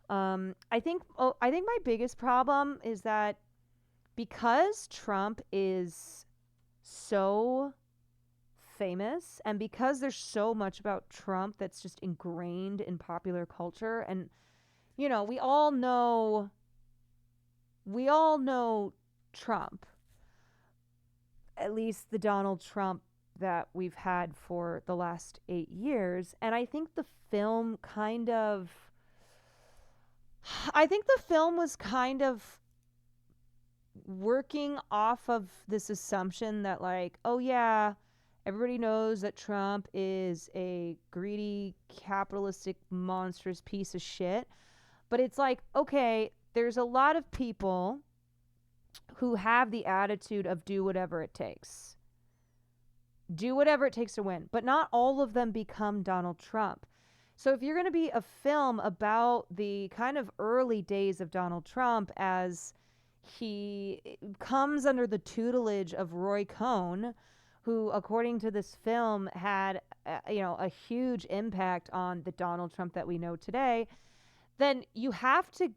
[SPEAKER 1] I think my biggest problem is that because Trump is so famous and because there's so much about Trump that's just ingrained in popular culture, and you know, we all know Trump, at least the Donald Trump that we've had for the last 8 years. And I think the film was kind of working off of this assumption that like, oh yeah, everybody knows that Trump is a greedy, capitalistic, monstrous piece of shit. But it's like, okay, there's a lot of people who have the attitude of do whatever it takes. Do whatever it takes to win. But not all of them become Donald Trump. So if you're going to be a film about the kind of early days of Donald Trump as he comes under the tutelage of Roy Cohn, who, according to this film, had a huge impact on the Donald Trump that we know today, then you have to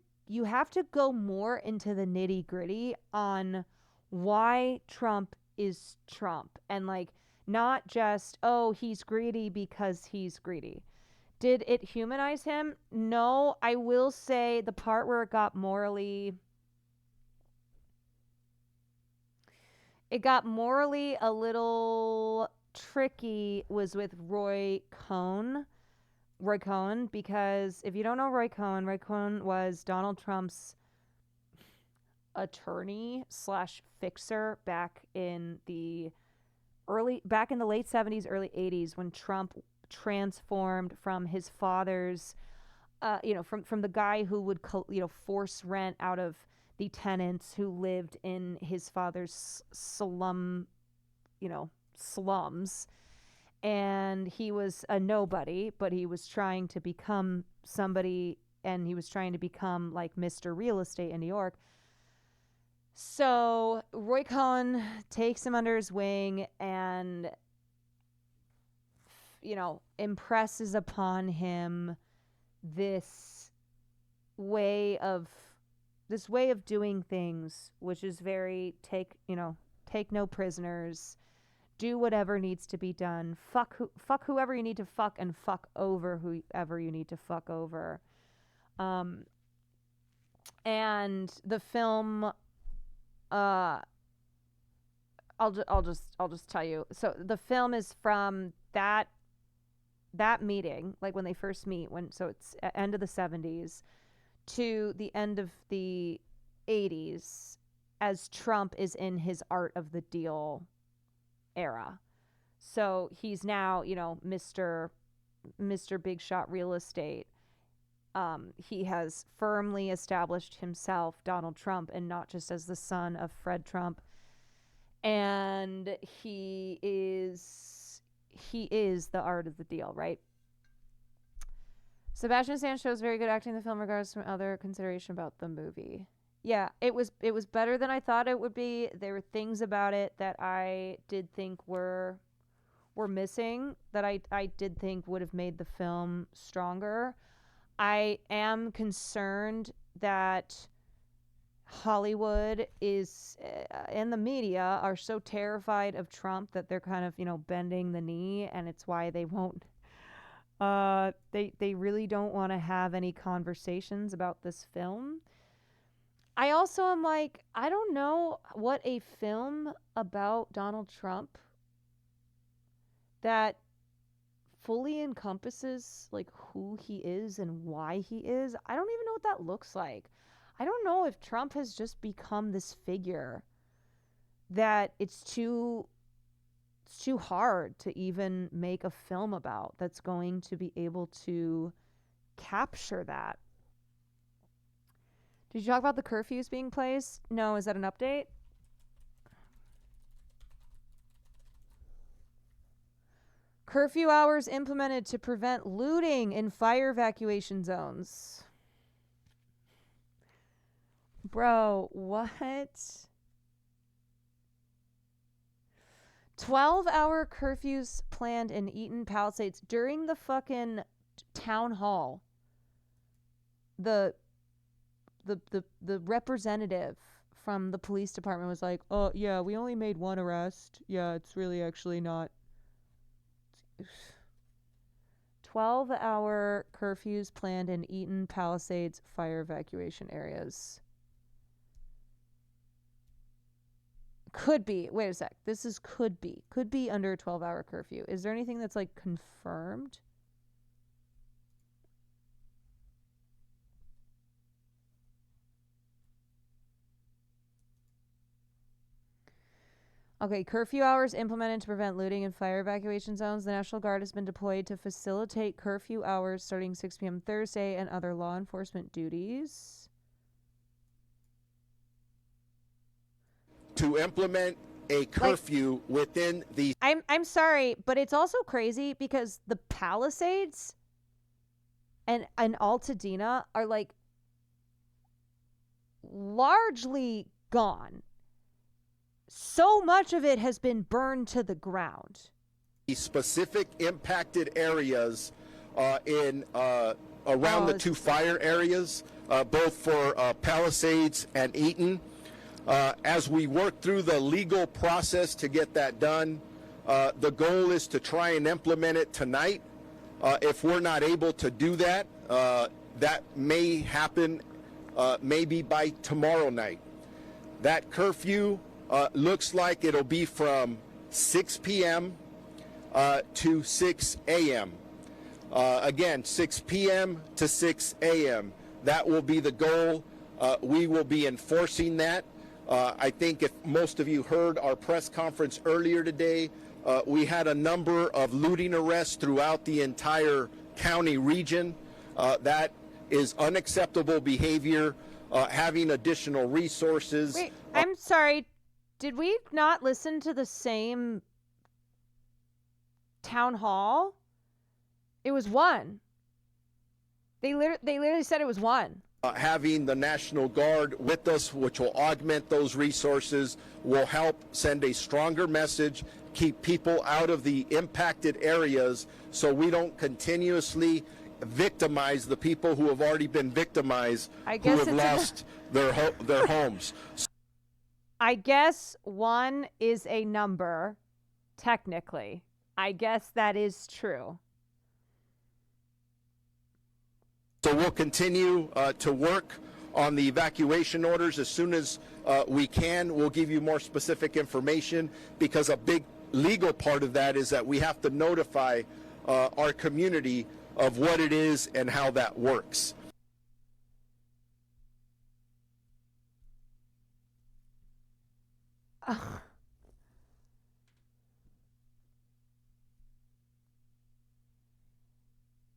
[SPEAKER 1] go more into the nitty-gritty on why Trump is Trump, and like not just, oh, he's greedy because he's greedy. Did it humanize him? No. I will say the part where it got morally a little tricky was with Roy Cohn, because if you don't know Roy Cohn was Donald Trump's attorney / fixer back in the late 70s, early 80s, when Trump transformed from his father's, from the guy who would, force rent out of the tenants who lived in his father's slums. And he was a nobody, but he was trying to become somebody, and he was trying to become like Mr. Real Estate in New York. So Roy Cohn takes him under his wing and, impresses upon him this way of doing things, which is very take no prisoners, do whatever needs to be done, fuck whoever you need to fuck, and fuck over whoever you need to fuck over. And the film, I'll just tell you. So the film is from that meeting, like when they first meet, so it's end of the 70s to the end of the 80s, as Trump is in his art of the deal era. So he's now, Mr. Big Shot Real Estate. He has firmly established himself, Donald Trump, and not just as the son of Fred Trump. And he is the art of the deal, right? Sebastian Stan shows very good acting in the film regardless from other consideration about the movie. Yeah, it was better than I thought it would be. There were things about it that I did think were missing, that I did think would have made the film stronger. I am concerned that Hollywood is and the media are so terrified of Trump that they're kind of, bending the knee, and it's why they won't. They really don't want to have any conversations about this film. I also am like, I don't know what a film about Donald Trump that fully encompasses like who he is and why he is. I don't even know what that looks like. I don't know if Trump has just become this figure that it's too hard to even make a film about that's going to be able to capture that. Did you talk about the curfews being placed? No, is that an update? Curfew hours implemented to prevent looting in fire evacuation zones. Bro, what? 12-hour curfews planned in Eaton Palisades during the fucking town hall. The representative from the police department was like, "Oh, yeah, we only made one arrest. Yeah, it's really actually not." 12-hour curfews planned in Eaton Palisades fire evacuation areas. Could be. Wait a sec. This is could be. Could be under a 12-hour curfew. Is there anything that's like confirmed? Okay, curfew hours implemented to prevent looting in fire evacuation zones. The National Guard has been deployed to facilitate curfew hours starting 6 p.m. Thursday and other law enforcement duties.
[SPEAKER 5] To implement a curfew within the...
[SPEAKER 1] I'm sorry, but it's also crazy because the Palisades and Altadena are like largely gone. So much of it has been burned to the ground.
[SPEAKER 5] Specific impacted areas around the two fire areas, both for Palisades and Eaton. As we work through the legal process to get that done, the goal is to try and implement it tonight. If we're not able to do that, that may happen maybe by tomorrow night. That curfew looks like it'll be from 6 p.m. To 6 a.m. Again, 6 p.m. to 6 a.m. That will be the goal. We will be enforcing that. I think if most of you heard our press conference earlier today, we had a number of looting arrests throughout the entire county region. That is unacceptable behavior. Having additional resources.
[SPEAKER 1] Wait, I'm sorry. Did we not listen to the same town hall? It was one. They literally said it was one.
[SPEAKER 5] Having the National Guard with us, which will augment those resources, will help send a stronger message, keep people out of the impacted areas so we don't continuously victimize the people who have already been victimized, who have lost their homes.
[SPEAKER 1] I guess one is a number, technically. I guess that is true.
[SPEAKER 5] So we'll continue to work on the evacuation orders as soon as we can. We'll give you more specific information because a big legal part of that is that we have to notify our community of what it is and how that works.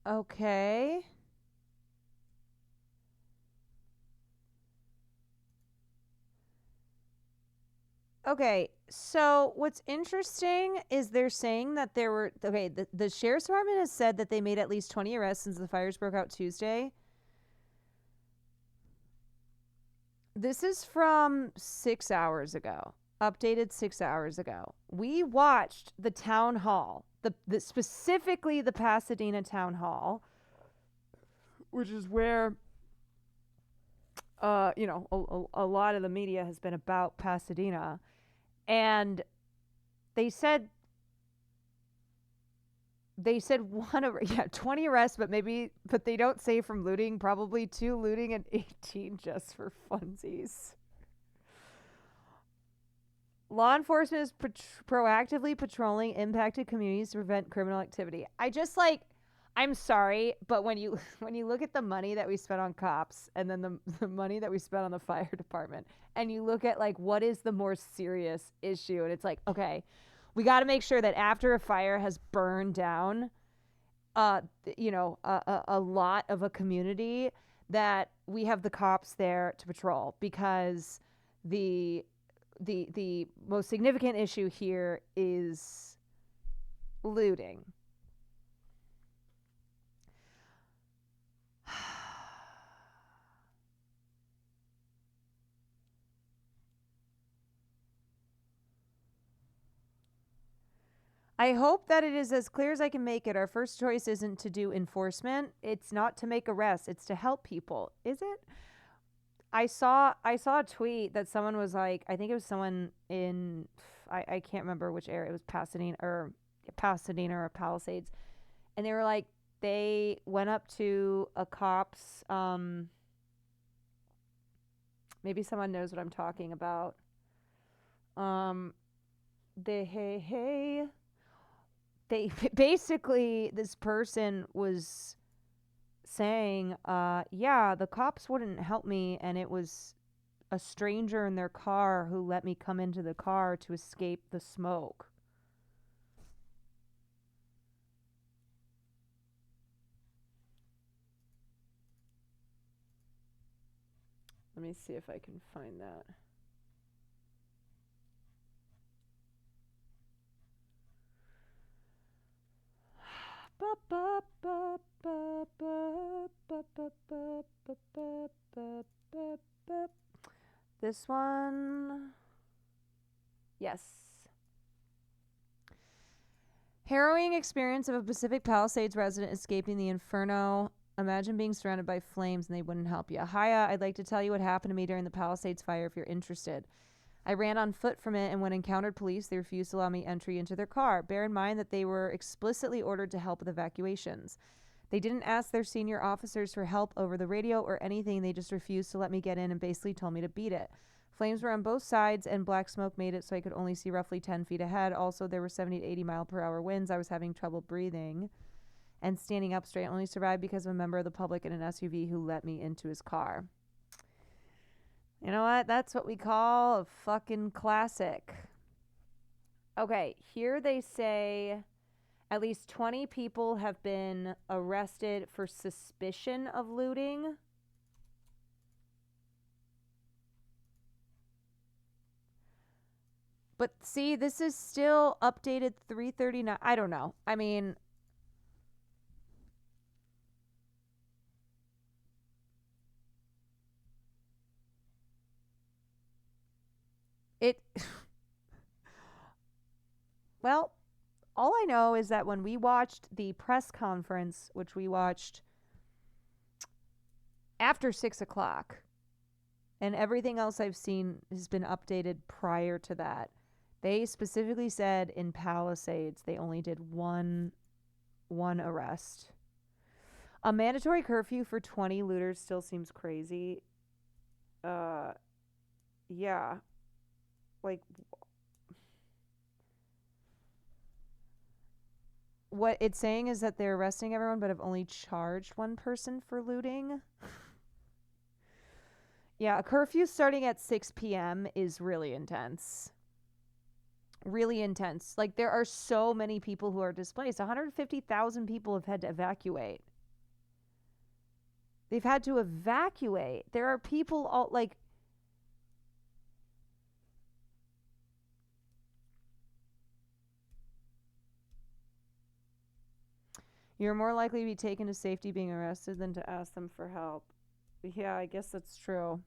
[SPEAKER 1] Okay. Okay, so what's interesting is they're saying that there were, the Sheriff's Department has said that they made at least 20 arrests since the fires broke out Tuesday. This is from 6 hours ago, updated 6 hours ago. We watched the town hall, specifically the Pasadena town hall, which is where a lot of the media has been about Pasadena. And they said 20 arrests, but they don't say from looting, probably 2 looting and 18 just for funsies. Law enforcement is proactively patrolling impacted communities to prevent criminal activity. I'm sorry, but when you look at the money that we spent on cops and then the money that we spent on the fire department, and you look at like what is the more serious issue, and it's like, okay, we got to make sure that after a fire has burned down, a lot of a community, that we have the cops there to patrol, because the most significant issue here is looting. I hope that it is as clear as I can make it. Our first choice isn't to do enforcement. It's not to make arrests. It's to help people. Is it? I saw a tweet that someone was like, I think it was someone in, I can't remember which area. It was Pasadena or Palisades. And they were like, they went up to a cop's, maybe someone knows what I'm talking about. They basically, this person was saying, the cops wouldn't help me, and it was a stranger in their car who let me come into the car to escape the smoke. Let me see if I can find that. This one. Yes. Harrowing experience of a Pacific Palisades resident escaping the inferno. Imagine being surrounded by flames and they wouldn't help you. Hiya, I'd like to tell you what happened to me during the Palisades fire if you're interested. I ran on foot from it, and when encountered police, they refused to allow me entry into their car. Bear in mind that they were explicitly ordered to help with evacuations. They didn't ask their senior officers for help over the radio or anything. They just refused to let me get in and basically told me to beat it. Flames were on both sides, and black smoke made it so I could only see roughly 10 feet ahead. Also, there were 70 to 80 mile per hour winds. I was having trouble breathing and standing up straight. I only survived because of a member of the public in an SUV who let me into his car. You know what? That's what we call a fucking classic. Okay, here they say at least 20 people have been arrested for suspicion of looting. But see, this is still updated 3/39. I don't know. I mean, well, all I know is that when we watched the press conference, which we watched after 6 o'clock, and everything else I've seen has been updated prior to that, they specifically said in Palisades they only did one arrest. A mandatory curfew for 20 looters still seems crazy. Yeah. Like, what it's saying is that they're arresting everyone but have only charged one person for looting. Yeah, a curfew starting at 6 p.m. is really intense. Really intense. Like, there are so many people who are displaced. 150,000 people have had to evacuate. They've had to evacuate. There are people all, like, you're more likely to be taken to safety being arrested than to ask them for help. Yeah, I guess that's true.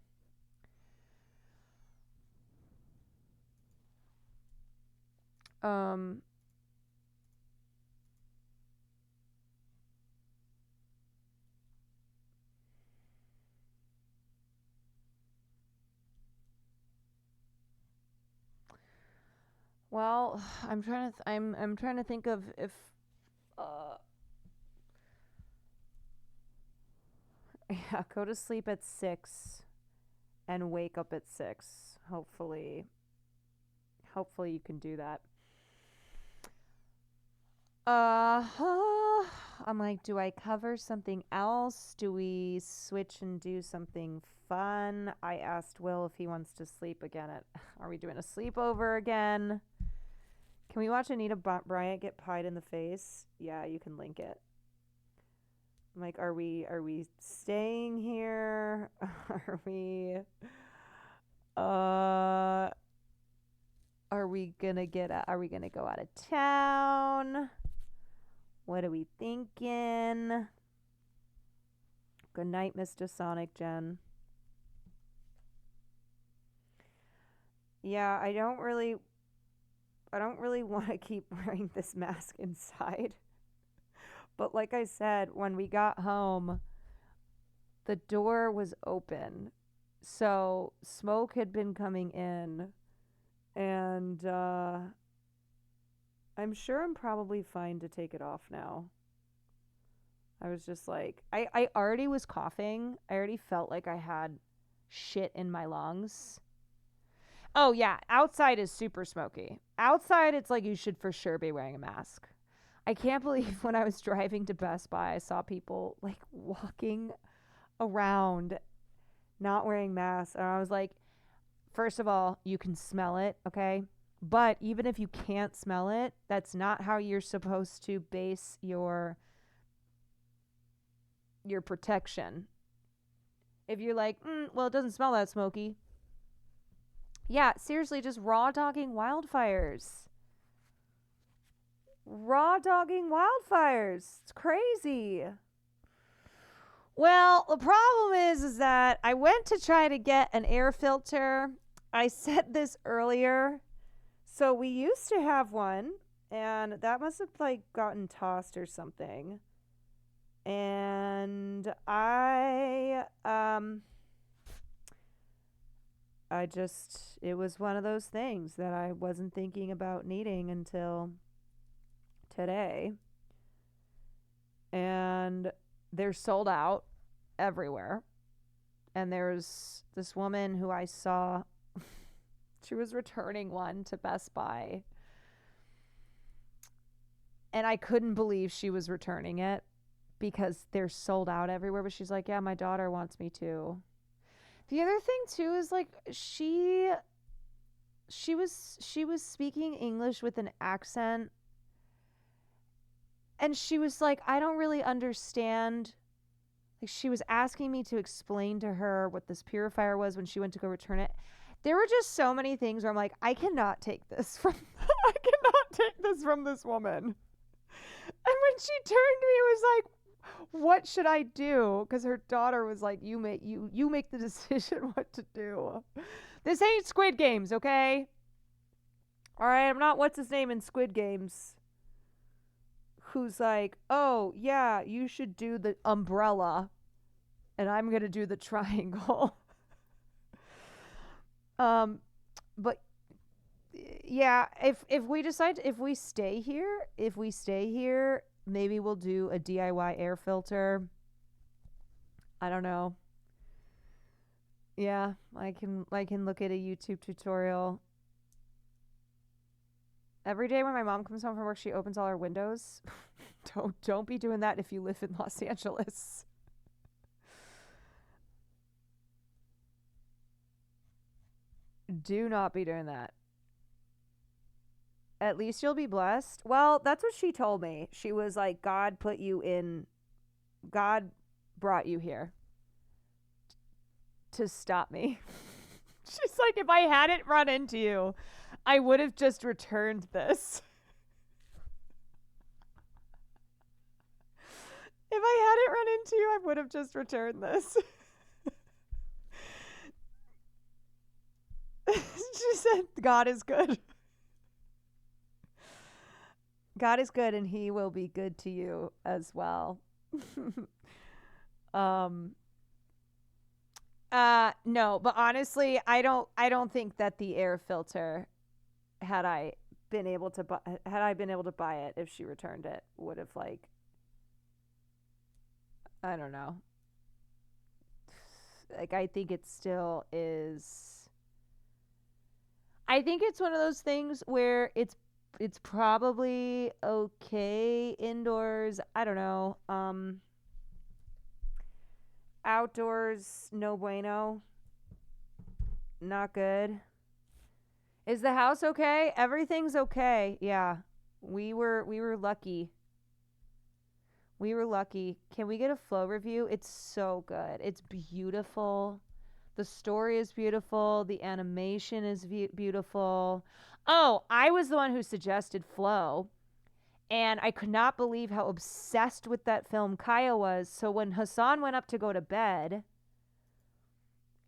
[SPEAKER 1] Well, I'm trying to I'm trying to think of if yeah, go to sleep at 6 and wake up at 6. Hopefully you can do that. I'm like, do I cover something else? Do we switch and do something fun? I asked Will if he wants to sleep again are we doing a sleepover again? Can we watch Anita Bryant get pied in the face? Yeah, you can link it. I'm like, are we staying here? Are we gonna go out of town? What are we thinking? Good night, Mr. Sonic Jen. Yeah, I don't really want to keep wearing this mask inside. But like I said, when we got home, the door was open. So smoke had been coming in. And I'm sure I'm probably fine to take it off now. I was just like, I already was coughing. I already felt like I had shit in my lungs. Oh, yeah. Outside is super smoky. Outside, it's like you should for sure be wearing a mask. I can't believe when I was driving to Best Buy, I saw people like walking around not wearing masks. And I was like, first of all, you can smell it, okay? But even if you can't smell it, that's not how you're supposed to base your protection. If you're like, well, it doesn't smell that smoky. Yeah, seriously, just raw dogging wildfires. Raw dogging wildfires. It's crazy. Well, the problem is that I went to try to get an air filter. I said this earlier. So we used to have one, and that must have like gotten tossed or something. And it was one of those things that I wasn't thinking about needing until today. And they're sold out everywhere. And there's this woman who I saw, she was returning one to Best Buy. And I couldn't believe she was returning it because they're sold out everywhere. But she's like, yeah, my daughter wants me to. The other thing too is like she was speaking English with an accent, and she was like, I don't really understand. Like she was asking me to explain to her what this purifier was when she went to go return it. There were just so many things where I'm like, I cannot take this from this woman. And when she turned to me, it was like, what should I do? Because her daughter was like, you make the decision what to do. This ain't Squid Games, okay? All right, I'm not what's his name in Squid Games, who's like, oh yeah, you should do the umbrella, and I'm gonna do the triangle. But yeah, if we stay here, maybe we'll do a DIY air filter. I don't know. Yeah, I can look at a YouTube tutorial. Every day when my mom comes home from work, she opens all her windows. Don't be doing that if you live in Los Angeles. Do not be doing that. At least you'll be blessed. Well, that's what she told me. She was like, God brought you here to stop me. She's like, if I hadn't run into you, I would have just returned this. If I hadn't run into you, I would have just returned this. She said, God is good. God is good, and he will be good to you as well. No, but honestly, I don't think that the air filter, had I been able to buy it, if she returned it, would have like, I don't know. Like, I think it still is. I think it's one of those things where it's probably okay indoors. I don't know. Outdoors, no bueno. Not good. Is the house okay? Everything's okay. Yeah. We were lucky. We were lucky. Can we get a Flow review? It's so good. It's beautiful. The story is beautiful. The animation is beautiful. Oh, I was the one who suggested Flow. And I could not believe how obsessed with that film Kaya was. So when Hassan went up to go to bed,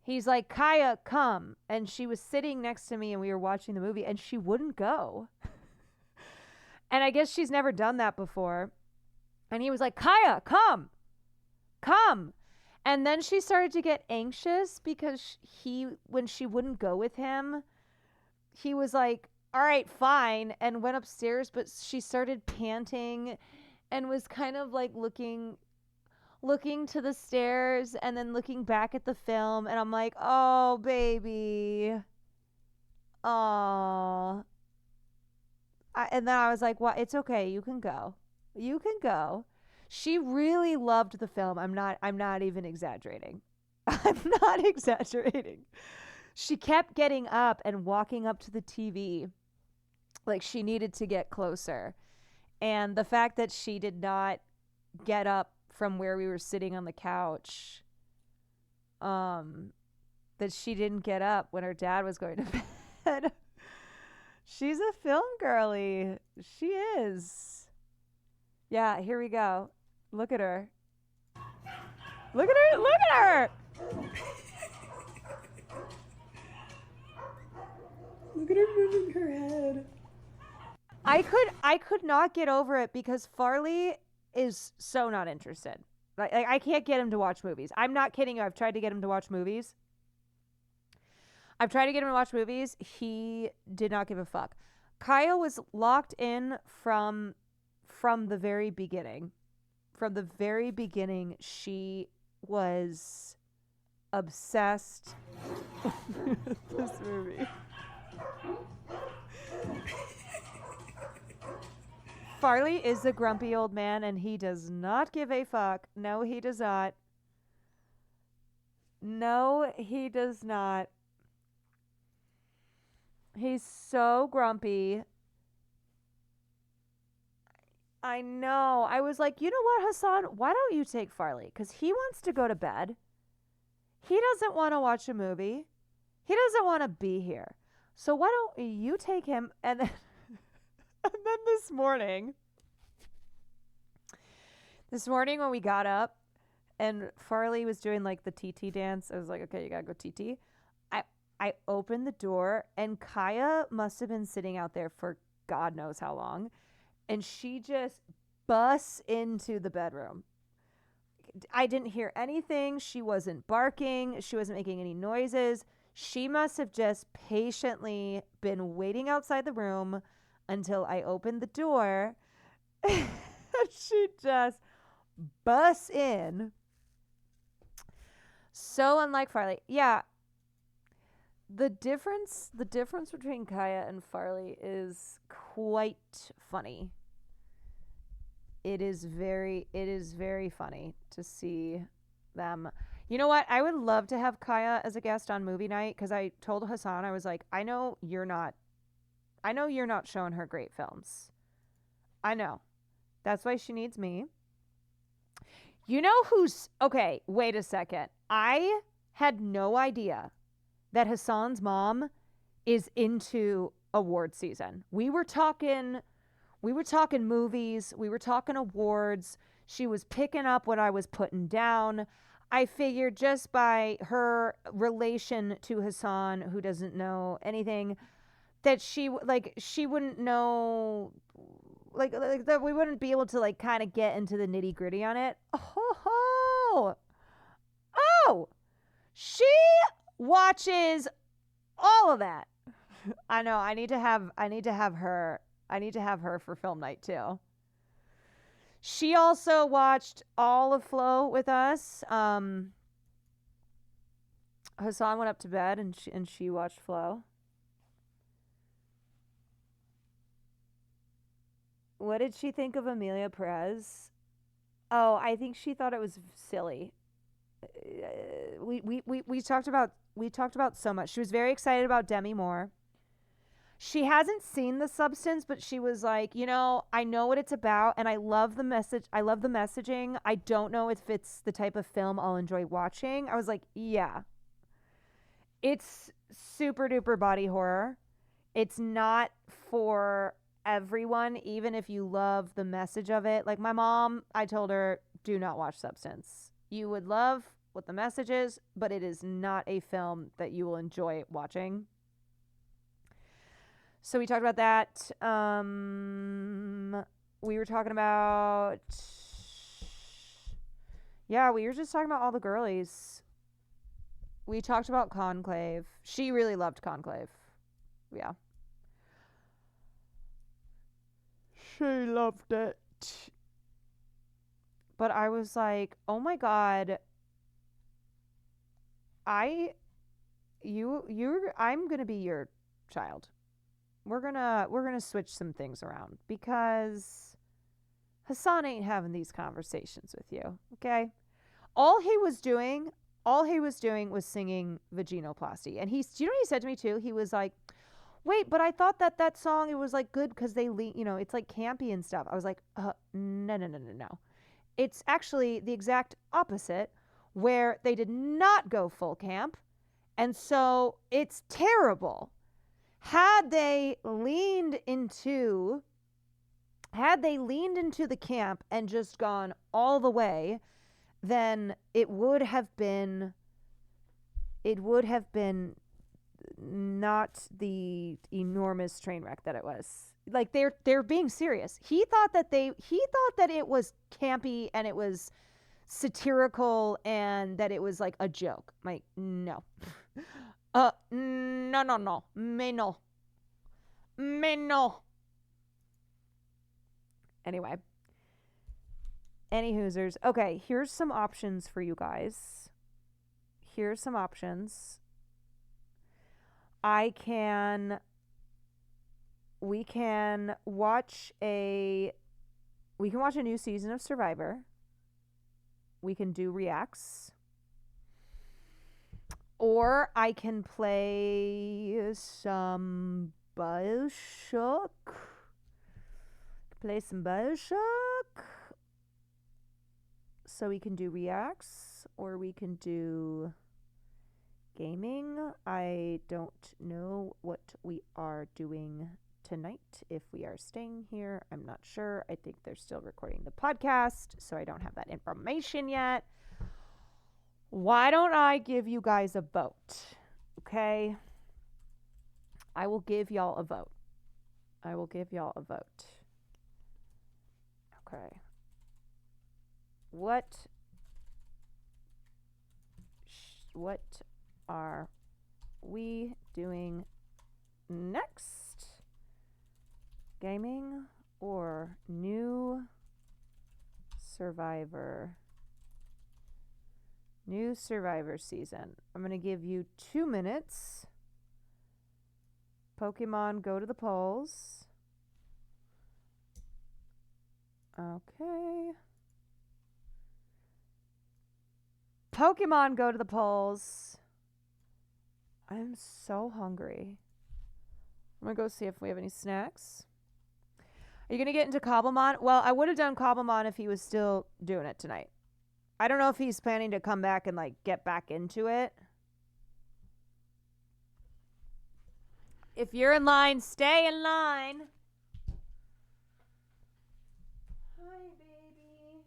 [SPEAKER 1] he's like, Kaya, come. And she was sitting next to me and we were watching the movie and she wouldn't go. And I guess she's never done that before. And he was like, Kaya, come. And then she started to get anxious because when she wouldn't go with him, he was like, all right, fine, and went upstairs, but she started panting and was kind of like looking to the stairs and then looking back at the film, and I'm like, oh, baby. Oh. And then I was like, well, it's okay, you can go. You can go. She really loved the film. I'm not even exaggerating. I'm not exaggerating. She kept getting up and walking up to the TV like she needed to get closer. And the fact that she did not get up from where we were sitting on the couch, that she didn't get up when her dad was going to bed. She's a film girly. She is. Yeah, here we go. Look at her. Look at her. Look at her. Look at her moving her head. I could not get over it because Farley is so not interested. Like I can't get him to watch movies. I'm not kidding you. I've tried to get him to watch movies. He did not give a fuck. Kaya was locked in from the very beginning. From the very beginning, she was obsessed with this movie. Farley is a grumpy old man, and he does not give a fuck. No, he does not. No, he does not. He's so grumpy. I know. I was like, you know what, Hassan? Why don't you take Farley? Because he wants to go to bed. He doesn't want to watch a movie. He doesn't want to be here. So why don't you take him? And then, and then this morning when we got up and Farley was doing like the TT dance, I was like, okay, you gotta go TT. I opened the door and Kaya must have been sitting out there for God knows how long. And she just busts into the bedroom. I didn't hear anything. She wasn't barking. She wasn't making any noises. She must have just patiently been waiting outside the room until I opened the door. She just busts in. So unlike Farley. Yeah. The difference between Kaya and Farley is quite funny. It is very funny to see them. You know what? I would love to have Kaya as a guest on movie night because I told Hassan, I was like, I know you're not showing her great films. I know. That's why she needs me. You know who's okay, wait a second. I had no idea that Hassan's mom is into award season. We were talking movies, we were talking awards. She was picking up what I was putting down. I figured just by her relation to Hassan, who doesn't know anything, that she wouldn't know, like that we wouldn't be able to like kind of get into the nitty gritty on it. Oh, she watches all of that. I know. I need to have her. I need to have her for film night too. She also watched all of Flow with us. Hassan went up to bed and she watched Flow. What did she think of Amelia Perez? Oh, I think she thought it was silly. We talked about so much. She was very excited about Demi Moore. She hasn't seen The Substance, but she was like, I know what it's about and I love the message. I love the messaging. I don't know if it's the type of film I'll enjoy watching. I was like, yeah. It's super duper body horror. It's not for everyone, even if you love the message of it. Like my mom, I told her, do not watch Substance. You would love what the message is, but it is not a film that you will enjoy watching. So we talked about that. We were talking about, we were just talking about all the girlies. We talked about Conclave. She really loved Conclave. Yeah. She loved it. But I was like, oh my God, I'm gonna be your child. We're gonna switch some things around because Hassan ain't having these conversations with you, okay? All he was doing was singing Vaginoplasty. And you know what he said to me too? He was like, wait, but I thought that song, it was like good because it's like campy and stuff. I was like, no. It's actually the exact opposite, where they did not go full camp. And so it's terrible. Had they leaned into the camp and just gone all the way, then it would have been not the enormous train wreck that it was. Like they're being serious. He thought that it was campy and it was satirical and that it was like a joke. Like, no. No. Me no. Anyway. Any hoosers. Okay, here's some options for you guys. Here's some options. We can watch a new season of Survivor. We can do reacts. Or I can play some BioShock. So we can do reacts, or we can do gaming. I don't know what we are doing tonight. If we are staying here, I'm not sure. I think they're still recording the podcast, so I don't have that information yet. Why don't I give you guys a vote? Okay? I will give y'all a vote. Okay. What are we doing next? Gaming or new Survivor? New Survivor season. I'm going to give you 2 minutes. Pokemon, go to the polls. Okay. Pokemon, go to the polls. I'm so hungry. I'm going to go see if we have any snacks. Are you going to get into Cobblemon? Well, I would have done Cobblemon if he was still doing it tonight. I don't know if he's planning to come back and like get back into it. If you're in line, stay in line. Hi, baby.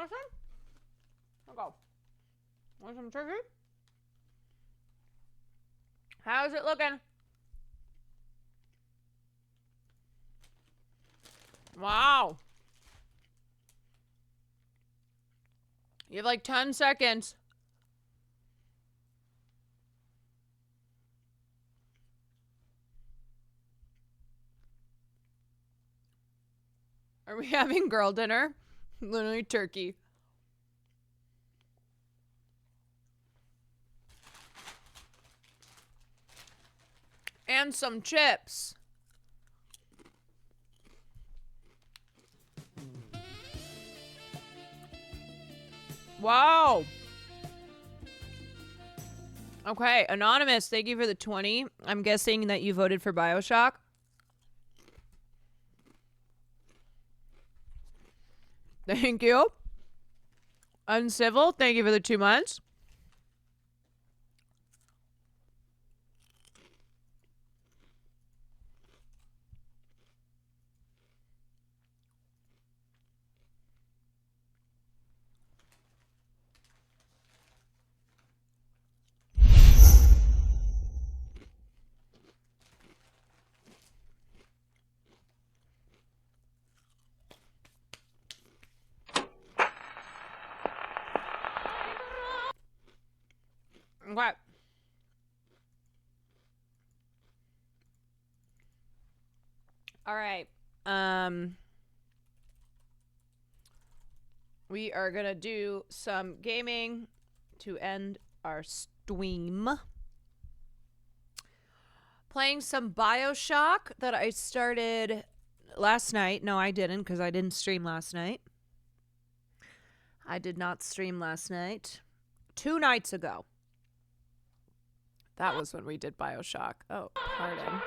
[SPEAKER 1] Want some? I'll go. Want some turkey? How's it looking? Wow. You have like 10 seconds. Are we having girl dinner? Literally turkey. And some chips. Wow. Okay, Anonymous, thank you for the 20. I'm guessing that you voted for BioShock. Thank you. Uncivil, thank you for the 2 months. Okay. All right. We are going to do some gaming to end our stream. Playing some BioShock that I started last night. No, I didn't, because I didn't stream last night. I did not stream last night. 2 nights ago. That was when we did BioShock. Oh, pardon.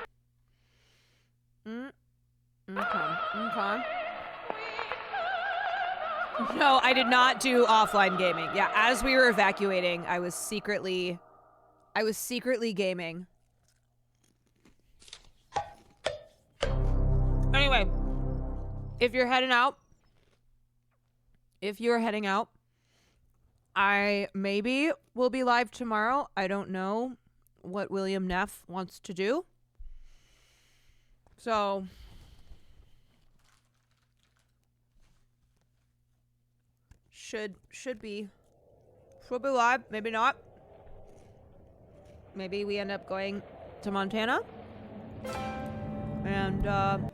[SPEAKER 1] Okay. No, I did not do offline gaming. Yeah, as we were evacuating, I was secretly gaming. Anyway, if you're heading out, I maybe will be live tomorrow. I don't know what William Neff wants to do. So should be live, maybe not. Maybe we end up going to Montana. And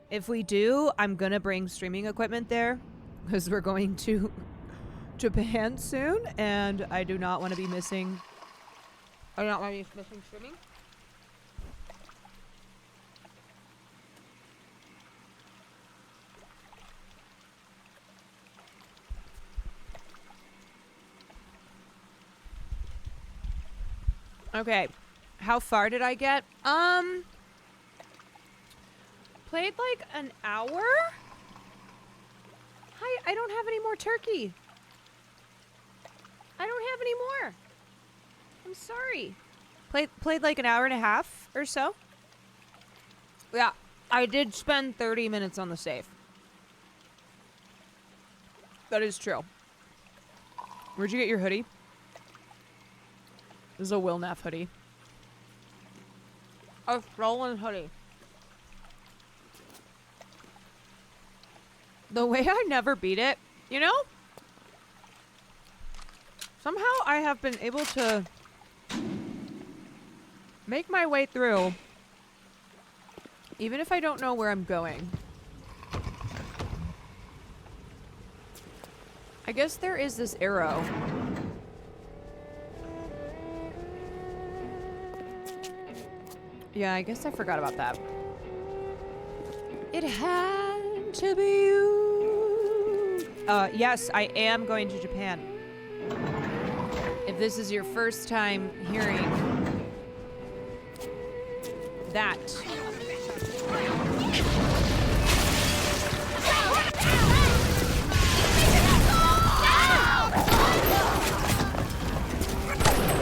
[SPEAKER 1] if we do, I'm gonna bring streaming equipment there because we're going to Japan soon, and I do not want to be missing. I do not want to be missing streaming. Okay, how far did I get? Played like an hour? Hi, I don't have any more turkey. I don't have any more. I'm sorry. Played like an hour and a half or so. Yeah, I did spend 30 minutes on the save. That is true. Where'd you get your hoodie? This is a Will Neff hoodie. A stolen hoodie. The way I never beat it, you know? Somehow I have been able to make my way through, even if I don't know where I'm going. I guess there is this arrow. Yeah, I guess I forgot about that. It had to be you. Yes, I am going to Japan. If this is your first time hearing that.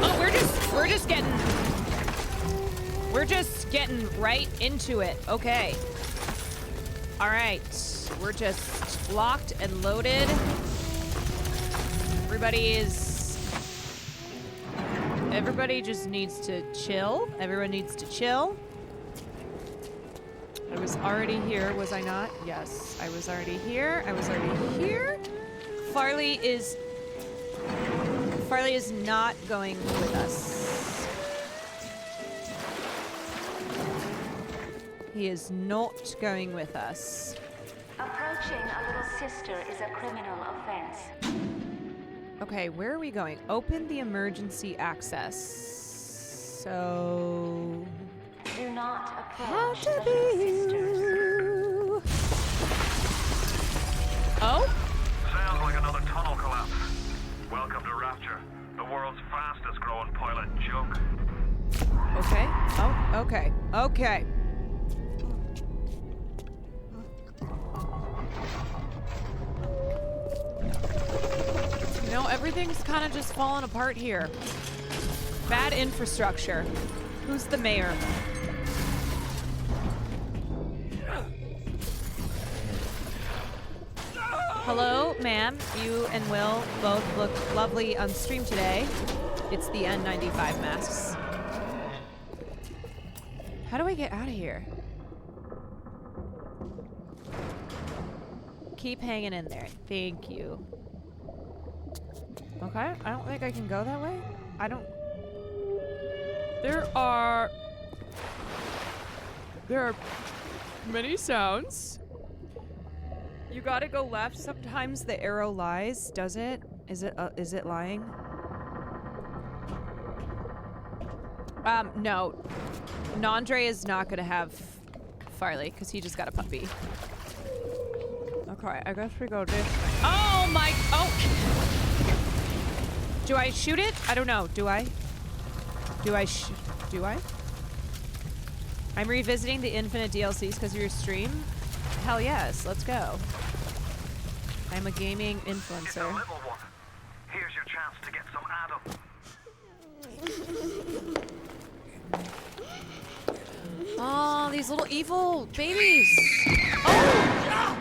[SPEAKER 1] Oh, we're just getting right into it. Okay. All right. We're just locked and loaded. Everybody just needs to chill. Everyone needs to chill. I was already here, was I not? Yes, I was already here. I was already here. Farley is not going with us. He is not going with us.
[SPEAKER 11] Approaching a little sister is a criminal offense.
[SPEAKER 1] Okay, where are we going? Open the emergency access. So...
[SPEAKER 11] Do not approach the little sisters.
[SPEAKER 1] Oh?
[SPEAKER 17] Sounds like another tunnel collapse. Welcome to Rapture, the world's fastest growing pile of junk.
[SPEAKER 1] Okay. Oh, okay. Okay. You know, everything's kind of just falling apart here. Bad infrastructure. Who's the mayor? Hello, ma'am. You and Will both look lovely on stream today. It's the N95 masks. How do I get out of here? Keep hanging in there. Thank you. Okay, I don't think I can go that way. I don't... There are many sounds. You gotta go left. Sometimes the arrow lies. Does it? Is it lying? No. Nandre is not gonna have Farley because he just got a puppy. Okay, I guess we go this way. Oh my! Oh! Do I shoot it? I don't know. Do I? Do I? I'm revisiting the Infinite DLCs because of your stream. Hell yes, let's go. I'm a gaming influencer.
[SPEAKER 17] It's a little one. Here's your chance to get some Adam.
[SPEAKER 1] Oh, these little evil babies. Oh!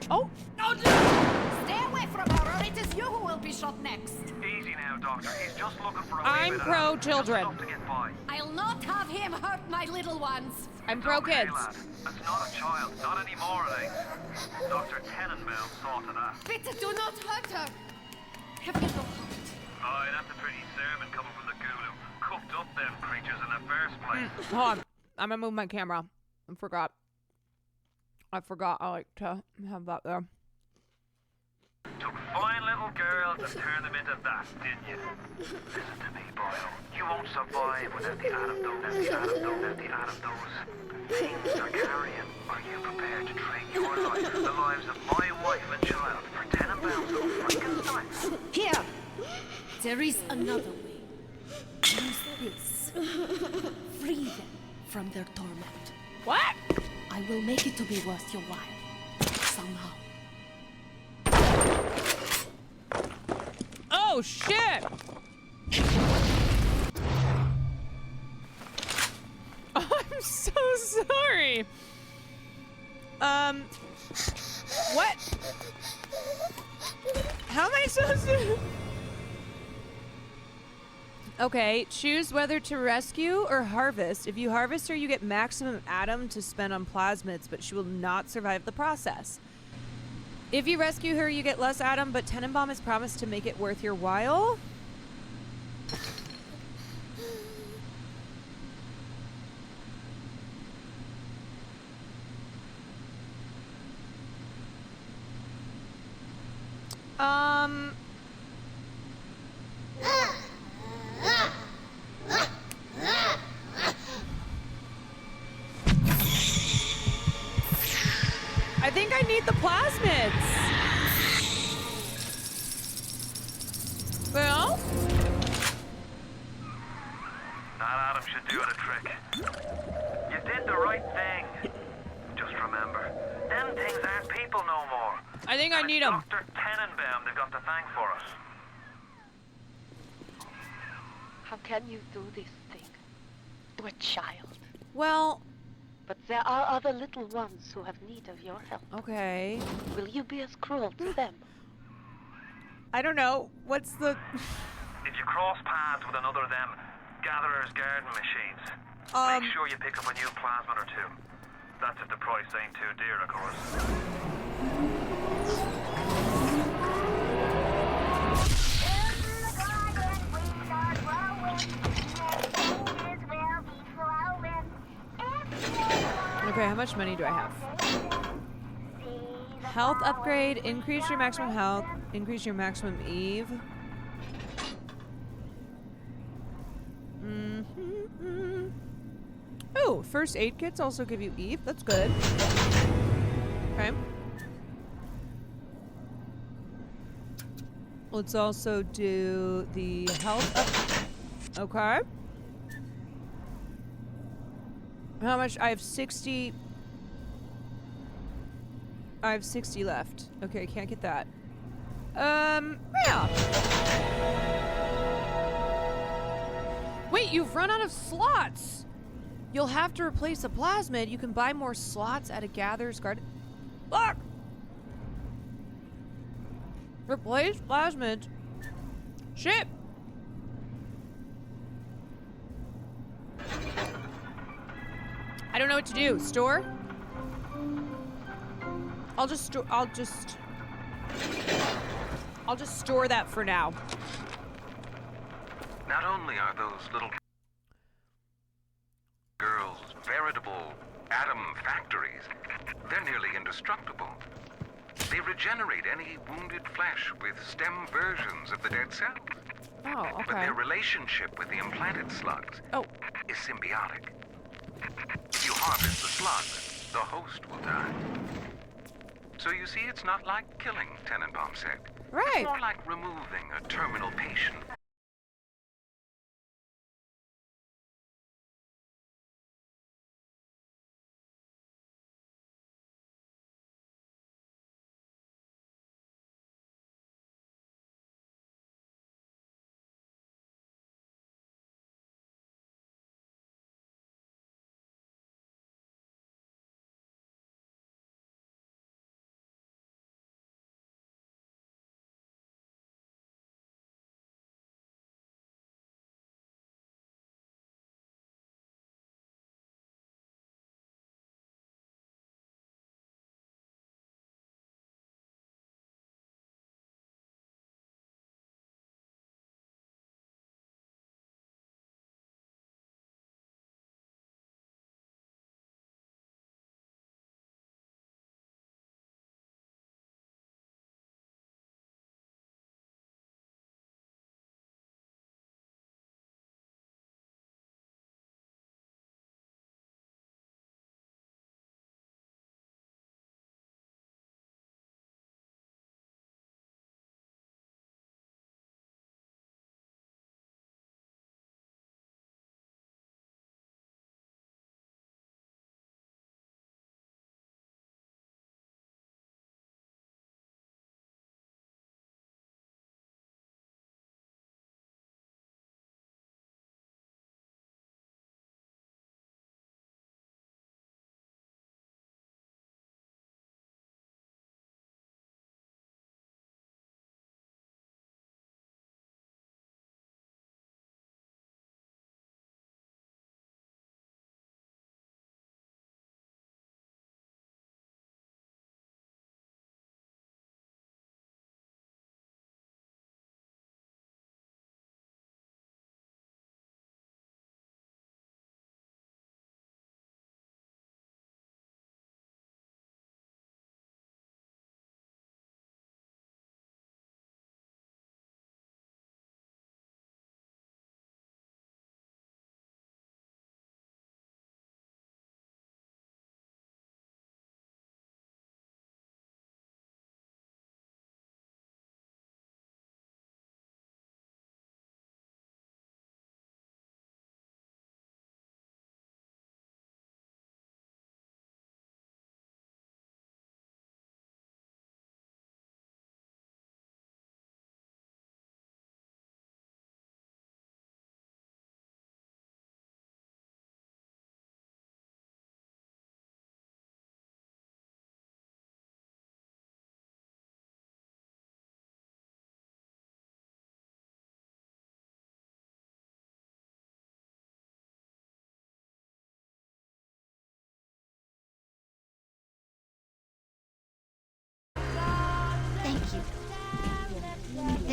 [SPEAKER 1] Oh!
[SPEAKER 11] No, stay away from her, or it is you who will be shot next.
[SPEAKER 17] Easy now, Doctor. He's just looking for a
[SPEAKER 1] I'm pro children.
[SPEAKER 11] I'll not have him hurt my little ones.
[SPEAKER 1] I'm pro kids.
[SPEAKER 17] Lad. That's not a child. Not anymore, it ain't. Dr. Tenenbaum saw to that.
[SPEAKER 11] Bitte, do not hurt her. Have you no heart?
[SPEAKER 17] Aye, that's a pretty sermon coming from the ghoul who cooked up them creatures in the first place.
[SPEAKER 1] Hold on. I'm gonna move my camera. I forgot I like to have that there.
[SPEAKER 17] Took fine little girls and turned them into that, didn't you? Listen to me, boyo. You won't survive without the antidote. Things are carrying. Are you prepared to trade your life, the lives of my wife and child, for Tenenbaum's little Frankenstein?
[SPEAKER 11] Here! There is another way. Use this. Free them from their torment.
[SPEAKER 1] What?
[SPEAKER 11] I will make it to be worth your while. Somehow.
[SPEAKER 1] Oh, shit! I'm so sorry. What? How am I supposed to... Okay, choose whether to rescue or harvest. If you harvest her, you get maximum Adam to spend on plasmids, but she will not survive the process. If you rescue her, you get less Adam, but Tenenbaum has promised to make it worth your while. I think I need the plasmids. Well?
[SPEAKER 17] That Adam should do the trick. You did the right thing. Just remember, them things aren't people no more.
[SPEAKER 1] I think I need them.
[SPEAKER 17] Dr. Tenenbaum they've got to thank for us.
[SPEAKER 11] How can you do this thing to a child?
[SPEAKER 1] Well...
[SPEAKER 11] But there are other little ones who have need of your help.
[SPEAKER 1] Okay.
[SPEAKER 11] Will you be as cruel to them?
[SPEAKER 1] I don't know. What's the...
[SPEAKER 17] If you cross paths with another of them gatherer's garden machines, make sure you pick up a new plasmid or two. That's if the price ain't too dear, of course.
[SPEAKER 1] Okay, how much money do I have? Health upgrade, increase your maximum health, increase your maximum Eve. Oh, first aid kits also give you Eve. That's good. Okay. Let's also do the health up. Okay. How much? I have 60. I have 60 left. Okay, can't get that. Yeah. Wait, you've run out of slots. You'll have to replace a plasmid. You can buy more slots at a gatherer's garden. Look! Replace plasmid. Ship! I don't know what to do. Store? I'll just store that for now.
[SPEAKER 9] Not only are those little girls veritable atom factories, they're nearly indestructible. They regenerate any wounded flesh with stem versions of the dead cells.
[SPEAKER 1] Oh, okay.
[SPEAKER 9] But their relationship with the implanted slugs is symbiotic. If you harvest the slug, the host will die. So you see, it's not like killing, Tenenbaum said.
[SPEAKER 1] Right.
[SPEAKER 9] It's more like removing a terminal patient.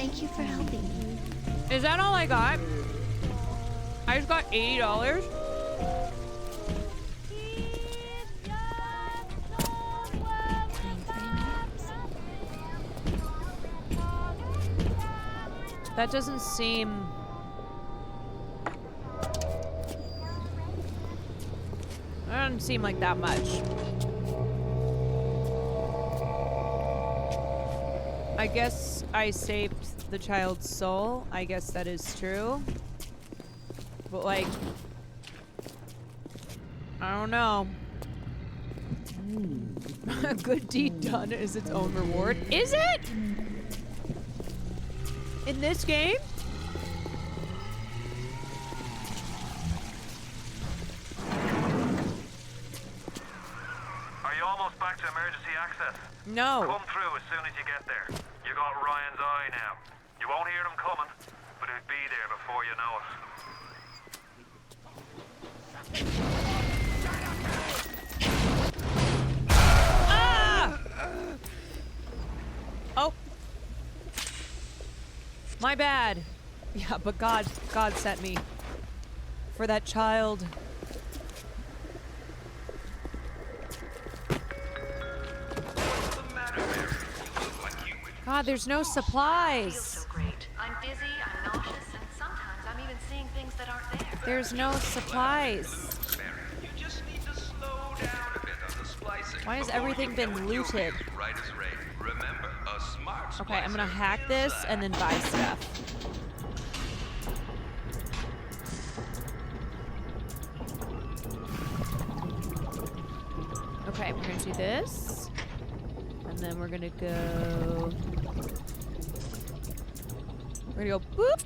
[SPEAKER 8] Thank you for helping me.
[SPEAKER 1] Is that all I got? I just got $80. That doesn't seem... That doesn't seem like that much. I guess I saved the child's soul. I guess that is true. But like, I don't know. A good deed done is its own reward. Is it? In this game?
[SPEAKER 17] Are you almost back to emergency access?
[SPEAKER 1] No.
[SPEAKER 17] Come through as soon as you get there. You got Ryan's eye now. You won't hear him coming, but he'll be there before you know it.
[SPEAKER 1] Ah! Oh. My bad. Yeah, but God sent me. For that child. God, there's no supplies.
[SPEAKER 11] So great. I'm dizzy, I'm nauseous, and sometimes I'm even seeing things that aren't there.
[SPEAKER 1] There's no supplies. Why has everything been looted? Okay, I'm gonna hack this and then buy stuff. Okay, we're gonna do this. And then we're gonna go... We're gonna go boop.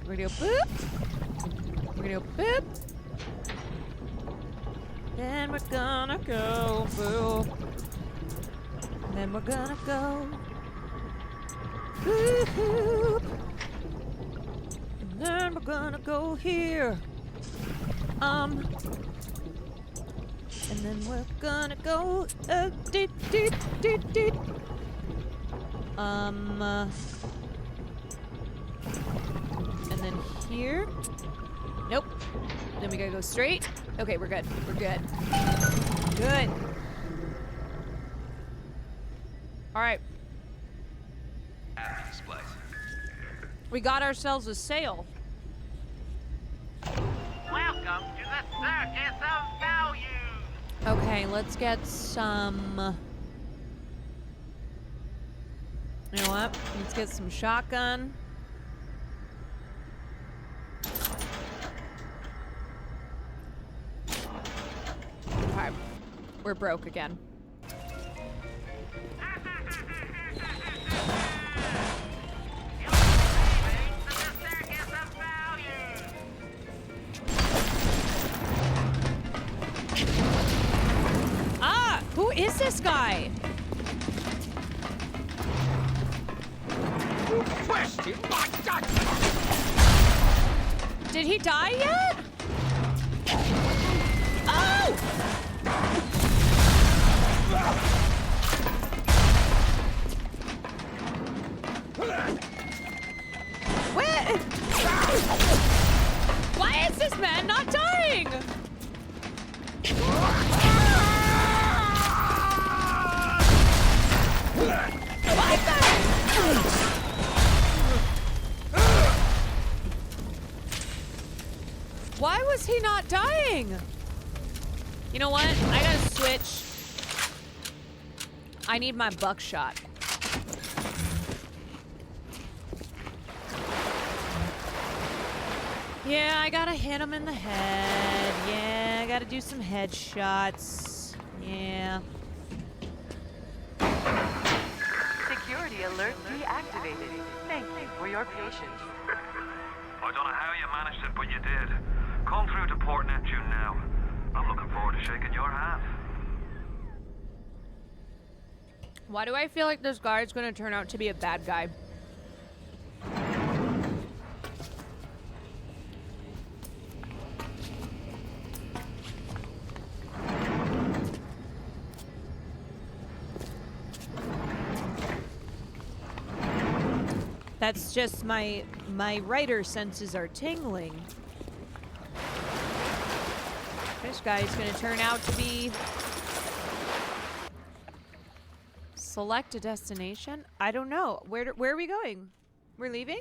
[SPEAKER 1] We're gonna go boop. We're gonna go boop. Then we're gonna go boop. And then we're gonna go boop. And then we're gonna go here. And then we're gonna go deep. And then here. Nope. Then we gotta go straight. Okay, we're good. We're good. Good. All right. We got ourselves a sail.
[SPEAKER 17] Welcome to the Circus of Value.
[SPEAKER 1] Okay, let's get some... You know what? Let's get some shotgun. Okay, we're broke again. Ah! Who is this guy?
[SPEAKER 6] Question, my God!
[SPEAKER 1] Did he die yet? Oh! Where? Why is this man not dying? What the? Why was he not dying? You know what? I gotta switch. I need my buckshot. Yeah, I gotta hit him in the head. Yeah, I gotta do some headshots. Yeah.
[SPEAKER 20] Security alert deactivated. Thank you for your patience.
[SPEAKER 17] I don't know how you managed it, but you did. Come through to Port Neptune now. I'm looking forward to shaking your hand.
[SPEAKER 1] Why do I feel like this guard's gonna turn out to be a bad guy? That's just my writer senses are tingling. This guy is going to turn out to be... Select a destination? I don't know. Where are we going? We're leaving?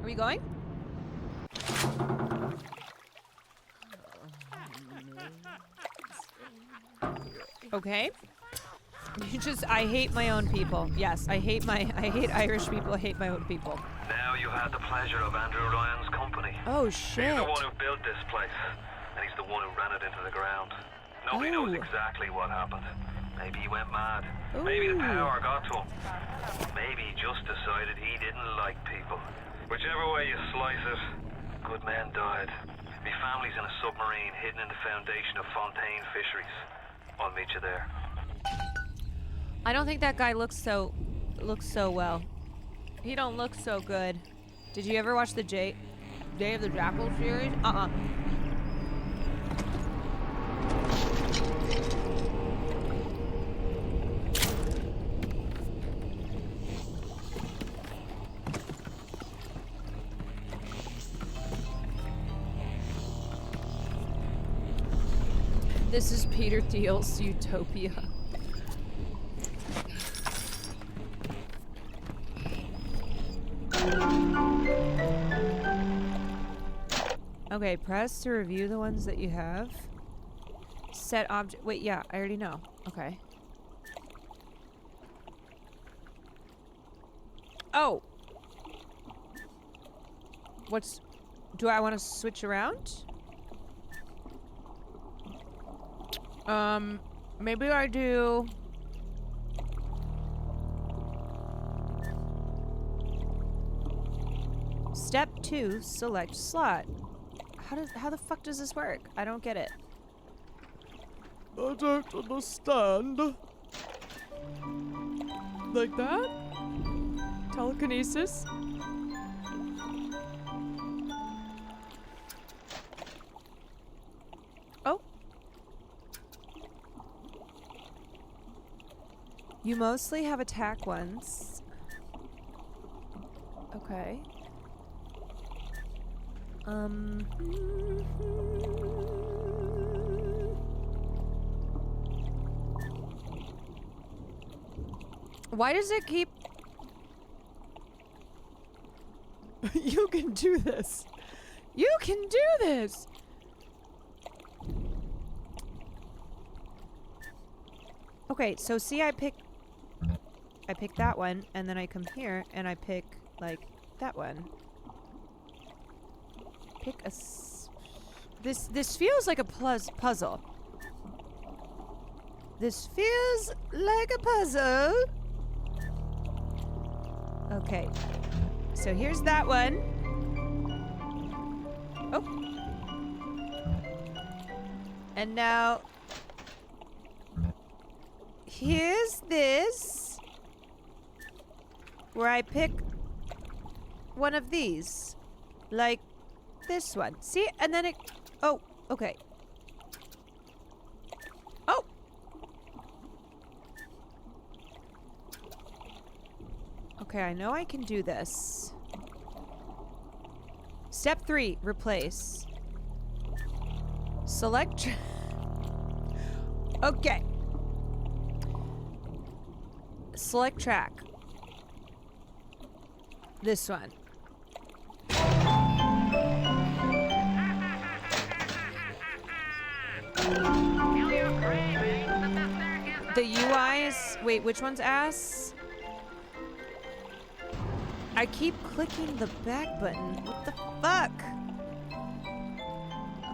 [SPEAKER 1] Are we going? Okay. I hate my own people. Yes, I hate Irish people. I hate my own people.
[SPEAKER 17] Now you had the pleasure of Andrew Ryan's company.
[SPEAKER 1] Oh, shit.
[SPEAKER 17] He's the one who built this place, and he's the one who ran it into the ground. Nobody knows exactly what happened. Maybe he went mad.
[SPEAKER 1] Ooh.
[SPEAKER 17] Maybe the power got to him. Maybe he just decided he didn't like people. Whichever way you slice it, good men died. My family's in a submarine hidden in the foundation of Fontaine Fisheries. I'll meet you there.
[SPEAKER 1] I don't think that guy looks so well. He don't look so good. Did you ever watch the Day of the Jackal series? This is Peter Thiel's Utopia. Okay, press to review the ones that you have. Set object. Wait, yeah, I already know. Okay. Oh! Do I want to switch around? Maybe I do... Step 2, select slot. How the fuck does this work? I don't get it.
[SPEAKER 6] I don't understand. Like that? Telekinesis?
[SPEAKER 1] Oh. You mostly have attack ones. Okay. Why does it keep... You can do this. You can do this. Okay, so see, I pick that one, and then I come here and I pick like that one. Pick a... This feels like a puzzle. This feels like a puzzle. Okay. So here's that one. Oh. And now... Here's this. Where I pick one of these. Like... this one. See? And then it... Oh, okay. Oh! Okay, I know I can do this. Step 3, replace. Select... Okay. Select track. This one. The UIs... Wait, which one's ass? I keep clicking the back button. What the fuck?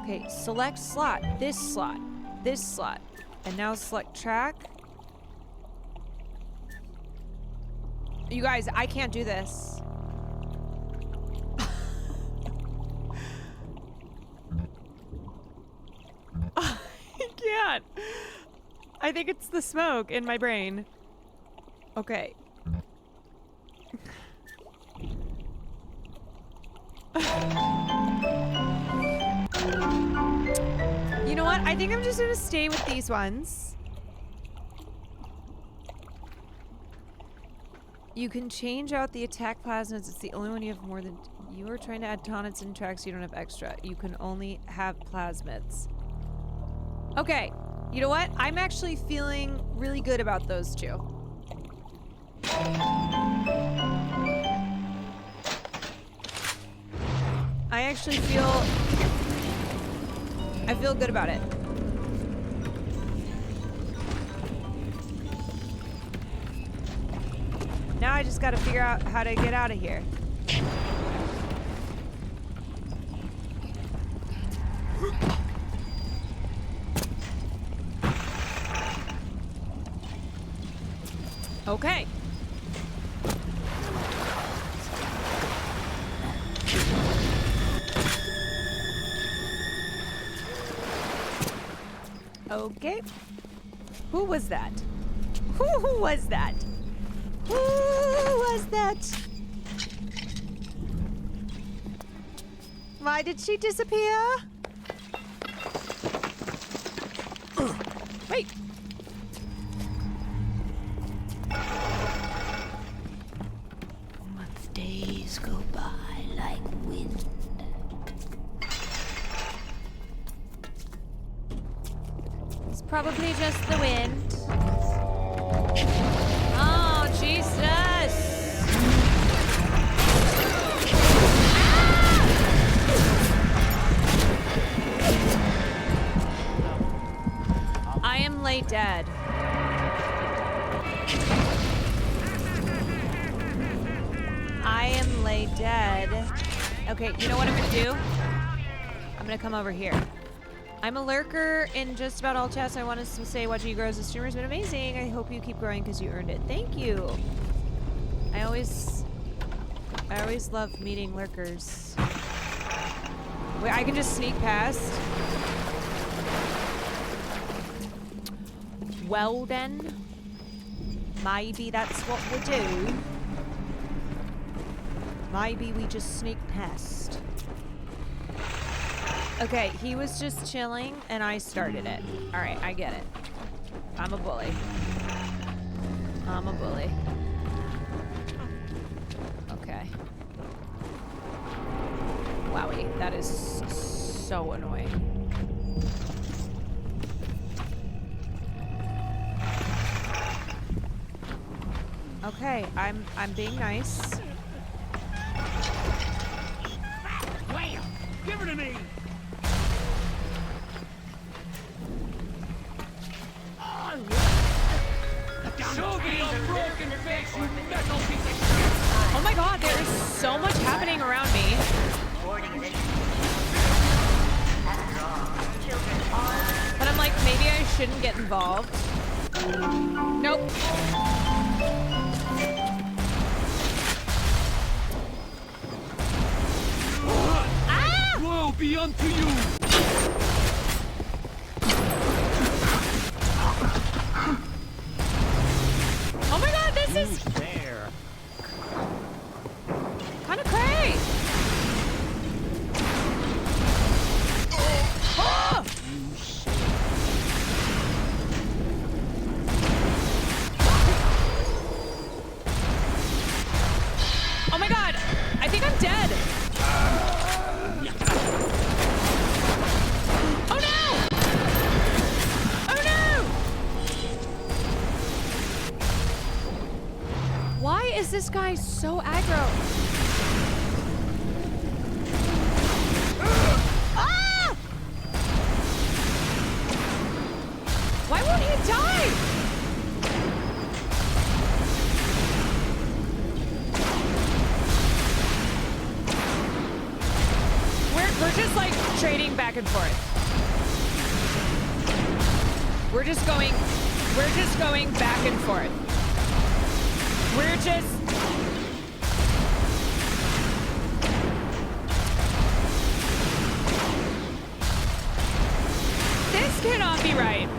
[SPEAKER 1] Okay, select slot. This slot. This slot. And now select track. You guys, I can't do this. I can't. I think it's the smoke in my brain. Okay. I think I'm just gonna stay with these ones. You can change out the attack plasmids. It's the only one you have more than... You are trying to add tonics and tracks. You don't have extra. You can only have plasmids. Okay. You know what? I'm actually feeling really good about those two. I actually feel... I feel good about it. Now I just gotta figure out how to get out of here. Okay. Okay. Who was that? Who was that? Who was that? Why did she disappear? Wait.
[SPEAKER 11] Days go by like wind.
[SPEAKER 1] It's probably just the wind. Oh, Jesus! I am late dead. I am late dead. Okay, you know what I'm gonna do? I'm gonna come over here. I'm a lurker in just about all chats. I want to say watching you grow as a streamer has been amazing. I hope you keep growing because you earned it. Thank you. I always love meeting lurkers. Wait, I can just sneak past. Well then, maybe that's what we'll do. Maybe we just sneak past. Okay, he was just chilling and I started it. All right, I get it. I'm a bully. I'm a bully. Okay. Wowie, that is so annoying. Okay, I'm being nice.
[SPEAKER 6] Wham! Give her to me!
[SPEAKER 1] Oh my god, there is so much happening around me. But I'm like, maybe I shouldn't get involved. Nope. Ah!
[SPEAKER 6] Woe be unto you!
[SPEAKER 1] Oh my god, this is
[SPEAKER 6] there?
[SPEAKER 1] kind of cray. Oh! Oh my god, I think I'm dead. Oh no! Oh no! Why is this guy so aggro? Ah! Why won't he die? We're just like trading back and forth. We're just going back and forth. We're just... This cannot be right.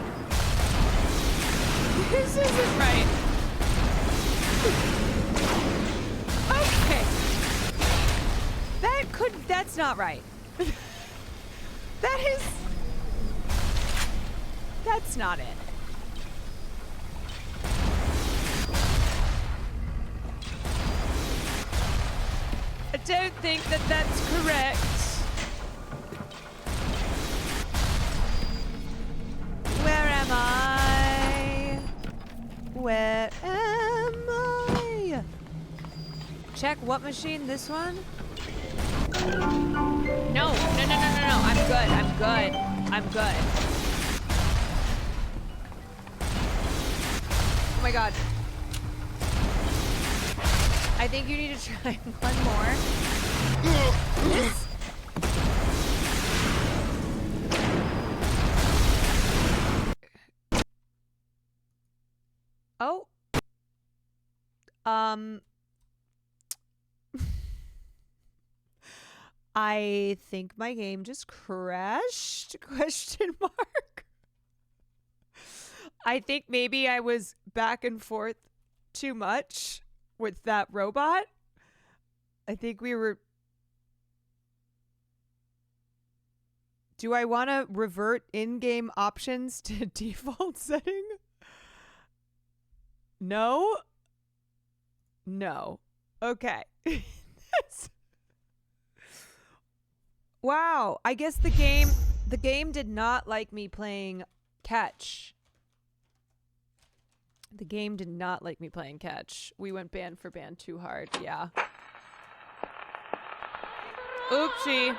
[SPEAKER 1] This isn't right. Okay. That's not right. That is... that's not it. I don't think that that's correct. Where am I? Where am I? Check what machine? This one? No. I'm good. Oh my god. I think you need to try one more. Yes. Oh. I think my game just crashed? Question mark. I think maybe I was back and forth too much with that robot. I think we were... Do I want to revert in-game options to default setting? No? No. Okay. Wow. I guess the game did not like me playing catch. The game did not like me playing catch. We went band for band too hard. Yeah. Oopsie.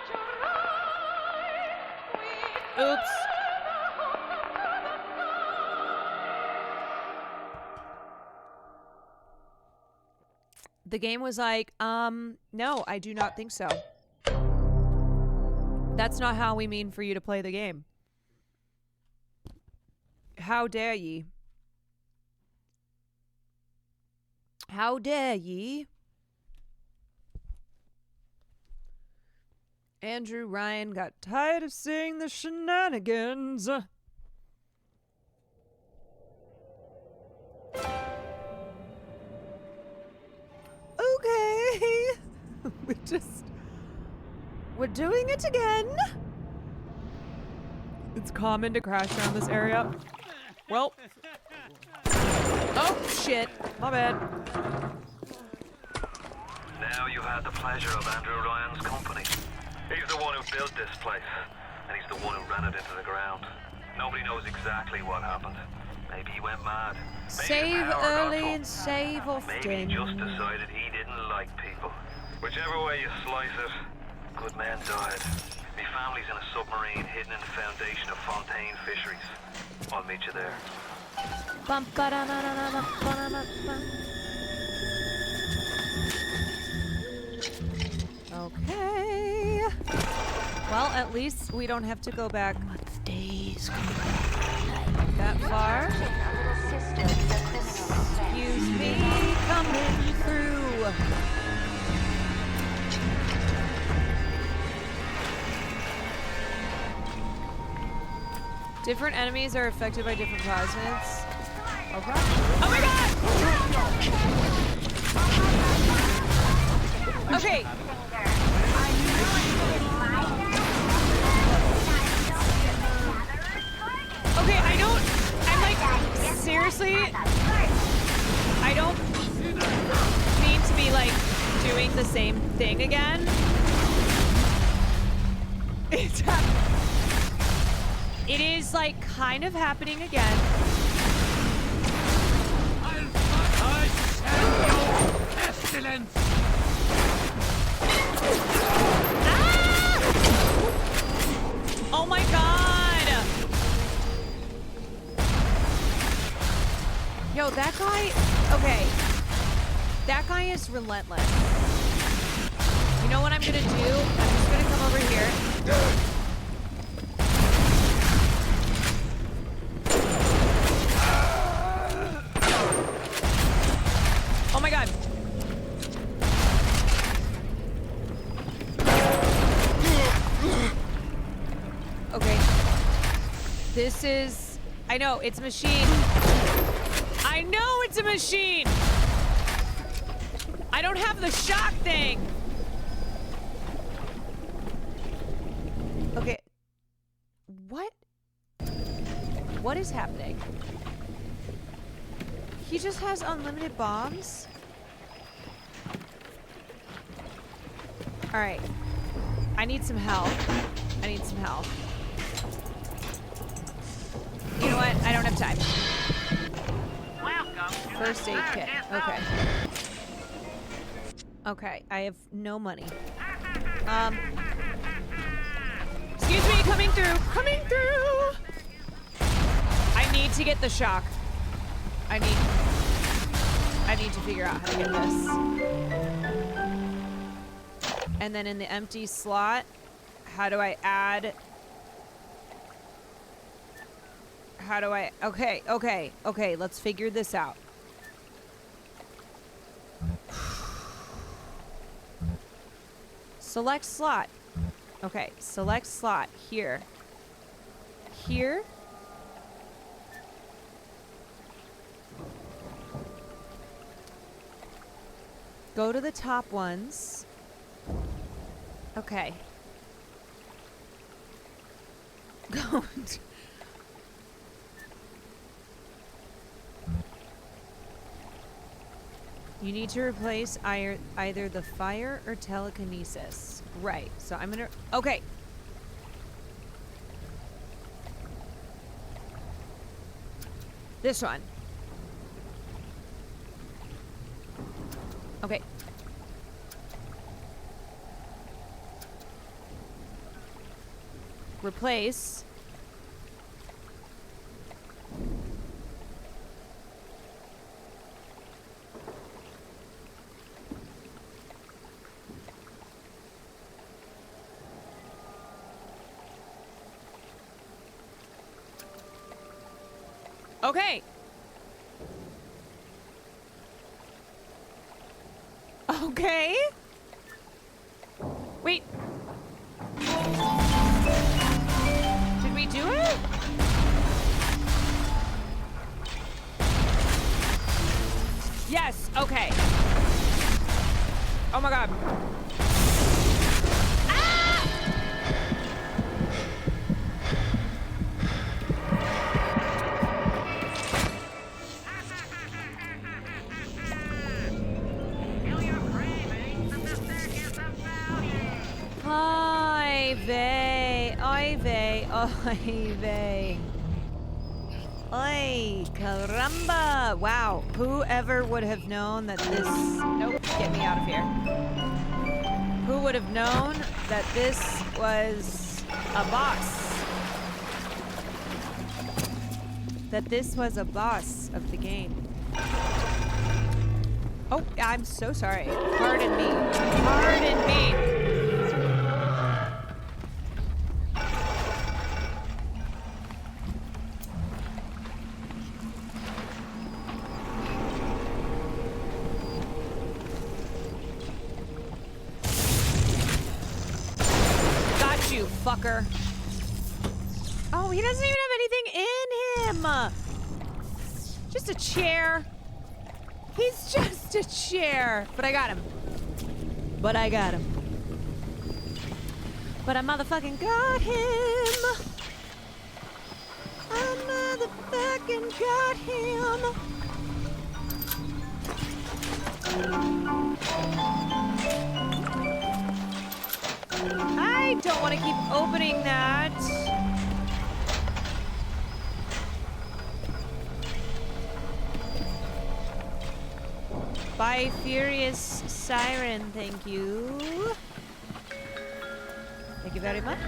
[SPEAKER 1] Oops. The game was like, no, I do not think so. That's not how we mean for you to play the game. How dare ye? How dare ye? Andrew Ryan got tired of seeing the shenanigans. Okay. We're doing it again. It's common to crash around this area. Well. Oh, shit. My bad.
[SPEAKER 17] Now you had the pleasure of Andrew Ryan's company. He's the one who built this place, and he's the one who ran it into the ground. Nobody knows exactly what happened. Maybe he went mad. Maybe
[SPEAKER 1] save early and save often.
[SPEAKER 17] Maybe he just decided he didn't like people. Whichever way you slice it, good men died. My family's in a submarine hidden in the foundation of Fontaine Fisheries. I'll meet you there.
[SPEAKER 1] Okay. Well, at least we don't have to go back that far. Excuse me, coming through. Different enemies are affected by different plasmids. Okay. Oh my god! Okay. Okay, I'm like, seriously, I don't mean to be like doing the same thing again. It is like kind of happening again.
[SPEAKER 6] I send your pestilence!
[SPEAKER 1] Ah! Oh my god! Yo, that guy, okay. That guy is relentless. You know what I'm gonna do? I'm just gonna come over here. Oh my god. Okay. This is... I know, it's a machine. I know it's a machine! I don't have the shock thing! Okay. What? What is happening? He just has unlimited bombs? Alright. I need some help. I need some help. You know what? I don't have time. First aid kit. Okay. Okay, I have no money. Excuse me, coming through. Coming through! I need to get the shock. I need to figure out how to get this. And then in the empty slot, how do I add... How do I... Okay, let's figure this out. Select slot. Okay, select slot. Here. Here. Go to the top ones. Okay. Go. You need to replace either the fire or telekinesis. Right, so I'm gonna... Okay. This one. Okay. Replace. Okay. Okay. Wait. Did we do it? Yes. Okay. Oh my God. Ay, caramba! Wow, whoever would have known that this... Nope, get me out of here. Who would have known that this was a boss? That this was a boss of the game. Oh, I'm so sorry. Pardon me. Pardon me. Fucker. Oh, he doesn't even have anything in him. Just a chair. He's just a chair. But I got him. But I got him. But I motherfucking got him. I motherfucking got him. I don't want to keep opening that. By Furious Siren, thank you. Thank you very much.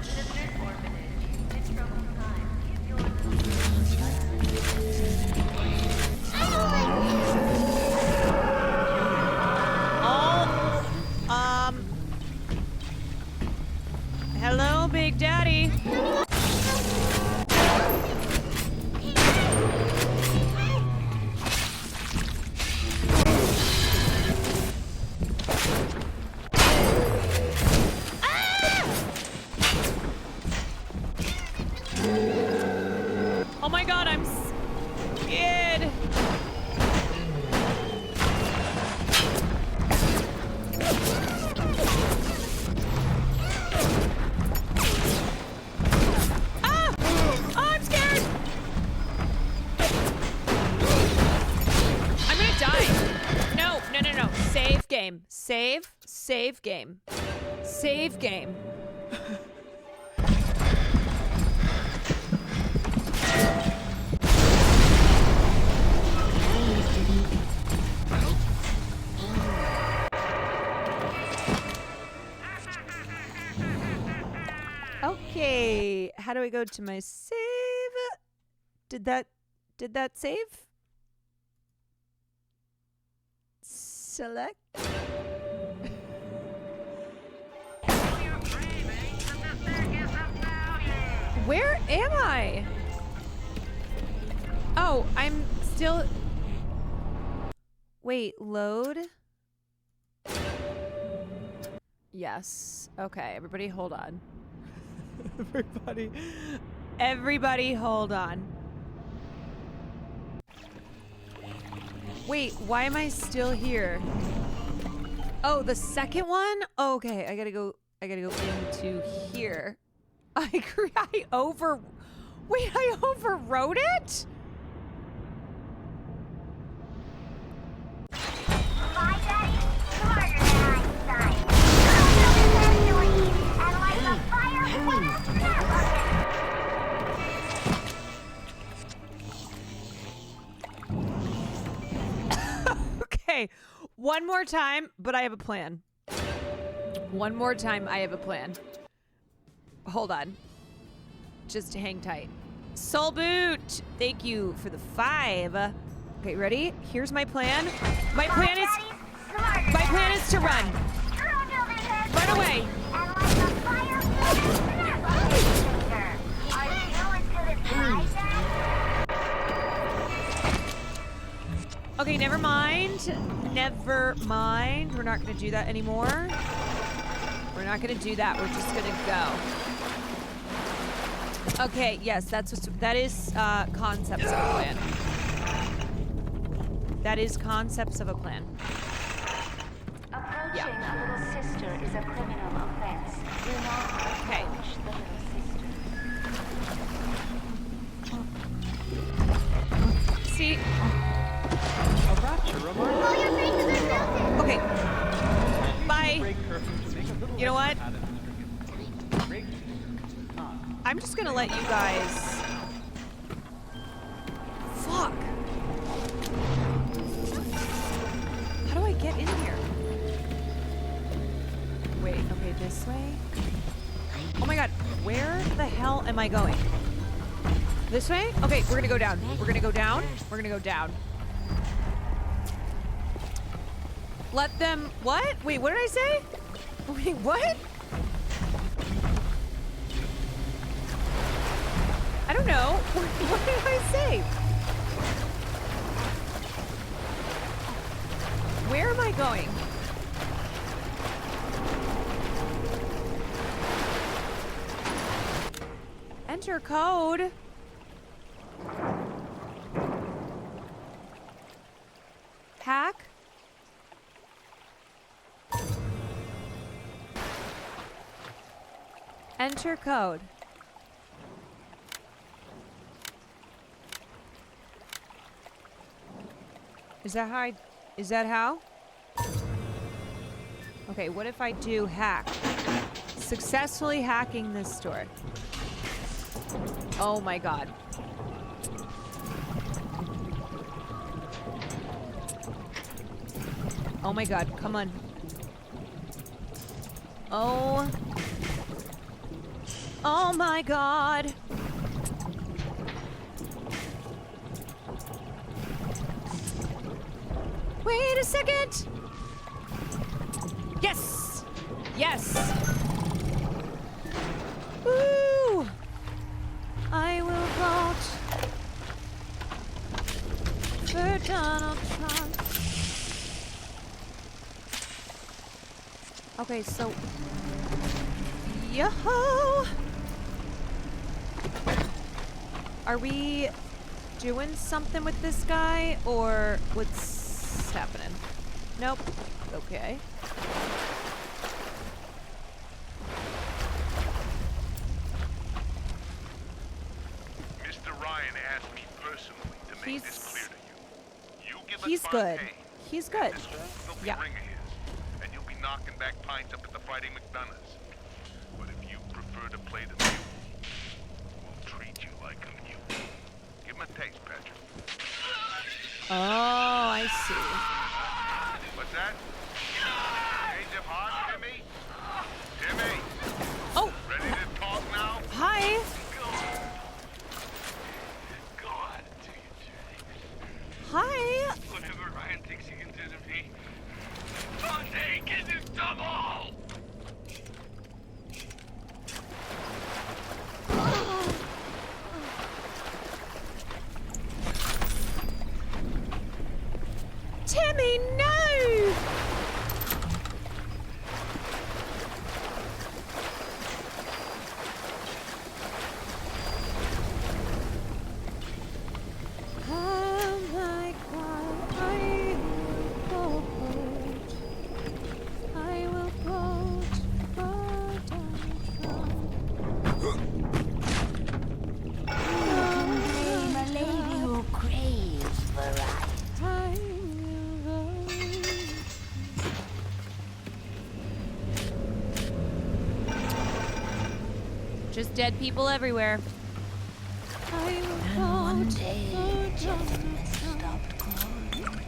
[SPEAKER 1] Hello, Big Daddy. Oh my God, I'm scared. game. Save game. Save game. Okay, how do I go to my save? Did that save? Select. Where am I? Oh, I'm still. Wait, load? Yes. Okay, everybody hold on. Everybody hold on. Wait, why am I still here? Oh, the second one? Okay, I gotta go into here. I overwrote it?
[SPEAKER 6] My daddy's smarter than Einstein. And like a fire
[SPEAKER 1] Okay, one more time, but I have a plan. One more time, I have a plan. Hold on. Just hang tight. Soul Boot, thank you for the 5. Okay, ready? Here's my plan. My plan is to run. Run away. Okay, never mind. Never mind. We're not going to do that anymore. We're not going to do that. We're just going to go. Okay, yes, that is concepts of a plan. That is concepts of a plan.
[SPEAKER 6] Approaching a little sister is a criminal offense. Do not approach the little sister.
[SPEAKER 1] See? Okay. Bye. You know what? I'm just gonna let you guys. Fuck. How do I get in here? Wait, okay, this way? Oh my god, where the hell am I going? This way? Okay, we're gonna go down. We're gonna go down. We're gonna go down. Let them... What? Wait, what did I say? Wait, what? I don't know. What did I say? Where am I going? Enter code. Hack. Enter code. Is that how? Okay, what if I do hack? Successfully hacking this store. Oh my god. Oh my god, come on. Oh my god. Wait a second. Yes. Yes. Woo. I will vote for Donald Trump. Okay, so yo-ho! Are we doing something with this guy, or what's happening? Nope. Okay.
[SPEAKER 9] Mr. Ryan asked me personally to make this clear to you. You give
[SPEAKER 1] He's
[SPEAKER 9] us
[SPEAKER 1] good.
[SPEAKER 9] Fontaine,
[SPEAKER 1] He's good.
[SPEAKER 9] this whole filthy
[SPEAKER 1] Yeah.
[SPEAKER 9] ring of his, knocking back pints up at the Fighting McDonough's. But if you prefer to play the mule, we'll treat you like a mule. Give him a taste, Patrick.
[SPEAKER 1] Oh, I see.
[SPEAKER 9] What's that? Change of heart, Timmy? Timmy?
[SPEAKER 1] Oh!
[SPEAKER 9] Ready to talk now?
[SPEAKER 1] Hi.
[SPEAKER 9] Go on, do your journey.
[SPEAKER 1] Hi.
[SPEAKER 9] Whatever Ryan thinks he can do to me. I'll take it in double!
[SPEAKER 1] Timmy, no! Oh my God, I will quote Donald
[SPEAKER 11] I'm a lady who craves variety.
[SPEAKER 1] Just dead people everywhere.
[SPEAKER 11] And one day, gentlemen stopped calling.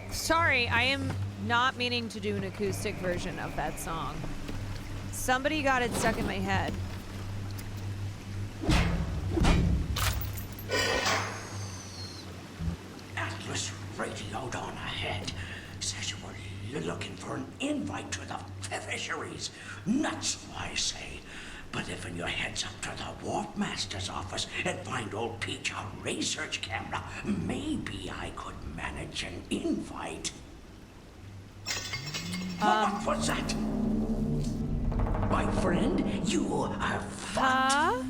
[SPEAKER 1] Sorry, I am not meaning to do an acoustic version of that song. Somebody got it stuck in my head.
[SPEAKER 8] Atlas radioed on ahead. Says you were looking for an invite to the fisheries. Nuts, I say. But if you heads up to the Wharf Master's office and find old Peach a research camera, maybe I could manage an invite. What was that? My friend, you are fucked.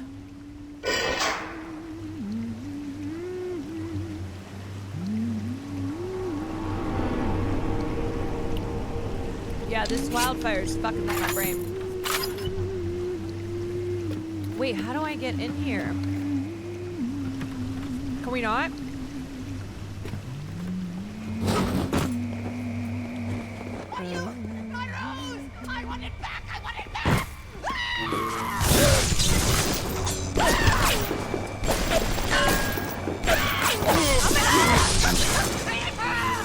[SPEAKER 1] Yeah, this wildfire's fucking with my brain. Wait, how do I get in here? Can we not?
[SPEAKER 11] I want it back! I want it back!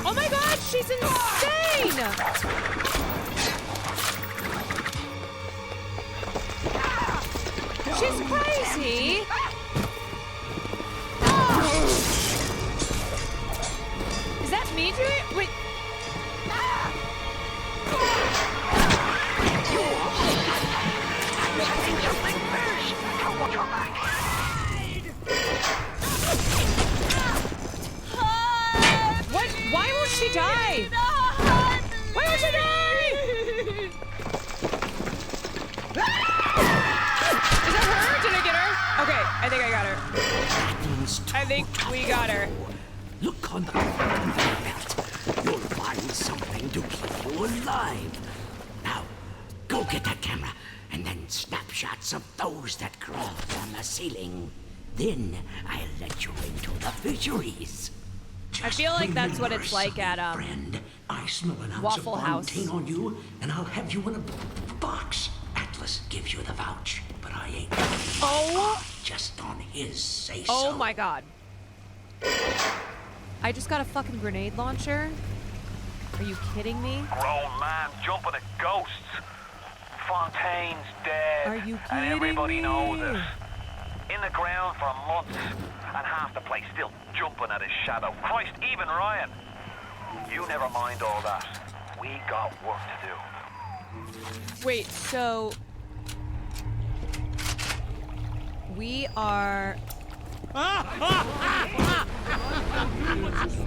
[SPEAKER 1] Oh my God, she's insane! She's crazy! Is that me doing it? Wait. What? Why won't she die? Why won't she die? Is that her? Did I get her? Okay, I think I got her. I think we got her.
[SPEAKER 8] Look on the conveyor belt. You'll find something to keep you alive. Now, go get that camera and then snapshots of those that crawl from the ceiling. Then I'll let you into the fisheries.
[SPEAKER 1] I feel like that's what it's like at
[SPEAKER 8] I smell an ounce
[SPEAKER 1] Waffle
[SPEAKER 8] of
[SPEAKER 1] House.
[SPEAKER 8] Fontaine on you, and I'll have you in a box. Atlas gives you the vouch, but I ain't.
[SPEAKER 1] Oh!
[SPEAKER 8] Just on his say so.
[SPEAKER 1] Oh my God. I just got a fucking grenade launcher? Are you kidding me?
[SPEAKER 17] Grown man jumping at ghosts. Fontaine's dead.
[SPEAKER 1] Are you
[SPEAKER 17] And everybody
[SPEAKER 1] kidding
[SPEAKER 17] knows
[SPEAKER 1] me?
[SPEAKER 17] it. In the ground for months, and half the place still jumping at his shadow. Christ, even Ryan. You never mind all that. We got work to do.
[SPEAKER 1] Wait, so we are.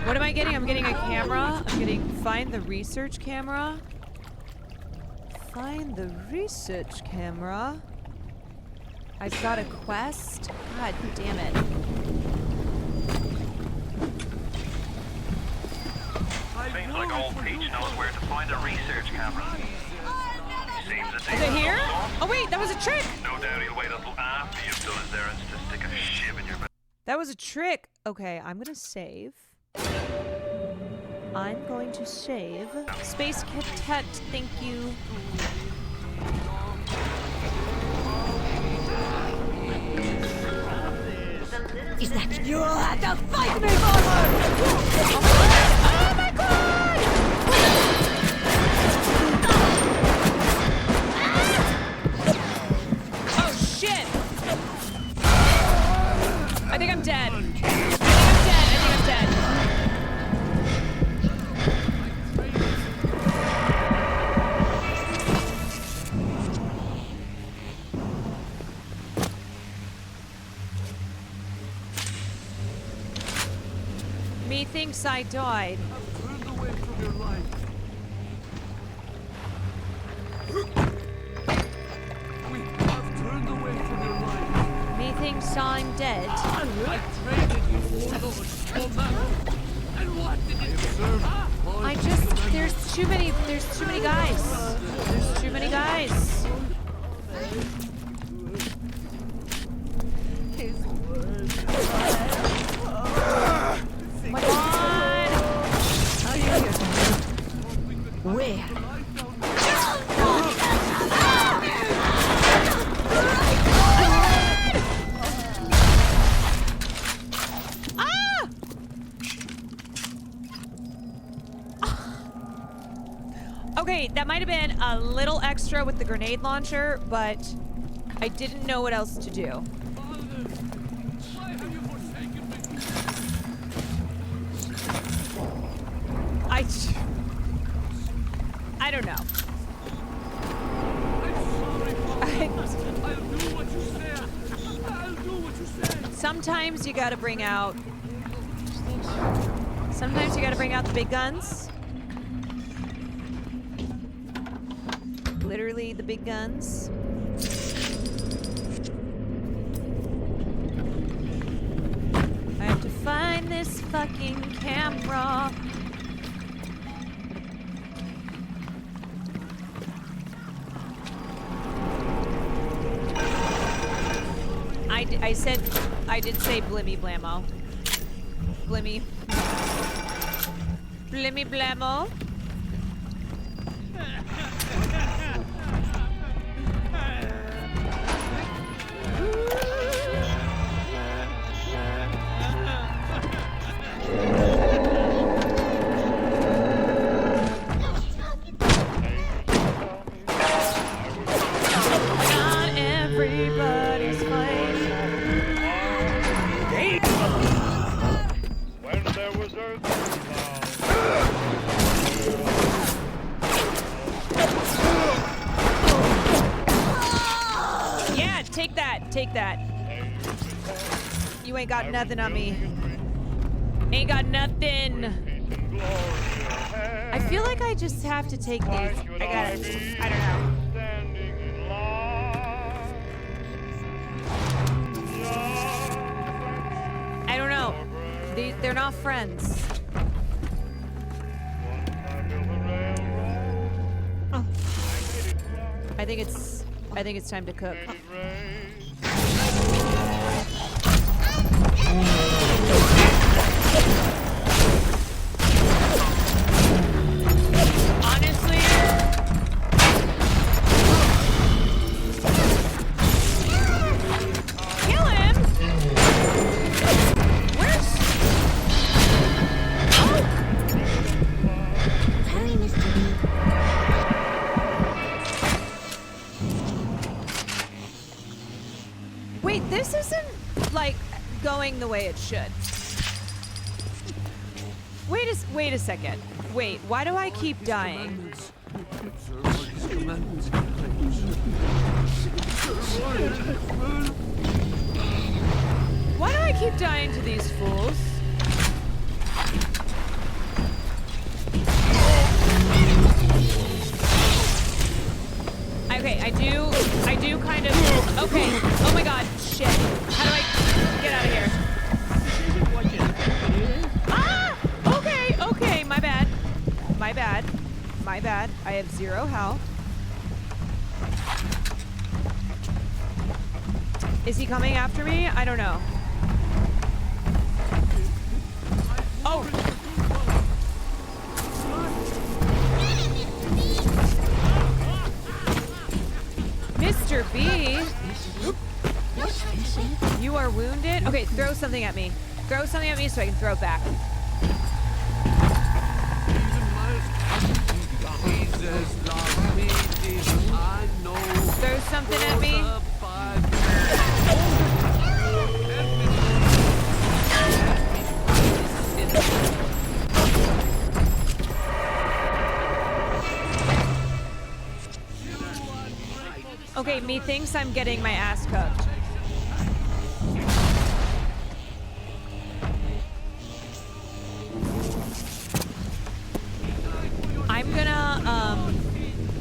[SPEAKER 1] What am I getting? I'm getting a camera. I'm getting find the research camera. Find the research camera. I've got a quest. God damn it.
[SPEAKER 17] Seems like old Peach knows where to find a research camera. Seems that
[SPEAKER 1] Is it here? Oh wait, that was a trick.
[SPEAKER 17] No doubt he'll wait until after you've done his errands to stick a shiv in your back.
[SPEAKER 1] That was a trick. Okay, I'm gonna save. I'm going to save. Space Cadet, thank you.
[SPEAKER 11] Is that you had to fight me for her?
[SPEAKER 1] Oh my god! Oh shit! I think I'm dead. I think I'm dead. Methinks I died.
[SPEAKER 6] Turned away from your life. We have turned away from your life.
[SPEAKER 1] Methinks I'm dead.
[SPEAKER 6] I traded you for those women. And what did it serve?
[SPEAKER 1] I just there's too many guys. There's too many guys. Oh my god!
[SPEAKER 11] Where?
[SPEAKER 1] Okay, that might have been a little extra with the grenade launcher, but I didn't know what else to do. I don't know. Sometimes you gotta bring out the big guns. Literally the big guns. I have to find this fucking camera. I did say blimmy blammo. Blimmy. Blimmy blammo. Not everybody's fighting.
[SPEAKER 6] When there was earth
[SPEAKER 1] Yeah, take that. Take that. You ain't got nothing on me. Ain't got nothing. I feel like I just have to take these. I don't know. I don't know. They're not friends. I think it's time to cook. Honestly, kill him. Where's? Oh. Wait, this isn't like going the way it should. Wait a second. Wait, why do I keep dying? Why do I keep dying to these fools? Okay, I do kind of. Okay. Oh my god, shit. How do I get out of here? Ah! Okay, my bad. My bad. I have 0 health. Is he coming after me? I don't know. Oh! B, you are wounded. Okay, throw something at me. Throw something at me so I can throw it back. Throw something at me. Okay, methinks I'm getting my ass cooked.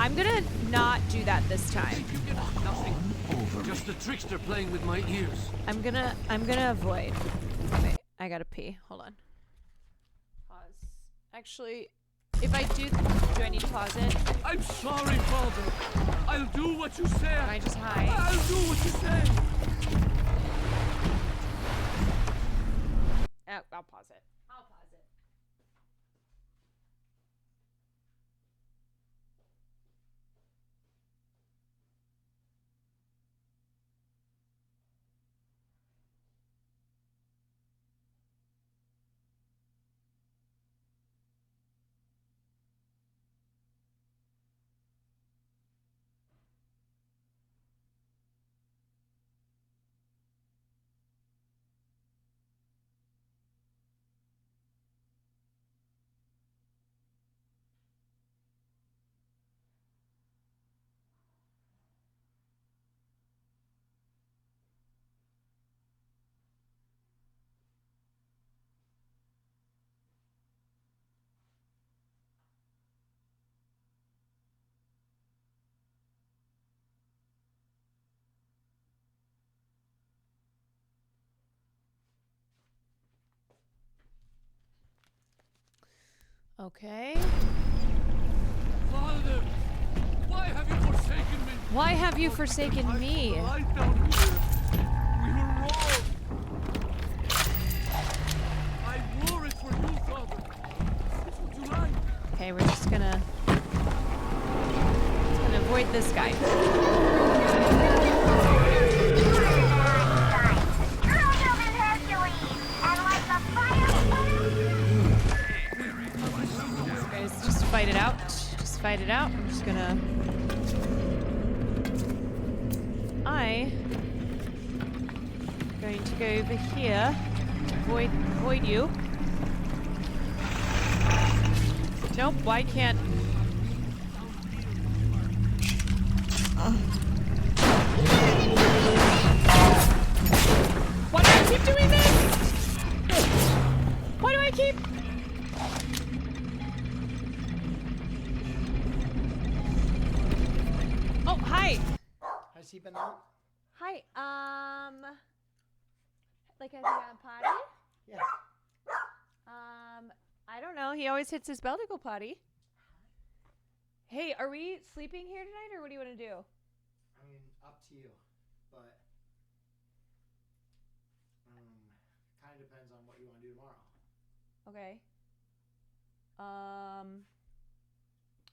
[SPEAKER 1] I'm gonna not do that this time.
[SPEAKER 6] Just a trickster playing with my ears.
[SPEAKER 1] I'm gonna avoid. Wait, I gotta pee. Hold on. Pause. Actually, if I do I need to pause it?
[SPEAKER 6] I'm sorry, Father. I'll do what you say.
[SPEAKER 1] Can I just hide?
[SPEAKER 6] I'll do what you say.
[SPEAKER 1] Oh, I'll pause it. I'll pause it. Okay.
[SPEAKER 6] Father, why have you forsaken me?
[SPEAKER 1] Why have you forsaken me?
[SPEAKER 6] Right down here. We were wrong. I wore it for you, Father. It's what you like.
[SPEAKER 1] Okay, we're just gonna avoid this guy. Guys, just fight it out. Just fight it out. I'm just gonna. Going to go over here. Avoid you. Nope, why can't... Why do I keep doing this? Why do I keep... Oh, hi.
[SPEAKER 16] Has he been out?
[SPEAKER 1] Hi, like has he on potty?
[SPEAKER 16] Yeah.
[SPEAKER 1] I don't know. He always hits his bell to go potty. Hey, are we sleeping here tonight, or what do you want to do?
[SPEAKER 16] I mean, up to you, but kind of depends on what you want to do tomorrow.
[SPEAKER 1] Okay.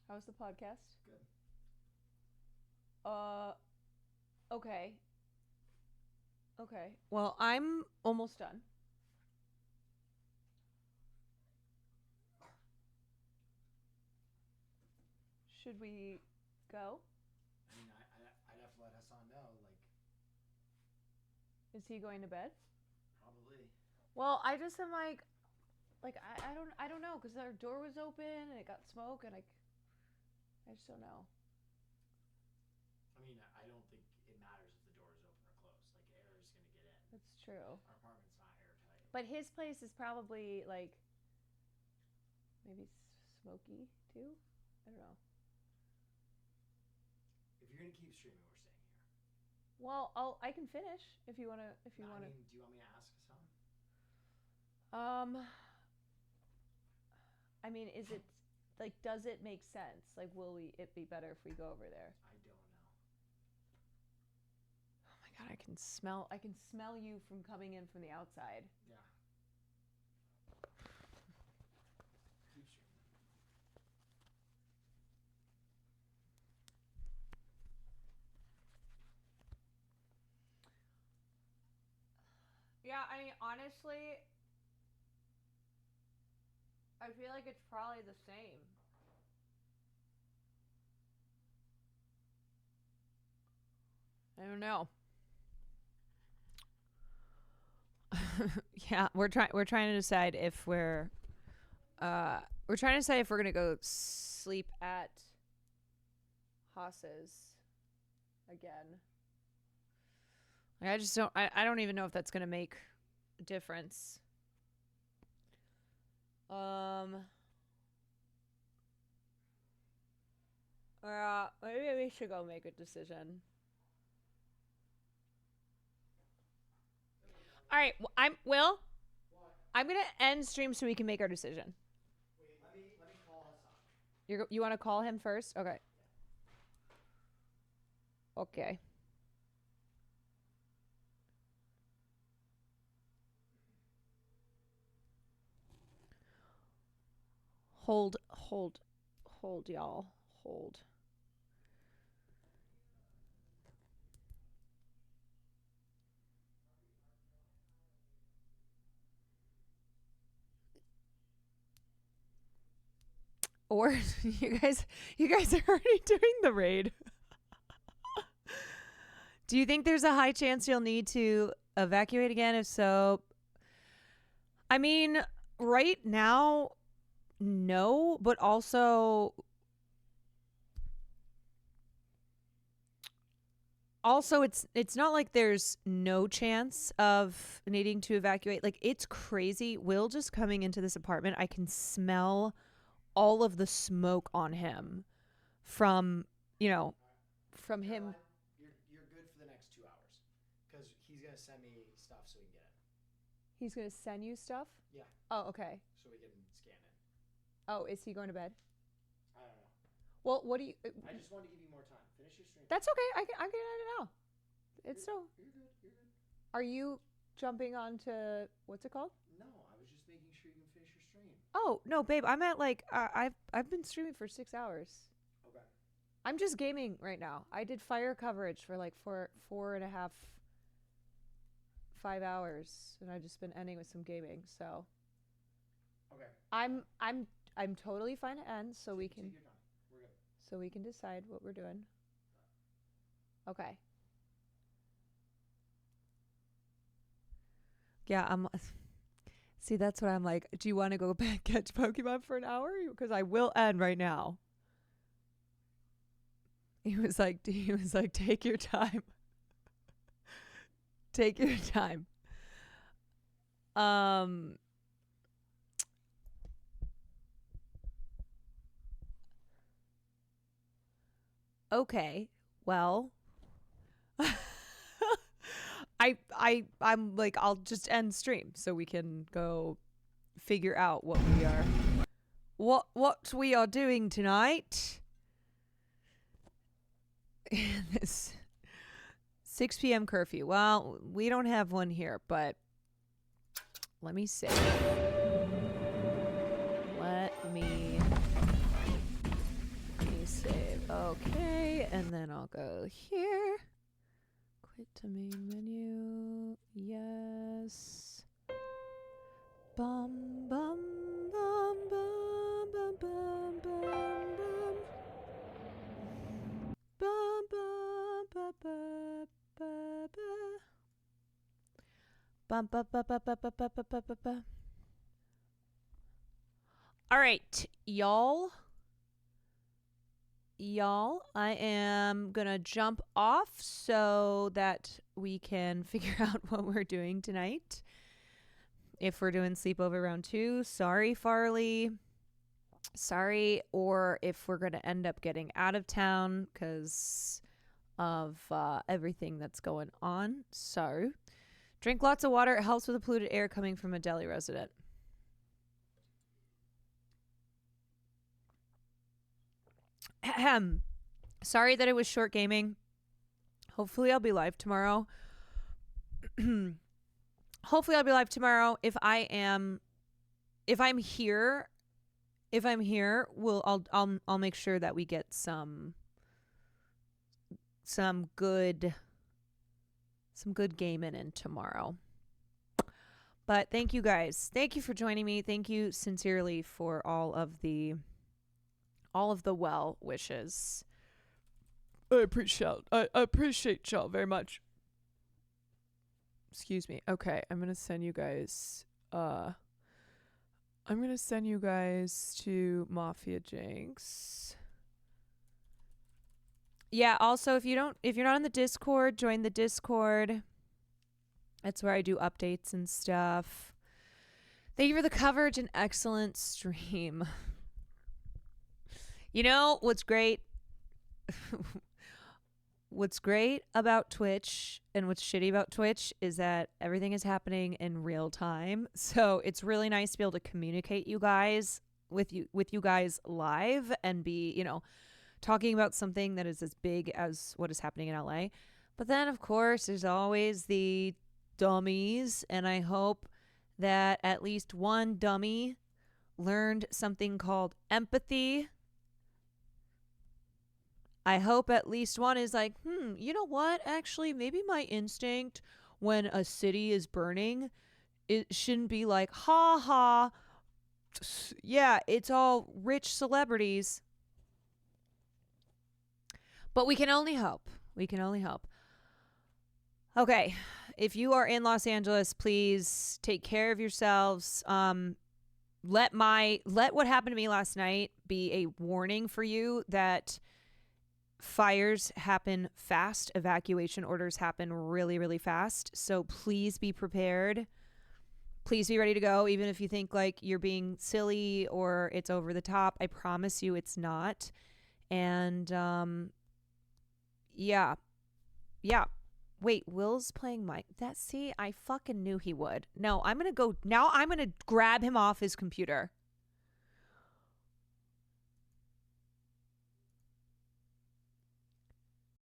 [SPEAKER 1] How's the podcast?
[SPEAKER 16] Good.
[SPEAKER 1] Okay. Okay. Well, I'm almost done. Should we go?
[SPEAKER 16] I mean, I'd have to let Hassan know, like...
[SPEAKER 1] Is he going to bed?
[SPEAKER 16] Probably.
[SPEAKER 1] Well, I just am like I don't know, because our door was open and it got smoke and I just don't know.
[SPEAKER 16] I mean, I don't think it matters if the door is open or closed. Like, air is going to get in.
[SPEAKER 1] That's true.
[SPEAKER 16] Our apartment's not airtight.
[SPEAKER 1] But his place is probably like maybe smoky too. I don't know.
[SPEAKER 16] If you're going to keep streaming, we're staying here.
[SPEAKER 1] Well, I can finish if you want to. If you want to.
[SPEAKER 16] I mean, do you want me to ask Hassan?
[SPEAKER 1] I mean, is it like, does it make sense? Like, will it be better if we go over there?
[SPEAKER 16] I don't know.
[SPEAKER 1] Oh my god, I can smell you from coming in from the outside.
[SPEAKER 16] Yeah. Keep streaming.
[SPEAKER 1] Yeah, I mean, honestly, I feel like it's probably the same. I don't know. Yeah, we're trying to decide if we're trying to decide if we're gonna go sleep at Haas's again. Like, I just don't. I don't even know if that's gonna make a difference. Maybe we should go make a decision. All right, Will. I'm gonna end stream so we can make our decision.
[SPEAKER 16] Wait, let me call Hassan.
[SPEAKER 1] You want to call him first? Okay. Okay. Hold, y'all. Hold. Or you guys are already doing the raid. Do you think there's a high chance you'll need to evacuate again? If so, I mean, right now, no, but also it's not like there's no chance of needing to evacuate. Like, it's crazy. Will just coming into this apartment, I can smell all of the smoke on him from him.
[SPEAKER 16] You're good for the next 2 hours, because he's gonna send me stuff so we can get it.
[SPEAKER 1] He's going to send you stuff?
[SPEAKER 16] Yeah.
[SPEAKER 1] Oh, okay.
[SPEAKER 16] So we can scan it.
[SPEAKER 1] Oh, is he going to bed?
[SPEAKER 16] I don't know.
[SPEAKER 1] Well, what do you...
[SPEAKER 16] I just wanted to give you more time. Finish your stream.
[SPEAKER 1] That's okay. I can end it now. It's still...
[SPEAKER 16] You're good. You're good.
[SPEAKER 1] Are you jumping on to... What's it called?
[SPEAKER 16] No, I was just making sure you can finish your stream.
[SPEAKER 1] Oh, no, babe. I'm at like... I've been streaming for 6 hours.
[SPEAKER 16] Okay.
[SPEAKER 1] I'm just gaming right now. I did fire coverage for like 4.5... 5 hours, and I've just been ending with some gaming. So
[SPEAKER 16] Okay.
[SPEAKER 1] I'm totally fine to end, so we can
[SPEAKER 16] Take your time. We're good.
[SPEAKER 1] so we can decide what we're doing. Okay. Yeah, see, that's what I'm like. Do you want to go back catch Pokemon for an hour? Because I will end right now. He was like, take your time. Take your time. Okay. Well, I'm like, I'll just end stream so we can go figure out what we are doing tonight. This 6 p.m. curfew. Well, we don't have one here, but let me save. Let me save. Okay, and then I'll go here. Quit to main menu. Yes. Bum bum bum bum bum bum bum bum. Bum bum ba ba ba ba. Bum ba ba ba ba ba ba ba ba ba. All right, y'all, I am gonna jump off so that we can figure out what we're doing tonight. If we're doing sleepover round 2, sorry, Farley. Sorry, or if we're gonna end up getting out of town because of everything that's going on. So, drink lots of water. It helps with the polluted air coming from a Delhi resident. Sorry that it was short gaming. Hopefully I'll be live tomorrow. Hopefully I'll be live tomorrow. If I'm here, I'll make sure that we get some good gaming in tomorrow. But thank you guys. Thank you for joining me. Thank you sincerely for all of the well wishes. I appreciate y'all very much. Excuse me. Okay, I'm gonna send you guys to Mafia Jinx. Yeah, also if you're not on the Discord, join the Discord. That's where I do updates and stuff. Thank you for the coverage and excellent stream. You know what's great? What's great about Twitch and what's shitty about Twitch is that everything is happening in real time. So it's really nice to be able to communicate with you guys live and be, talking about something that is as big as what is happening in LA. But then of course there's always the dummies, and I hope that at least one dummy learned something called empathy. I hope at least one is like, you know what? Actually, maybe my instinct when a city is burning, it shouldn't be like, ha ha. Yeah, it's all rich celebrities. But we can only hope. We can only hope. Okay. If you are in Los Angeles, please take care of yourselves. Let what happened to me last night be a warning for you that fires happen fast. Evacuation orders happen really, really fast. So please be prepared. Please be ready to go, even if you think like you're being silly or it's over the top. I promise you it's not. And yeah. Wait, Will's playing Mike. I fucking knew he would. No, I'm going to grab him off his computer.